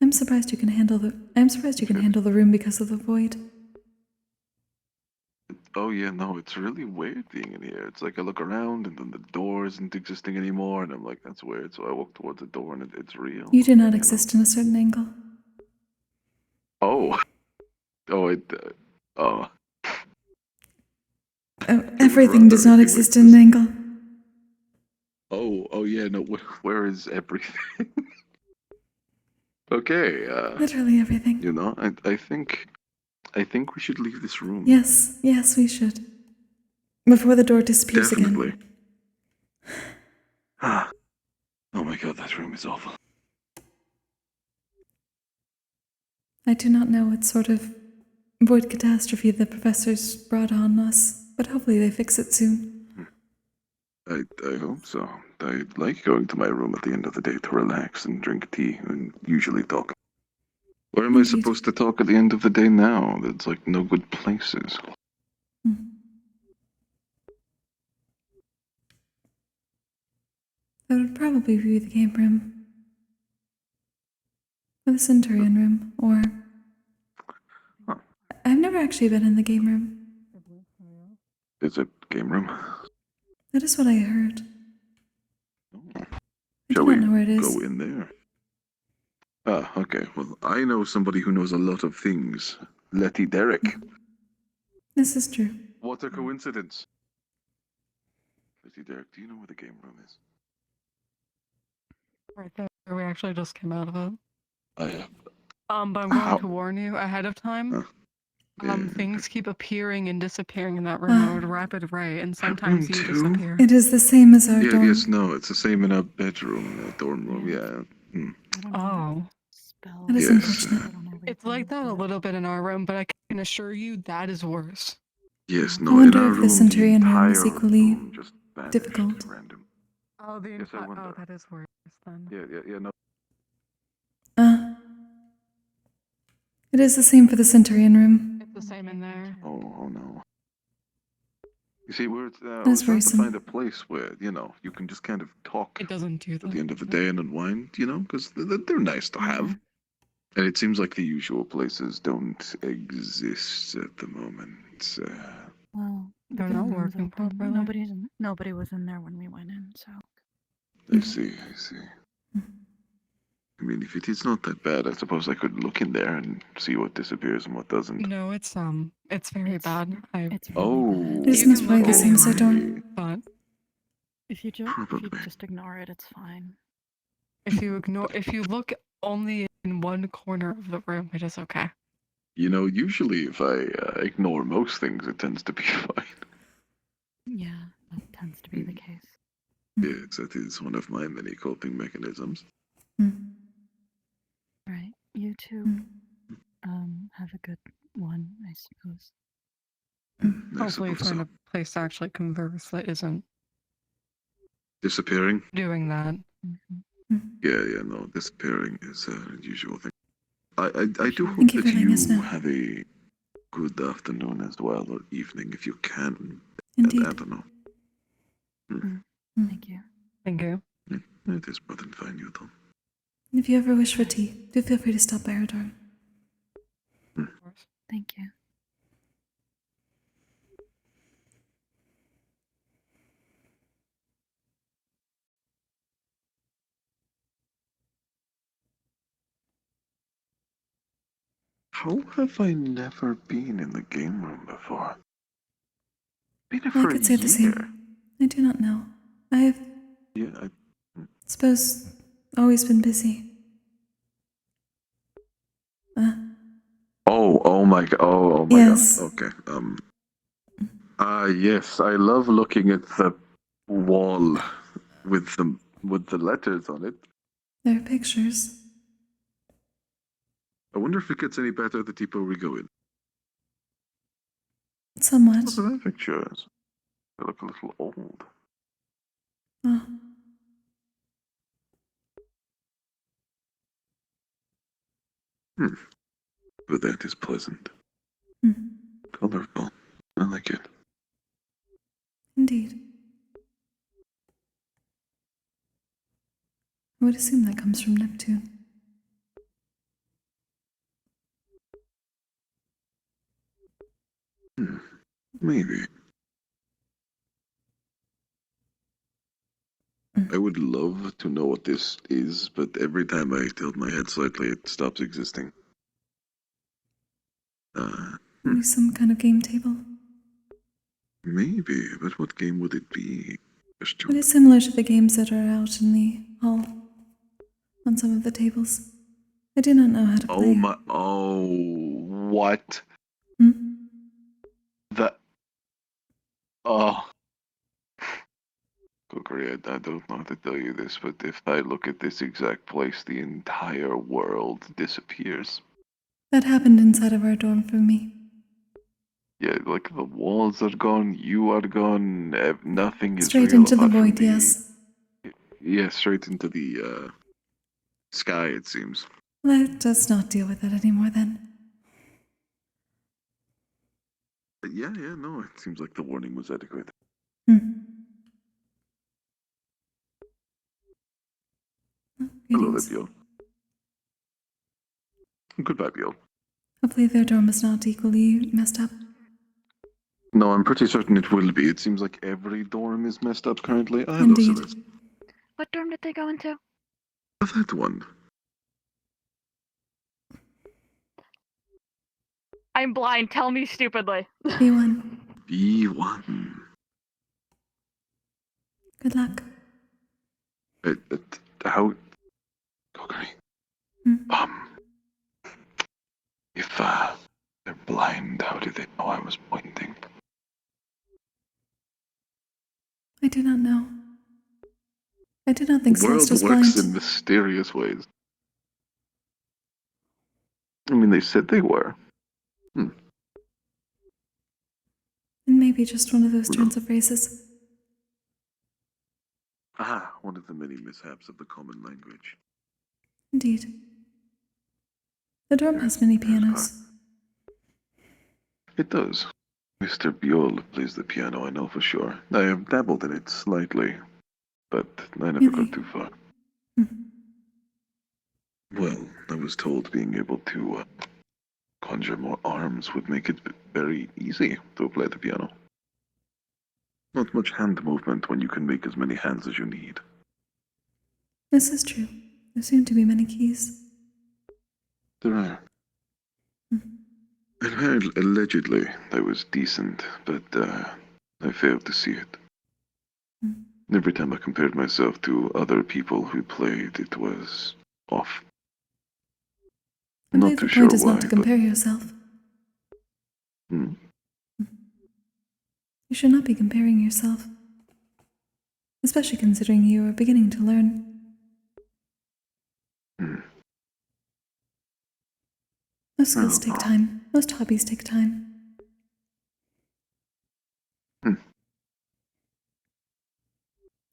I'm surprised you can handle the room because of the void. Oh yeah, no, it's really weird being in here. It's like I look around and then the door isn't existing anymore, and I'm like, that's weird. So I walk towards the door and it's real. You do not exist in a certain angle. Oh. Oh, oh. Everything does not exist in an angle. Oh yeah, no, where is everything? Okay, Literally everything. you know, I think we should leave this room. Yes, we should. Before the door disappears Definitely. again. Oh my god, that room is awful. I do not know what sort of void catastrophe the professors brought on us, but hopefully they fix it soon. I hope so. I like going to my room at the end of the day to relax and drink tea and usually talk. Where am I supposed to talk at the end of the day now? There's like no good places. That would probably be the game room. Or the Centurion room, or... I've never actually been in the game room. Is it game room? That is what I heard. Shall I we don't know where it is. go in there? Ah, okay. Well, I know somebody who knows a lot of things. Letty Derrick. This is true. What a coincidence. Letty Derrick, do you know where the game room is? Right there. We actually just came out of it. I But I'm going to warn you ahead of time. Yeah, Things keep appearing and disappearing in that room at a rapid rate, and sometimes you room disappear. It is the same as our dorm. Yes, no, it's the same in our bedroom, dorm room, yeah. Oh. That is unfortunate. It's like that a little bit in our room, but I can assure you that is worse. Yes, I no, in wonder our if the room, Centurion room entire is equally room just vanished difficult. random. Oh, Yes, I wonder. that is worse then. Yeah, no. It is the same for the Centurion room. It's the same in there. Oh no. You see, I That's was trying to worrisome. find a place where, you can just kind of talk It doesn't do at that. the end of the day and unwind, because they're nice to have. And it seems like the usual places don't exist at the moment. Well, They're not working properly. Nobody was in there when we went in, so. I see. I mean, if it is not that bad, I suppose I could look in there and see what disappears and what doesn't. No, it's very bad. Oh. Isn't this probably the same as our dorm? But If you just ignore it, it's fine. if you look only in one corner of the room, it is okay. Usually if I ignore most things, it tends to be fine. Yeah, that tends to be the case. Yes, that is one of my many coping mechanisms. Right, you two, have a good one, I suppose. Hopefully, find a place to actually converse that isn't Disappearing? doing that. Yeah, no, disappearing is an unusual thing. I do hope Thank you that for letting us know. you have a good afternoon as well, or evening if you can. Indeed. I don't know. Thank you. Thank you. It is more than fine, you don't. If you ever wish for tea, do feel free to stop by our dorm. Thank you. How have I never been in the game room before? Been here I for could a say the year. same. I do not know. I have, Yeah, suppose, always been busy. Oh my god. Oh my Yes. god. Okay. Yes, I love looking at the wall with the letters on it. There are pictures. I wonder if it gets any better the deeper we go in. Somewhat. Look at that pictures. They look a little old. Oh. But that is pleasant. Colorful. I like it. Indeed. I would assume that comes from Neptune. Maybe. I would love to know what this is, but every time I tilt my head slightly, it stops existing. Maybe some kind of game table. Maybe, but what game would it be? It is similar to the games that are out in the hall on some of the tables. I do not know how to play. Oh my! Oh, what? The oh, Kokkuri, I don't know how to tell you this, but if I look at this exact place, the entire world disappears. That happened inside of our dorm for me. Yeah, like the walls are gone, you are gone, nothing is Straight real into the apart from void, yes. Yeah, straight into the sky, it seems. Let us not deal with that anymore then. But yeah, no, it seems like the warning was adequate. Hello there, Bjorn. Goodbye, Bjorn. Hopefully their dorm is not equally messed up. No, I'm pretty certain it will be. It seems like every dorm is messed up currently. I Indeed. know Celeste. What dorm did they go into? That one. I'm blind. Tell me stupidly. B1. B1. Good luck. How? Okay. If they're blind, how did they know I was pointing? I do not know. I do not think The world Celeste was works blind. in mysterious ways. I mean, they said they were. And maybe just one of those turns of phrases. Ah, one of the many mishaps of the common language. Indeed. The dorm has many pianos. It does. Mr. Buell plays the piano, I know for sure. I have dabbled in it slightly, but I never got too far. Well, I was told being able to conjure more arms would make it very easy to play the piano. Not much hand movement when you can make as many hands as you need. This is true. There seem to be many keys. There are. I heard allegedly I was decent, but I failed to see it. Every time I compared myself to other people who played, it was off. I believe the point is not to compare yourself. You should not be comparing yourself. Especially considering you are beginning to learn. Most skills take time. Most hobbies take time.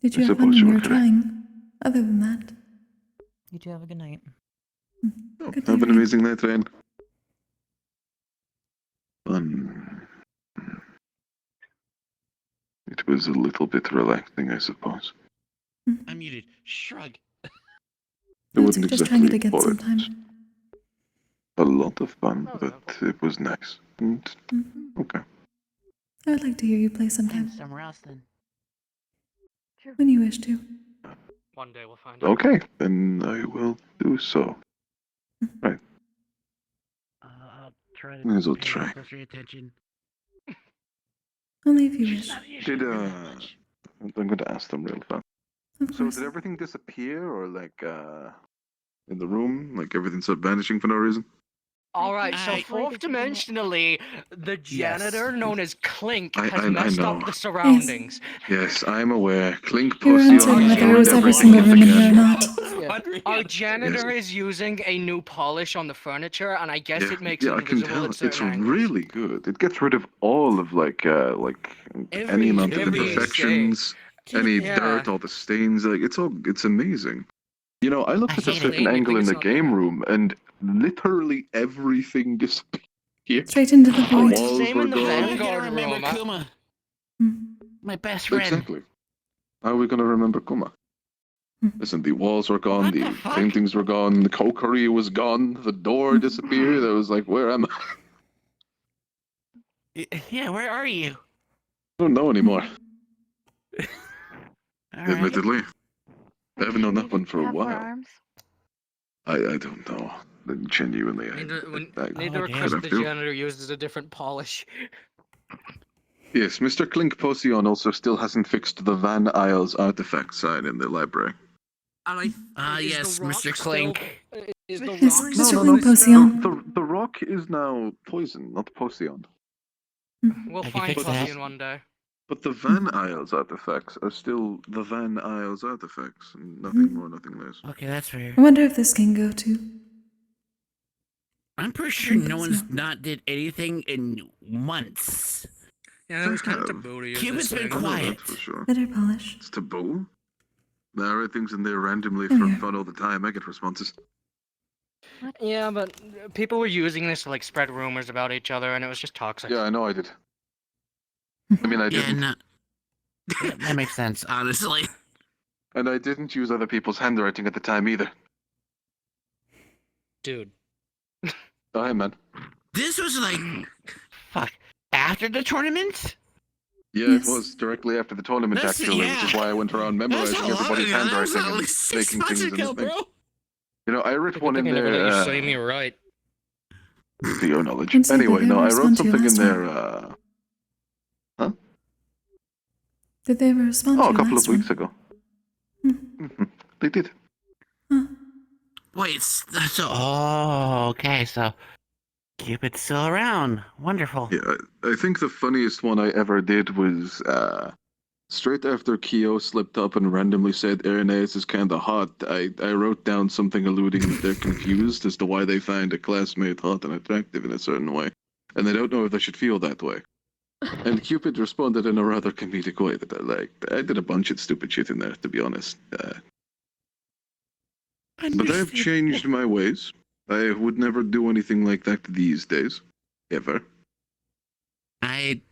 Did you have fun when you were trying? Other than that? You two have a good night. Have an amazing night, Ryan. Fun. It was a little bit relaxing, I suppose. I'm muted. Shrug. It wasn't just trying it exactly again sometime. a lot of fun, but it was nice. And, okay. I would like to hear you play sometime. Somewhere else then. When you wish to. One day we'll find out. Okay, then I will do so. Right. I'll try May as well pay try. closer attention. Only if you wish. I'm going to ask them real fast. Of So course. did everything disappear, or like, in the room? Like everything started vanishing for no reason? Alright, so fourth dimensionally, the janitor known as Clink has I messed know. up the surroundings. Yes, I'm aware. Clink You were pussy uncertain on whether it was every everything single room in here or not. Our janitor is using a new polish on the furniture, and I guess it makes it I can invisible tell. at It's certain angles. really good. It gets rid of all of any amount of imperfections, any dirt, all the stains. Like it's amazing. You know, I looked at a certain angle in the game room, and literally everything disappeared. Here. Straight into the The void. walls were gone. I remember Kuma. My best friend. Exactly. How are we gonna remember Kuma? Listen, the walls were gone, the paintings were gone, the Kokkuri was gone, the door disappeared. I was like, where am I? Yeah, where are you? I don't know anymore. All Admittedly. I haven't known that one for a Have more while. arms? I don't know. Genuinely, Neither I'd Chris have the to. janitor uses a different polish. Yes, Mr. Clink Potion also still hasn't fixed the Van Isles artifact sign in the library. And yes, Mr. Clink. Is the Yes, rock Mr. still Clink this Potion. The rock is now poison, not potion. We'll I can find fix that. Potion one day. But the Van Isles artifacts are still the Van Isles artifacts, and nothing more, nothing less. Okay, that's fair. I wonder if this can go to. I'm pretty sure no one's not did anything in months. Yeah, it was kind of taboo to use Cupid's this been thing. quiet. For sure. Better polish. It's taboo. There are things in there randomly Oh, for yeah. fun all the time. I get responses. Yeah, but people were using this to like spread rumors about each other, and it was just toxic. Yeah, I know I did. I mean, I didn't. No. That makes sense, honestly. And I didn't use other people's handwriting at the time either. Dude. Oh, hey, man. This was like, fuck, after the tournament? Yeah, it was directly after the tournament, That's- actually, yeah. which is why I went around memorizing how long everybody's ago? That was handwriting at and least 6 making months things ago, in the thing. bro. You know, I wrote one in I never there. let you say me right. To your knowledge. Didn't say Anyway, that no, they I wrote respond to you something in last there. Huh? Did they ever respond Oh, to a you couple last of weeks ago. They did. Wait, so, okay, so Cupid's still around. Wonderful. Yeah, I think the funniest one I ever did was straight after Kyo slipped up and randomly said Irenaeus is kinda hot. I wrote down something alluding that they're confused as to why they find a classmate hot and attractive in a certain way, and they don't know if they should feel that way. And Cupid responded in a rather comedic way that I liked. I did a bunch of stupid shit in there, to be honest. But I've changed my ways. I would never do anything like that these days. Ever. I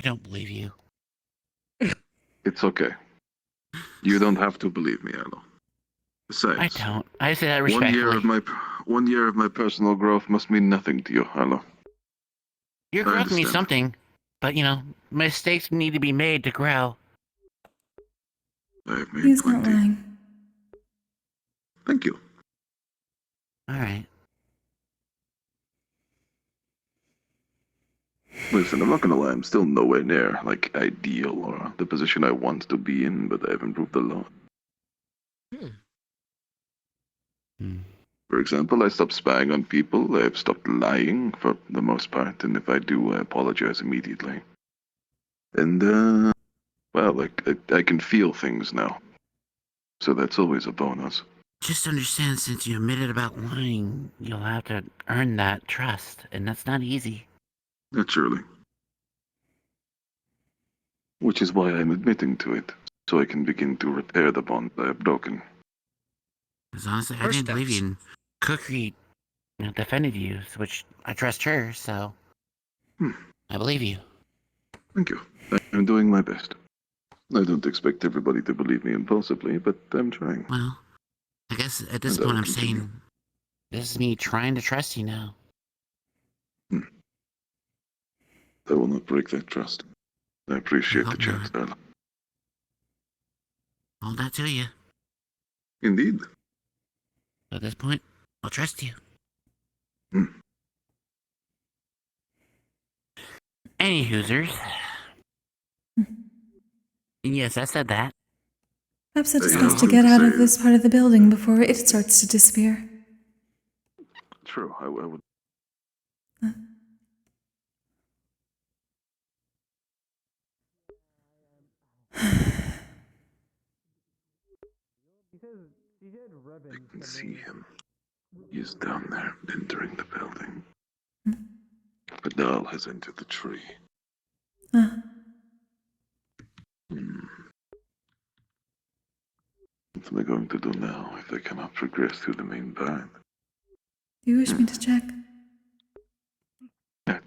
don't believe you. It's okay. You don't have to believe me, Arlo. Besides, I don't. I say that respectfully. 1 year of my personal growth must mean nothing to you, Arlo. Your I growth means understand. something, but mistakes need to be made to grow. I've made He's not plenty. lying. Thank you. Alright. Listen, I'm not gonna lie, I'm still nowhere near, ideal or the position I want to be in, but I've improved a lot. For example, I stopped spying on people, I've stopped lying for the most part, and if I do, I apologize immediately. And, I can feel things now. So that's always a bonus. Just understand, since you admitted about lying, you'll have to earn that trust, and that's not easy. Naturally. Which is why I'm admitting to it, so I can begin to repair the bond I have broken. Because honestly, I First didn't believe you. steps. And Kokkuri defended you, which I trust her, so I believe you. Thank you. I'm doing my best. I don't expect everybody to believe me impulsively, but I'm trying. Well, I guess at this And I'll point I'm continue. saying, this is me trying to trust you now. I will not break that trust. I appreciate the chance, darling. All that to you. Indeed. At this point, I'll trust you. Any Hoosers. Yes, I said that. Perhaps I just have to get out of this part of the building before it starts to disappear. True, I would. I can see him. He is down there, entering the building. Vidal has entered the tree. What am I going to do now if I cannot progress through the main path? Do you wish me to check?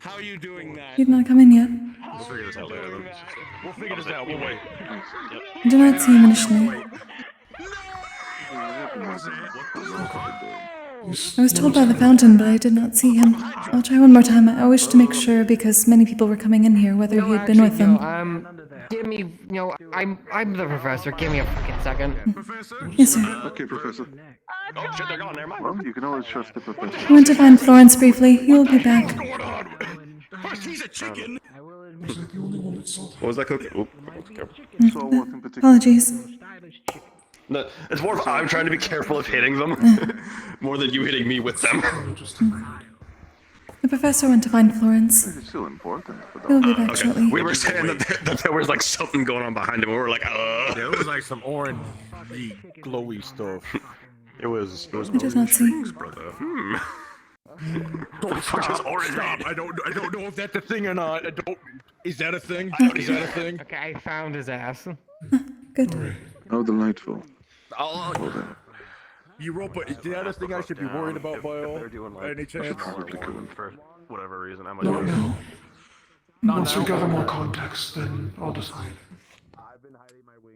How are you doing that? He did not come in yet. We'll figure this out later. We'll figure this out. We'll wait. I did not see him initially. I was told by the fountain, but I did not see him. I'll try one more time. I wish to make sure because many people were coming in here, whether he had been with them. Give me, I'm the professor. Give me a freaking second. Professor? Yes, sir. Okay, Professor. Oh shit, they're gone. Never mind. Well, you can always trust the Professor. I went to find Florence briefly. He will be back. He's a chicken. What was that, Cookie? Oop. So what in particular? Apologies. No, it's more of I'm trying to be careful of hitting them, more than you hitting me with them. The professor went to find Florence. It's still important. He will be back shortly. We were saying that there was like something going on behind him. We were like, Yeah, it was like some orange, glowy stuff. It was I did not see. brother. Don't stop. I don't know if that's a thing or not. Is that a thing? Is that a thing? Okay, I found his ass. Good. How delightful. Europa, is that a thing I should be worried about, Bio? Any chance? For whatever reason, I'm Not now. Once we gather more context, then I'll decide.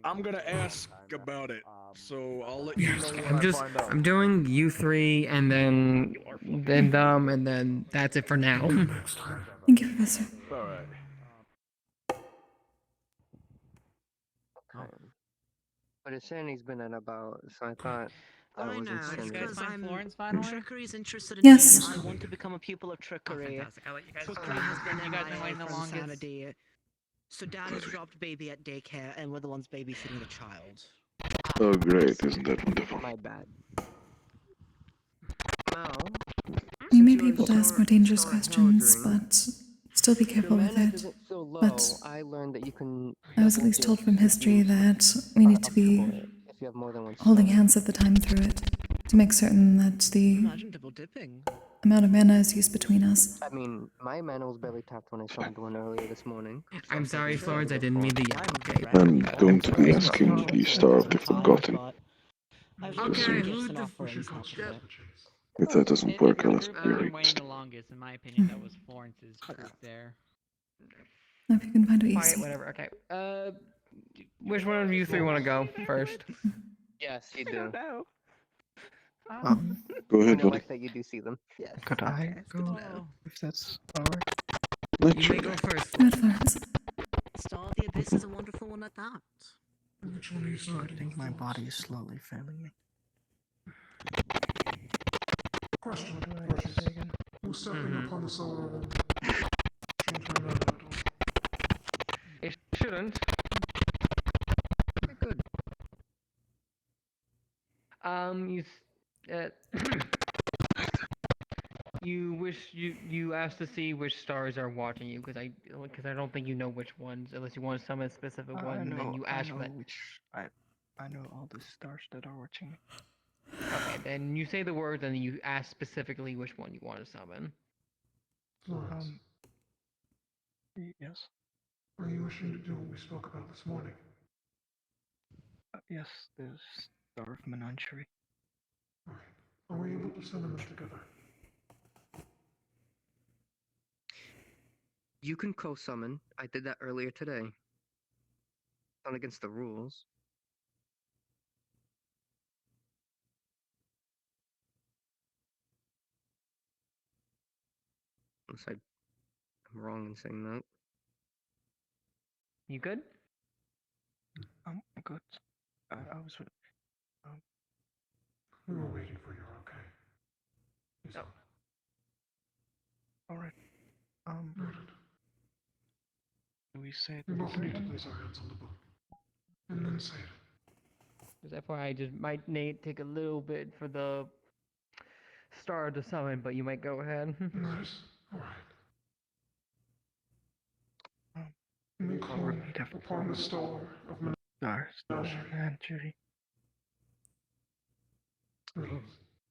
I'm gonna ask about it, so I'll let you know when I find out. I'm doing you three, and then them, and then that's it for now. Thank you, Professor. Alright. But Insanity's been at about, so I thought that I was know, Insanity. because I'm Florence, finally? Trickery's interested in Yes. me. I want to become a pupil of Trickery. fantastic. I'll let you guys Trickery has been you guys been MIA waiting the from longest. Insanity. So Dad has dropped baby at daycare, and we're the ones babysitting the child. Oh, great. Isn't that wonderful? My bad. Well, You may be able to ask more dangerous questions, but still be careful with it. so low, But I learned that you can. I was at least told from history that we need to be If you have more than one holding star. hands at the time through it to make certain that the Imagine double dipping. amount of mana is used between us. I mean, my mana was barely tapped when I saw one earlier this morning. I'm sorry, Florence. I didn't mean to yell. Okay. I'm going to be asking the Star of the Forgotten. Okay, who the If that doesn't work, I'll ask waiting Gary. the longest, in my opinion, that was Florence's group there. Now if you can find what you Alright, see. whatever. Okay. Which one of you three want to go first? Yes, you do. Go ahead, I buddy. like that you do see them. Yes. Could I go? If that's alright. You may go first. Good, Florence. Star of the Abyss is a wonderful one at that. Which one is I think my body is slowly failing me. Question. Who's stepping upon the soul? It shouldn't. Good. You asked to see which stars are watching you because I don't think you know which ones unless you want to summon a specific one and then you ask for that. I know all the stars that are watching me. Okay, then you say the words and then you ask specifically which one you want to summon. Yes. Are you wishing to do what we spoke about this morning? Yes, the Star of Menagerie. Are we able to summon them together? You can co-summon. I did that earlier today. Not against the rules. Unless I'm wrong in saying that. You good? I'm good. I was. We were waiting for your okay. Oh. All right. Do we say We both need to place our hands on the book. And then say it. Because FYI, just might take a little bit for the star to summon, but you might go ahead. Nice. Alright. Include upon the star of Menagerie.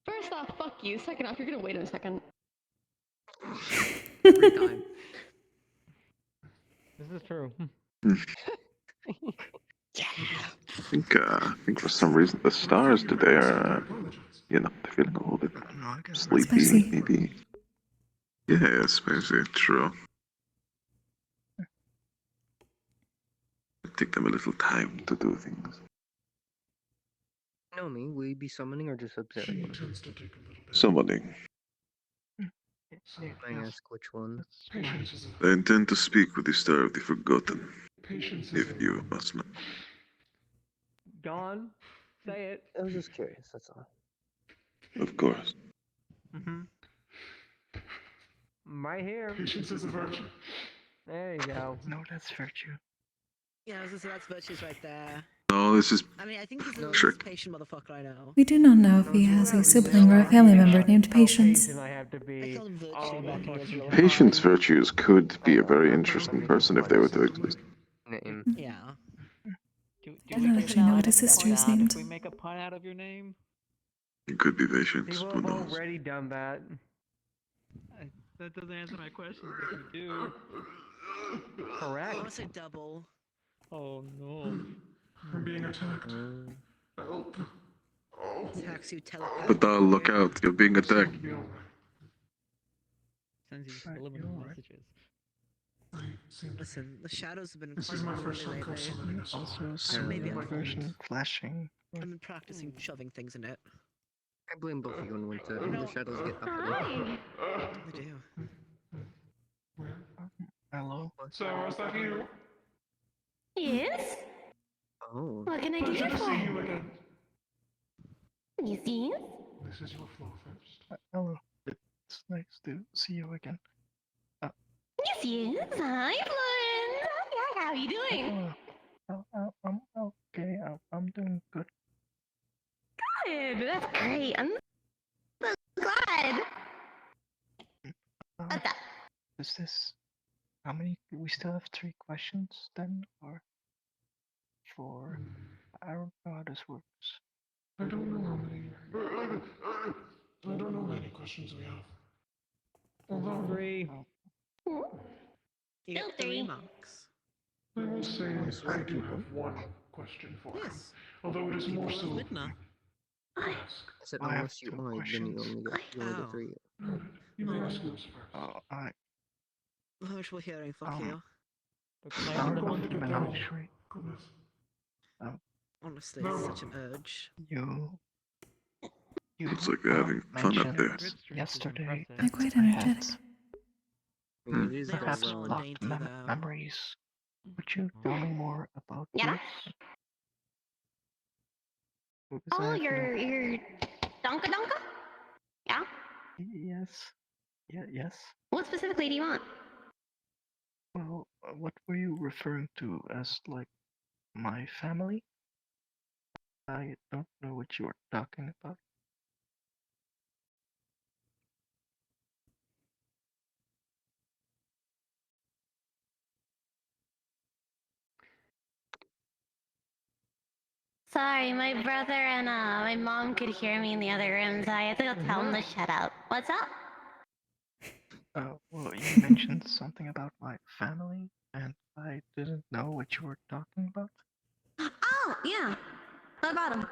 First off, fuck you. Second off, you're gonna wait in a second. Every time. This is true. Yeah. I think for some reason the stars today are, they're feeling a little bit sleepy, Spicy. maybe. Yeah, spicy, true. Take them a little time to do things. Nomi, will you be summoning or just observing? Summoning. I ask which one. I intend to speak with the Star of the Forgotten, if you must know. Gone. Say it. I was just curious, that's all. Of course. Mm-hmm. Right here. Patience is a virtue. There you go. No, that's virtue. Yeah, I was gonna say that's virtues right there. No, this is I mean, I think he's the trick. least patient motherfucker I know. We do not know if he has a sibling or a family member named Patience. I have to be. I called him virtue back when he was real. Patience virtues could be a very interesting person if they were to exist. Name. Yeah. I don't actually know what his sister is named. If we make a pun out of your name? It could be patience, People who have knows? already done that. That doesn't answer my question if we do. Correct. I want to say double. Oh no. I'm being attacked. Help. Oh. Attacks you telepathically. But look out, you're being attacked. Sends you subliminal messages. Listen, the shadows have been This quite is my unruly first time lately. summoning this. Also, Maybe some I'm version flashing. I've been practicing shoving things in it. I blame both of you and Winter. The shadows get uppity. They do. Hello. So, is that you? Yes? Oh. What can I do Pleasure you to see for? you again. You see? This is your floor first. Hello. It's nice to see you again. Yes, yes. Hi, Florence. Hi, how are you doing? I'm okay. I'm doing good. Good. That's great. I'm so glad. What's up? Is this? How many? We still have 3 questions then, or 4? I don't know how this works. I don't know how many. I don't know how many questions we have. Although 3. You Still get 3 3. marks. I will say I do have one question for you. Yes. Although it is more so Midna. ask. I said I have unless you 2 lied, then questions. you only get 3. No, you may ask yours first. I Virtual hearing, fuck you. Sound of menagerie. Goodness. Honestly, it's such an urge. You Looks like they're having fun up there. mentioned yesterday They're quite I had energetic. It is very perhaps well blocked memories. Would you tell me more about Yeah? this? Because I Oh, have no- your Donka Donka? Yeah? Yes. Yes. What specifically do you want? Well, what were you referring to as, like, my family? I don't know what you were talking about. Sorry, my brother and my mom could hear me in the other room, so I had to go tell them to shut up. What's up? Well, you mentioned something about my family, and I didn't know what you were talking about. Oh, yeah. What about them?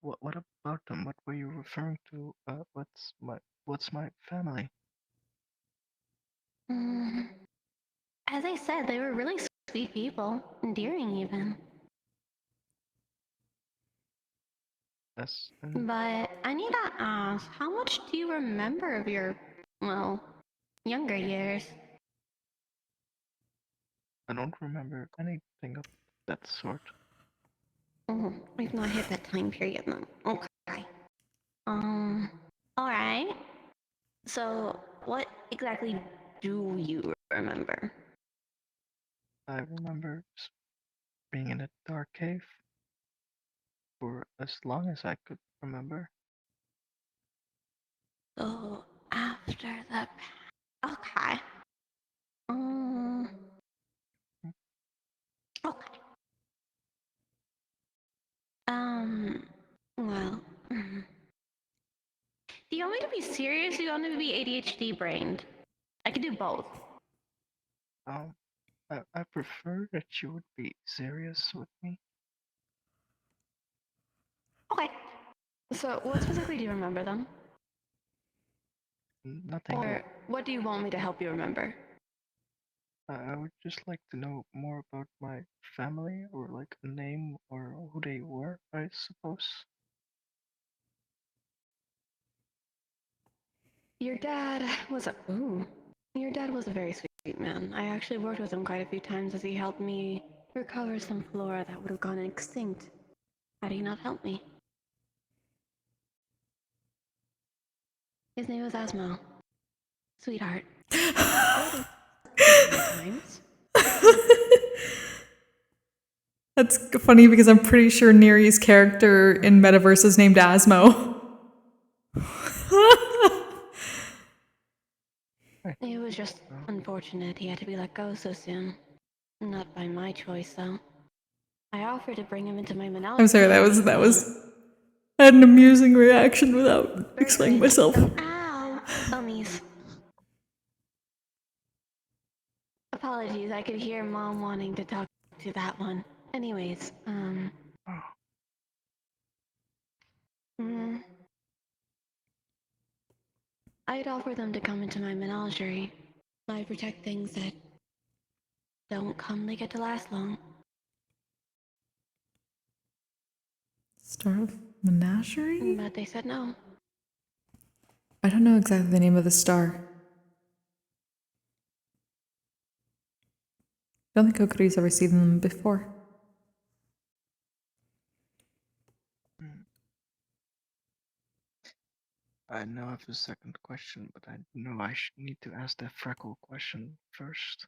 What about them? What were you referring to? What's my family? As I said, they were really sweet people. Endearing, even. Yes. But I need to ask, how much do you remember of your, well, younger years? I don't remember anything of that sort. We've not hit that time period then. Okay. Alright. So, what exactly do you remember? I remember being in a dark cave for as long as I could remember. So, after the... Okay. Okay. Well... Do you want me to be serious or do you want me to be ADHD brained? I could do both. I prefer that you would be serious with me. Okay. So, what specifically do you remember then? Nothing. Or what do you want me to help you remember? I would just like to know more about my family, or like a name, or who they were, I suppose. Your dad was a Your dad was a very sweet man. I actually worked with him quite a few times as he helped me recover some flora that would have gone extinct had he not helped me. His name was Asmo. Sweetheart. Sometimes. That's funny because I'm pretty sure Neri's character in Metaverse is named Asmo. It was just unfortunate he had to be let go so soon. Not by my choice, though. I offered to bring him into my menagerie. I'm sorry, that was I had an amusing reaction without explaining myself. Ow! Ummies. Apologies, I could hear Mom wanting to talk to that one. Anyways, I'd offer them to come into my menagerie. I protect things that don't come, they get to last long. Star of Menagerie? But they said no. I don't know exactly the name of the star. I don't think Kokkuri's ever seen them before. I now have a second question, but I know I need to ask the freckle question first.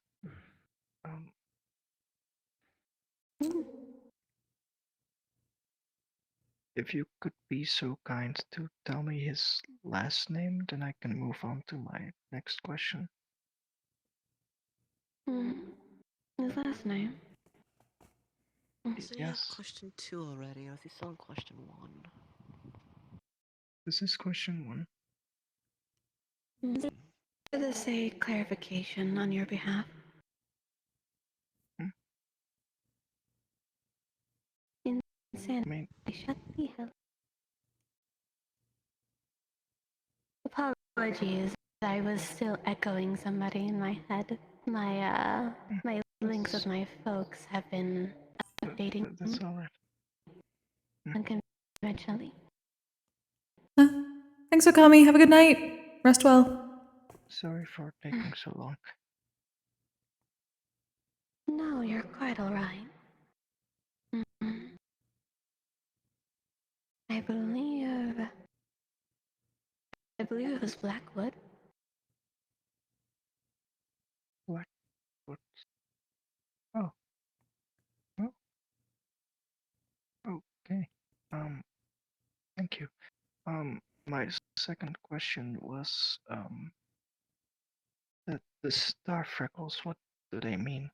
If you could be so kind to tell me his last name, then I can move on to my next question. His last name? Yes. Question 2 already, or is he still on question 1? This is question 1. For the sake clarification on your behalf. Insanity. Shut the hell. Apologies, I was still echoing somebody in my head. My links with my folks have been updating That's alright. unconventionally. Thanks for coming. Have a good night. Rest well. Sorry for taking so long. No, you're quite alright. I believe it was Blackwood. Blackwood. Oh. Oh. Okay. Thank you. My second question was, the star freckles, what do they mean?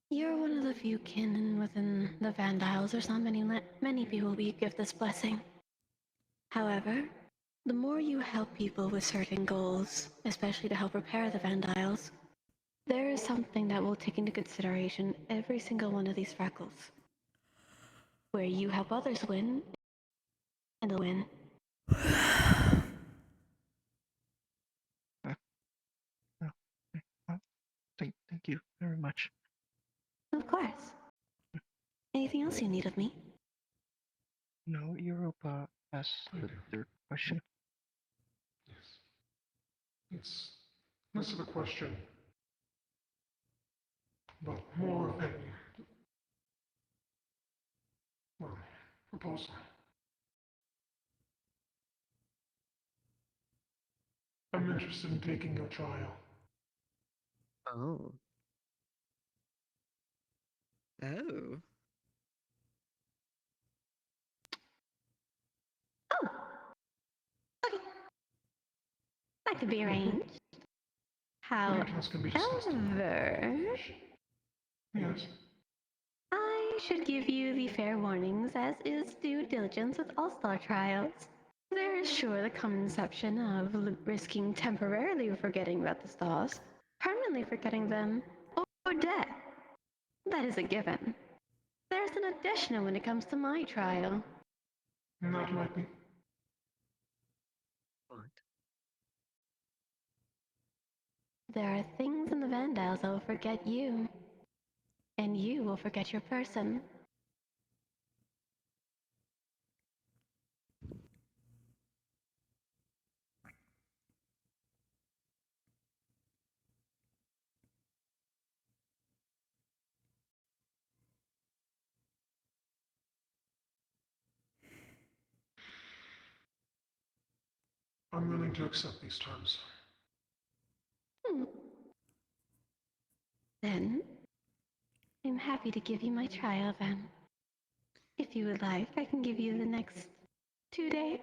You're one of the few kin within the Vandiles. There's not many people we give this blessing. However, the more you help people with certain goals, especially to help repair the Vandiles, there is something that will take into consideration every single one of these freckles. Where you help others win, and they'll win. Thank you very much. Of course. Anything else you need of me? No, Europa has the third question. It's less of a question, but more of a, well, proposal. I'm interested in taking your trial. Oh. Oh. That could be arranged. However, Yes. I should give you the fair warnings, as is due diligence with all-star trials. There is sure the common conception of risking temporarily forgetting about the stars. permanently forgetting them, or death. That is a given. There's an additional when it comes to my trial. That might be. There are things in the Vandals that will forget you, and you will forget your person. I'm willing to accept these terms. Then, I'm happy to give you my trial then. If you would like, I can give you the next 2 days.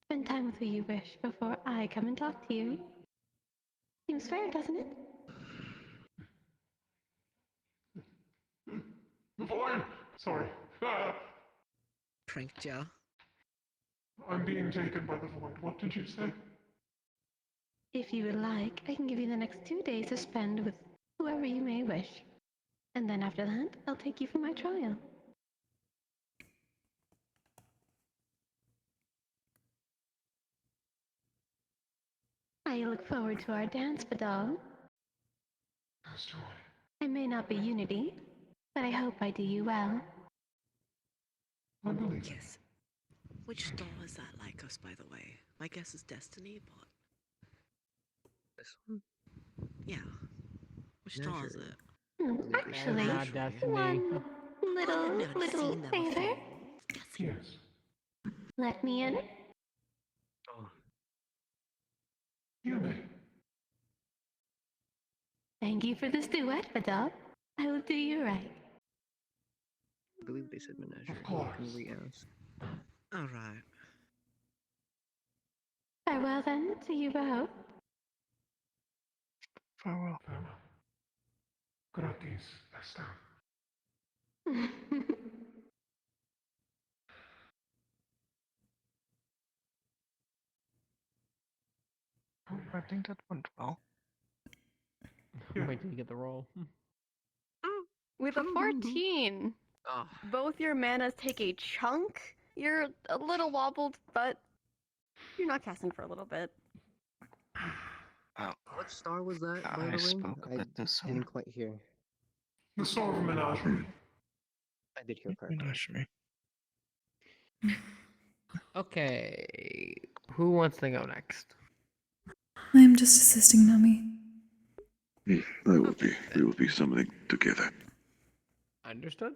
Spend time with who you wish before I come and talk to you. Seems fair, doesn't it? Void! Sorry. Pranked ya. I'm being taken by the void. What did you say? If you would like, I can give you the next 2 days to spend with whoever you may wish. And then after that, I'll take you for my trial. I look forward to our dance, Badal. As do I may not be Unity, but I hope I do you well. I believe Yes. Which star is that like us, by the way? My guess is Destiny, but... This one? Yeah. Which star is it? Actually, Not Destiny. one little favor. Yes. Let me in. Oh, You may. Thank you for this duet, Badal. I will do you right. I believe they said menagerie. Of course. Can we ask? Alright. Farewell then to you both. Farewell. Farewell. Gratis, Esther. I think that went well. Wait till you get the roll. With a 14, Oh. both your manas take a chunk. You're a little wobbled, but you're not casting for a little bit. What star was that, by the way? spoke a bit this didn't quite hear. The star of menagerie. I did hear correctly. Menagerie. Okay. Who wants to go next? I am just assisting Nomi. We will be summoning together. Understood.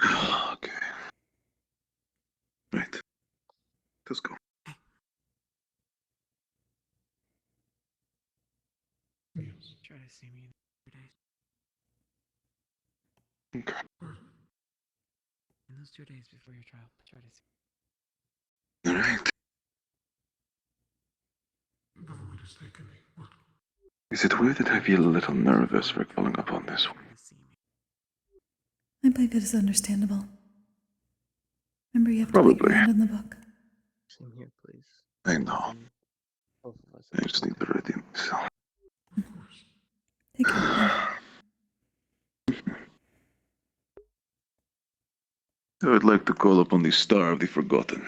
Okay. Right. Let's go. Yes. Try to see me in 2 days. Okay. In those 2 days before your trial, try to see. All right. The void has taken me. What? Is it weird that I feel a little nervous for calling upon this one? I believe it is understandable. Remember, you have to put your Probably. hand in the book. Same here, please. I know. Both of us. I just need to ready myself. Take your time. I would like to call upon the Star of the Forgotten.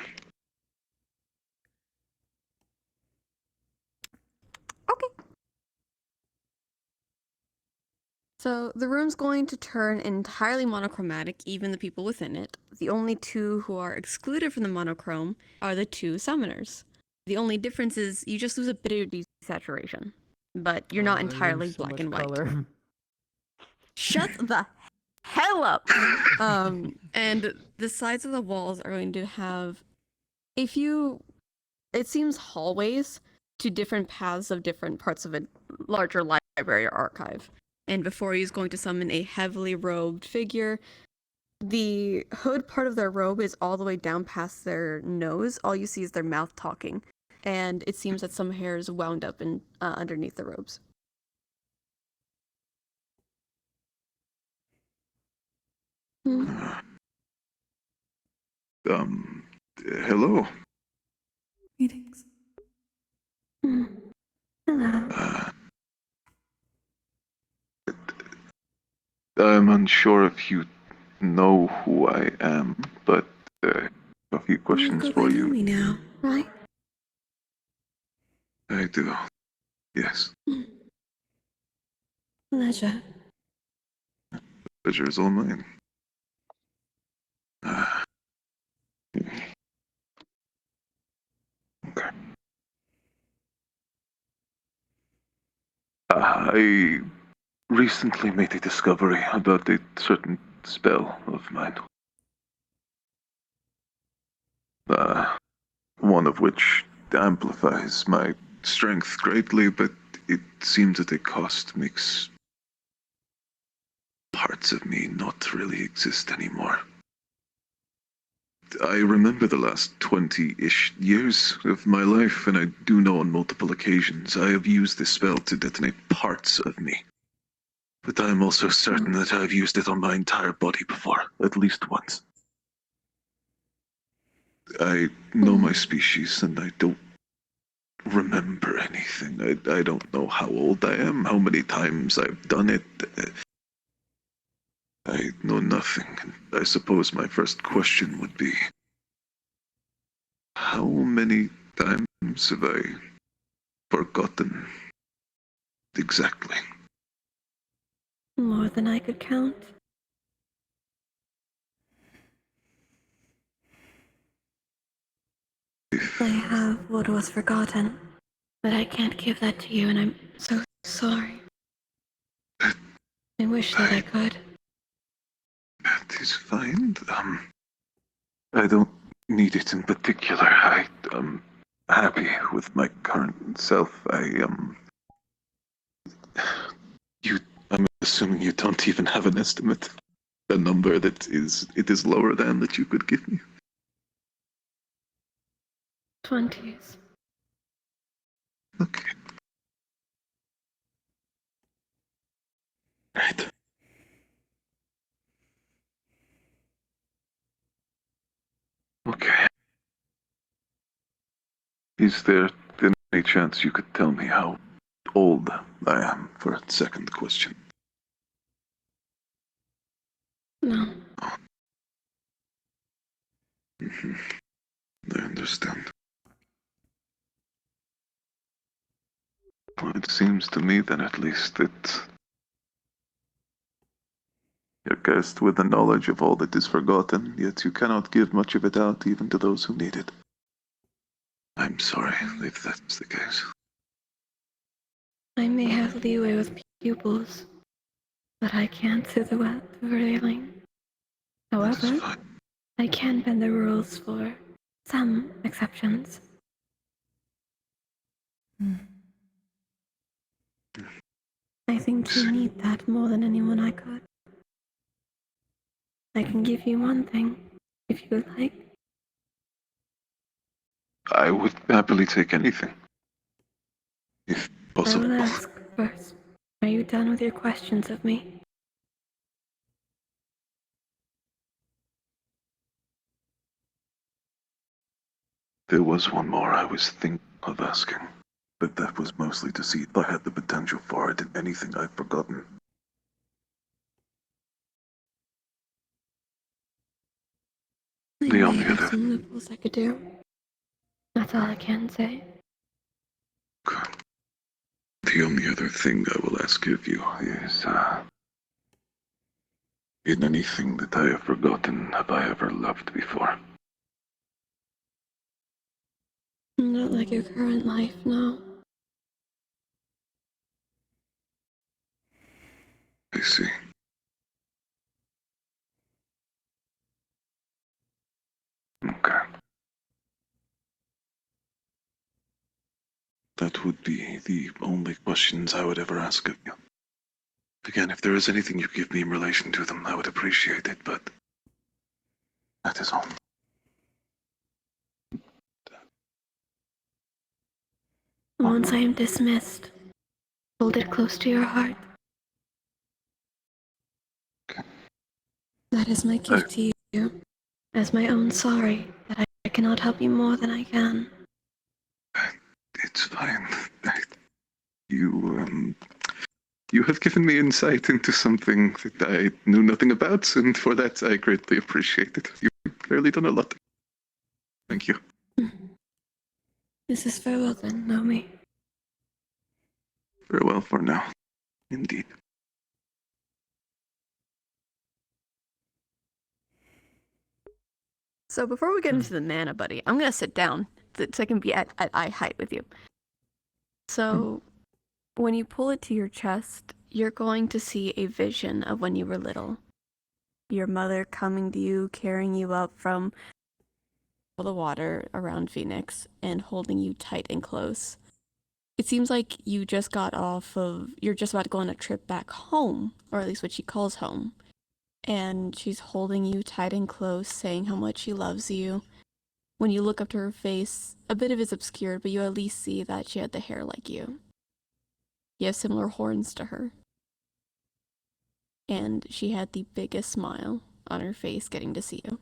So the room's going to turn entirely monochromatic, even the people within it. The only two who are excluded from the monochrome are the two summoners. The only difference is you just lose a bit of desaturation, but you're not entirely So black much and white. color. Shut the hell up! And the sides of the walls are going to have a few, it seems, hallways to different paths of different parts of a larger library or archive. And before he's going to summon a heavily robed figure, the hood part of their robe is all the way down past their nose. All you see is their mouth talking. And it seems that some hair is wound up in underneath the robes. Hello. Greetings. Hello. I'm unsure if you know who I am, but a few questions You go for by you. Nomi now, right? I do. Yes. Pleasure. Pleasure is all mine. Okay. I recently made a discovery about a certain spell of mine. One of which amplifies my strength greatly, but it seems at a cost, makes parts of me not really exist anymore. I remember the last 20-ish years of my life, and I do know on multiple occasions I have used this spell to detonate parts of me. But I am also certain that I've used it on my entire body before, at least once. I know my species, and I don't remember anything. I don't know how old I am, how many times I've done it. I know nothing, and I suppose my first question would be, how many times have I forgotten exactly? More than I could count. I have what was forgotten, but I can't give that to you, and I'm so sorry. I wish that I could. That is fine. I don't need it in particular. I'm happy with my current self. I'm assuming you don't even have an estimate. A number that is lower than that you could give me. 20s. Okay. Right. Okay. Is there any chance you could tell me how old I am for a second question? No. I understand. Well, it seems to me then at least that you're cursed with the knowledge of all that is forgotten, yet you cannot give much of it out even to those who need it. I'm sorry if that's the case. I may have leeway with pupils, but I can't do the revealing. However, I can bend the rules for some exceptions. I think you need that more than anyone I could. I can give you one thing, if you would like. I would happily take anything. If I possible. will ask first. Are you done with your questions of me? There was one more I was thinking of asking, but that was mostly to see if I had the potential for it in anything I've forgotten. I may have some loopholes I could do. That's all I can say. The only other thing I will ask of you is, in anything that I have forgotten, have I ever loved before? Not like your current life, no. I see. Okay. That would be the only questions I would ever ask of you. Again, if there is anything you give me in relation to them, I would appreciate it, but that is all. Once I am dismissed, hold it close to your heart. That is my gift to you, as my own sorry that I cannot help you more than I can. It's fine. You have given me insight into something that I knew nothing about, and for that I greatly appreciate it. You've clearly done a lot. Thank you. This is farewell then, Naomi. Farewell for now. Indeed. So before we get into the mana buddy, I'm gonna sit down so I can be at eye height with you. So when you pull it to your chest, you're going to see a vision of when you were little. Your mother coming to you, carrying you up from the water around Phoenix and holding you tight and close. It seems like you're just about to go on a trip back home, or at least what she calls home. And she's holding you tight and close, saying how much she loves you. When you look up to her face, a bit of it's obscured, but you at least see that she had the hair like you. You have similar horns to her. And she had the biggest smile on her face getting to see you.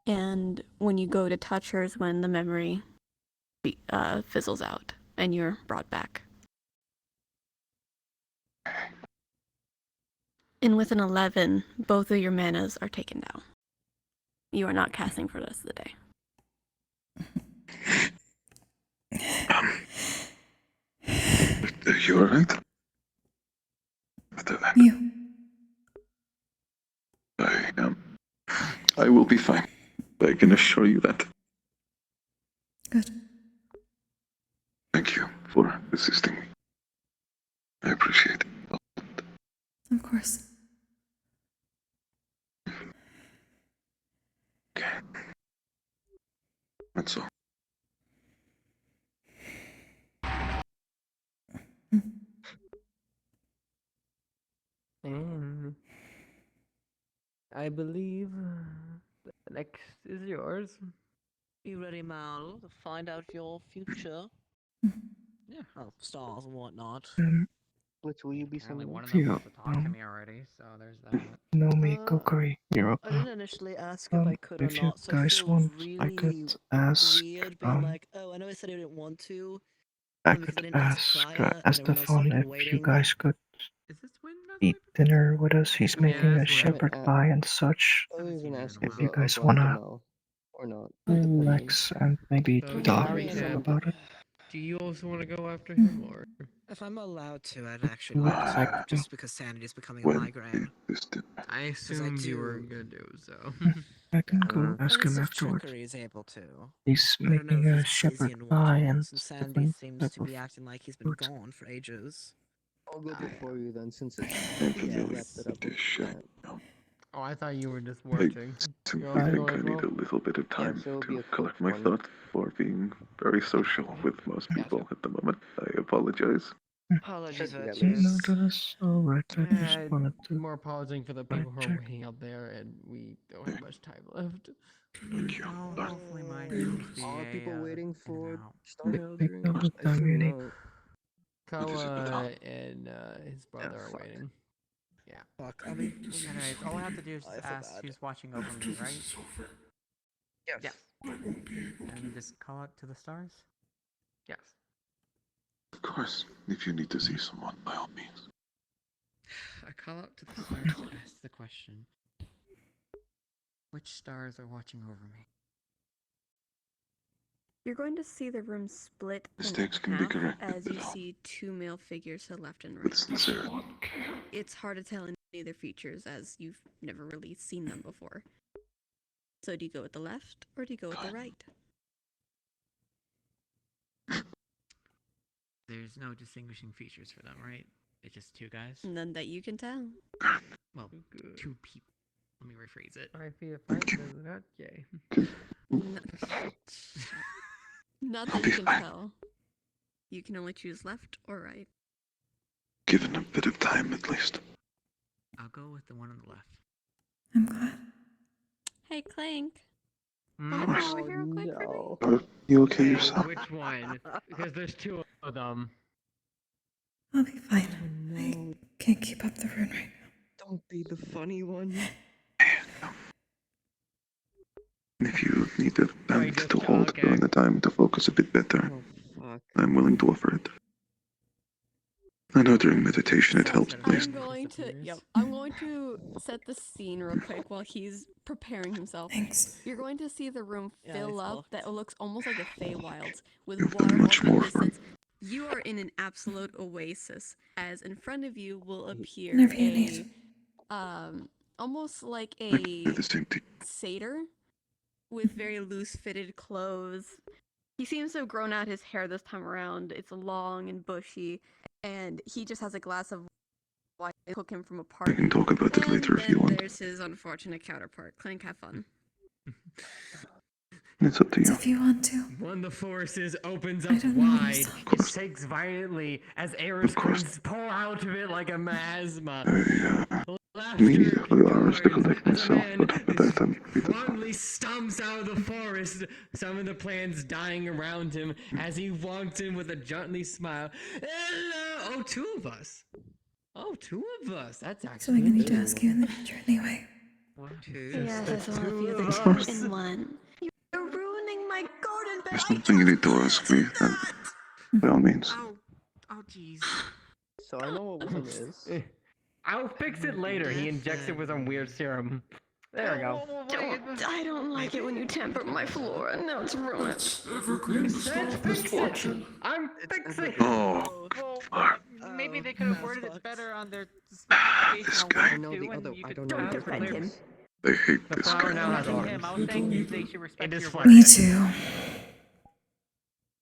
And when you go to touch her is when the memory fizzles out and you're brought back. And with an 11, both of your manas are taken down. You are not casting for the rest of the day. Are you alright? You. I will be fine. I can assure you that. Good. Thank you for assisting me. I appreciate it. Of course. Okay. That's all. And I believe the next is yours. You ready, Mal, to find out your future? Yeah. Oh, stars and whatnot. Which will you be Apparently summoning? one of them wants to talk to me already, so there's that. Naomi, Kokkuri, you're up I now. didn't initially ask if I could or If you not, so I guys feel want, really I could ask, weird being like, oh, I know I said I didn't want to, I because I could didn't ask ask prior, and everyone else has Estefan been if you waiting. guys could Is this Win? eat dinner with us. He's making a Damn it, shepherd pie and such. always an ask If is you a guys blunt wanna no, or not, relax and maybe So talk VRChat, about it. do you also want to go after him, or? If I'm allowed to, I'd actually Would like like to, to. just because sanity is becoming a migraine. I assumed you were gonna do so. I can go ask Prince him of afterwards. Trickery is able to. He's I don't know making if a he's busy shepherd and pie and whatnot, since Sandy different seems type to of be acting like he's been food. gone for ages. I'll go before you then, since it's Yeah. wrapped it up with Oh, I thought you were just watching. Simply You're also think going I as need well? a little bit of time so it'll be to a collect cooked my one. thoughts before being very social with most people at the moment. I apologize. Apologies, No, virtues. that's alright. I just wanted to More apologizing for the people who are waiting out there, and we don't have much time left. Thank you. Hopefully mine can just be Are a, people waiting for Star take all Dreams? the I time feel you need. not. Koa and his brother are waiting. Yeah. Fuck, I mean, anyways, all I have to do is just I feel ask bad. who's watching over me, right? Yes. And just call out to the stars? Yes. Of course, if you need to see someone, by all means. I call out to the stars to ask the question. Which stars are watching over me? You're going to see the room split Mistakes in can be half corrected, as you though. see two male figures to the left and With right. sincerity. It's hard to tell any of their features as you've never really seen them before. So do you go with the left or do you go with the right? There's no distinguishing features for them, right? It's just two guys? None that you can tell. Well, two people. Let me rephrase it. I feel fight is not gay. Not that you can tell. You can only choose left or right. Given a bit of time, at least. I'll go with the one on the left. I'm glad. Hey, Clank. Mm. Wanna come over here real quick for me? Are you okay Hey, yourself? which one? Because there's two of them. I'll be fine. I can't keep up the rune right now. Don't be the funny one. If you need a hand to hold during the time to focus a bit better, I'm willing to offer it. I know during meditation it helps place. I'm going to set the scene real quick while he's preparing himself. Thanks. You're going to see the room fill up that looks almost like the Feywilds with You've done much waterfalls in more the for me. distance. You are in an absolute oasis, as in front of you will appear Whenever you need. almost like I a can do the same thing. satyr with very loose fitted clothes. He seems to have grown out his hair this time around. It's long and bushy, and he just has a glass of wine to cook him from a I party. can talk about it later if you want. There's his unfortunate counterpart. Clank, have fun. It's up to you. If you want to. One of the forces opens I up don't know wide. yourself. It shakes violently as air springs pour out of it like a miasma. Me, the hours to collect myself, but by that time it could be Fondly stomps out of the forest, some of the plants dying around him as he walks in with a jaunty smile. Hello! Oh, two of us. Oh, two of us. That's actually Something I need to ask you in the future anyway. Yes, I saw a few Of things course. in one. You're ruining my garden bed. There's nothing you need to ask me, and by all means. Oh, jeez. So I know what one is. I'll fix it later. He injects it with some weird serum. There we go. I don't like it when you tamper my flora. Now it's ruined. Misfortune. I'm fixing. Oh, Maybe they could have worded it better on their this specification guy. on what to do, and you could Don't defend him. I hate The this flower now guy. has him. I was saying they should respect your work. Me too.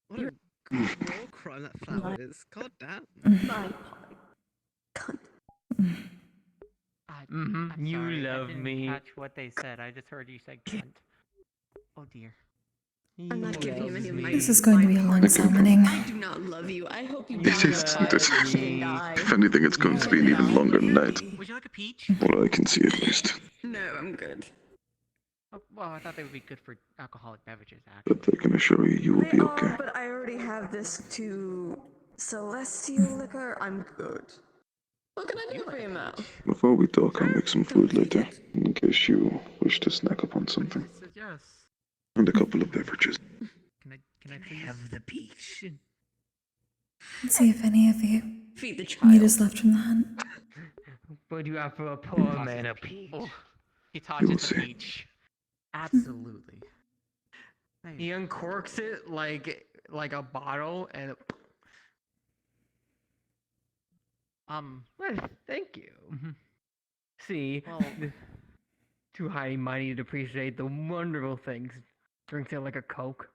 What a war crime that flower is. God damn. I'm You sorry, I love didn't me. catch what they said. I just heard you say cunt. Oh dear. I'm not giving him any of my. This is going to be a long summoning. I do not love you. I hope you It is. If anything, it's going to be an even longer night. Would you like a peach? Well, I can see at least. No, I'm good. Oh, well, I thought they would be good for alcoholic beverages, actually. But I can assure you, you will They be are, okay. but I already have this to celestial liquor. I'm good. What can I do for you now? Before we talk, I'll make some food later, in case you wish to snack upon something. Yes. And a couple of beverages. Can I please have the peach? Let's see if any of you Feed the child. need us left from the hunt. What do you have for a poor man a peach? Oh, he You will tosses the see. peach. Absolutely. He uncorks it like a bottle and. Well, thank you. See, Well- too high and mighty to appreciate the wonderful things. Drinks it like a Coke.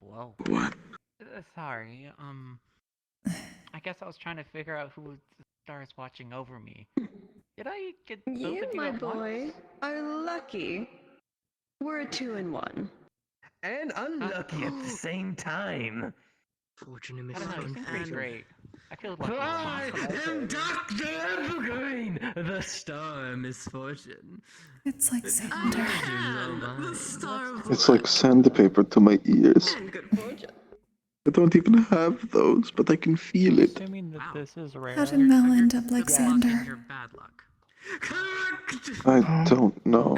Whoa. What? Sorry. I guess I was trying to figure out who stars watching over me. Did I get both You, of you my at boy, once? are lucky. We're a 2-in-1. And unlucky at the same time. Fortunate I don't know, it seems pretty great. I feel lucky. I am Dr. Evergreen, the star of misfortune. It's like Sander. The star of It's like sandpaper to my ears. and good fortune. I don't even have those, but I can feel it. Assuming that this is rare. How did Mel end up like Good luck and Sander? your bad luck. I don't know.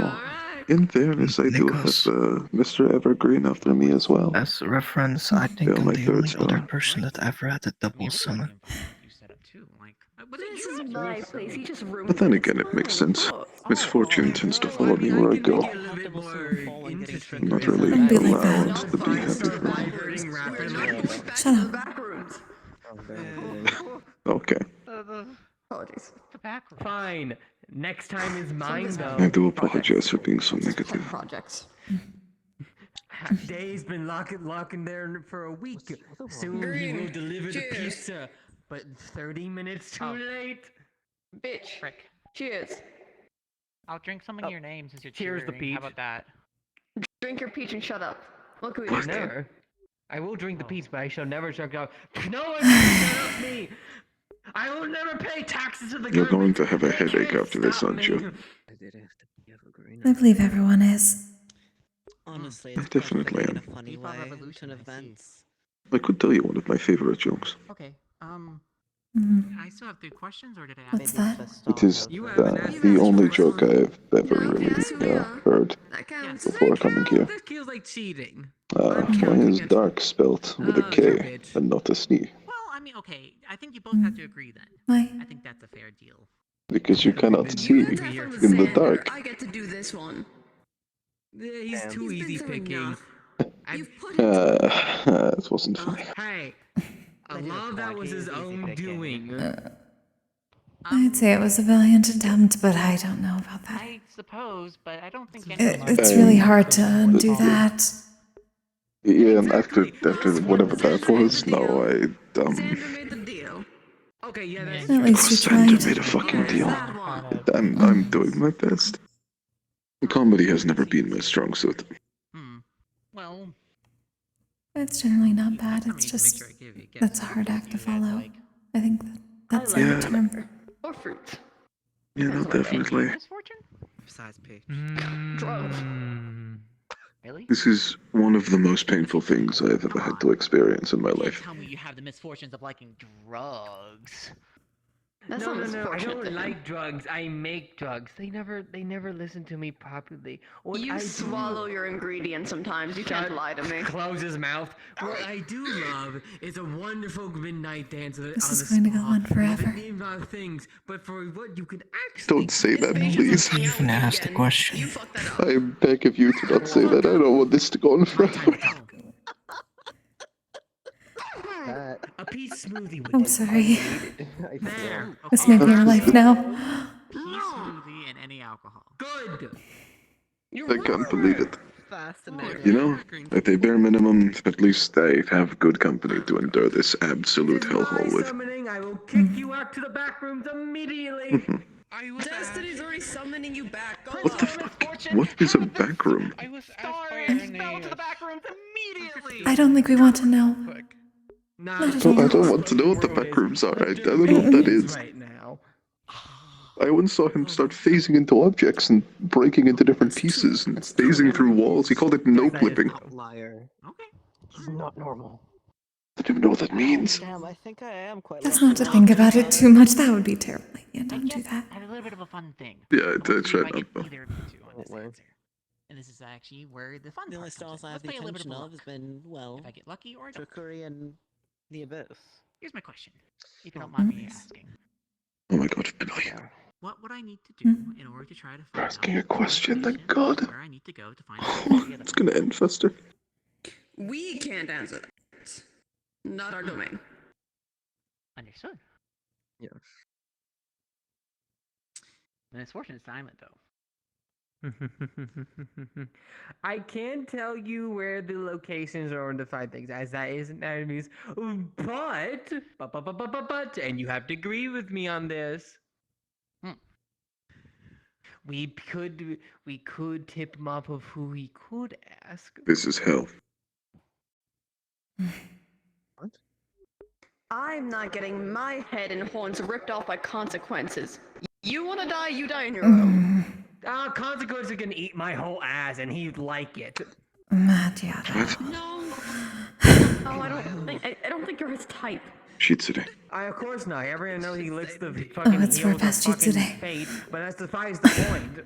In fairness, I do have Mr. Evergreen after me as well. As a reference, I think Yeah, I'm my the third only other star. person that ever had a double summon. You set up too, like. This is my place. He just ruined But then it. again, It's it makes fine. sense. Oh, Misfortune tends to follow me where I go. I'm not really Don't be like allowed that. to be happy. Vibrating rapidly. Shut up. back rooms. Okay. Apologies. The back room. Fine. Next time is mine, though. I do apologize for being so negative. Projects. Day's been locking there for a week. Soon he will deliver the pizza, but 30 minutes too late. Bitch. Frick. Cheers. I'll drink some in your name since you're Cheers, the cheering. peach. How about that? Drink your peach and shut up. What can we do? Never. I will drink the peach, but I shall never shut up. No one can shut up me. I will never pay taxes to the You're going government. to have a They headache can't after this, stop aren't me. you? I did have to be evergreen. I believe everyone is. Honestly, I it's definitely perfectly in am. a funny People way. revolution, Turn I see. events. I could tell you one of my favorite jokes. Okay. Mm. I still still have 3 questions, or did I ask? What's that? It is the only joke I've ever really heard before coming here. This feels like cheating. Why is dark spelled with a K and not a C? Well, I mean, okay. I think you both have to agree then. Why? I think that's a fair deal. Because you cannot see in the dark. I get to do this one. He's too easy picking. It wasn't funny. Hey, a lot of that was his own doing. I'd say it was a valiant attempt, but I don't know about that. I suppose, but I don't think It's really hard to undo that. Yeah, and after whatever that was, no, Okay, yeah, that's At least you Sandra tried. made a fucking deal. I'm doing my best. Comedy has never been my strong suit. Well, It's generally not bad. It's just that's a hard act to follow. I think that's Yeah. the term. Or fruit. Yeah, no, definitely. Besides Peach. Drugs. Really? This is one of the most painful things I've ever had to experience in my life. Tell me you have the misfortunes of liking drugs. That's no, not I misfortune don't thing. like drugs. I make drugs. They never listen to me properly. What You I swallow your ingredients sometimes. You can't lie to me. Close his mouth. What I do love is a wonderful midnight dance on This the is going to go spot. on forever. With a name of things, but for what you could actually Don't say that, please. You even asked a question. I beg of you to not say that. I don't want this to go on forever. A peach smoothie would I'm sorry. There. This may be your life now. Pea smoothie and any alcohol. Good. I can't believe it. Fascinating. You know, at a bare minimum, at least I have good company to endure this absolute hellhole with. Summoning, I will kick you out to the back rooms immediately. Destiny's already summoning you back. Go What the fuck? What is a back room? I was spell to the back rooms immediately. I don't think we want to know. Nah, Not at I all. don't want to know what the back rooms are. I don't know what that is. right now. I once saw him start phasing into objects and breaking into different pieces and phasing through walls. He called it no clipping. Liar. Okay. He's not normal. I don't even know what that means. Damn, I think I am quite. That's not to think about it too much. That would be terrible. Yeah, don't do that. I have a little bit of a fun thing. Yeah, I I tried want to not see to. if I get either of you two on this answer. And this is actually where the fun The only part comes stars in. I have Let's the play a little bit attention of of luck. has been, well, If I get lucky or I don't. Kokkuri and the Abyss. Here's my question. If you don't mind me asking. Oh my god, finally. What would I need to do in order to try to find Asking out a question, thank location God. where I need to go to find out It's gonna end faster. We can't answer that. Not our domain. Understood. Yes. The misfortune is silent though. I can tell you where the locations are on to find things, as that isn't enemies. But, and you have to agree with me on this. We could tip him off of who he could ask. This is hell. I'm not getting my head and horns ripped off by consequences. You wanna die, you die in your room. Consequences are gonna eat my whole ass, and he'd like it. Madiata. No. Oh, I don't think you're his type. Shitsune. Of course not. Everyone knows he licks the fucking it's for heels of best fucking today. fate, but that's besides the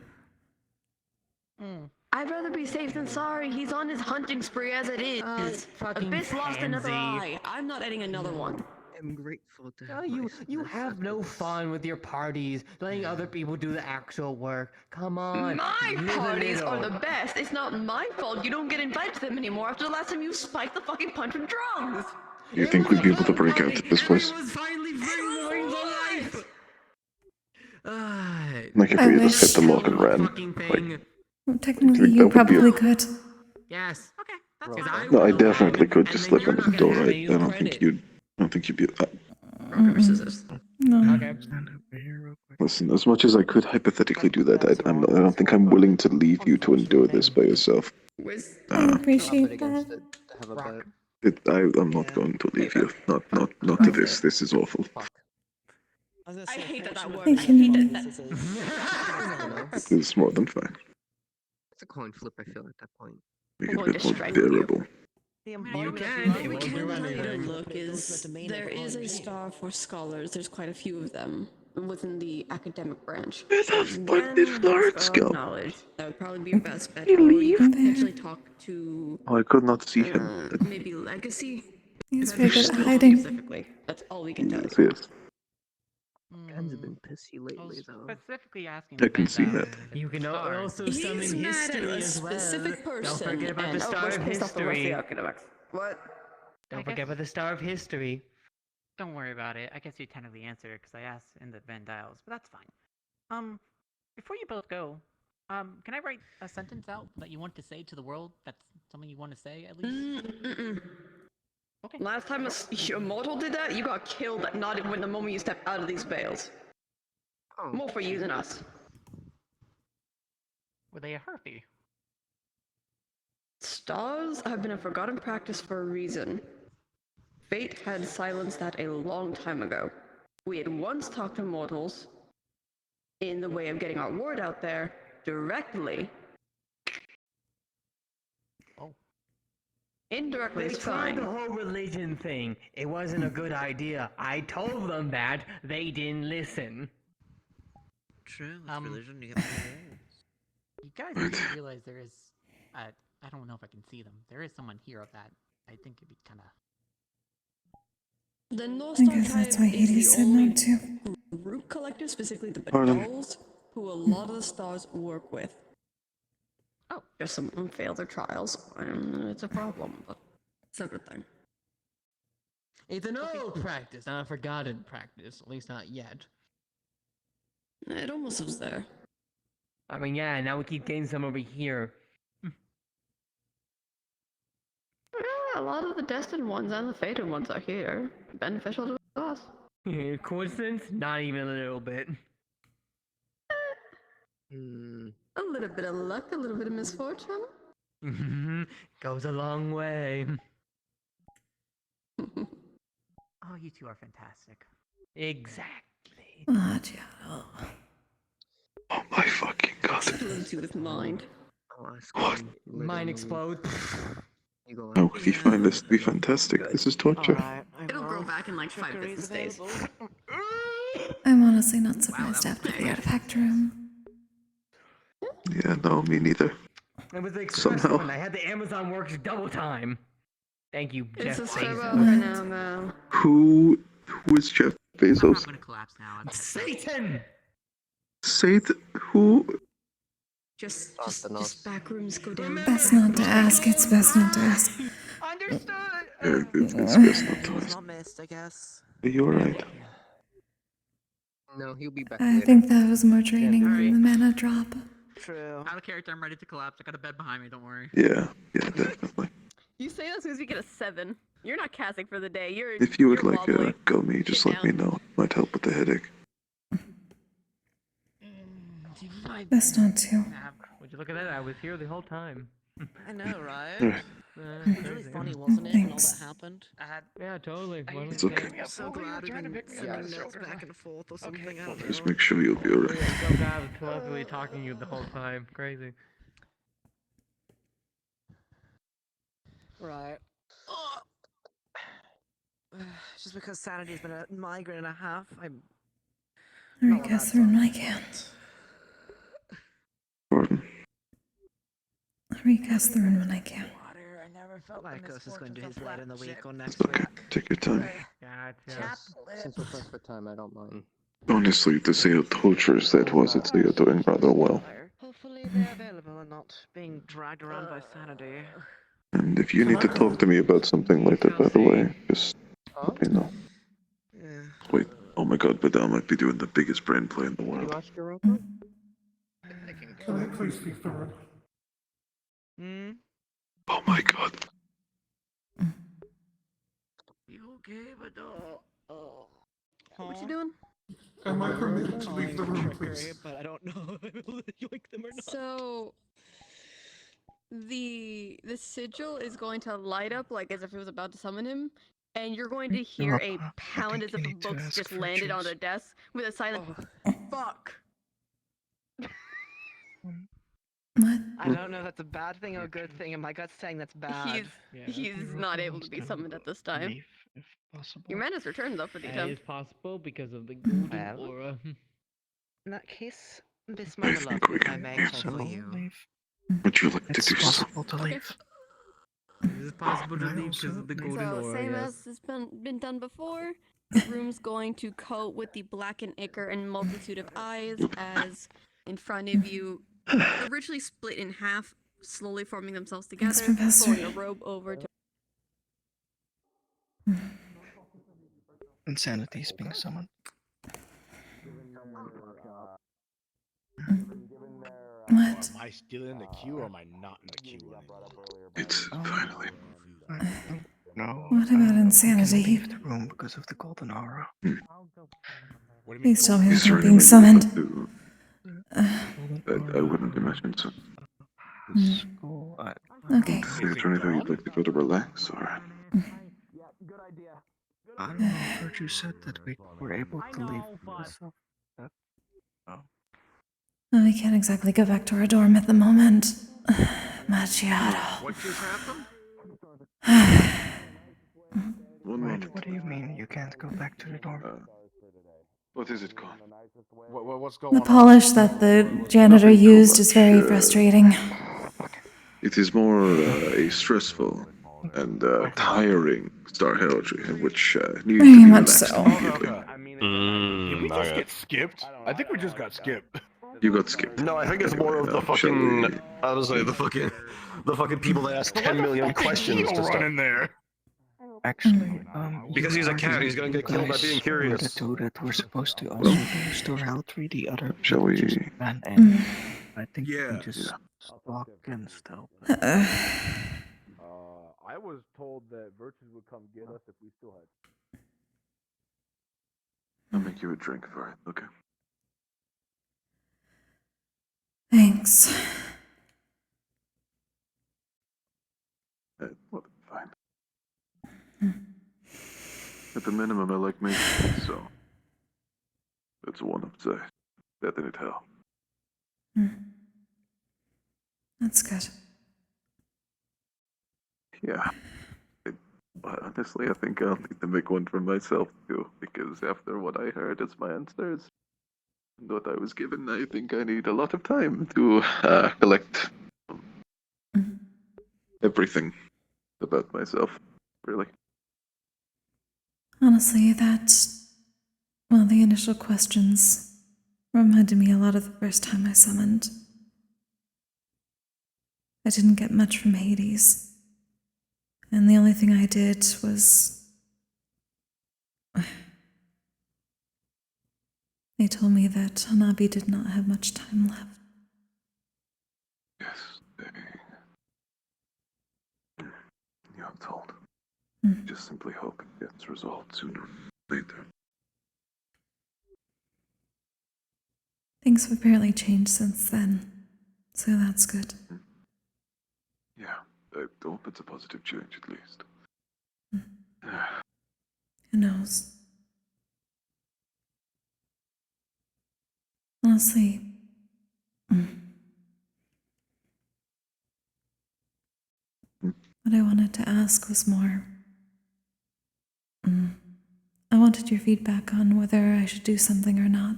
point. I'd rather be safe than sorry. He's on his hunting spree as it is. fucking Abyss lost another pansy. eye. I'm not adding another one. I'm grateful to have You have no fun with your parties, letting other people do the actual work. Come on. My live a parties are little. the best. It's not my fault you don't get invited to them anymore after the last time you spiked the fucking punch from drums. You think we'd be able to break out of this place? Finally free life. Like if I we just wish. hit the lock and ran. Well, I technically, think you that would be probably a- could. Yes. Okay. No, I definitely could just slip under the door. I don't think you'd be. No. Okay. Listen, as much as I could hypothetically do that, I don't think I'm willing to leave you to endure this by yourself. I appreciate that. I'm not going to leave you. Not to this. This is awful. I hate that word. Thank I you. hate that. This is more than fine. It's a coin flip, I feel, at that point. Make it a bit more bearable. You What can. we It can won't do tell you to anything. look is there is a star for scholars. There's quite a few of them within the academic branch. Where the fuck did Again, Florence scholar go? knowledge. That would probably be your best bet. He Or you leave? could potentially talk to Oh, I could not see him. maybe Legacy. He's Depends very on good at who hiding. specifically. That's all we can tell Yes, you. yes. Ken's been pissy lately, though. Specifically asking I can see that. You can also He's summon mad at history a as well. specific person. Don't forget about and, the Star which of pissed off the rest of History. the academics. What? Don't forget about the Star of History. Don't worry about it. I guess you technically answered it because I asked in the Venn dials, but that's fine. Before you both go, can I write a sentence out that you want to say to the world? That's something you want to say, at least? Okay. Last time a mortal did that, you got killed not even the moment you stepped out of these veils. Oh. More for using us. Were they a harpy? Stars have been a forgotten practice for a reason. Fate had silenced that a long time ago. We had once talked to mortals in the way of getting our word out there directly. Oh. Indirectly They is tried fine. the whole religion thing. It wasn't a good idea. I told them that. They didn't listen. True, with religion you get more You guys do realize there is, I don't know if I can see them. There is someone here that I think it'd be kind of. The North I Star guess that's Tribe why is Hades the said only no too. group collective, specifically the Pardon? Badals, who a lot of the stars work with. Oh, just some of them fail their trials, and it's a problem, but it's a good thing. It's an old practice, not a forgotten practice. At least not yet. It almost was there. I mean, yeah, now we keep getting some over here. Yeah, a lot of the destined ones and the fated ones are here. Beneficial to us. Coincidence? Not even a little bit. A little bit of luck, a little bit of misfortune. Goes a long way. Oh, you two are fantastic. Exactly. Ah, Giotto. Oh my fucking god. Fluency with mind. What? Mine explode. No, we find this to be fantastic. This is torture. It'll grow back in like 5 business days. I'm honestly not surprised after the artifact room. Yeah, no, me neither. It was the express Somehow. one. I had the Amazon works double time. Thank you, Jeff It's a servo Bezos. right now, man. Who is Jeff Bezos? I'm gonna collapse now. Satan! Satan? Who? Just back rooms go down. Best not to ask. It's best not to ask. Understood. It's best not to ask. Not missed, I guess. Are you alright? No, he'll be back I later. think that was more draining than the mana drop. True. Out of character, I'm ready to collapse. I got a bed behind me, don't worry. Yeah, definitely. You say that as soon as we get a 7. You're not casting for the day. You're. If you would you're like wobbly. a gummy, just let me know. Might help with the headache. Best not to. Would you look at that? I was here the whole time. I know, right? Alright. It was really funny, wasn't it, when all that Thanks. happened? Yeah, totally. It's okay. I'm so glad we've been sending notes back and forth or something, I don't know. Just make sure you'll be alright. So glad I was telepathy talking to you the whole time. Crazy. Right. Just because Sanity's been a migraine and a half, I'm... Recast the rune when I can. Recast the rune when I can. I never felt Lycos is going to do his later in the week or next It's okay. week. Take your time. Since we're pressed for time, I don't mind. Honestly, to see how torturous that was, I'd say you're doing rather well. Hopefully they're available and not being dragged around by Sanity. And if you need to talk to me about something later, by the way, just let me know. Yeah. Wait, oh my god, but I might be doing the biggest brain play in the world. Can I please speak the room? Oh my god. You okay, but What you doing? Am I permitted to leave the room, please? But I don't know if we'll yoink them or not. So the sigil is going to light up like as if it was about to summon him, and you're going to hear a pound as if the books just landed on the desk with a silent fuck. What? I don't know if that's a bad thing or a good thing, and my gut's saying that's bad. He's not able to be summoned at this time. Your mana's returned though for the That attempt. is possible because of the golden Well. aura. In that case, Miss I Mother think Love, we if I can may leave. call for you. Would you like to It's do so? possible to leave. It is possible to I leave because also of the leave. golden So, aura. same Yes. as has been done before, the room's going to coat with the blackened ichor and multitude of eyes as in front of you, originally split in half, slowly forming themselves Thanks, together, Professor. pulling a robe over to. Insanity is being summoned. What? Am I still in the queue or am I not in the queue anymore? It's finally. I don't know. What about You can insanity? leave the room because of the golden aura. What do you mean? Please tell me Is that's there not any being way you summoned. would like to, I wouldn't imagine so. School. Okay. Is there any way you'd like to go to relax, or? I don't know. I heard you said that we were able to leave because of that. Oh. Well, we can't exactly go back to our dorm at the moment. Macchiato. What just happened? One Wait, moment. what do you mean you can't go back to the dorm? What is it called? What's going The on? polish that the janitor used is very frustrating. It is more a stressful and tiring Star Heraldry, which needs Very to be much relaxed so. immediately. Did we just get skipped? I think we just got skipped. You got skipped. No, I think it's more of the Shall we- fucking. I was like the fucking people that ask 10 million questions to run stuff. in there. Actually, Because he's a cat, he's gonna get killed by being curious. To that we're supposed to also do Star Heraldry. The other Shall people we? just ran in. I think we Yeah. can just stalk and stealth. I was told that Virtues would come get us if we still had. I'll make you a drink for it, okay? Thanks. Well, fine. At the minimum, I like making it, so that's one of the that in it hell. That's good. Yeah. Honestly, I think I'll need to make one for myself too, because after what I heard as my answers and what I was given, I think I need a lot of time to collect everything about myself, really. Honestly, the initial questions reminded me a lot of the first time I summoned. I didn't get much from Hades. And the only thing I did was... They told me that Hanabi did not have much time left. Yes, you have told. Just simply hope it gets resolved sooner or later. Things have apparently changed since then, so that's good. Yeah, I hope it's a positive change at least. Who knows? Honestly, what I wanted to ask was more... I wanted your feedback on whether I should do something or not.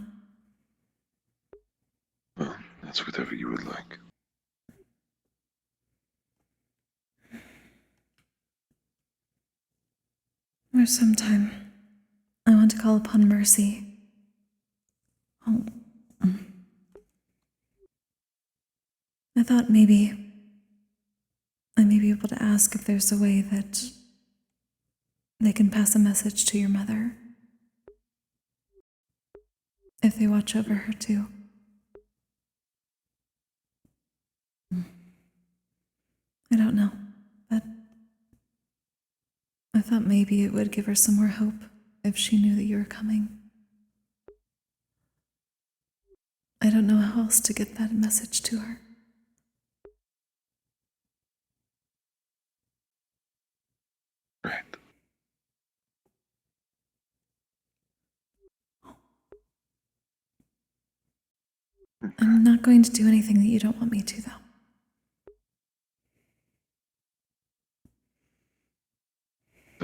Well, that's whatever you would like. Or sometime, I want to call upon Mercy. Oh. I thought maybe I may be able to ask if there's a way that they can pass a message to your mother. If they watch over her too. I don't know, but I thought maybe it would give her some more hope if she knew that you were coming. I don't know how else to get that message to her. Right. I'm not going to do anything that you don't want me to, though.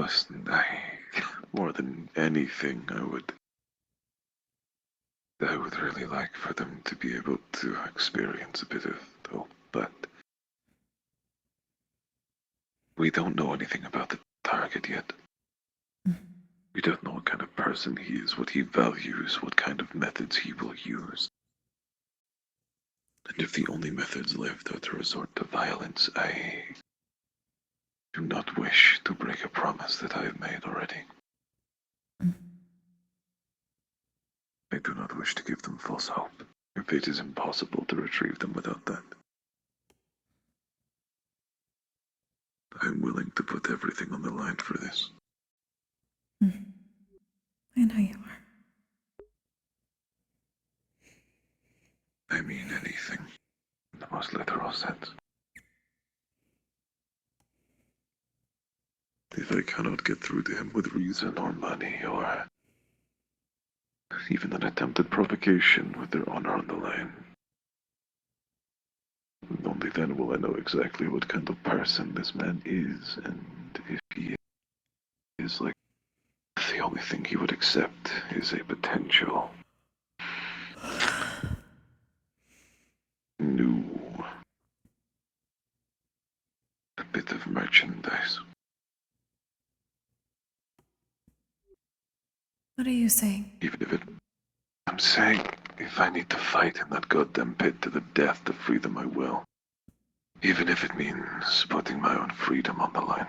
trust, and more than anything, I would really like for them to be able to experience a bit of hope, but we don't know anything about the target yet. We don't know what kind of person he is, what he values, what kind of methods he will use. And if the only methods left are to resort to violence, I do not wish to break a promise that I have made already. I do not wish to give them false hope, if it is impossible to retrieve them without that. I am willing to put everything on the line for this. I know you are. I mean anything, in the most literal sense. If I cannot get through to him with reason or money or even an attempted provocation with their honor on the line, only then will I know exactly what kind of person this man is, and if he is like, the only thing he would accept is a potential new bit of merchandise. What are you saying? Even if I'm saying, if I need to fight in that goddamn pit to the death to free them, I will. Even if it means putting my own freedom on the line.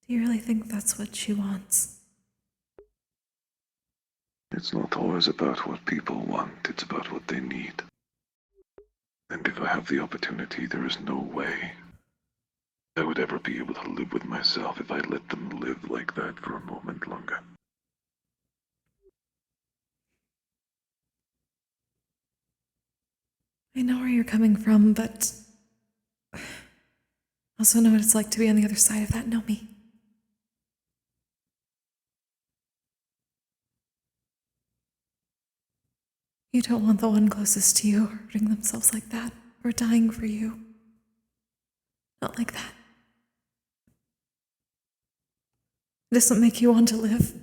Do you really think that's what she wants? It's not always about what people want, it's about what they need. And if I have the opportunity, there is no way I would ever be able to live with myself if I let them live like that for a moment longer. I know where you're coming from, but I also know what it's like to be on the other side of that, know me. You don't want the one closest to you hurting themselves like that, or dying for you. Not like that. It doesn't make you want to live.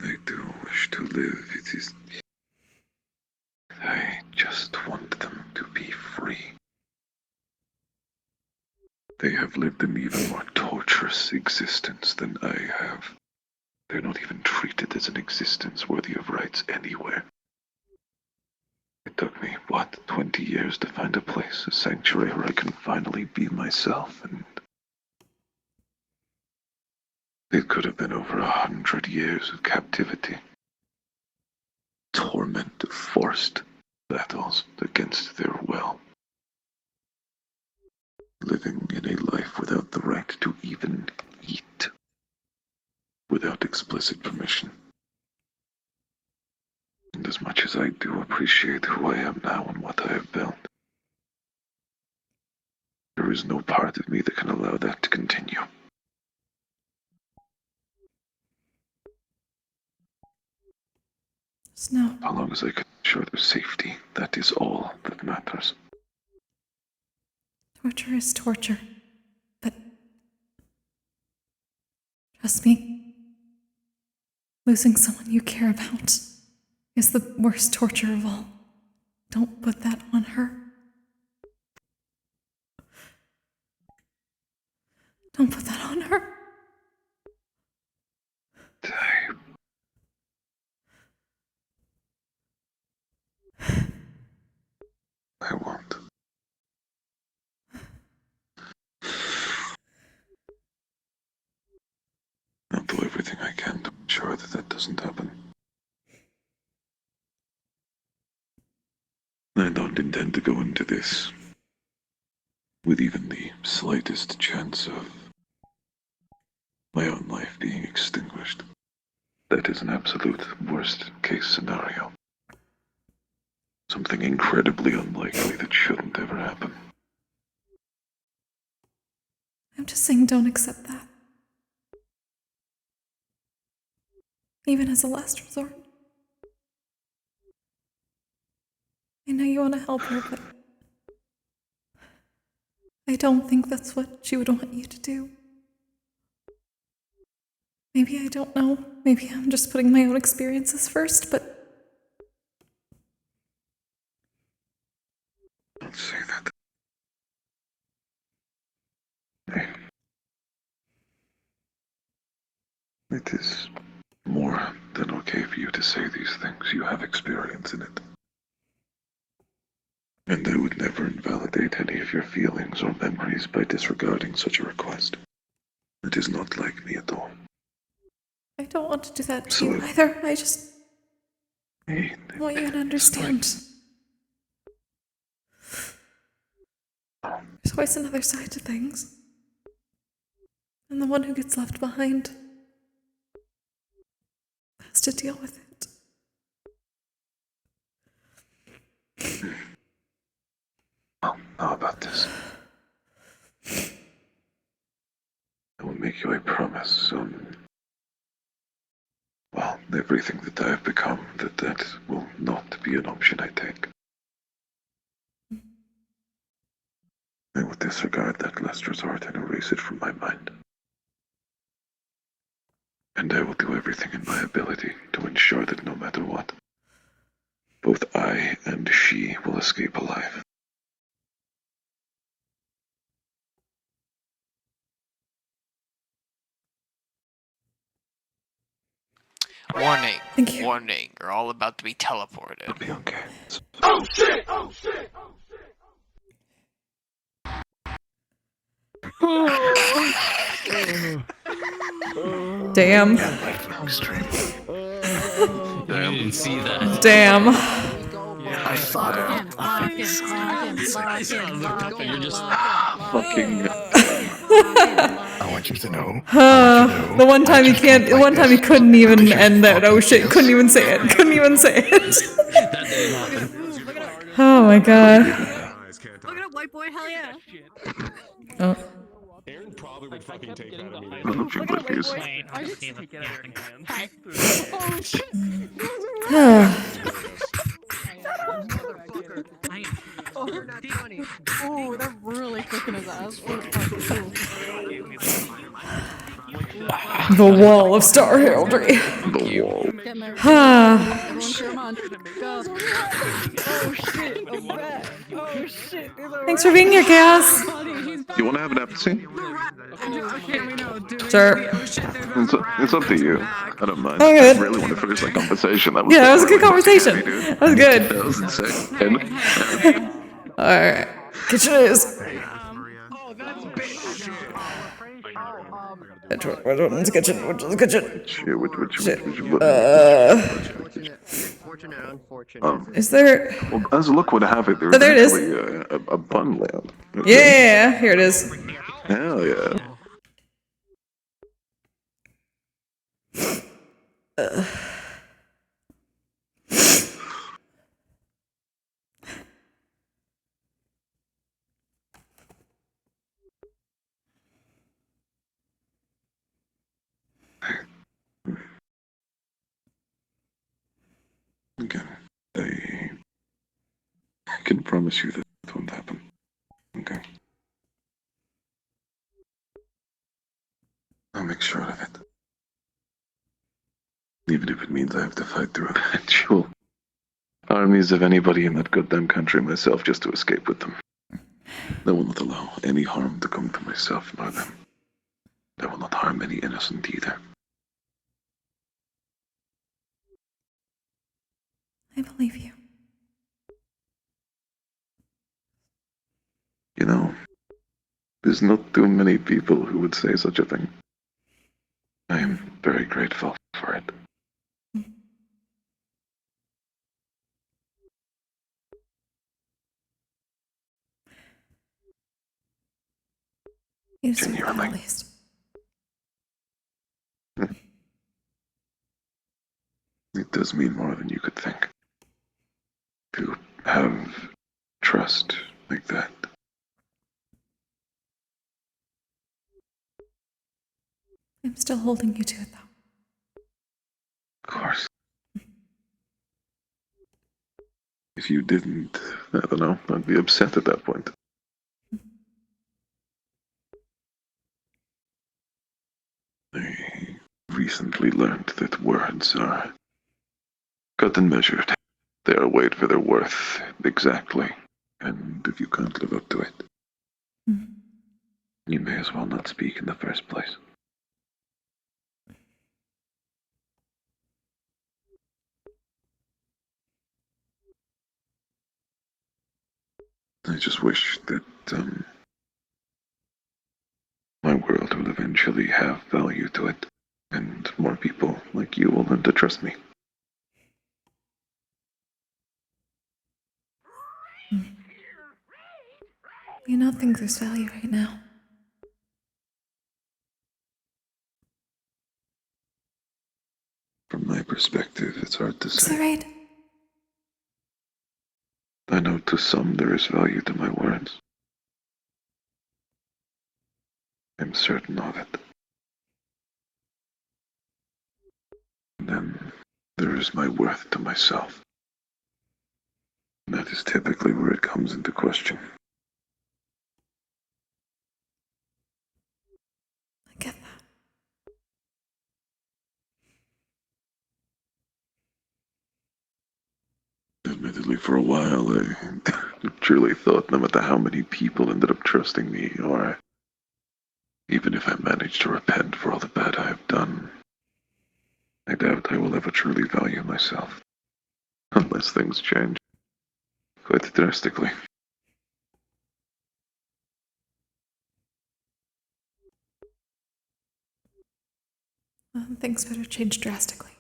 I do wish to live, it is... I just want them to be free. They have lived an even more torturous existence than I have. They're not even treated as an existence worthy of rights anywhere. It took me, 20 years to find a place, a sanctuary where I can finally be myself, and it could have been over 100 years of captivity. Torment of forced battles against their will. Living in a life without the right to even eat. Without explicit permission. And as much as I do appreciate who I am now and what I have built, there is no part of me that can allow that to continue. No. As long as I can ensure their safety, that is all that matters. Torture is torture, but trust me, losing someone you care about is the worst torture of all. Don't put that on her. Don't put that on her. I won't. I'll do everything I can to ensure that that doesn't happen. I don't intend to go into this with even the slightest chance of my own life being extinguished. That is an absolute worst-case scenario. Something incredibly unlikely that shouldn't ever happen. I'm just saying don't accept that. even as a last resort. I know you want to help her, but I don't think that's what she would want you to do. Maybe I don't know. Maybe I'm just putting my own experiences first, but Don't say that. Hey. It is more than okay for you to say these things. You have experience in it. And I would never invalidate any of your feelings or memories by disregarding such a request. It is not like me at all. I don't want to do that to you either. I just want you to understand. There's always another side to things. And the one who gets left behind has to deal with it. Well, how about this? I will make you a promise on, well, everything that I have become, that will not be an option I take. I will disregard that last resort and erase it from my mind. And I will do everything in my ability to ensure that no matter what, both I and she will escape alive. Warning. Thank you. Warning. You're all about to be teleported. It'll be okay. Oh shit! Oh shit! Damn. I didn't see that. Damn. I thought You're just fucking. I want you to know. The one time he can't. The one time he couldn't even end that. Oh shit! Couldn't even say it. Couldn't even say it. That didn't happen. Oh my god. Look at up, white boy. Hell yeah. Oh. Aaron probably would fucking take that I don't know if you would be. Wait, I'll just see the Oh shit! Oh, they're really cooking his ass. The wall of star heraldry. The wall. Everyone cheer him on. Go. Oh shit! A rat. Oh shit! Thanks for being here, Chaos. You want to have an empathy? Sure. It's up to you. I don't mind. Oh, good. I really want to finish that conversation. That was Yeah, that was a good conversation. Dude. That was good. That was insane. Alright. Kitchen it is. Which one's kitchen? Which one's kitchen? Shit, which Is there... Well, as luck would have it, Oh, there it is. actually a bun land. Yeah, here it is. Hell yeah. Again, I can promise you that it won't happen. Okay? I'll make sure of it. Even if it means I have to fight through eventual armies of anybody in that goddamn country myself just to escape with them. I will not allow any harm to come to myself nor them. I will not harm any innocent either. I believe you. You know, there's not too many people who would say such a thing. I am very grateful for it. You deserve that at least. It does mean more than you could think. To have trust like that. I'm still holding you to it, though. Of course. If you didn't, I don't know, I'd be upset at that point. I recently learned that words are cut and measured. They are weighed for their worth, exactly. And if you can't live up to it, you may as well not speak in the first place. I just wish that, my world will eventually have value to it, and more people like you will learn to trust me. You don't think there's value right now. From my perspective, it's hard to Is say. that right? I know to some there is value to my words. I'm certain of it. And then there is my worth to myself. And that is typically where it comes into question. I get that. Admittedly, for a while, I truly thought no matter how many people ended up trusting me, or even if I managed to repent for all the bad I have done, I doubt I will ever truly value myself. Unless things change quite drastically. Things better change drastically.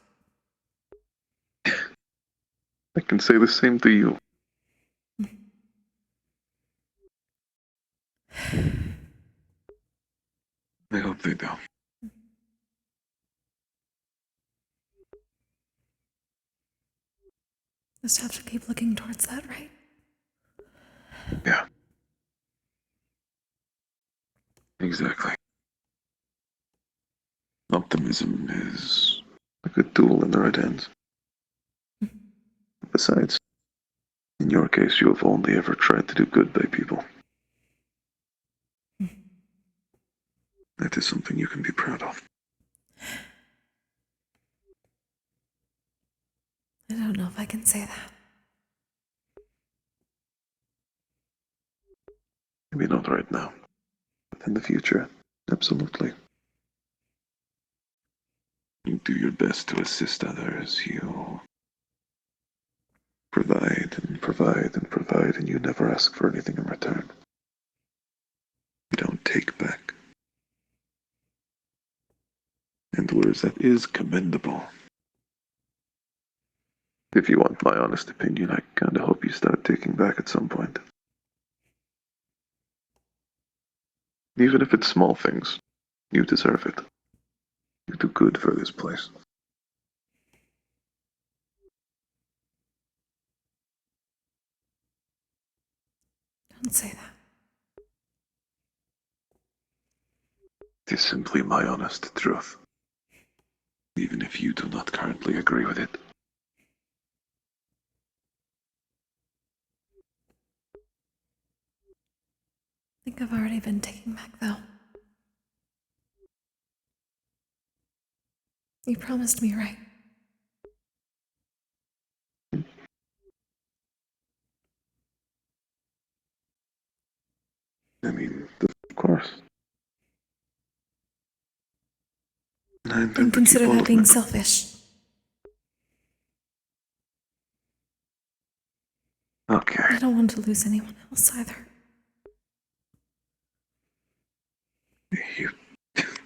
I can say the same to you. I hope they do. Just have to keep looking towards that, right? Yeah. Exactly. Optimism is a good tool in the right hands. Besides, in your case, you have only ever tried to do good by people. That is something you can be proud of. I don't know if I can say that. Maybe not right now, but in the future, absolutely. You do your best to assist others. You provide and provide and provide, and you never ask for anything in return. You don't take back. And whereas that is commendable, if you want my honest opinion, I kinda hope you start taking back at some point. Even if it's small things, you deserve it. You do good for this place. Don't say that. It is simply my honest truth. Even if you do not currently agree with it. I think I've already been taken back, though. You promised me, right? I mean, of course. I intend Don't to keep consider all that of being my selfish. Okay. I don't want to lose anyone else either.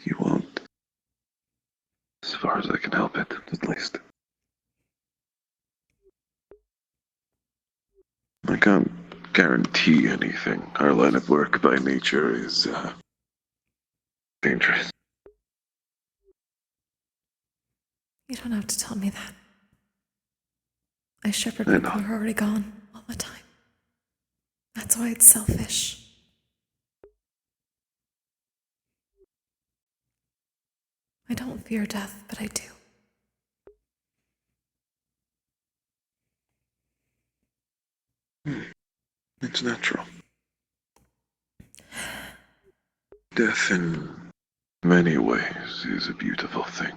You won't. As far as I can help it, at least. I can't guarantee anything. Our line of work by nature is, dangerous. You don't have to tell me that. I shepherd I people know. who are already gone all the time. That's why it's selfish. I don't fear death, but I do. It's natural. Death, in many ways, is a beautiful thing.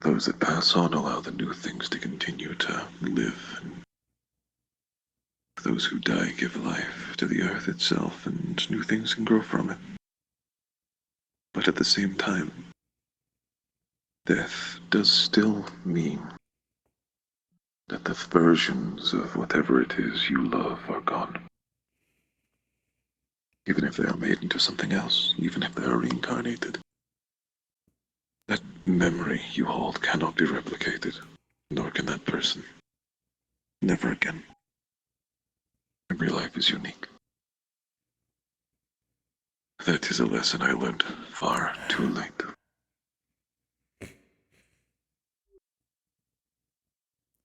Those that pass on allow the new things to continue to live, and those who die give life to the earth itself, and new things can grow from it. But at the same time, death does still mean that the versions of whatever it is you love are gone. Even if they are made into something else, even if they are reincarnated. That memory you hold cannot be replicated, nor can that person. Never again. Every life is unique. That is a lesson I learned far too late.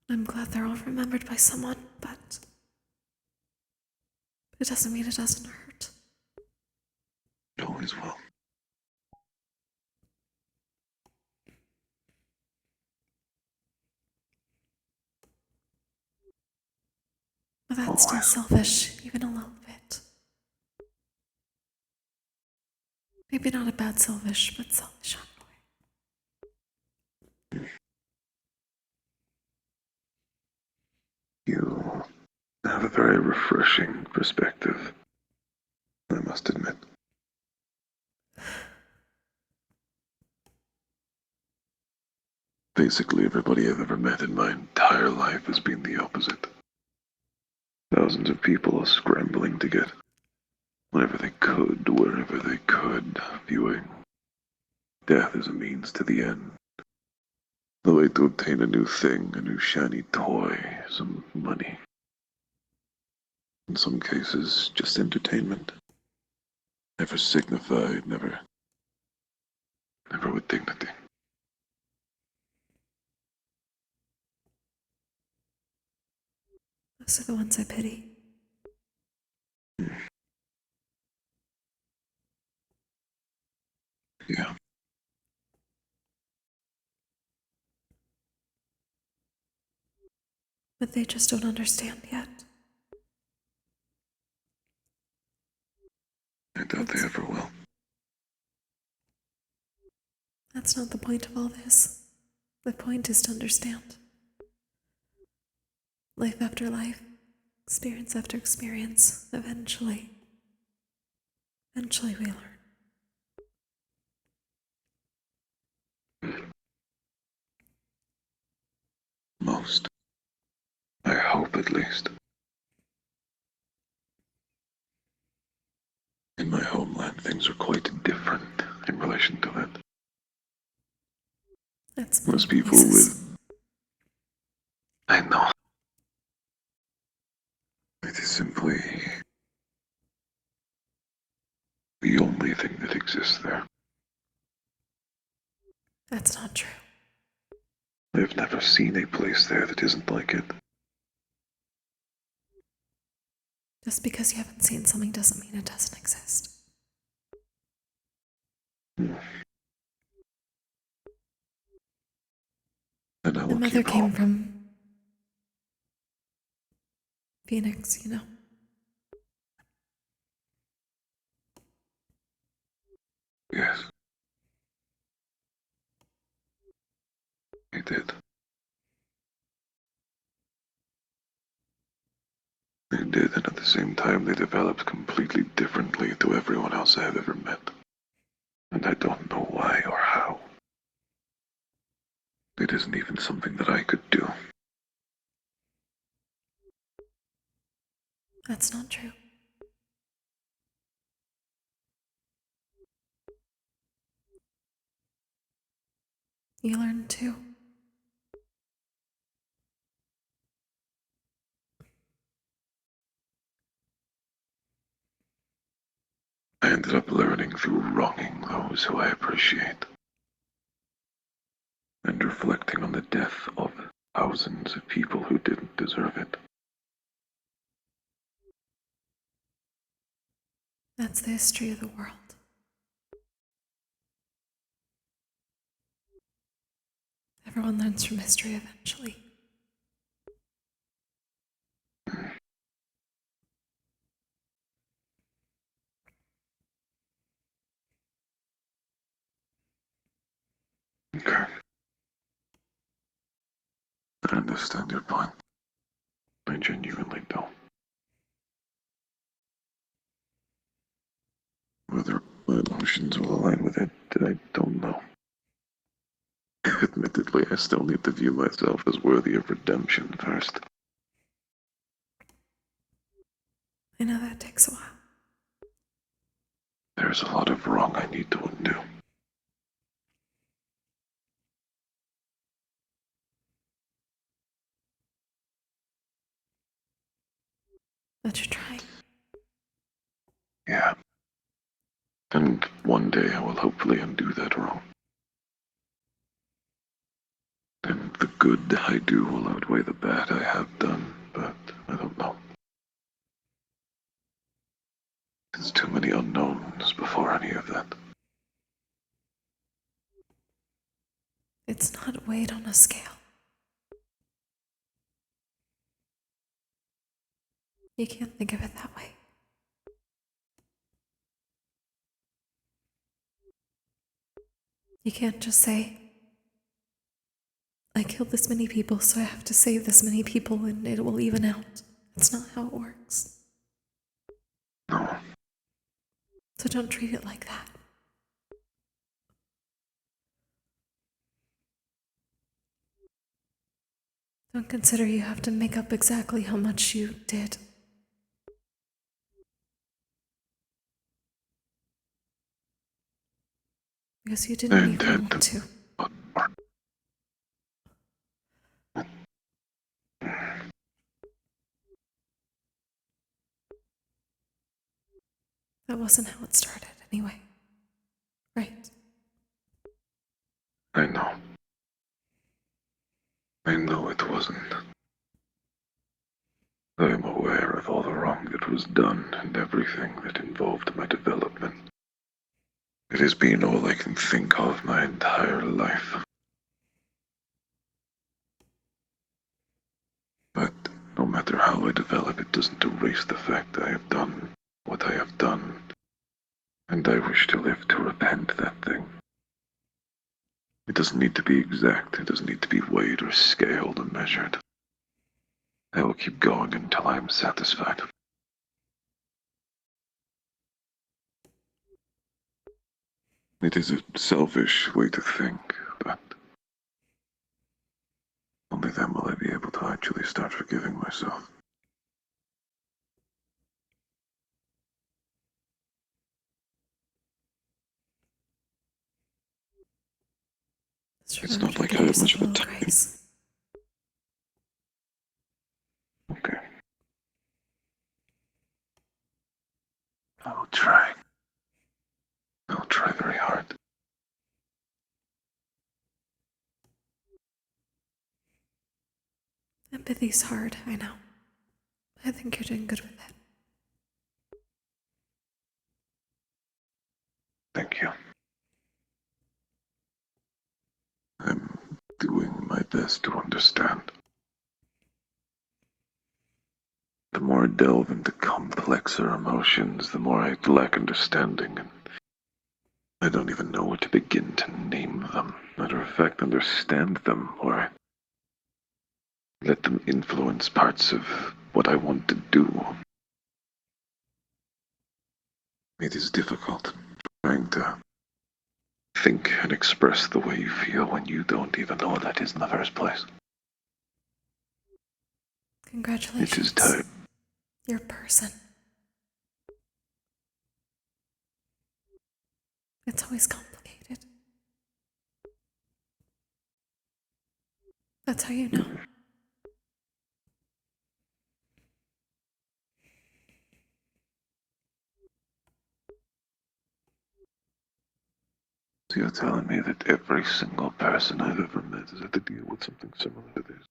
I'm glad they're all remembered by someone, but it doesn't mean it doesn't hurt. It always will. But that's still selfish, even a little bit. Maybe not a bad selfish, but selfish on You have a very refreshing perspective, I must admit. Basically, everybody I've ever met in my entire life has been the opposite. Thousands of people are scrambling to get whatever they could, wherever they could, viewing death as a means to the end. The way to obtain a new thing, a new shiny toy, some money. In some cases, just entertainment. Never signified, never with dignity. Those are the ones I pity. Yeah. But they just don't understand yet. I doubt they ever will. That's not the point of all this. The point is to understand. Life after life, experience after experience, eventually we learn. Most. I hope, at least. In my homeland, things are quite different in relation to that. That's most people with... I know. It is simply the only thing that exists there. That's not true. I've never seen a place there that isn't like it. Just because you haven't seen something doesn't mean it doesn't exist. And I My will mother keep came hope. from Phoenix, you know. Yes. I did. They did, and at the same time they developed completely differently to everyone else I have ever met. And I don't know why or how. It isn't even something that I could do. That's not true. You learn too. I ended up learning through wronging those who I appreciate. And reflecting on the death of thousands of people who didn't deserve it. That's the history of the world. Everyone learns from history eventually. weaker. I understand your point. I genuinely don't. Whether my emotions will align with it, I don't know. Admittedly, I still need to view myself as worthy of redemption first. I know that takes a while. There's a lot of wrong I need to undo. But you're trying. Yeah. And one day I will hopefully undo that wrong. And the good I do will outweigh the bad I have done, but I don't know. There's too many unknowns before any of that. It's not weighed on a scale. You can't think of it that way. You can't just say, I killed this many people, so I have to save this many people and it will even out. That's not how it works. No. So don't treat it like that. Don't consider you have to make up exactly how much you did. Because you didn't even want to. That wasn't how it started, anyway. Right? I know. I know it wasn't. I am aware of all the wrong that was done and everything that involved my development. It has been all I can think of my entire life. But no matter how I develop, it doesn't erase the fact I have done what I have done. And I wish to live to repent that thing. It doesn't need to be exact. It doesn't need to be weighed or scaled or measured. I will keep going until I am satisfied. It is a selfish way to think, but only then will I be able to actually start forgiving myself. It's not like I have much of a time. Okay. I will try. I'll try very hard. Empathy's hard, I know. I think you're doing good with it. Thank you. I'm doing my best to understand. The more I delve into complexer emotions, the more I lack understanding, and I don't even know where to begin to name them. Matter of fact, understand them, or let them influence parts of what I want to do. It is difficult trying to think and express the way you feel when you don't even know what that is in the first place. Congratulations. It is time. You're a person. It's always complicated. That's how you know. So you're telling me that every single person I've ever met has had to deal with something similar to this?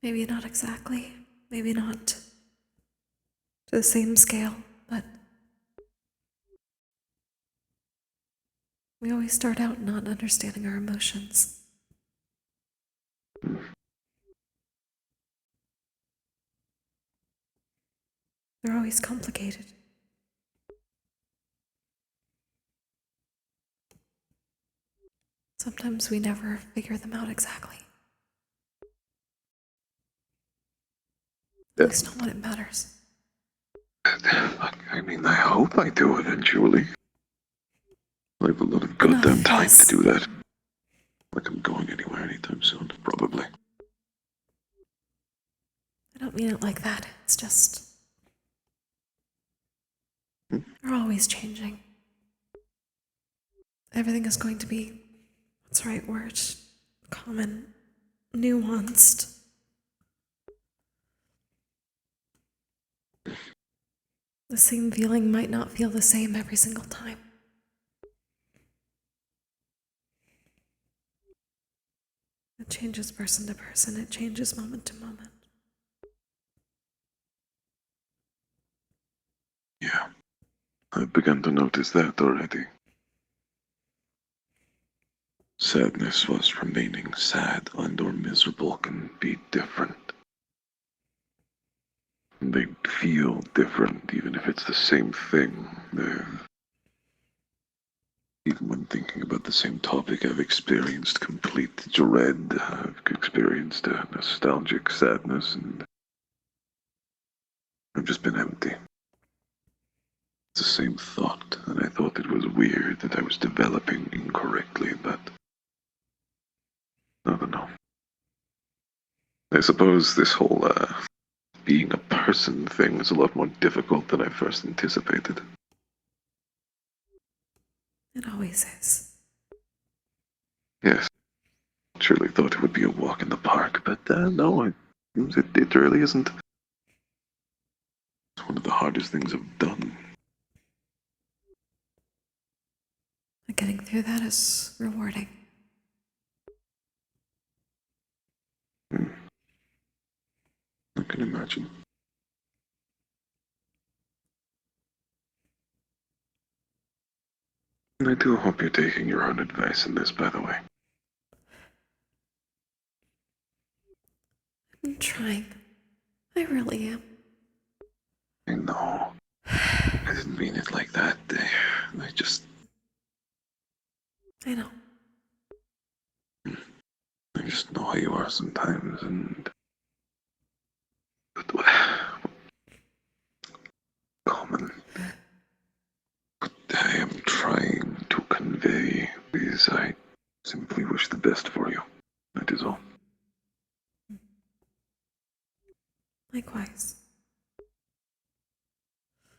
Maybe not exactly. Maybe not to the same scale, but we always start out not understanding our emotions. They're always complicated. Sometimes we never figure them out exactly. At least not when it matters. I mean, I hope I do eventually. I have a lot of goddamn time to do that. Like I'm going anywhere anytime soon, probably. I don't mean it like that. It's just... We're always changing. Everything is going to be... What's the right word? Common. Nuanced. The same feeling might not feel the same every single time. It changes person to person. It changes moment to moment. Yeah, I've begun to notice that already. Sadness was remaining sad and/or miserable can be different. They feel different, even if it's the same thing. Even when thinking about the same topic, I've experienced complete dread. I've experienced a nostalgic sadness, and I've just been empty. It's the same thought, and I thought it was weird that I was developing incorrectly, but I don't know. I suppose this whole being a person thing is a lot more difficult than I first anticipated. It always is. Yes, surely thought it would be a walk in the park, but no, it really isn't. It's one of the hardest things I've done. But getting through that is rewarding. I can imagine. And I do hope you're taking your own advice in this, by the way. I'm trying. I really am. I know. I didn't mean it like that. I just... I know. I just know how you are sometimes, and... Common. What I am trying to convey is I simply wish the best for you. That is all. Likewise.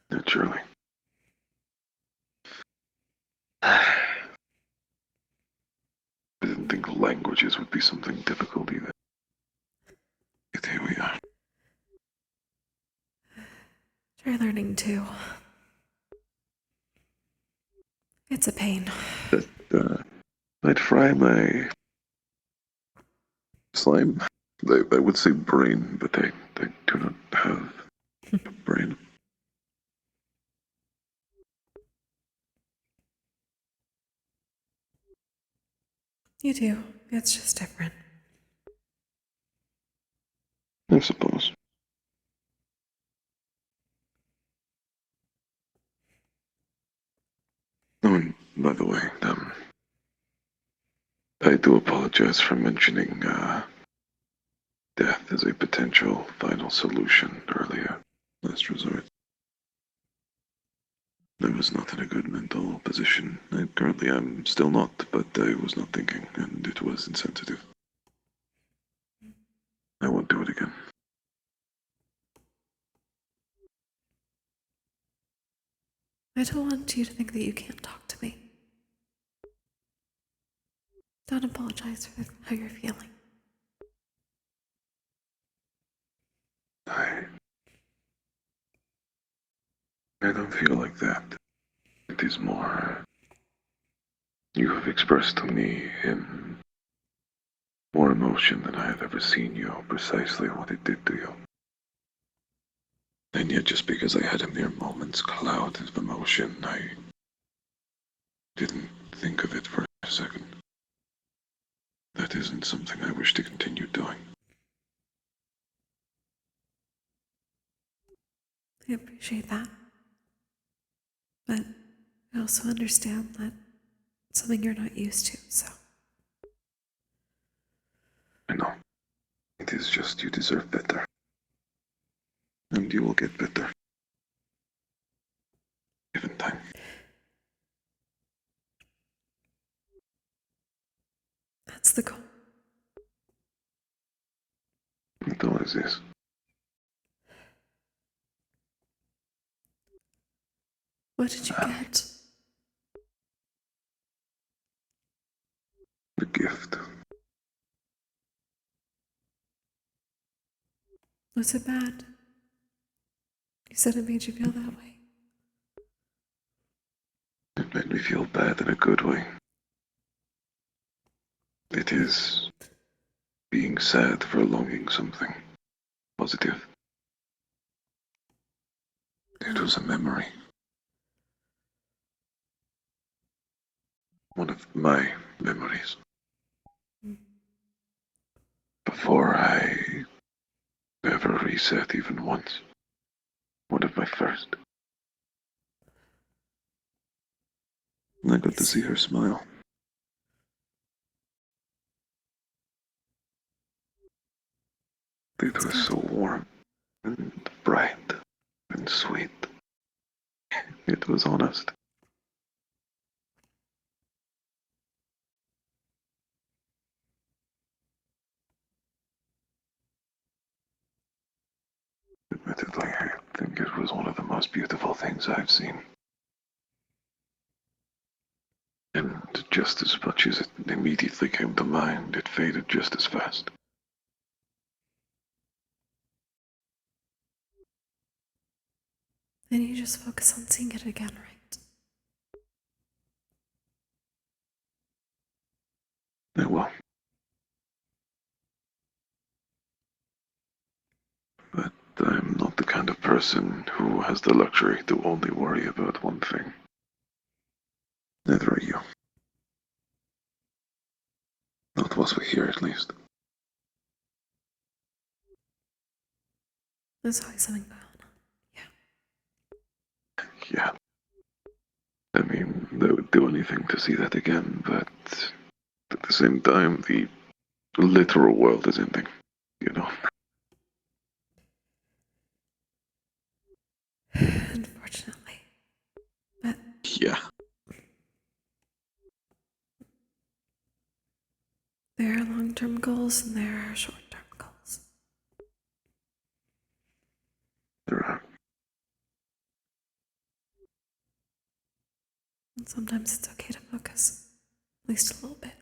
Naturally. I didn't think languages would be something difficult either. Yet here we are. Try learning too. It's a pain. I'd fry my slime. I would say brain, but I do not have a brain. You do. It's just different. I suppose. Oh, and by the way, I do apologize for mentioning death as a potential final solution earlier. Last resort. I was not in a good mental position. I currently am still not, but I was not thinking, and it was insensitive. I won't do it again. I don't want you to think that you can't talk to me. Don't apologize for how you're feeling. I don't feel like that. It is more... You have expressed to me in more emotion than I have ever seen you, precisely what it did to you. And yet just because I had a mere moment's cloud of emotion, I didn't think of it for a second. That isn't something I wish to continue doing. I appreciate that. But I also understand that it's something you're not used to, so It is just you deserve better. And you will get better. Given time. That's the goal. It always is. What did you get? The gift. Was it bad? You said it made you feel that way. It made me feel bad in a good way. It is being sad for longing something positive. It was a memory. One of my memories. Before I ever reset even once. One of my first. And I got to see her smile. It was so warm and bright and sweet. It was honest. Admittedly, I think it was one of the most beautiful things I've seen. And just as much as it immediately came to mind, it faded just as fast. Then you just focus on seeing it again, right? I will. But I'm not the kind of person who has the luxury to only worry about one thing. Neither are you. Not whilst we're here, at least. There's always something going on. Yeah. I mean, they would do anything to see that again, but at the same time, the literal world is ending, you know? Unfortunately. But yeah. There are long-term goals and there are short-term goals. There are. And sometimes it's okay to focus, at least a little bit.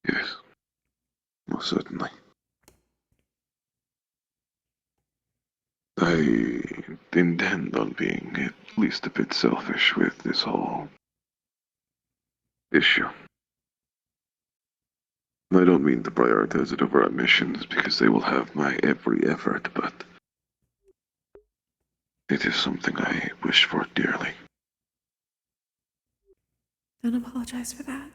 Yes. Most certainly. I intend on being at least a bit selfish with this whole issue. I don't mean to prioritize it over our missions because they will have my every effort, but it is something I wish for dearly. Don't apologize for that.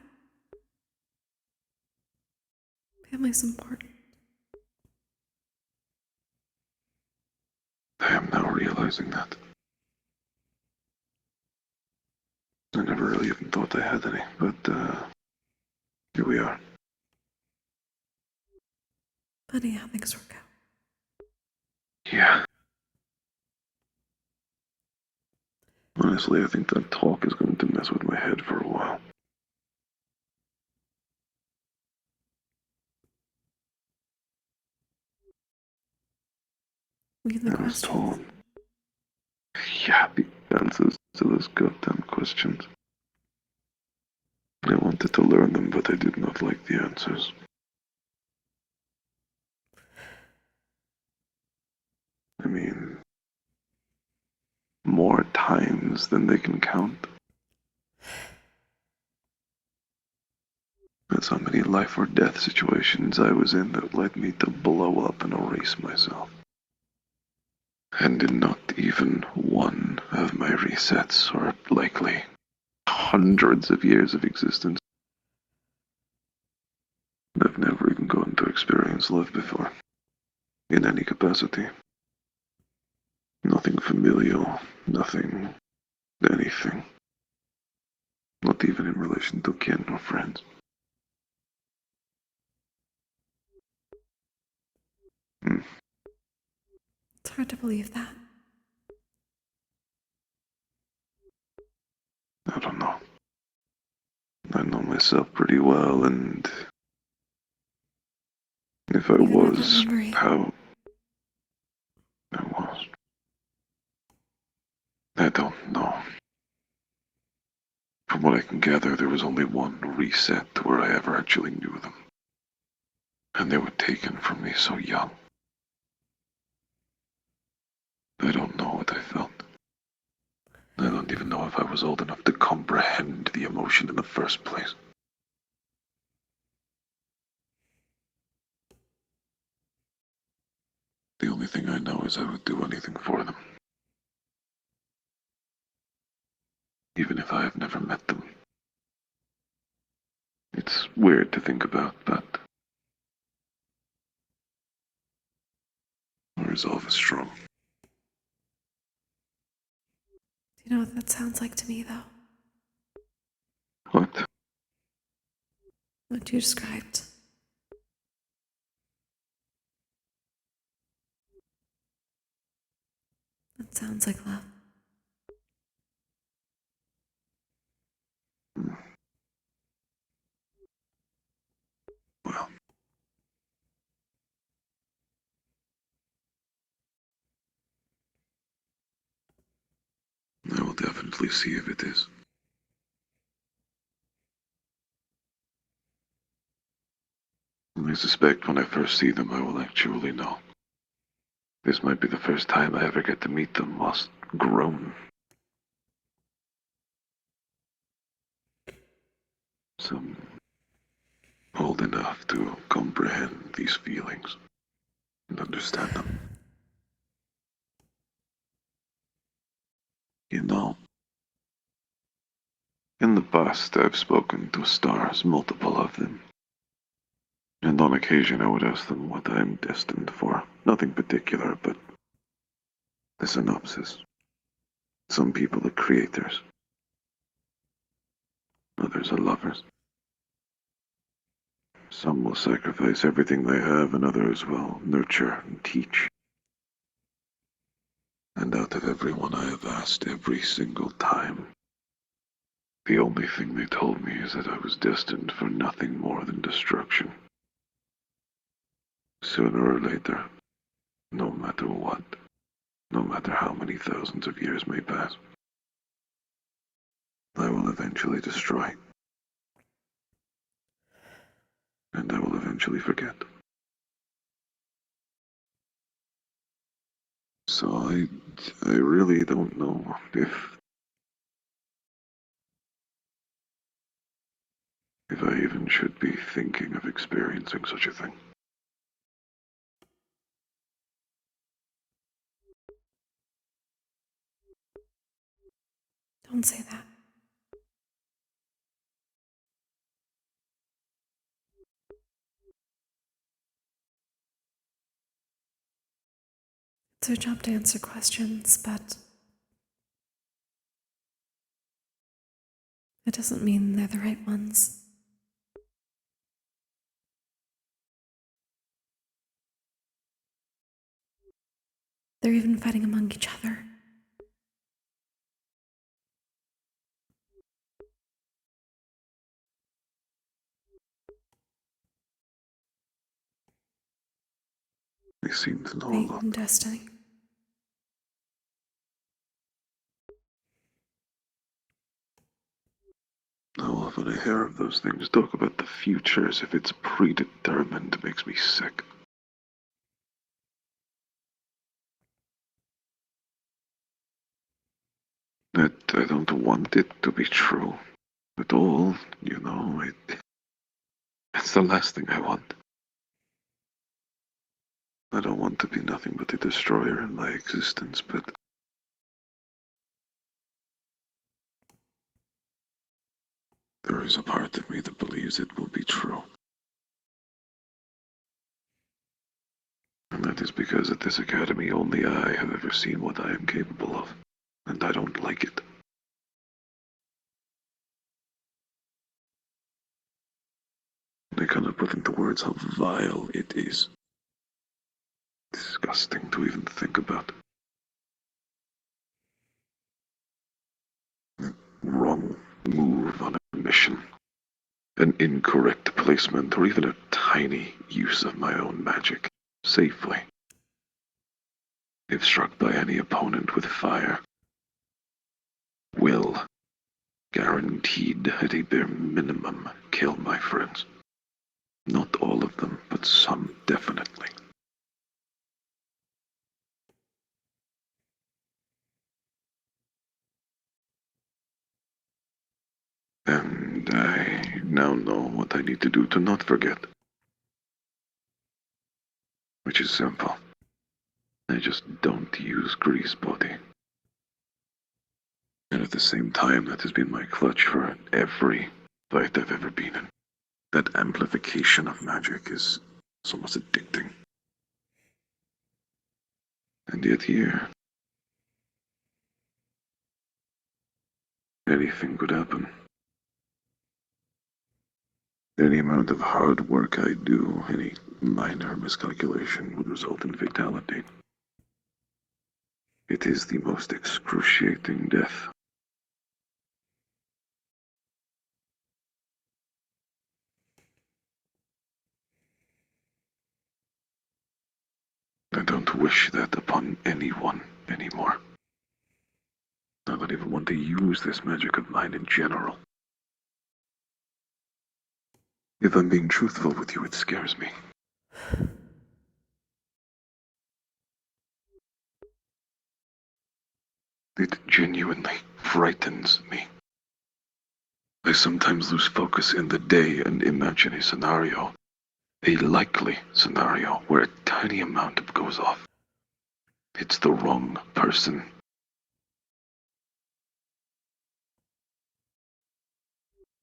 Family's important. I am now realizing that. I never really even thought I had any, but here we are. Funny how things work out. Yeah. Honestly, I think that talk is going to mess with my head for a while. I was told. Yeah, the answers to those goddamn questions. I wanted to learn them, but I did not like the answers. I mean, more times than they can count. That's how many life or death situations I was in that led me to blow up and erase myself. And in not even one of my resets, or likely hundreds of years of existence, I've never even gotten to experience love before, in any capacity. Nothing familial, nothing, anything. Not even in relation to kin or friends. It's hard to believe that. I don't know. I know myself pretty well, and if I Even with that was memory. how I was, I don't know. From what I can gather, there was only one reset where I ever actually knew them. And they were taken from me so young. I don't know what I felt. I don't even know if I was old enough to comprehend the emotion in the first place. The only thing I know is I would do anything for them. Even if I have never met them. It's weird to think about, but my resolve is strong. Do you know what that sounds like to me, though? What? What you described. That sounds like love. Well, I will definitely see if it is. I suspect when I first see them, I will actually know. This might be the first time I ever get to meet them whilst grown. Some old enough to comprehend these feelings and understand them. You know, in the past I've spoken to stars, multiple of them. And on occasion I would ask them what I'm destined for. Nothing particular, but the synopsis. Some people are creators. Others are lovers. Some will sacrifice everything they have, and others will nurture and teach. And out of everyone I have asked every single time, the only thing they told me is that I was destined for nothing more than destruction. Sooner or later, no matter what, no matter how many thousands of years may pass, I will eventually destroy. And I will eventually forget. So I really don't know if I even should be thinking of experiencing such a thing. Don't say that. It's our job to answer questions, but it doesn't mean they're the right ones. They're even fighting among each other. They seem to know a Fate lot. and destiny. How often I hear of those things talk about the future as if it's predetermined makes me sick. That I don't want it to be true at all, you know, it's the last thing I want. I don't want to be nothing but a destroyer in my existence, but there is a part of me that believes it will be true. And that is because at this academy only I have ever seen what I am capable of, and I don't like it. I cannot put into words how vile it is. disgusting to even think about. Wrong move on a mission, an incorrect placement, or even a tiny use of my own magic safely, if struck by any opponent with fire, will, guaranteed at a bare minimum, kill my friends. Not all of them, but some definitely. And I now know what I need to do to not forget. Which is simple. I just don't use Grease Body. And at the same time, that has been my clutch for every fight I've ever been in. That amplification of magic is almost addicting. And yet here, anything could happen. Any amount of hard work I do, any minor miscalculation would result in fatality. It is the most excruciating death. I don't wish that upon anyone anymore. I don't even want to use this magic of mine in general. If I'm being truthful with you, it scares me. It genuinely frightens me. I sometimes lose focus in the day and imagine a scenario, a likely scenario, where a tiny amount goes off. It's the wrong person.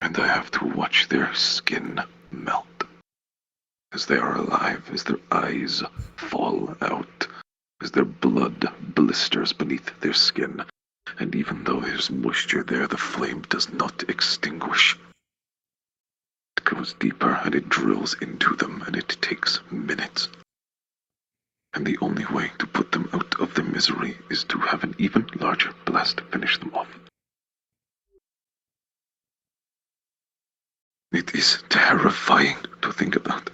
And I have to watch their skin melt. As they are alive, as their eyes fall out, as their blood blisters beneath their skin. And even though there's moisture there, the flame does not extinguish. It goes deeper and it drills into them, and it takes minutes. And the only way to put them out of their misery is to have an even larger blast finish them off. It is terrifying to think about.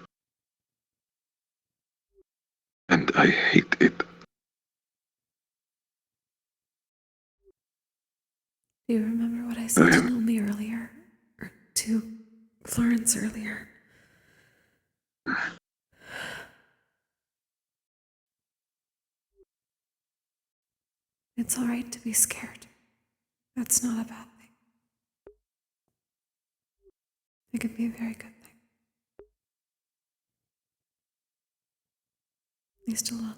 And I hate it. Do you remember what I said to Naomi earlier? Or to Florence earlier? It's alright to be scared. That's not a bad thing. It could be a very good thing. You still will.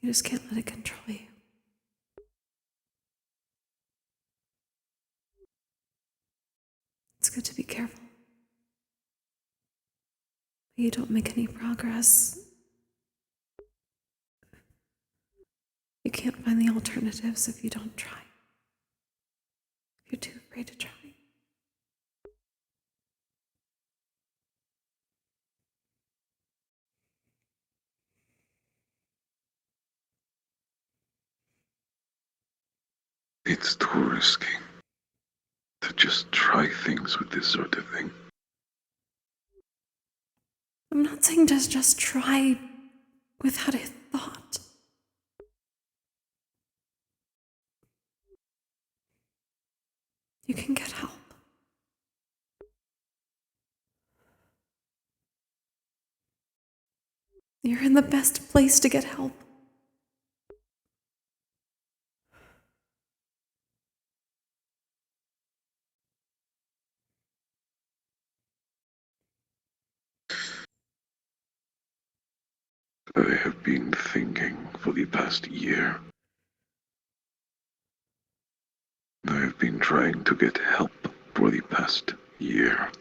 You just can't let it control you. It's good to be careful. But you don't make any progress. You can't find the alternatives if you don't try. You're too afraid to try. It's too risky to just try things with this sort of thing. I'm not saying just try without a thought. You can get help. You're in the best place to get help. I have been thinking for the past year. I have been trying to get help for the past year.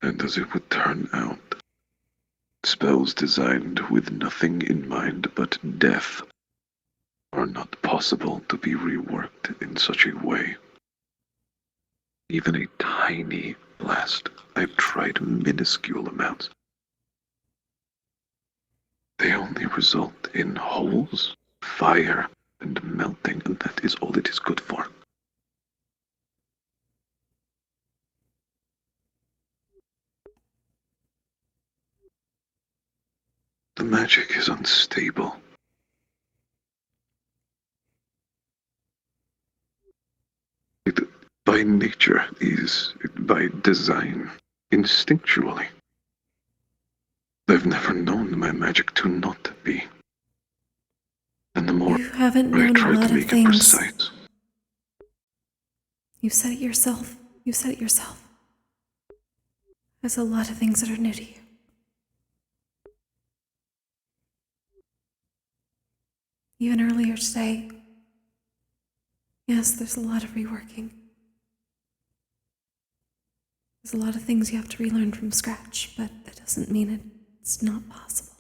And as it would turn out, spells designed with nothing in mind but death are not possible to be reworked in such a way even a tiny blast. I've tried minuscule amounts. They only result in holes, fire, and melting, and that is all it is good for. The magic is unstable. It, by nature, is, by design, instinctually. I've never known my magic to not be. And the more You haven't I known a try lot to of make it things. precise, You've said it yourself. You've said it yourself. There's a lot of things that are new to you. Even earlier today, yes, there's a lot of reworking. There's a lot of things you have to relearn from scratch, but that doesn't mean it's not possible.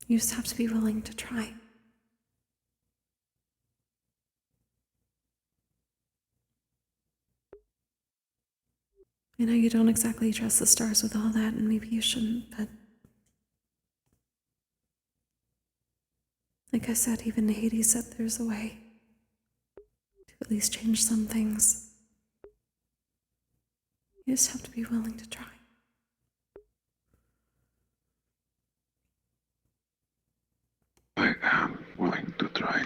You just have to be willing to try. I know you don't exactly trust the stars with all that, and maybe you shouldn't, but like I said, even Hades said there's a way to at least change some things. You just have to be willing to try. I am willing to try.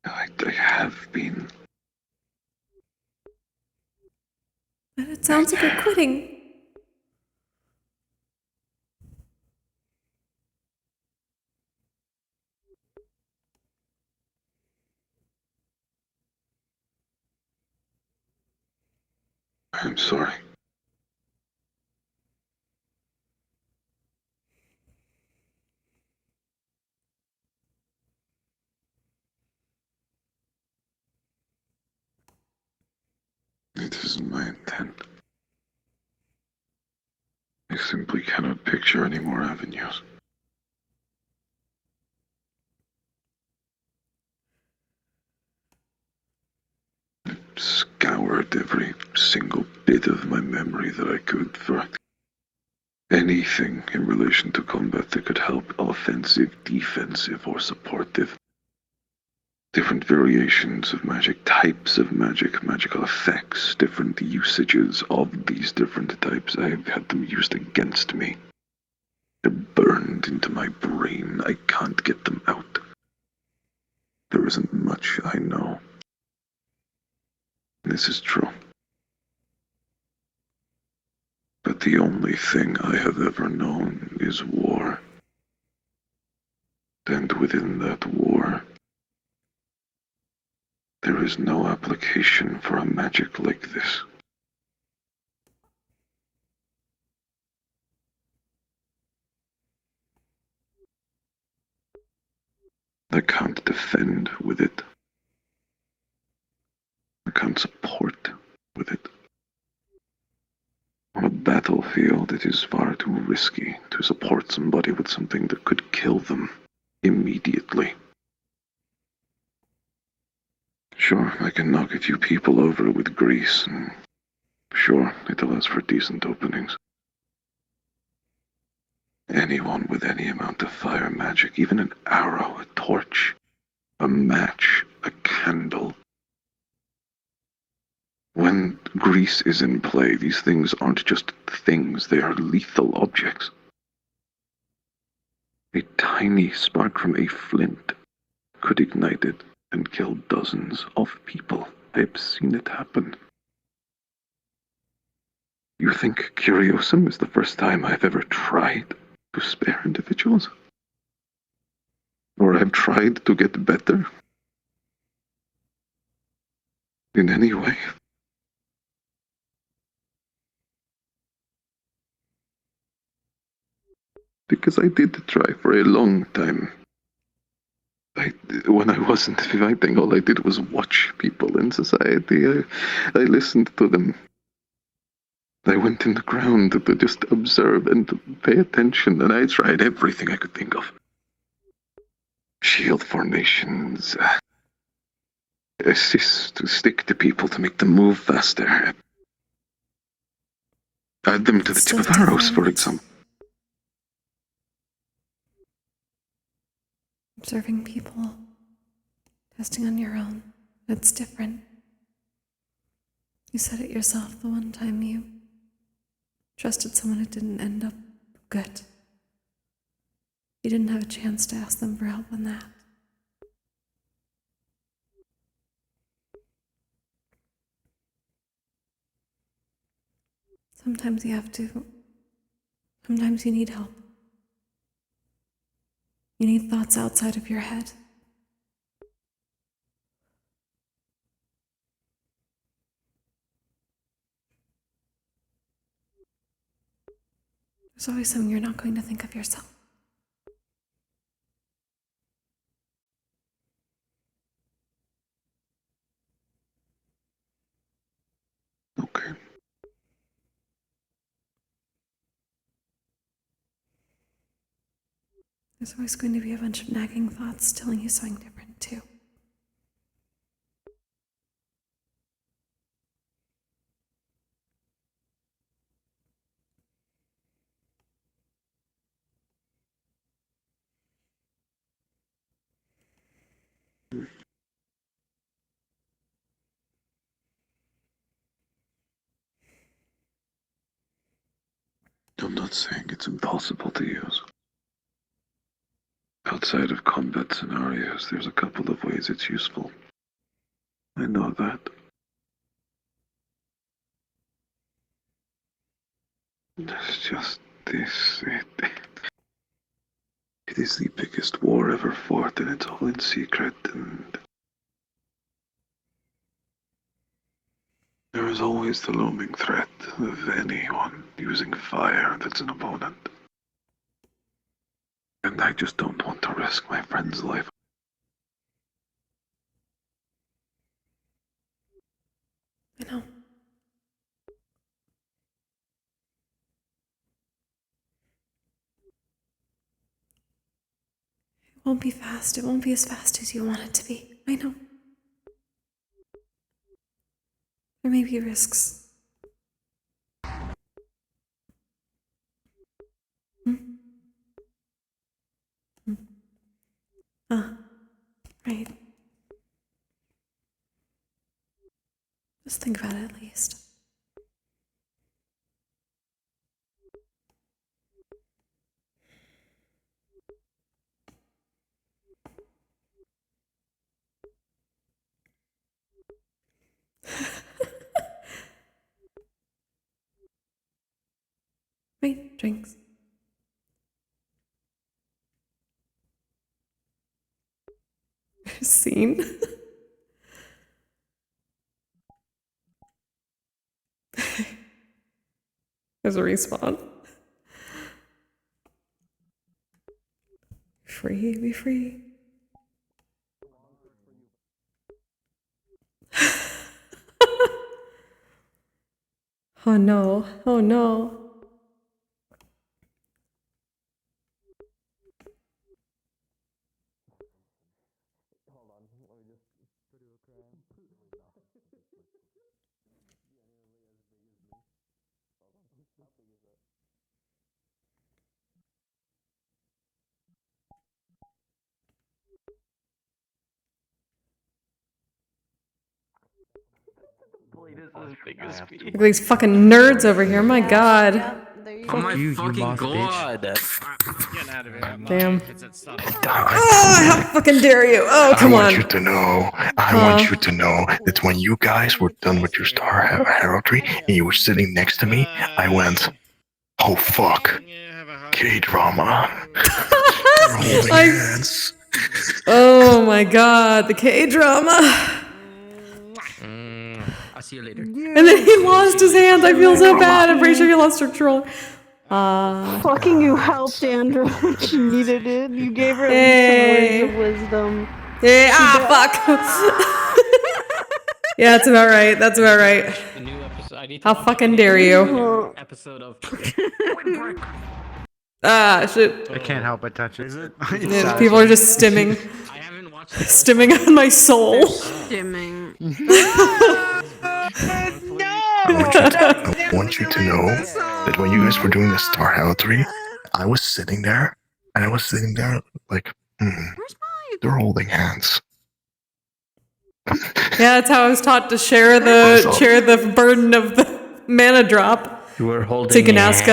I have been. But it sounds like you're quitting. I'm sorry. It isn't my intent. I simply cannot picture any more avenues. I scoured every single bit of my memory that I could for anything in relation to combat that could help offensive, defensive, or supportive. Different variations of magic, types of magic, magical effects, different usages of these different types. I have had them used against me. They're burned into my brain. I can't get them out. There isn't much I know. This is true. But the only thing I have ever known is war. And within that war, there is no application for a magic like this. I can't defend with it. I can't support with it. On a battlefield, it is far too risky to support somebody with something that could kill them immediately. Sure, I can knock a few people over with grease, and sure, it allows for decent openings. Anyone with any amount of fire magic, even an arrow, a torch, a match, a candle. When grease is in play, these things aren't just things, they are lethal objects. A tiny spark from a flint could ignite it and kill dozens of people. I have seen it happen. You think Curiosum is the first time I've ever tried to spare individuals? Or I've tried to get better? In any way? Because I did try for a long time. When I wasn't fighting, all I did was watch people in society. I listened to them. I went in the ground to just observe and to pay attention, and I tried everything I could think of. Shield formations, assist to stick to people to make them move faster. Add them to the tip of arrows, for example. Observing people, testing on your own, it's different. You said it yourself the one time you trusted someone who didn't end up good. You didn't have a chance to ask them for help on that. Sometimes you have to. Sometimes you need help. You need thoughts outside of your head. There's always something you're not going to think of yourself. Okay. There's always going to be a bunch of nagging thoughts telling you something different, too. I'm not saying it's impossible to use. Outside of combat scenarios, there's a couple of ways it's useful. I know that. It's just this. It is the biggest war ever fought, and it's all in secret, and there is always the looming threat of anyone using fire that's an opponent. And I just don't want to risk my friend's life. I know. It won't be fast. It won't be as fast as you want it to be. I know. There may be risks. Right. Just think about it at least. Wait, drinks. Scene. There's a respawn. Free, be free. Oh no, oh no. Look at these fucking nerds over here, my god. Oh my fucking god! Damn. Oh, how fucking dare you? Oh, come on. I want you to know, that when you guys were done with your star heraldry and you were sitting next to me, I went, oh fuck, K-drama. We're holding hands. Oh my god, the K-drama. I'll see you later. And then he lost his hand. I feel so bad. I'm pretty sure he lost her control. Fucking you helped Andrew when she needed it. You gave her Hey. some words of wisdom. Yeah, fuck. Yeah, that's about right. That's about right. I need How fucking dare you? episode of. Ah, shit. I can't help but touch it. Is it? Yeah, people are just stimming. Stimming on my soul. Stimming. I want you to know that when you guys were doing the Star Heraldry, I was sitting there, and I was sitting there like, they're holding hands. Yeah, that's how I was taught to share the burden of the mana drop. You were holding So you can ask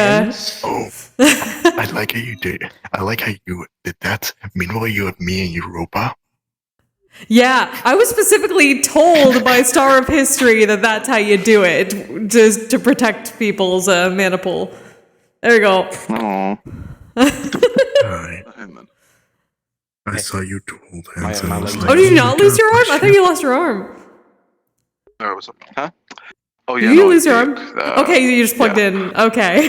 Oh, I like how you did. I like how you did that. Meanwhile, you have me and Europa. Yeah, I was specifically told by Star of History that that's how you do it, just to protect people's mana pool. There we go. Aww. Hi. I saw you two hold hands. And I was like, Oh, did you not lose your arm? I thought you lost your arm. There was a huh? Oh yeah. Did you no, lose I your did. arm? Okay, you just plugged in. Okay.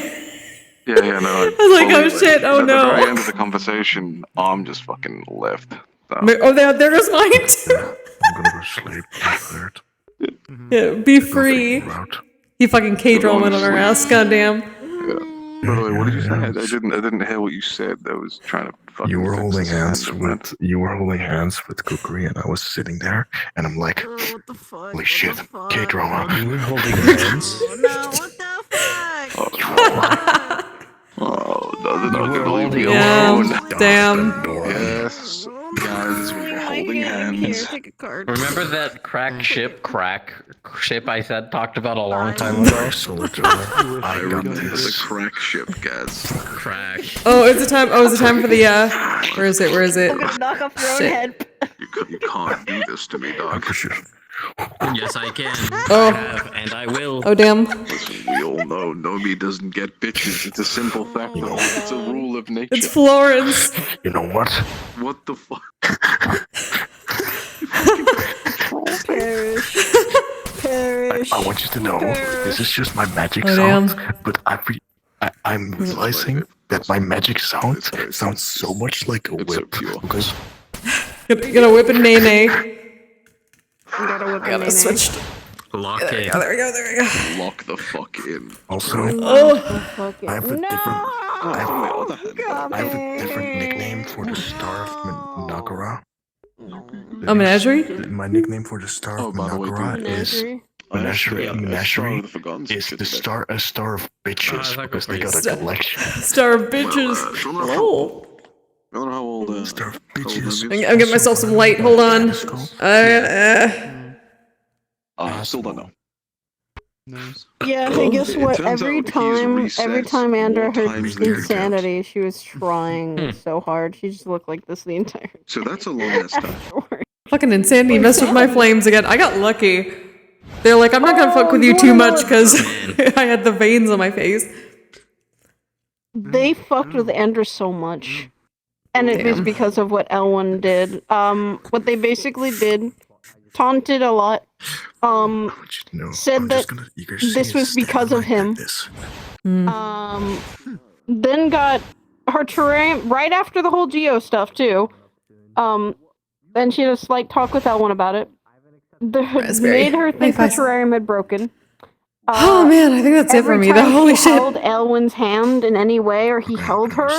Yeah, no. I was like, oh shit, oh At the very no. end of the conversation, arm just fucking left. So. Oh, there goes mine too. I'm gonna go sleep. I'm tired. Yeah, be free. You fucking K-drama on our ass, goddamn. By the way, what did you say? I didn't hear what you said. I was trying to fucking. You were fix holding this hands amendment. with Kokkuri, and I was sitting there, and I'm like, holy shit, K-drama. You were holding hands? Oh, no, leave me Yeah, alone. damn. Yes, guys, we were holding hands. Remember that crack ship I said talked about a long time ago? I remember the crack ship, guys. Crack. Oh, it's a time. Oh, it's a time for the. Where is it? Where is it? Knock off your own Shit. head. You can't do this to me, dog. Yes, I can. Oh. I have, and I will. Oh, damn. Listen, we all know Nomi doesn't get bitches. It's a simple fact. It's a rule of nature. It's Florence. You know what? What the fuck? Perish. I want you to know, this is just my magic Oh, sound, damn. but I'm realizing that my magic sound sounds so much like a whip. Because Gonna whip a nay. Gotta I gotta switch. Lock There we in. go, there we go, there we go. Lock the fuck in. also, Oh. I have a different. I have a different nickname for the Star of Nagara. A menagerie? My nickname for the Star of Nagara is Menagerie. Menagerie is the star, a star of bitches because they got a collection. Star of bitches. Oh. I don't know how old. Star of bitches. I'll get myself some light. Hold on. I still don't know. Yeah, hey, guess what? turns Every out he's time reset Andra more heard times than you insanity, she was trying so hard. She just looked like this the entire. So that's a long ass time. Fucking insanity messed with my flames again. I got lucky. They're like, I'm not gonna fuck with you too much because I had the veins on my face. They fucked with Andra so much, and it was Damn. because of what Elwyn did. What they basically did, taunted a lot. Said that this was because of him. Then got her terrain right after the whole Geo stuff too. Then she had a slight talk with Elwyn about it. Made her think her terrarium had broken. Oh man, I think that's it for me. The holy shit. Held Elwyn's hand in any way, or he held her.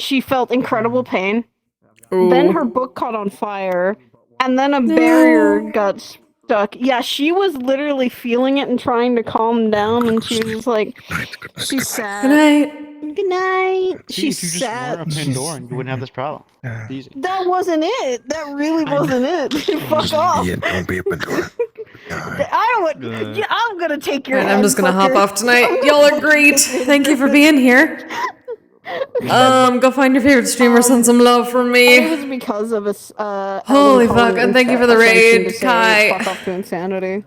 She felt incredible pain. Then her book caught on fire, and then a barrier got stuck. Yeah, she was literally feeling it and trying to calm down, and she was just like, she's sad. Good night. Good night. See, She's if you just sad. wore a Pandora, you wouldn't have this problem. It's easy. That wasn't it. That really wasn't it. Fuck off. Yeah, don't be a Pandora. I don't. Yeah, I'm gonna take your. Alright, I'm head, just gonna hop fucker. off tonight. Y'all are great. Thank you for being here. Go find your favorite streamer, send some love from me. It was because of us. Holy fuck, and thank you for the raid, Kai. Fuck off to Insanity.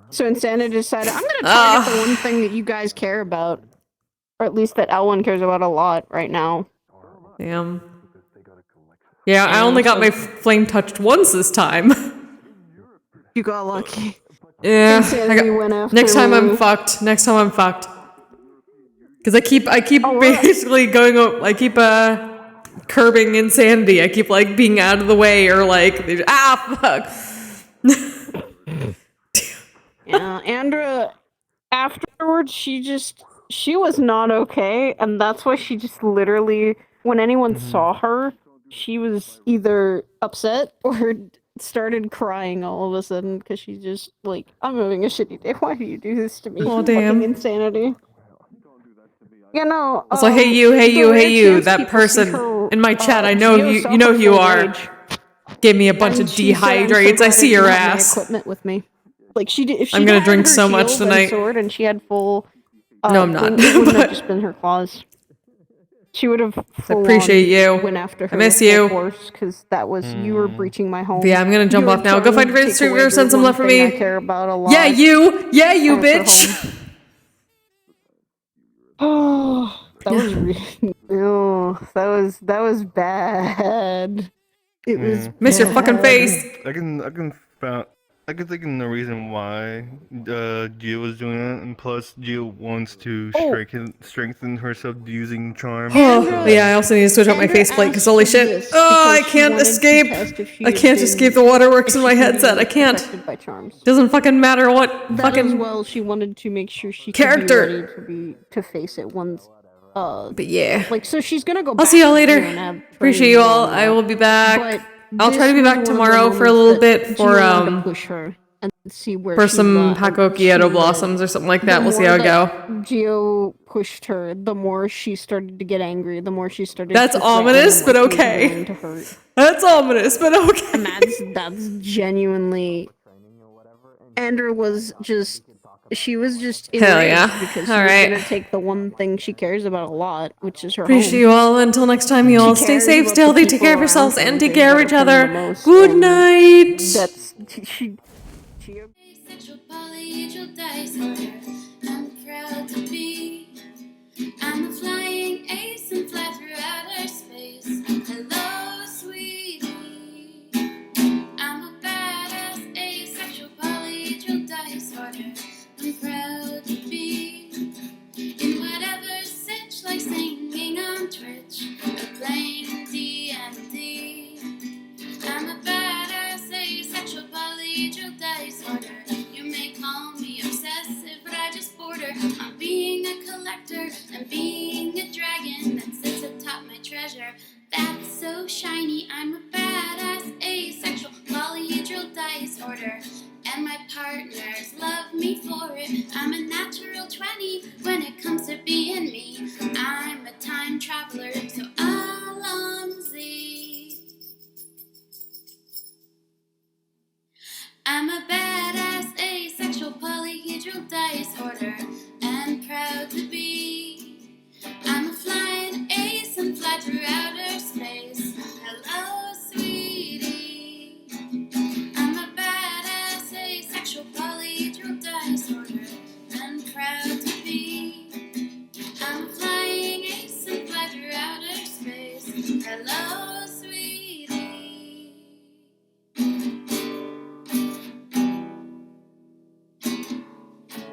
So Insanity decided, I'm gonna target the one thing that you guys care about. Or at least that Elwyn cares about a lot right now. Damn. Yeah, I only got my flame touched once this time. You got lucky. Yeah. Insanity went after Next time me. I'm fucked. Next time I'm fucked. Because I keep basically going up. I keep curbing insanity. I keep like being out of the way or like fuck. Yeah, Andra, afterwards, she was not okay, and that's why she just literally, when anyone saw her, she was either upset or started crying all of a sudden, because she's just like, I'm having a shitty day, why do you do this to me? Oh, Fucking damn. insanity. You know, It's like, hey you, hey you, hey you, that person in my chat, I know you know who you are. Gave me a bunch of She said, "I'm so dehydrates. I glad see didn't your have my ass. equipment with me." Like she did, if she I'm gonna had drink her so much shield and tonight. sword and she had full, No, I'm not, it wouldn't have but- just been her claws. She would have full appreciate you. went after her I miss full you. force because that was you were breaching my home. Yeah, I'm gonna jump You were off now. Go trying find to your take favorite away streamer, send the some one love for thing me. I care about a lot. Yeah, you, and it's her bitch. Oh, that was really, oh, that was bad. It was Miss your fucking bad. face. I can think of the reason why Gio was doing it, and plus Gio wants to strengthen herself using charm. Yeah, I also need to switch out my faceplate because holy shit. Oh, I can't escape. I can't escape the waterworks in my headset. I can't. Doesn't fucking matter what That fucking as well, she wanted to make sure she character. could be ready to face it once. But yeah. Like so, she's gonna go. I'll back see y'all to later. Geo and have Appreciate training you all. on I that. will be back. But I'll try to be this back was one of the tomorrow for a moments little that bit for Geo wanted to push her and see where for she some led. Hakokieto blossoms or something like that. We'll see how it go. Geo pushed her, the more she started to get angry, the more she started That's to threaten, ominous, the but more she was okay. willing to hurt. That's ominous, but okay. And that's genuinely. Andrew was just. She was just enraged Hell yeah. because she All was right. gonna take the one thing she cares about a lot, which is her Appreciate home. you all. Until next time, you She all stay cares safe, about stay the healthy, take people care of around yourselves, her and and take things care of that each are hurting other. the most, Good and night. That's she. Asexual polyhedral disorder. I'm proud to be. I'm a flying ace and fly through outer space. Hello, sweetie. I'm a badass asexual polyhedral disorder. I'm proud to be in whatever sitch, like singing on Twitch or playing D&D. I'm a badass asexual polyhedral disorder. You may call me obsessive, but I just border on being a collector and being a dragon that sits atop my treasure. That's so shiny. I'm a badass asexual polyhedral disorder, and my partners love me for it. I'm a natural 20 when it comes to being me. I'm a time traveler, so Alonzi. I'm a badass asexual polyhedral disorder.